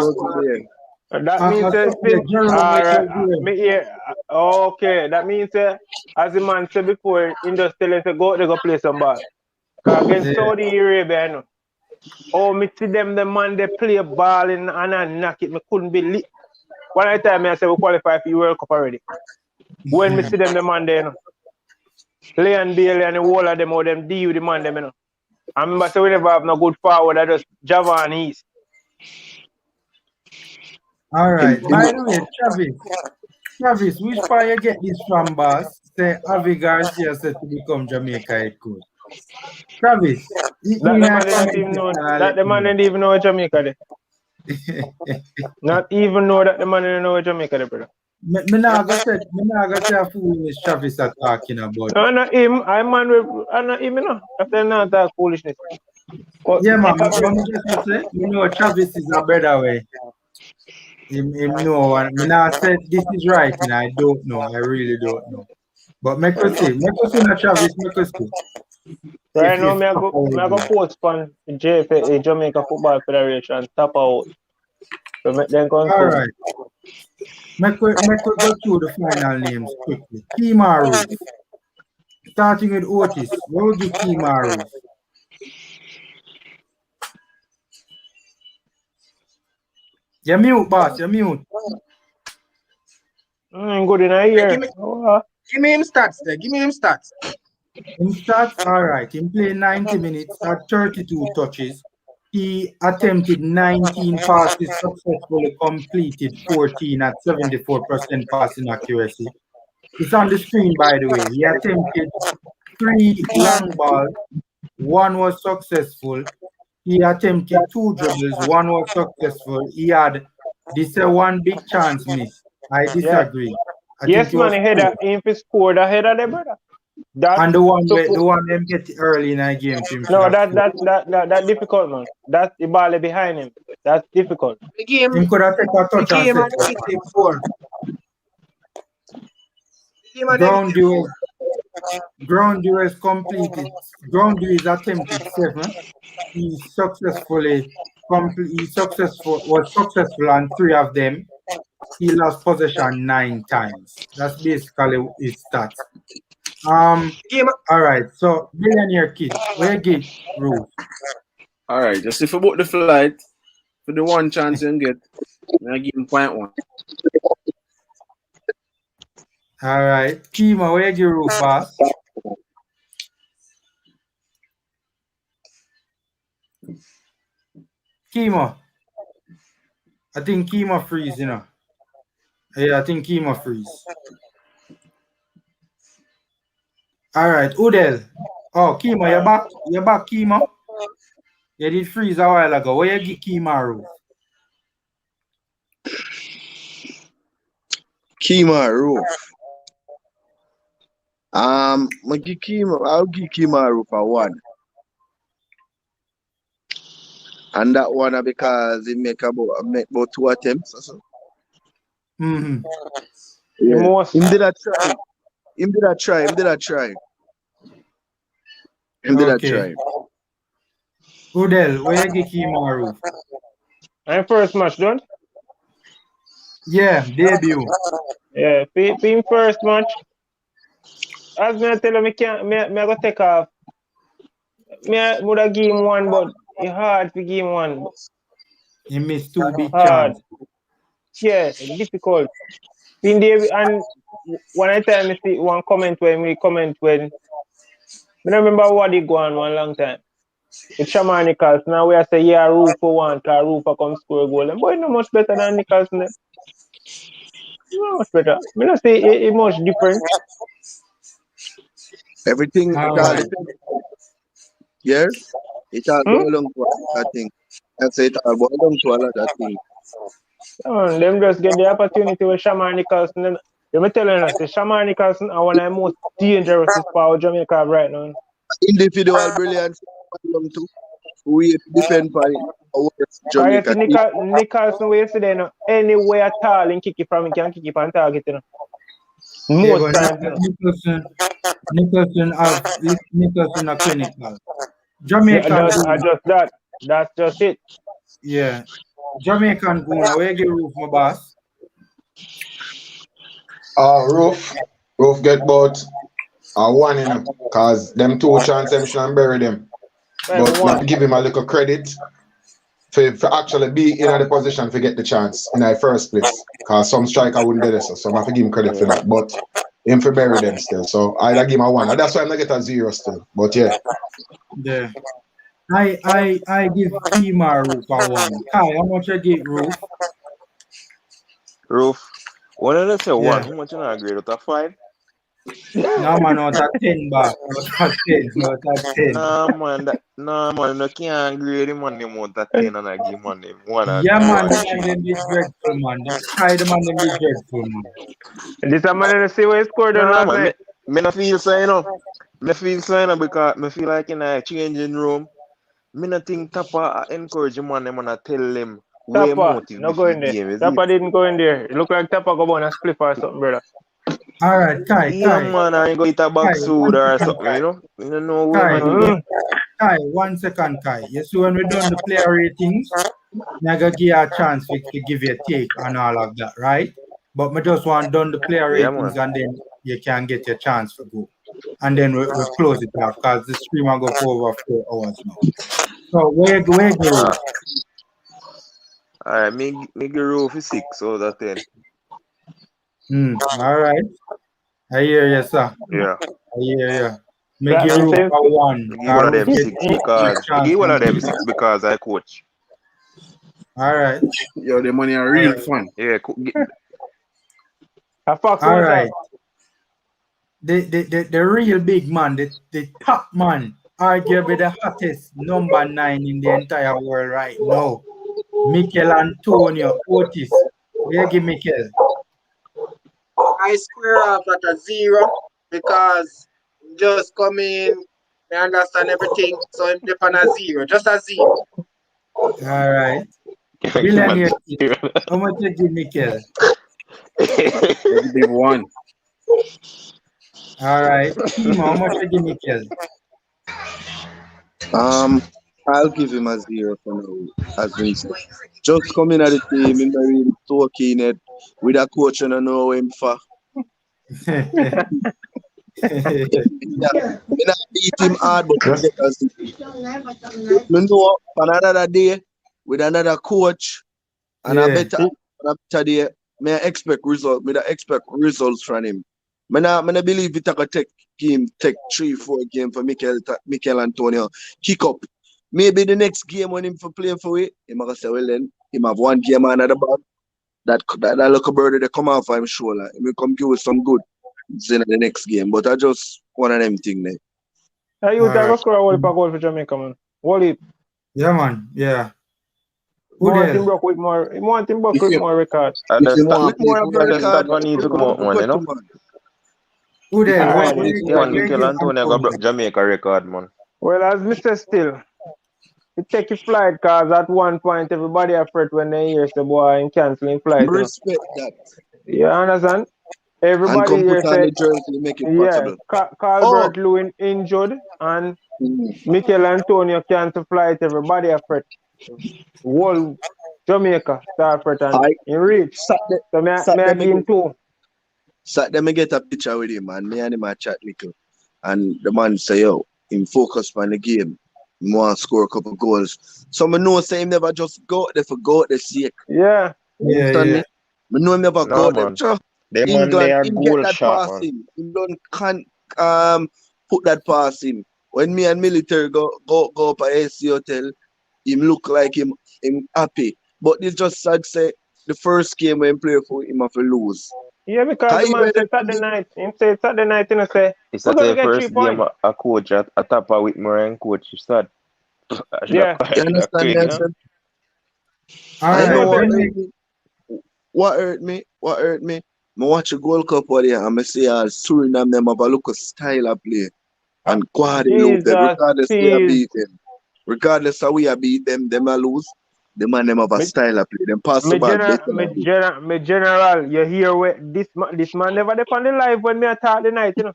That means okay. That means as the man said before, Industrial to go, they go play some ball. Cause against Saudi Arabia, you know. Oh, me see them the man they play ball and I knock it. Me couldn't believe. One time I said we qualify for the World Cup already. When me see them the man there, you know. Leon Bailey and the whole of them, all them deal with the man them, you know. I remember say we never have no good forward. I just Java and East. All right. By the way, Travis, which part you get this from, boss? Say Javi Garcia said to become Jamaica head coach. Travis, the man didn't even know Jamaica there. Not even know that the man didn't know Jamaica there, brother. Me not gonna say a foolish Travis are talking about. No, not him. I'm not him, you know. After not that foolishness. Yeah, man. You know, Travis is a better way. Him know, and me not say this is right, and I don't know. I really don't know. But make us see na Travis, make us see. Right now, I go post on JFA, Jamaica Football Federation, TAPPA out. So make them come. All right. Make we go through the final names quickly. Kimaru. Starting with Otis. What will give Kimaru? You're mute, boss. You're mute. Good in a year. Give me him stats there. Give me him stats. In stats, all right. He played 90 minutes at 32 touches. He attempted 19 passes, successfully completed 14 at 74% passing accuracy. It's on the screen, by the way. He attempted 3 long balls. 1 was successful. He attempted 2 dribbles. 1 was successful. He had this 1 big chance miss. I disagree. Yes, man. If he scored ahead of the brother. And the one them get early in a game. No, that difficult, man. That's the ball behind him. That's difficult. He could have taken a touch and set. Ground duels completed. Ground duels attempted 7. He was successful on 3 of them. He lost possession 9 times. That's basically his stats. All right, so Billionaire Kid, where get Ruth? All right, just if about the flight, For the one chance you get, I give him 0.1. All right. Kima, where you give Roof, boss? Kima. I think Kima freeze, you know. Yeah, I think Kima freeze. All right, Udel. Oh, Kima, you're back. You're back, Kima. You did freeze a while ago. Where you give Kima Roof? Kima Roof. I'll give Kima Roof a 1. And that one because he make about 2 attempts or so. Mm-hmm. Yeah. Him did a try. Him did a try. Udel, where you give Kima Roof? And first match done? Yeah, debut. Yeah, being first match. As me tell you, me go take off. Me would have give him 1, but it's hard to give him 1. He missed 2 big Hard. chances. Yeah, difficult. In the, and one time I see one comment when I don't remember what he go on one long time. With Shaman Nichols, now we are say yeah, Roof for 1, because Roof for come score a goal. And boy, no much better than Nicholson. No much better. I don't say it much different. Everything it all depends. Yes? It all boil down to a thing. I say it all boil down to a lot of things. Them just get the opportunity with Shaman Nicholson. Let me tell you, say Shaman Nicholson are one of the most dangerous power Jamaica have right now. Individual brilliance to we depend on Jamaica. Nicholson, we yesterday, anywhere at all, and kick it from, he can kick it on target, you know. Most times, Nicholson are clinical. Jamaican. That's just it. Yeah. Jamaican Guna, where you give Roof, my boss? Roof get about a 1 in him, because them 2 chances them shouldn't bury them. But I give him a little credit for actually be in the position to get the chance in the first place. Because some striker wouldn't do this, so I have to give him credit for that. But him for bury them still. So I'd give him a 1. And that's why I'm not get a 0 still. But yeah. Yeah. I give Kima Roof a 1. Kai, how much you give Roof? Roof. What did I say? 1. How much you not grade out of 5? No man, out of 10 back. Out of 10. No man, you can't grade him on them out of 10 and I give him on them 1 and 2. Yeah man, them be dreadful man. Kai the man them be dreadful man. This man to see what he scored on last night. Me not feel so, you know. Me feel so, you know, because me feel like in a changing room. Me not think TAPPA encourage him and them and I tell them way motive no go in there. TAPPA didn't go in there. It looked like TAPPA go on a spliff or something, brother. All right, Kai. Yeah, man, I ain't go eat a box food or something, you know. You don't know what I do. Kai, 1 second, Kai. You see, when we done the player ratings, I'm going to give you a chance to give you a take on all of that, right? But I just want done the player ratings and then you can get your chance to go. And then we'll close it off because the stream will go for over 4 hours now. So, where go? All right, me give Roof a 6 out of 10. All right. I hear you, sir. Yeah. I hear you. Make your Roof a 1. Give one of them 6 because give one of them 6 because I coach. All right. Yo, the money are real fun. Yeah. All right. The real big man, the top man, arguably the hottest number 9 in the entire world right now, Mikel Antonio Otis. Where you give Mikel? I square off at a 0 because just come in, I understand everything, so I'm dip on a 0, just a 0. All right. Billionaire, how much you give Mikel? Big 1. All right. Kima, how much you give Mikel? I'll give him a 0 for now, as Vincent. Just coming at the team, him really so keen it with a coach and I know him for. Me not beat him hard, but me know for another day, with another coach and a better day, may I expect result. May I expect results from him. I believe it take 3-4 games for Mikel Antonio kick up. Maybe the next game when him for play for it, he might say, well then, he have one game and another bad. That little bird they come off for him shoulder. He will come give us some good in the next game. But I just one of them thing there. Hey, you take a score a whole goal for Jamaica, man. What it? Yeah, man. Yeah. Want him broke with more record. And the record, need to come out, man, you know? Who there? One Mikel Antonio got broke Jamaica record, man. Well, as Mr. Still, it take a flight because at one point everybody afraid when they hear the boy and canceling flight. Respect that. You understand? Everybody here said, make it possible. Calvert Lewin injured and Mikel Antonio cancel flight. Everybody afraid. Whole Jamaica start afraid and in reach. So me give him 2. Saturday me get a picture with him and me and him a chat little. And the man say, yo, him focus on the game. He want to score a couple goals. So I know say him never just go out there for go out there sake. Yeah. Understand me? I know him never go out there. Sure. England, him get that pass in. He can't put that pass in. When me and military go up at AC Hotel, him look like him happy. But it's just sad say the first game when he play for him have to lose. Yeah, because the man said Saturday night. Him say Saturday night, and I say, it's the first game a coach at TAPPA with Moran coach, you said. Yeah. You understand? I know what hurt me. I watch a Gold Cup over there and I see Suriname them have a look of style of play. And Guadeloupe, regardless we are beat them. Regardless how we are beat them, them are lose. The man them have a style of play. Them pass the ball. Me general, you hear where this man never depend on the live when me attack the night, you know.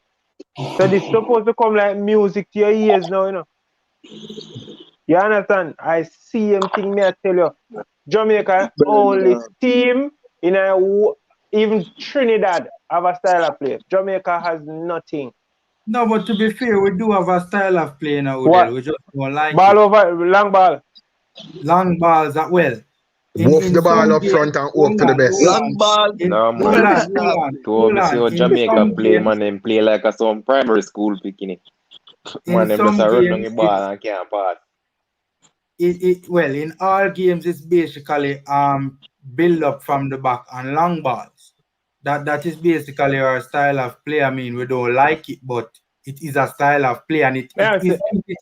So this supposed to come like music to your ears now, you know. You understand? I see him thing me I tell you. Jamaica only team in even Trinidad have a style of play. Jamaica has nothing. No, but to be fair, we do have a style of play now. We just don't like ball over long ball. Long balls as well. Wolf the ball up front and hope for the best. Long ball. No, man. To see how Jamaica play, man, them play like some primary school picking. Man, them just run on the ball and can't pass. Well, in all games, it's basically build up from the back and long balls. That is basically our style of play. I mean, we don't like it, but it is a style of play, and it's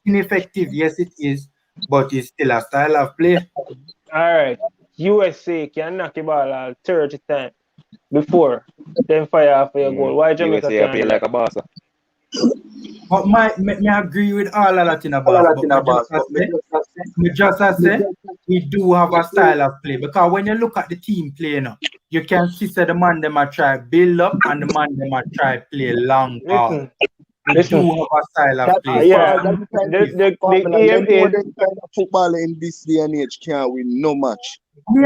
ineffective. Yes, it is, but it's still a style of play. All right, USA can knock the ball out 30 times before then fire off your goal. Why Jamaica USA play like a boss? But me agree with all of that in a boss. Me just say we do have a style of play, because when you look at the team play now, you can see that the man them a try build up and the man them a try play long ball. We do have a style of play. The aim is kind of football in this day and age can't win no match. Me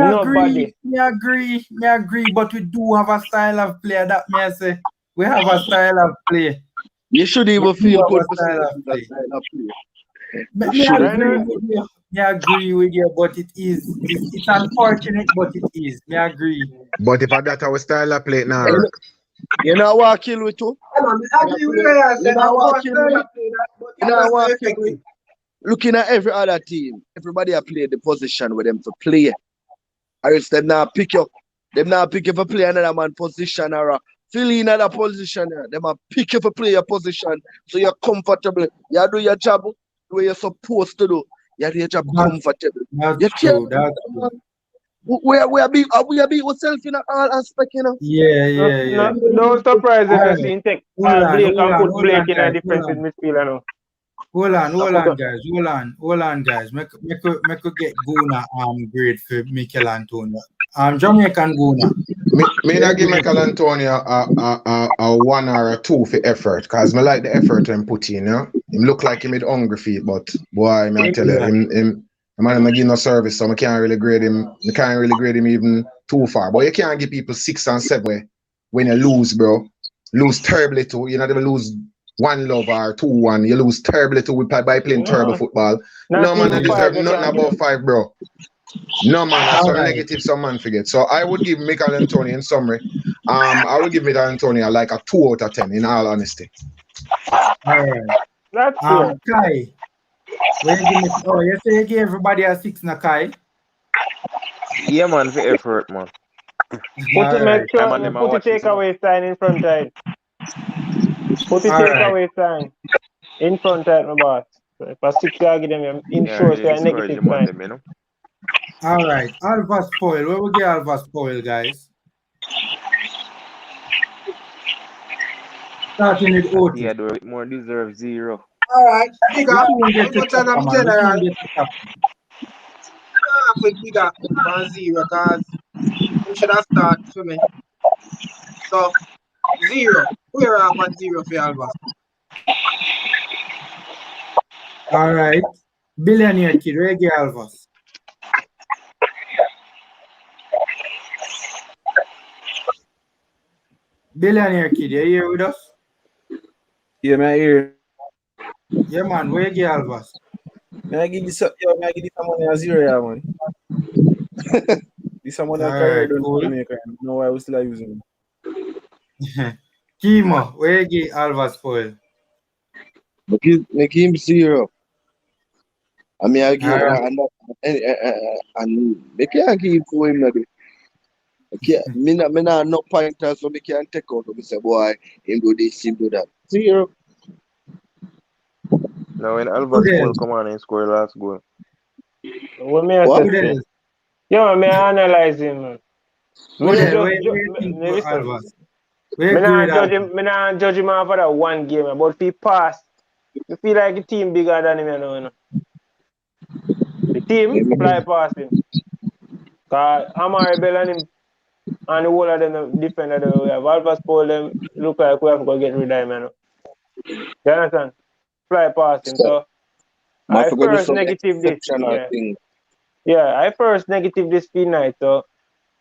agree, but we do have a style of play. That me say we have a style of play. You should even feel good for style of play. Me agree with you, but it's unfortunate, but it is. Me agree. But if I got our style of play now, you know what I kill with you? Looking at every other team, everybody have played the position with them to play. I just them now pick up. Them now pick up a play another man position or fill in another position. Them a pick up a player position so you're comfortable. You do your job the way you're supposed to do. You do your job comfortable. That's true. We are beat ourselves in all aspects, you know. Yeah. No surprise if you see take Blake and put Blake in a defensive midfield, know. Hold on, guys. Make get Guna grade for Mikel Antonio. Jamaican Guna. Me not give Mikel Antonio a 1 or a 2 for effort, because I like the effort him put in, you know. Him look like him with hungry feet, but boy, I tell you, him man give no service, so I can't really grade him. I can't really grade him even too far. But you can't give people 6 and 7 when you lose, bro. Lose terribly too. You not even lose 1-0 or 2-1. You lose terribly too by playing terrible football. No man, you deserve nothing above 5, bro. No man, that's All some right. negative some man forget. So I would give Michael Antonio in summary. I would give Michael Antonio like a 2 out of 10 in all honesty. All right. That's fair. Kai, where you give me? Oh, you say you give everybody a 6 na Kai. Yeah, man, for effort, man. Put it, All make right. I'm sure on them. I put the watch this, you know. takeaway sign in front of it. Put the All right. takeaway sign in front of it, my boss. So if a 6 you give them, in Yeah, shows really a discourage negative them on sign. them, you know. All right. Alva spoil. Where we get Alva spoil, guys? Starting with Otis. Yeah, do it more deserve 0. Alright, big We up. soon get As to much as Tappa, I'm man. We general, soon get to Tappa. I'm with big up on 0 because we should have started for me. So 0. We're up on 0 for Alva. All right. Billionaire kid, where you get Alvas? Billionaire kid, you here with us? Yeah, man, here. Yeah, man. Where you get Alvas? May I give you some, yo, may I give you some money as 0, yeah, man. This some money All I carry right, down cool. to Jamaica. I don't know why we still are using it. Kimo, where you get Alvas spoil? Make him 0. I mean, I give All right. and they can't give for him. Me not no pointers, so me can't take out. Me say, boy, him do this, him do that. 0. Now when Alva Spool come on and score last goal. What may I say? Yo, may I analyze him, man. Where you think for Alvas? Me not judge him after that one game, but if he pass, I feel like the team bigger than him, you know. The team fly past him. Cause Amari Bell and him and the whole of them defender that we have. Alpha Sport them look like we have to go get rid of him, you know. You understand? Fly past him. So I first negative this. Yeah, I first negative this feed night. So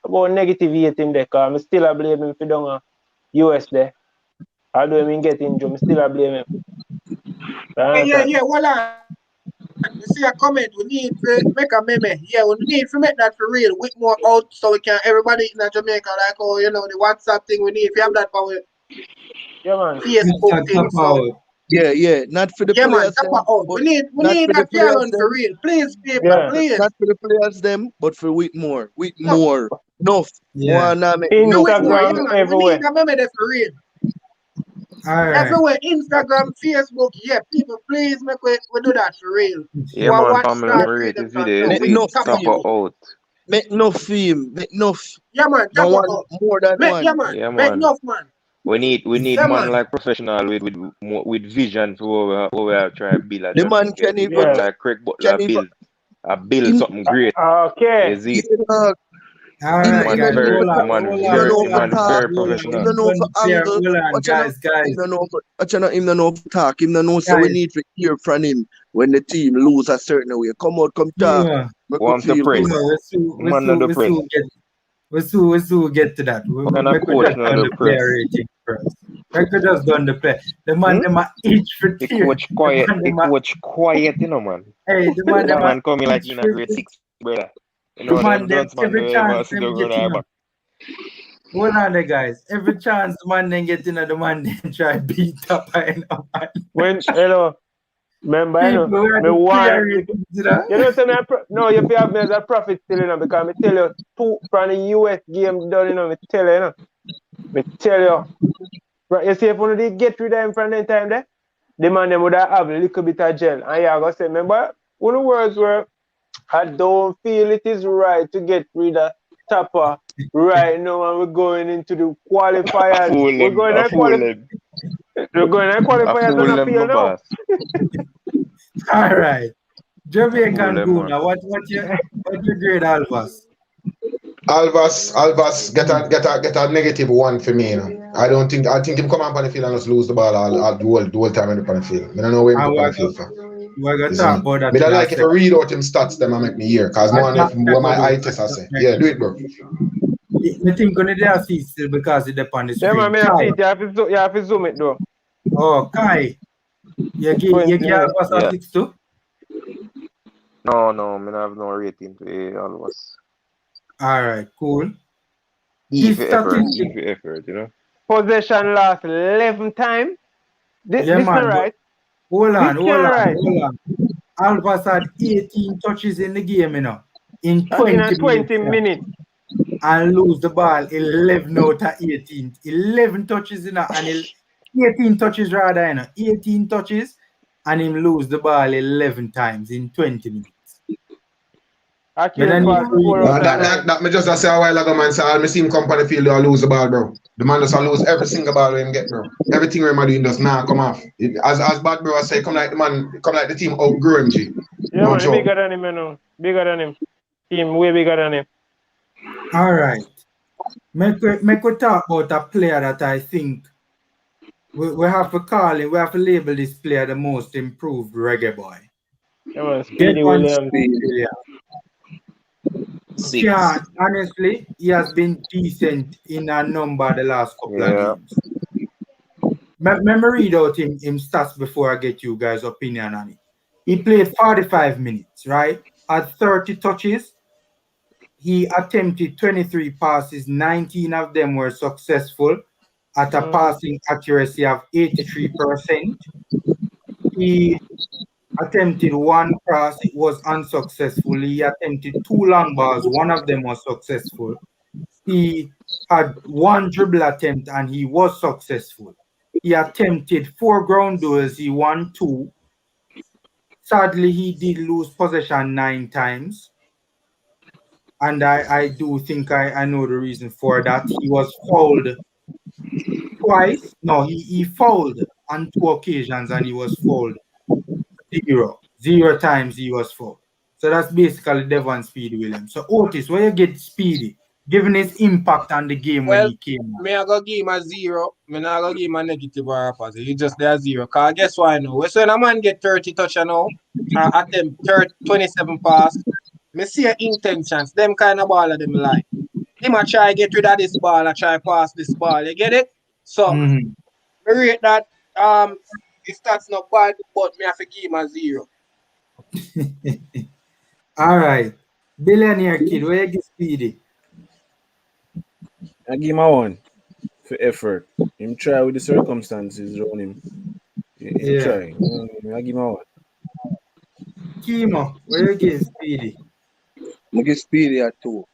about negative 8 him there, cause I still a blame him for down US there. Although I get injured, I still a blame him. Yeah, hold on. You see a comment, we need to make a meme. Yeah, we need to make that for real. With more out so we can everybody in Jamaica, like the WhatsApp thing, we need to have that for yeah, man. Facebook thing. So Yeah, not for the players. Man, out. We need that for real. Please, people, please. Not for the players them, but for Whitmore. Whitmore. Enough. Yeah. Instagram everywhere. We need a meme there for real. All right. Everywhere, Instagram, Facebook, yeah, people, please make we do that for real. Yeah, man, family rate this video. Out. Make enough film. Make enough. Yeah, man, no one more than one. Yeah, Make man. enough, man. We need man like professional with vision for what we are trying to build. The man can even like Craig Butler build something great. Okay. Is it? All right, guys. Man, very professional. Him no know for angle. Guys. Him no know for talk. Him no know so we need to hear from him when the team lose a certain way. Come out, come talk. Want to press. We soon get to that. The player rating first. We could just done the play. The man them are itch for the tear. coach quiet, you know, man. Hey, the man coming like in a grade 6, brother. You know, man, every chance them get in. Hold on there, guys. Every chance man then get in the man then try beat up man. When remember, you know, say me no, you have me as a prophet still, you know, because me tell you 2 from the US game done, you know, me tell you. You see, if one did get rid of him from that time there, the man them would have a little bit of gel. And you are gonna say, remember, one of the words were, I don't feel it is right to get rid of TAPPA right now, and we're going into the qualifiers. We're going to qualifiers on the field now. All right. Jamaican Guna, what you grade Alvas? Alvas get a negative 1 for me, you know. I think him come on the field and just lose the ball all the whole time on the field. I don't know where him on the field for. We're gonna talk about that. I don't like if I read out him stats them and make me hear, cause more what my eye test I say. Yeah, do it, bro. I think on the see still because it depends on the screen. Yeah, man, I see it. You have to zoom it though. Oh, Kai. You give us a 6 too? No, I don't have no rating for all of us. Alright, cool. E His for effort, statistic. you know. Possession lost 11 times. This Yeah, not man. But right. hold This can't right. on. Alvas had 18 touches in the game, you know, in In 20 a 20 minutes. minutes. And lose the ball 11 out of 18. 11 touches, you know, and 18 touches rather, you know. 18 touches, and him lose the ball 11 times in 20 minutes. Accurate pass 4 out of 9. That me just say a while ago, man. So I see him come on the field, they lose the ball, bro. The man just lose every single ball him get, bro. Everything him doing does not come off. As bad bro I say, come like the team outgrew him, G. Yeah, No man, joke. bigger than him, you know. Bigger than him. Team way bigger than him. All right. Make we talk about a player that I think we have to call him, we have to label this player the most improved reggae boy. Yeah, man, Speedy Williams. Yeah, honestly, he has been decent in a number the last couple of games. Let me read out him stats before I get you guys' opinion on it. He played 45 minutes, right? At 30 touches, he attempted 23 passes, 19 of them were successful at a passing accuracy of 83%. He attempted one cross, it was unsuccessful. He attempted 2 long balls, one of them was successful. He had 1 dribble attempt and he was successful. He attempted 4 ground duels, he won 2. Sadly, he did lose possession 9 times. And I do think I know the reason for that. He was fouled twice. No, he fouled on 2 occasions and he was fouled 0 times he was fouled. So that's basically Devon Speedy Williams. So Otis, where you get Speedy, given his impact on the game when he came on? Me I go give him a 0. Me not go give him a negative or a positive. He just there 0. Cause guess why now? When a man get 30 touch now, attempt 27 pass, me see intentions. Them kind of ball of them like. Him a try get rid of this ball, I try pass this ball. You get it? So me rate that his stats not bad, but me have to give him a 0. All right. Billionaire kid, where you get Speedy? I give him a 1 for effort. Him try with the circumstances around him. Him try. I give him a 1. Kimo, where you get Speedy? I give Speedy a 2.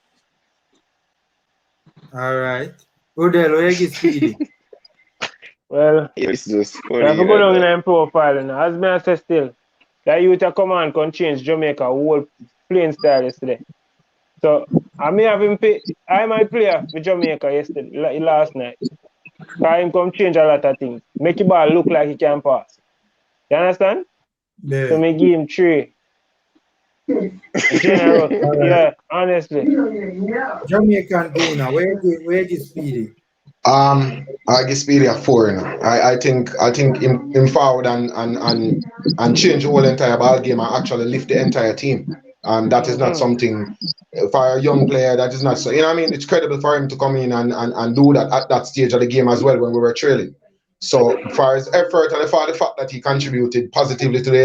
All right. Odell, where you get Speedy? Well, it's just funny. I have to go down in a profile. You know. As me I say still, that youth a come on can change Jamaica whole playing style yesterday. So I may have him pay. I might play for Jamaica yesterday, last night. Cause him come change a lot of things. Make the ball look like he can pass. You understand? Yeah. So me give him 3. General, yeah, honestly. Jamaican Guna, where you get Speedy? I guess Speedy a 4, you know. I think him forward and change the whole entire ball game and actually lift the entire team. And that is not something for a young player, that is not so, you know what I mean? It's credible for him to come in and do that at that stage of the game as well when we were trailing. So for his effort and for the fact that he contributed positively to the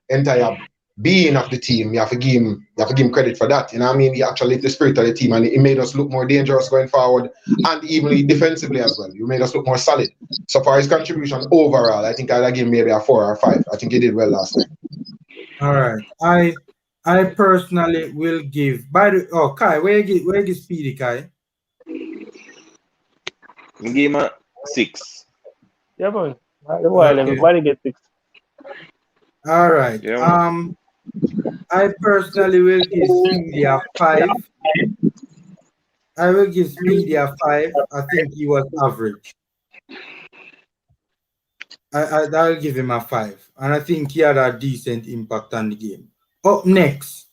entire being of the team, you have to give him credit for that. You know what I mean? He actually lifted the spirit of the team and he made us look more dangerous going forward and even defensively as well. You made us look more solid. So for his contribution overall, I think I'd give him maybe a 4 or 5. I think he did well last night. All right. I personally will give Kai, where you get Speedy, Kai? I give him a 6. Yeah, man. While everybody gets 6. All right. Yeah, I personally will give Speedy a 5. I will give Speedy a 5. I think he was average. I'll give him a 5. And I think he had a decent impact on the game. Up next,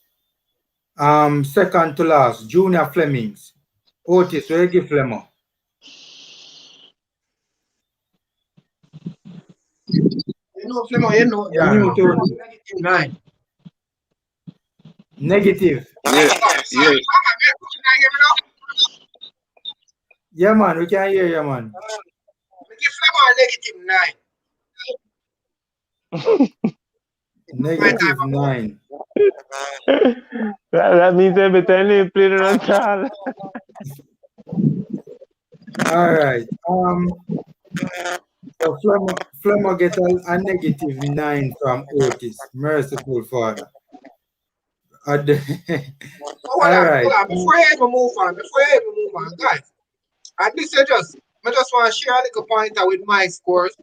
second to last, Junior Flemings. Otis, where you give Flemmer? You know, Flemmer, you know. Yeah. -9. Negative. Yeah. Yeah, man, we can hear you, man. Give Flemmer a -9. -9. that means every time they play it on all. All right. So Flemmo get a -9 from Otis. Merciful Father. All right. Before you even move on, guys. At least I just want to share a little pointer with my scores.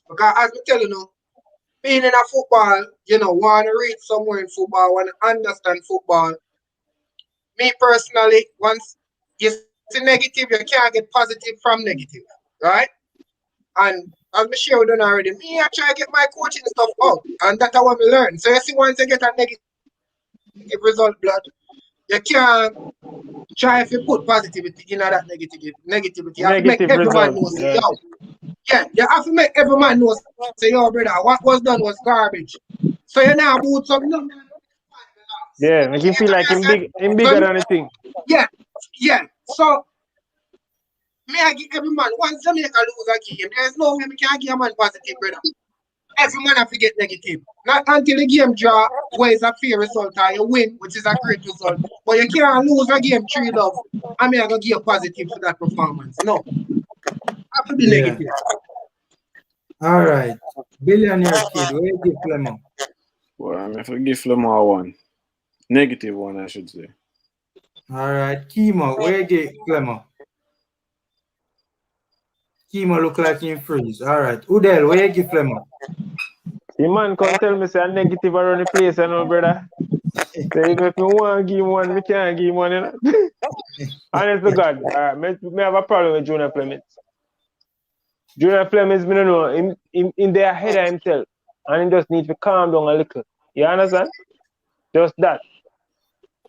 Because as I tell you now, being in a football, want to reach somewhere in football, want to understand football. Me personally, once you see negative, you can't get positive from negative, right? And as I share with you already, me I try to get my coaching stuff out, and that's what I learn. So you see, once you get a negative result, blood, you can't try if you put positivity in that negativity. You have to make Negative every man result. know, say, yo, yeah, you have to make every man know, say, yo, brother, what was done was garbage. So you now boot something. No, Yeah, make him feel like him bigger than the thing. Yeah. So me I give every man once Jamaica lose a game, there's no way we can give a man positive, brother. Every man have to get negative. Not until the game draw, where it's a fair result, or you win, which is a great result. But you can't lose a game 3-love. I mean, I gonna give positive for that performance. No, have to be negative. All right. Billionaire Kid, where you give Flemmo? Well, I'm going to give Flemmo a 1. -1, I should say. All right. Kimo, where you give Flemmo? Kimo look like him freeze. All right. Udell, where you give Flemmo? The man can't tell me say a negative around the place, you know, brother. So if me want to give him 1, me can't give him 1, you know. Honest to God, me have a problem with Junior Fleming. Junior Fleming, me don't know, in their head of himself, and he just need to calm down a little. You understand? Just that.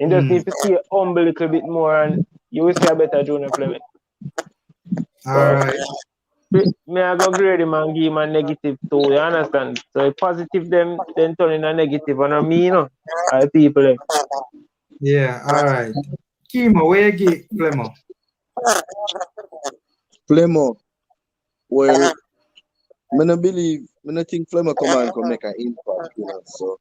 He just need to stay humble a little bit more, and you will see a better Junior Fleming. All right. Me I go grade him and give him a -2, you understand? So if positive then turn in a negative, and me, you know, all people there. Yeah, all right. Kimo, where you give Flemmo? Flemmo, well, I don't think Flemmo command can make an impact, so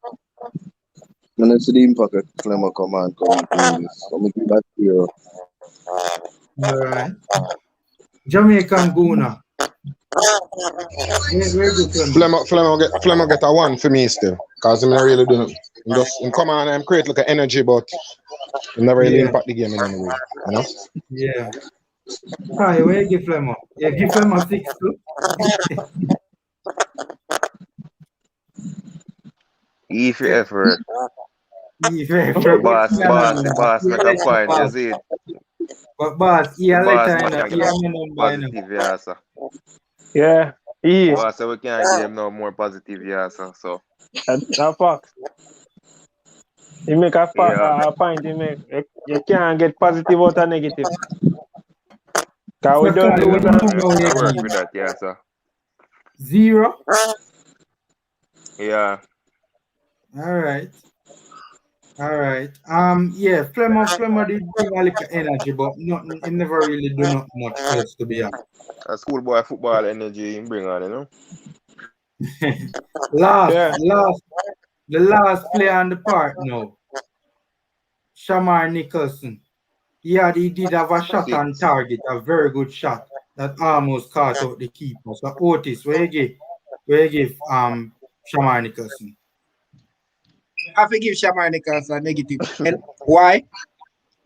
I don't see the impact that Flemmo command come in this. So I give that 0. All right. Jamaican Guna. Where you give Flemmo get a 1 for me still. Because I'm not really doing it. I'm come on, I'm create like an energy, but I'm not really impact the game in any way, you know? Yeah. Hi, where you give Flemmo? Yeah, give Flemmo 6 too. E for effort. E for effort. Boss, make a point, you see it. But boss, he a letter, you know. He He a number, positive, yeah, sir. Yeah, he. Boss, so we can't give him no more positive, yeah, sir. So. That's a fact. You make a point, you make. You can't get positive out of negative. Because we don't lose. I work with that, yeah, sir. 0? Yeah. All right. Yeah, Flemmo did bring a little energy, but nothing, he never really do not much else, to be honest. A schoolboy football energy he bring on, you know? The last player on the park now, Shamar Nicholson. He did have a shot on target, a very good shot that almost caught out the keeper. So Otis, where you give Shamar Nicholson? I have to give Shamar Nicholson a negative. And why?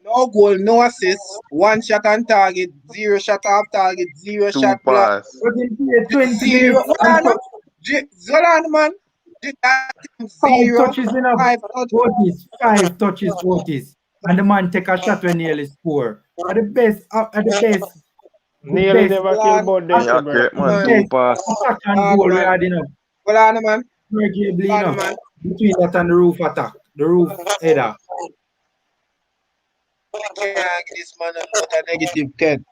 No goal, no assist, 1 shot on target, 0 shot off target, 0 2 shot pass. 20 hold on, man. 5 touches in a 5 touches, Otis. And the man take a shot when nearly score. At the best. Nearly never kill about this, accurate, man. 2 pass. Attack and goal we had enough. Hold on, man. Arguably enough. Between that and the roof attack. The roof header. I can't give this man a -10.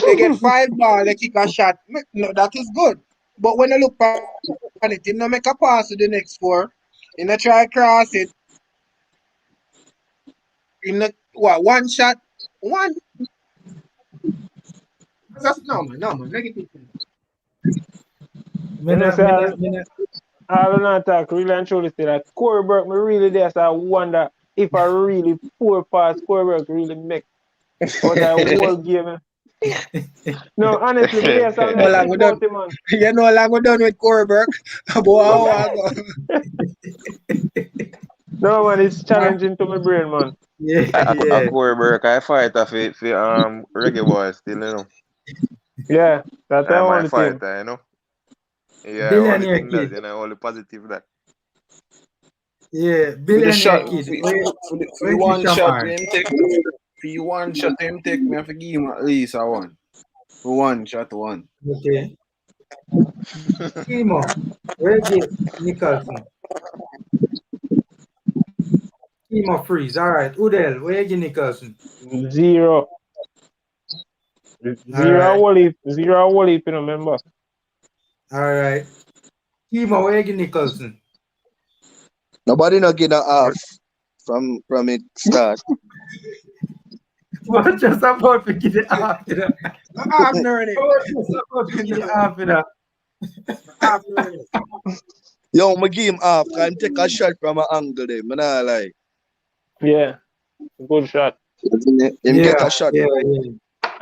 They get 5 balls, they kick a shot. No, that is good. But when I look at it, he no make a pass to the next 4. He no try cross it. He no, 1 shot? 1? That's no man, -10. all on attack, really and truly say that Corey Burke, me really there, so I wonder if I really poor pass Corey Burke really make out that whole game. No, honestly, me there, so I'm No think long we about done. him, man. You know how long we done with Corey Burke? About an hour ago. No, man, it's challenging to my brain, man. I Corey Burke, I fight for reggae boys still, you know. Yeah, that's the I'm my only thing. fighter, you know. Yeah, only Billionaire thing that, kid. you know, only positive that. Yeah, For the billionaire shot, kid. for Where the one Kisha shot man? him take, for the one shot him take, me have to give him at least a one. For one shot, one. Okay. Kimo, where get Nicholson? Kimo freeze. All right. Udell, where get Nicholson? 0. All 0 right. whole heap, 0 whole heap, you know, remember. All right. Kimo, where get Nicholson? Nobody not getting a half from it start. What just about to get it after that? Half nerdy. What just about to get it after that? Half nerdy. Yo, me give him half. Can take a shot from an angle there. Me nah lie. Yeah, good shot. Him get a shot. Yeah.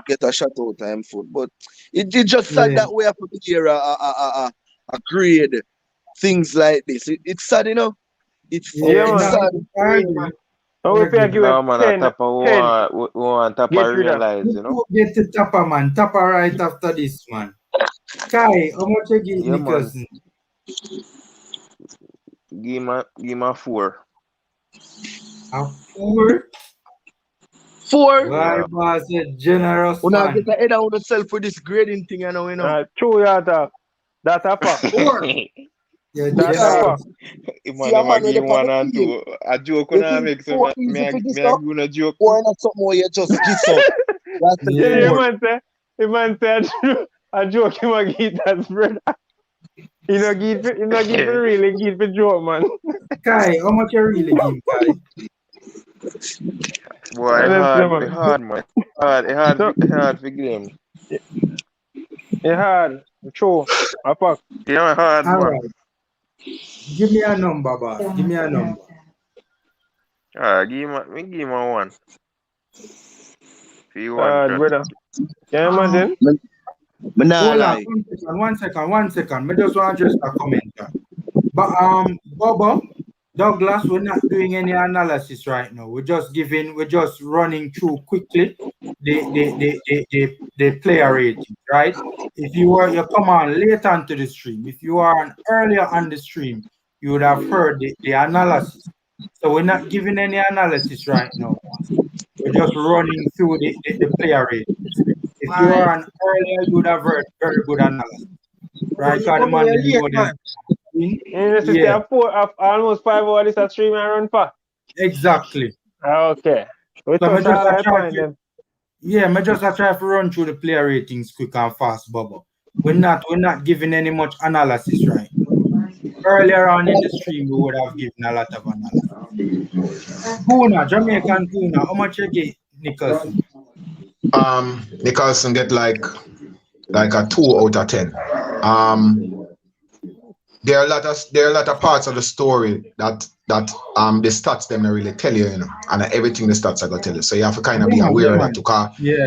Get a shot out time foot. But it just sad that we have to hear a grade things like this. It's sad, you know. It's fucking sad. Oh, if I give No, a man, 10, a Tappa, we want Tappa get rid of. realize, you know. Get to Tappa, man. Tappa right after this, man. Kai, how much you give Yeah, man. Nicholson? Give him a 4. A 4? 4? Why, boss, a generous When I man. get a head on yourself for this grading thing, you know. True, that's a fact. 4. You're That's a generous. fact. Man, I'm give 1 and 2. A joke when I make, so me I give a joke. Or not something where you just give up. That's the Yeah, the man said, a joke him a give that brother. He no give really give a joke, man. Kai, how much you really give, Kai? Boy, it hard, man. It hard for game. It hard. True. A fact. Yeah, hard, All man. right. Give me a number, boss. Give me a number. Give him a 1. For you one, brother. Can you imagine? Hold on, one second. I just want to address a comment. But Bobo, Douglas, we're not doing any analysis right now. We're just running through quickly the player rating, right? If you come on late onto the stream, if you are on earlier on the stream, you would have heard the analysis. So we're not giving any analysis right now. We're just running through the player ratings. If you are on earlier, you would have heard very good analysis. Right? Yeah. Almost 5 hours this a stream I run for. Exactly. Okay. I just try to run through the player ratings quick and fast, Bubba. We're not giving any much analysis right. Earlier on in the stream, we would have given a lot of analysis. Kuna, Jamaican Kuna, how much you get Nicholson? Nicholson get like a 2 out of 10. There are a lot of parts of the story that the stats them not really tell you, and everything the stats are gonna tell you. So you have to kind of be aware of that too.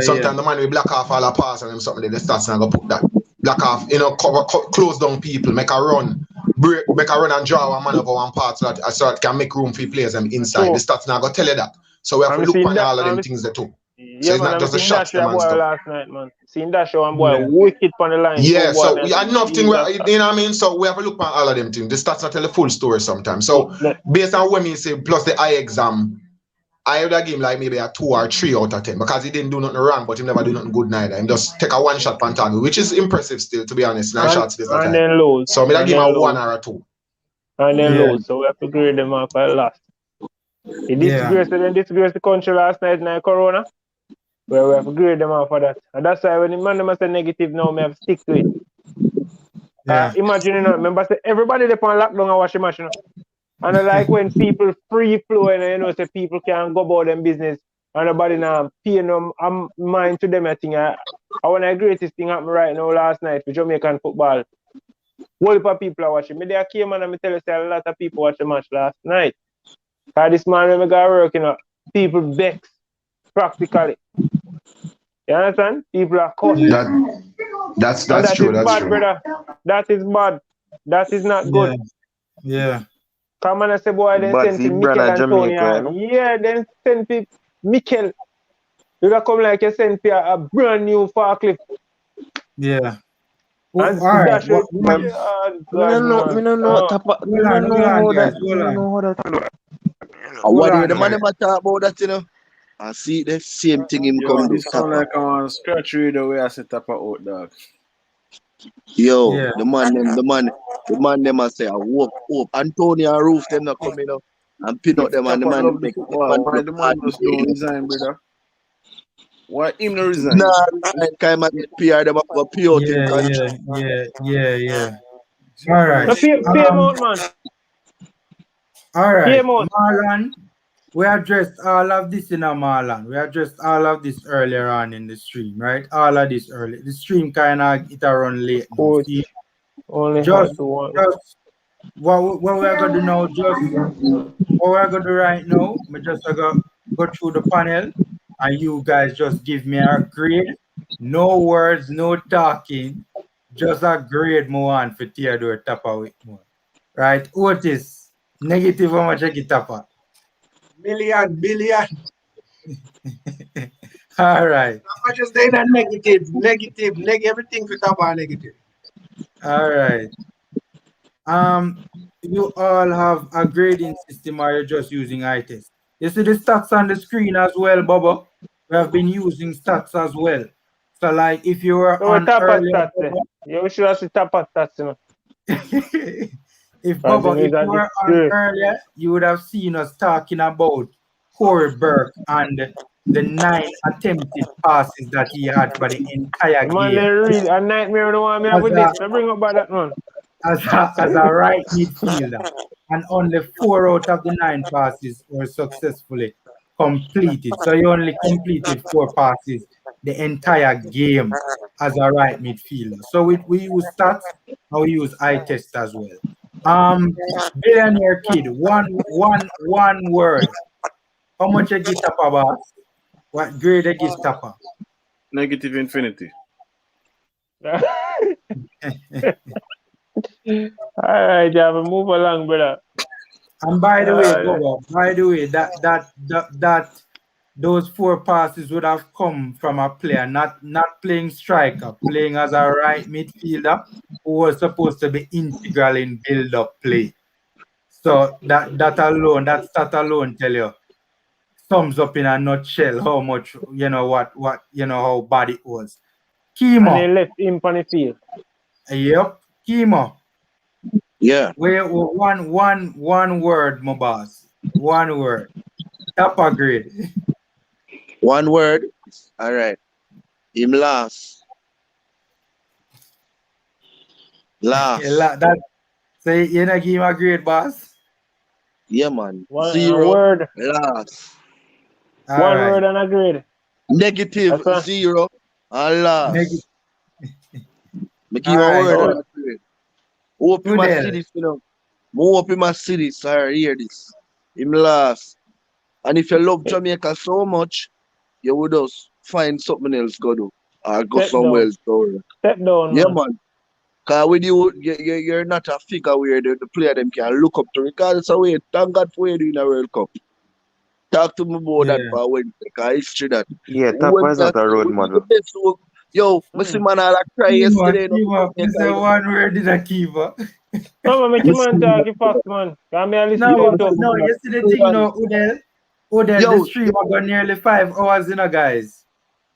Sometimes the man will block off all the pass and something the stats not gonna put that block off, close down people, make a run and draw one man over one part so that can make room for players them inside. The stats not gonna tell you that. So we have to look at all of them things there too. Yeah, so it's not just the shots the man stuff. Last night, man. Seeing that show and boy wicked on the line. Yeah, so we had nothing, you know what I mean? So we have to look at all of them things. The stats not tell the full story sometimes. So based on what me say, plus the eye exam, I would have given like maybe a 2 or 3 out of 10 because he didn't do nothing wrong, but he never do nothing good neither. He just take a 1 shot pan target, which is impressive still, to be honest. 9 shots this time. Then lose. So I give him a 1 or a 2. And then lose. So we have to grade them up at last. He disgraced the country last night in Corona. Where we have to grade them off for that. And that's why when the man must say negative now, we have to stick to it. Imagine, remember, say everybody they on lockdown and watch the match, And I like when people free flow and say people can go about them business and nobody now paying them mind to them. I think I want the greatest thing happened right now last night for Jamaican football. whole heap of people are watching. Me there came and I tell you say a lot of people watch the match last night. Cause this man when we got work, you know, people vex practically. You understand? People are cussing. That's And that true. is That's bad, true. brother. That is bad. That is not good. Yeah. Come on, I say, boy, then Bad send for to your Mikel brother and Tony. Jamaica, you know? Yeah, then send to Mikel. You got come like you send to a brand new forklift. Yeah. And All right. dash with, Me God, no man. know, Tappa. Me no Hold know on, how guys. that. Me Hold no on. know how that. And Hold what on, the man guys. ever talk about that, you know? I see the same thing him Yo, come do. it sound like I want to scratch you the way I set up a out, dog. Yo, Yeah. the man them a say I hope Antonio and Roof them not coming up and pin out them and the Tappa man love the make the football. man Why look the man hard. just don't resign, brother? Why him no resign? Nah, resign kind of PR them up go pay out him Yeah. contract. All right. So pay him out, man. All Pay right. him out. Marlon, we addressed all of this in a Marlon. We addressed all of this earlier on in the stream, right? All of this early. The stream kind of it a run late now. Coach, See, only just had to one. what we're gonna do now, just what we're gonna do right now, we just gonna go through the panel and you guys just give me a grade. No words, no talking, just a grade more on for Theodore Tappa with more. Right? Otis, negative how much I get Tappa? Billion. All right. I just say that negative, everything for Tappa negative. All right. You all have a grading system or you're just using eye test? You see the stats on the screen as well, Bubba? We have been using stats as well. So like if you were So we on tap at earlier, stats there. You should have to tap at stats, you know. if Because Bubba, you if got you this were on great. earlier, you would have seen us talking about Corey Burke and the 9 attempted passes that he had for the entire Man, they game. really a nightmare don't want me have As with a this. So bring up by that one. as a right midfielder, and only 4 out of the 9 passes were successfully completed. So you only completed 4 passes the entire game as a right midfielder. So we use stats and we use eye test as well. Billionaire kid, one word. How much you get Tappa, boss? What grade you give Tappa? Negative infinity. All right, yeah, but move along, brother. And by the way, Bubba, that those 4 passes would have come from a player not playing striker, playing as a right midfielder who was supposed to be integral in build-up play. So that alone, that stat alone tell you sums up in a nutshell how much what how bad it was. And they Kimo. left him on the field. Yep, Kimo. Yeah. One word, my boss. One word. Tappa grade. One word. All right. Him last. That say you not give him a grade, boss. Yeah, man. One 0 word. last. One word and a grade. Negative 0 and last. Me give a word and a grade. Hope in my cities, you know. More up in my cities, sir. Hear this. Him last. And if you love Jamaica so much, you would just find something else go do. Or go somewhere else go. Step down, Yeah, man. man. Because with you're not a figure where the player them can look up to. Regardless of way, thank God for you doing a World Cup. Talk to me about that for Wednesday, because history that. Yeah, Tappa is not a role model. Yo, Mr. Man, I like cry yesterday. This is one word in a keeper. No, man, make your man talk fast, man. Come here, listen to you too. No, yesterday thing, Odell, the stream I got nearly 5 hours, guys.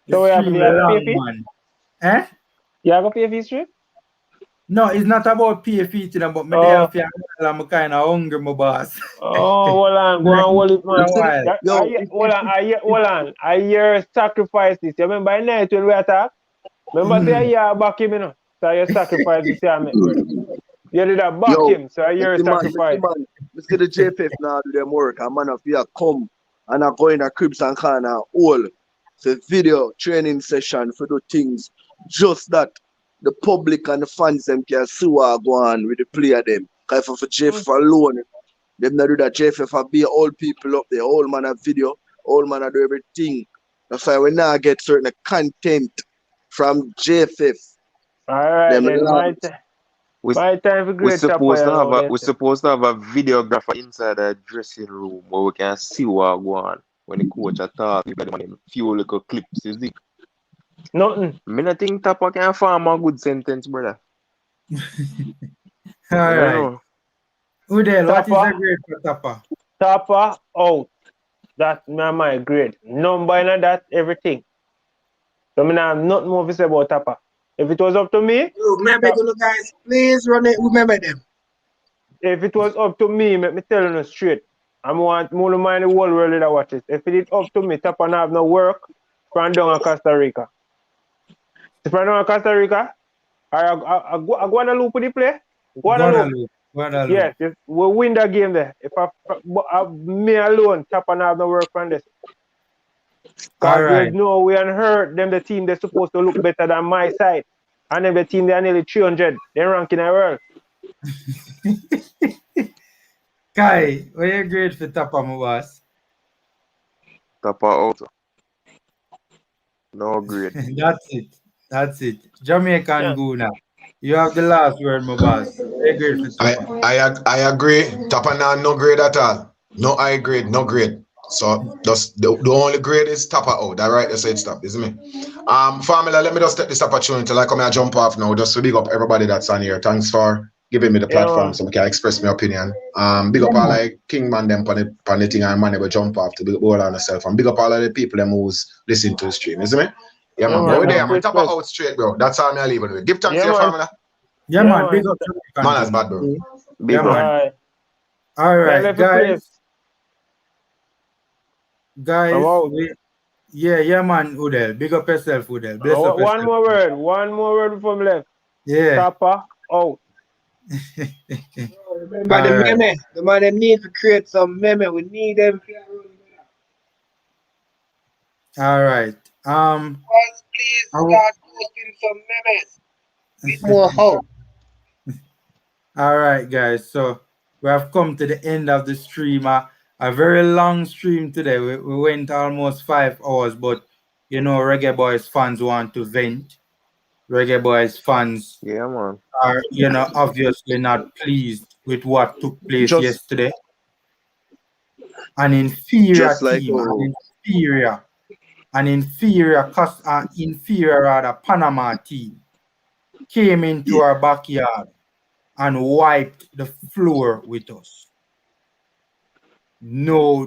So we have to long, pay fee? man. Eh? You have to pay fee straight? No, it's not about pay fee, but me there I'm kind of hungry, my boss. Oh, hold on, go and hold it, man. Hold on. I hear sacrifices. You remember the night when we attack? Remember say I back him, you know? So you sacrifice this year, mate, brother. You did that back him, so I hear sacrifice. Mr. The JPF now do them work, and man, if you come and I go in the cribs and kind of all the video training session for the things, just that the public and the fans them can see what go on with the player them. Cause for JFF alone, them not do that. JFF be all people up there, all man have video, all man do everything. That's why we now get certain content from JFF. Alright Them then, love. my time for We great Tappa, supposed to you have know, we supposed to have a videographer inside the dressing room where we can see what go on when the coach attack. Few little clips, you see. Nothing. Me not think Tappa can form a good sentence, brother. All I right. know. Udell, what is Tappa. the grade for Tappa? Tappa out. That's my grade. Number in that, everything. So I have nothing more to say about Tappa. If it was up to me, Remember, you guys, please run it. Remember them. if it was up to me, let me tell you straight. I want more to mind the whole world that watch it. If it is up to me, Tappa have no work from down in Costa Rica. If I down in Costa Rica, I Guadalupe the play. Guadalupe. Yes, we win that game there. If me alone, Tappa have no work from this. Because there's no way on hurt them the team they're supposed to look better than my side. And then the team they are nearly 300. They're ranking the world. Kai, what your grade for Tappa, my boss? Tappa out. No grade. That's it. Jamaican Guna. You have the last word, my boss. What your grade for Tappa? I agree. Tappa now no grade at all. No high grade, no grade. So just the only grade is Tappa out. That right, they say it stop, isn't it? Formula, let me just take this opportunity till I come here jump off now. Just to big up everybody that's on here. Thanks for giving me the platform so I can express my opinion. Big up all like Kingman them on the thing and man will jump off to big up all on yourself. And big up all of the people them who's listening to the stream, isn't it? Yeah, man. But we're there, man. Tappa out straight, bro. That's all I'm leaving with. Give thanks to your formula. Yeah, man. Big up. Man, that's bad, bro. Yeah, man. All right, guys. Yeah, man, Udell. Big up yourself, Udell. Bless up yourself. One more word before me left. Yeah. Tappa out. Remember the meme. The man them need to create some meme. We need them. All right. Please start posting some memes. With more hope. All right, guys. So we have come to the end of the stream. A very long stream today. We went almost 5 hours, but you know, Reggae Boys fans want to vent. Reggae Boys fans are, you know, obviously not pleased with what took place yesterday. An inferior team, an inferior Panama team came into our backyard and wiped the floor with us. No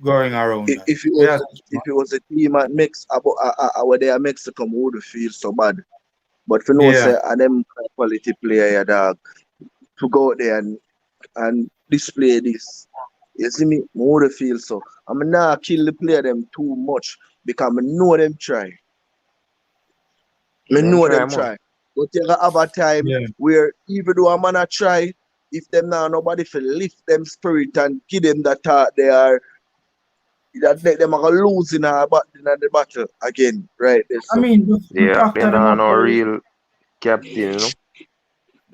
going around. If it was a team at where they are Mexico, we would feel so bad. But for no say, and them quality player, dog, to go out there and display this, you see me, I would feel so. I'm not kill the player them too much because I know them try. I know them try. But you have a time where even though a man a try, if them now nobody for lift them spirit and give them that thought they are that them are gonna lose in the battle again, right? I mean, they're not no real captain, you know.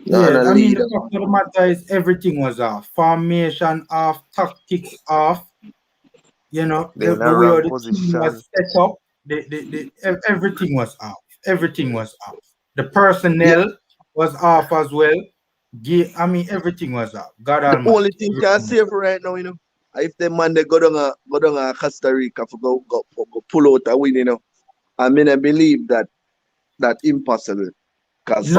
Yeah, I mean, the fact of the matter is everything was off. Formation off, tactics off. You know, the way the team was set up, everything was off. Everything was off. The personnel was off as well. I mean, everything was off. God Almighty. The only thing can save right now, you know, if the man they go down a Costa Rica for go pull out a win, you know, I mean I believe that impossible. Because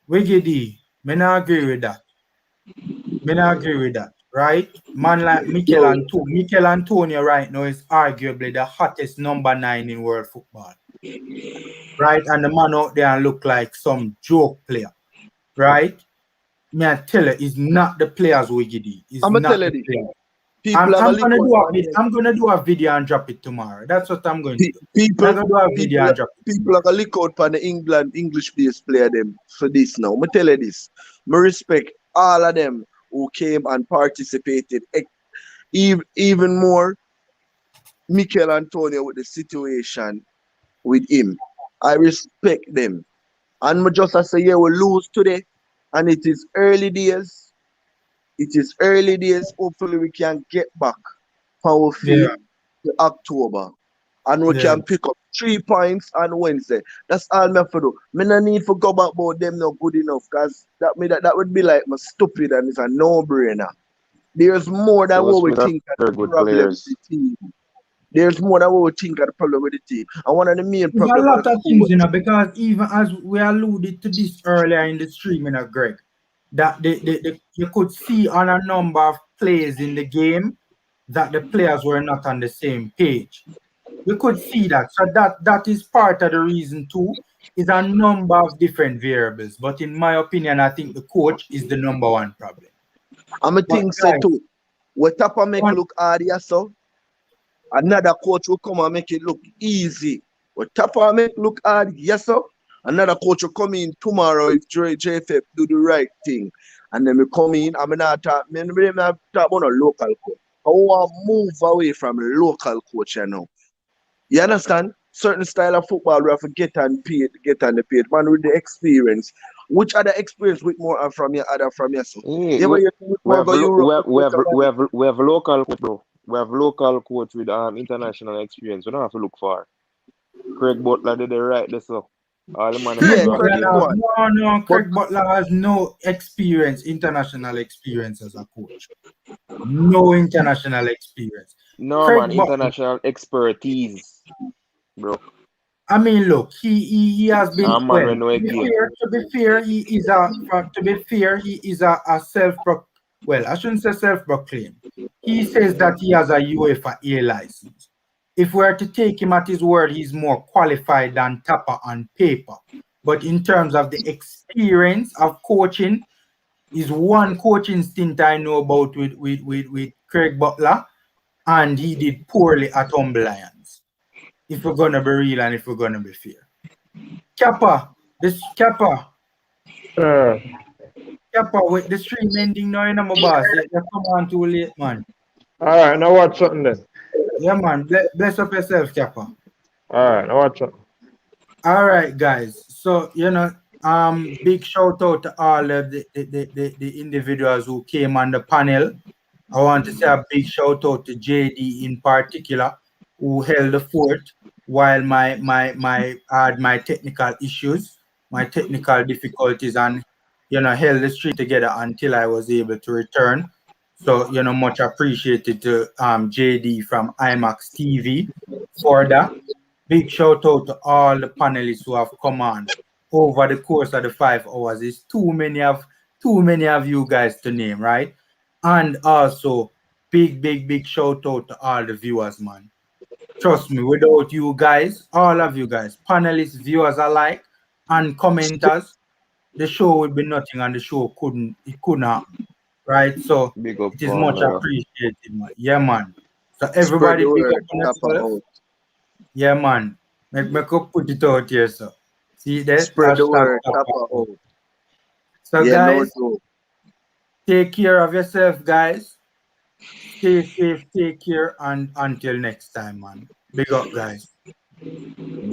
Wiggity, me not agree with that. Right? Man like Mikel Antonio right now is arguably the hottest number 9 in world football. Right? And the man out there look like some joke player. Right? Me I tell you, he's not the players Wiggity. I'm gonna do a video and drop it tomorrow. That's what I'm going to do. People are gonna look out for the English-based player them for this now. I tell you this. I respect all of them who came and participated. Even more Mikel Antonio with the situation with him. I respect them. And me just I say, yeah, we lose today. And it is early days. It is early days. Hopefully we can get back from our feet Yeah, to October. And we yeah. can pick up 3 points on Wednesday. That's all me have to do. Me no need to go back about them not good enough. Because that would be like my stupid and it's a no-brainer. There's more than Those what we with think are very the good problem with players. the team. There's more than what we think are the problem with the team. And one of the main There's a problem with lot the of things, coach. because even as we alluded to this earlier in the stream, Greg, that you could see on a number of plays in the game that the players were not on the same page. You could see that. So that is part of the reason too. Is a number of different variables. But in my opinion, I think the coach is the number one problem. And I But think so guys, too. What TAPPA make one, look hard here, so another coach will come and make it look easy. What TAPPA make look hard, yes sir. Another coach will come in tomorrow if JFF do the right thing. And then we come in, I'm not talk about a local coach. I want to move away from local coach, you know. You understand? Certain style of football we have to get on the page. Man with the experience. Which other experience with more from your other from your son? Yeah, You ever you we more have go lo- Europe to coach somebody? we have local coach, bro. We have local coach with international experience. We don't have to look far. Craig Butler did it right this up. All the man Craig them Yeah, do a Butler Craig game. has one. But Craig Butler has no experience, international experience as a coach. No international experience. No man, Craig Butler, international expertise, bro. I mean, look, he has been, A man well, we know a to be game. fair, he is a self well, I shouldn't say self-proclaimed. He says that he has a UEFA A license. If we are to take him at his word, he's more qualified than TAPPA on paper. But in terms of the experience of coaching, is one coaching stint I know about with Craig Butler, and he did poorly at Humble Lions. If we're gonna be real and if we're gonna be fair. Kappa, Uh, with the stream ending now, my boss. You come on too late, man. all right, now watch something then. Yeah, man. Bless up yourself, Kappa. All right, now watch something. All right, guys. So big shout out to all of the individuals who came on the panel. I want to say a big shout out to JD in particular, who held the fort while I had my technical issues, my technical difficulties, and held the street together until I was able to return. So much appreciated to JD from IMAX TV for that. Big shout out to all the panelists who have come on over the course of the 5 hours. It's too many of you guys to name, right? And also big shout out to all the viewers, man. Trust me, without you guys, all of you guys, panelists, viewers alike, and commenters, the show would be nothing, and the show couldn't happen, right? So Big up it is much Formula. appreciated, man. Yeah, man. So spread everybody the big up word, on TAPPA yourself. out. Yeah, man. Me could put it out here, so. See that? Spread the Hashtag word, Papa. TAPPA out. So, Yeah, no guys, joke. take care of yourself, guys. Stay safe, take care, and until next time, man. Big up, guys.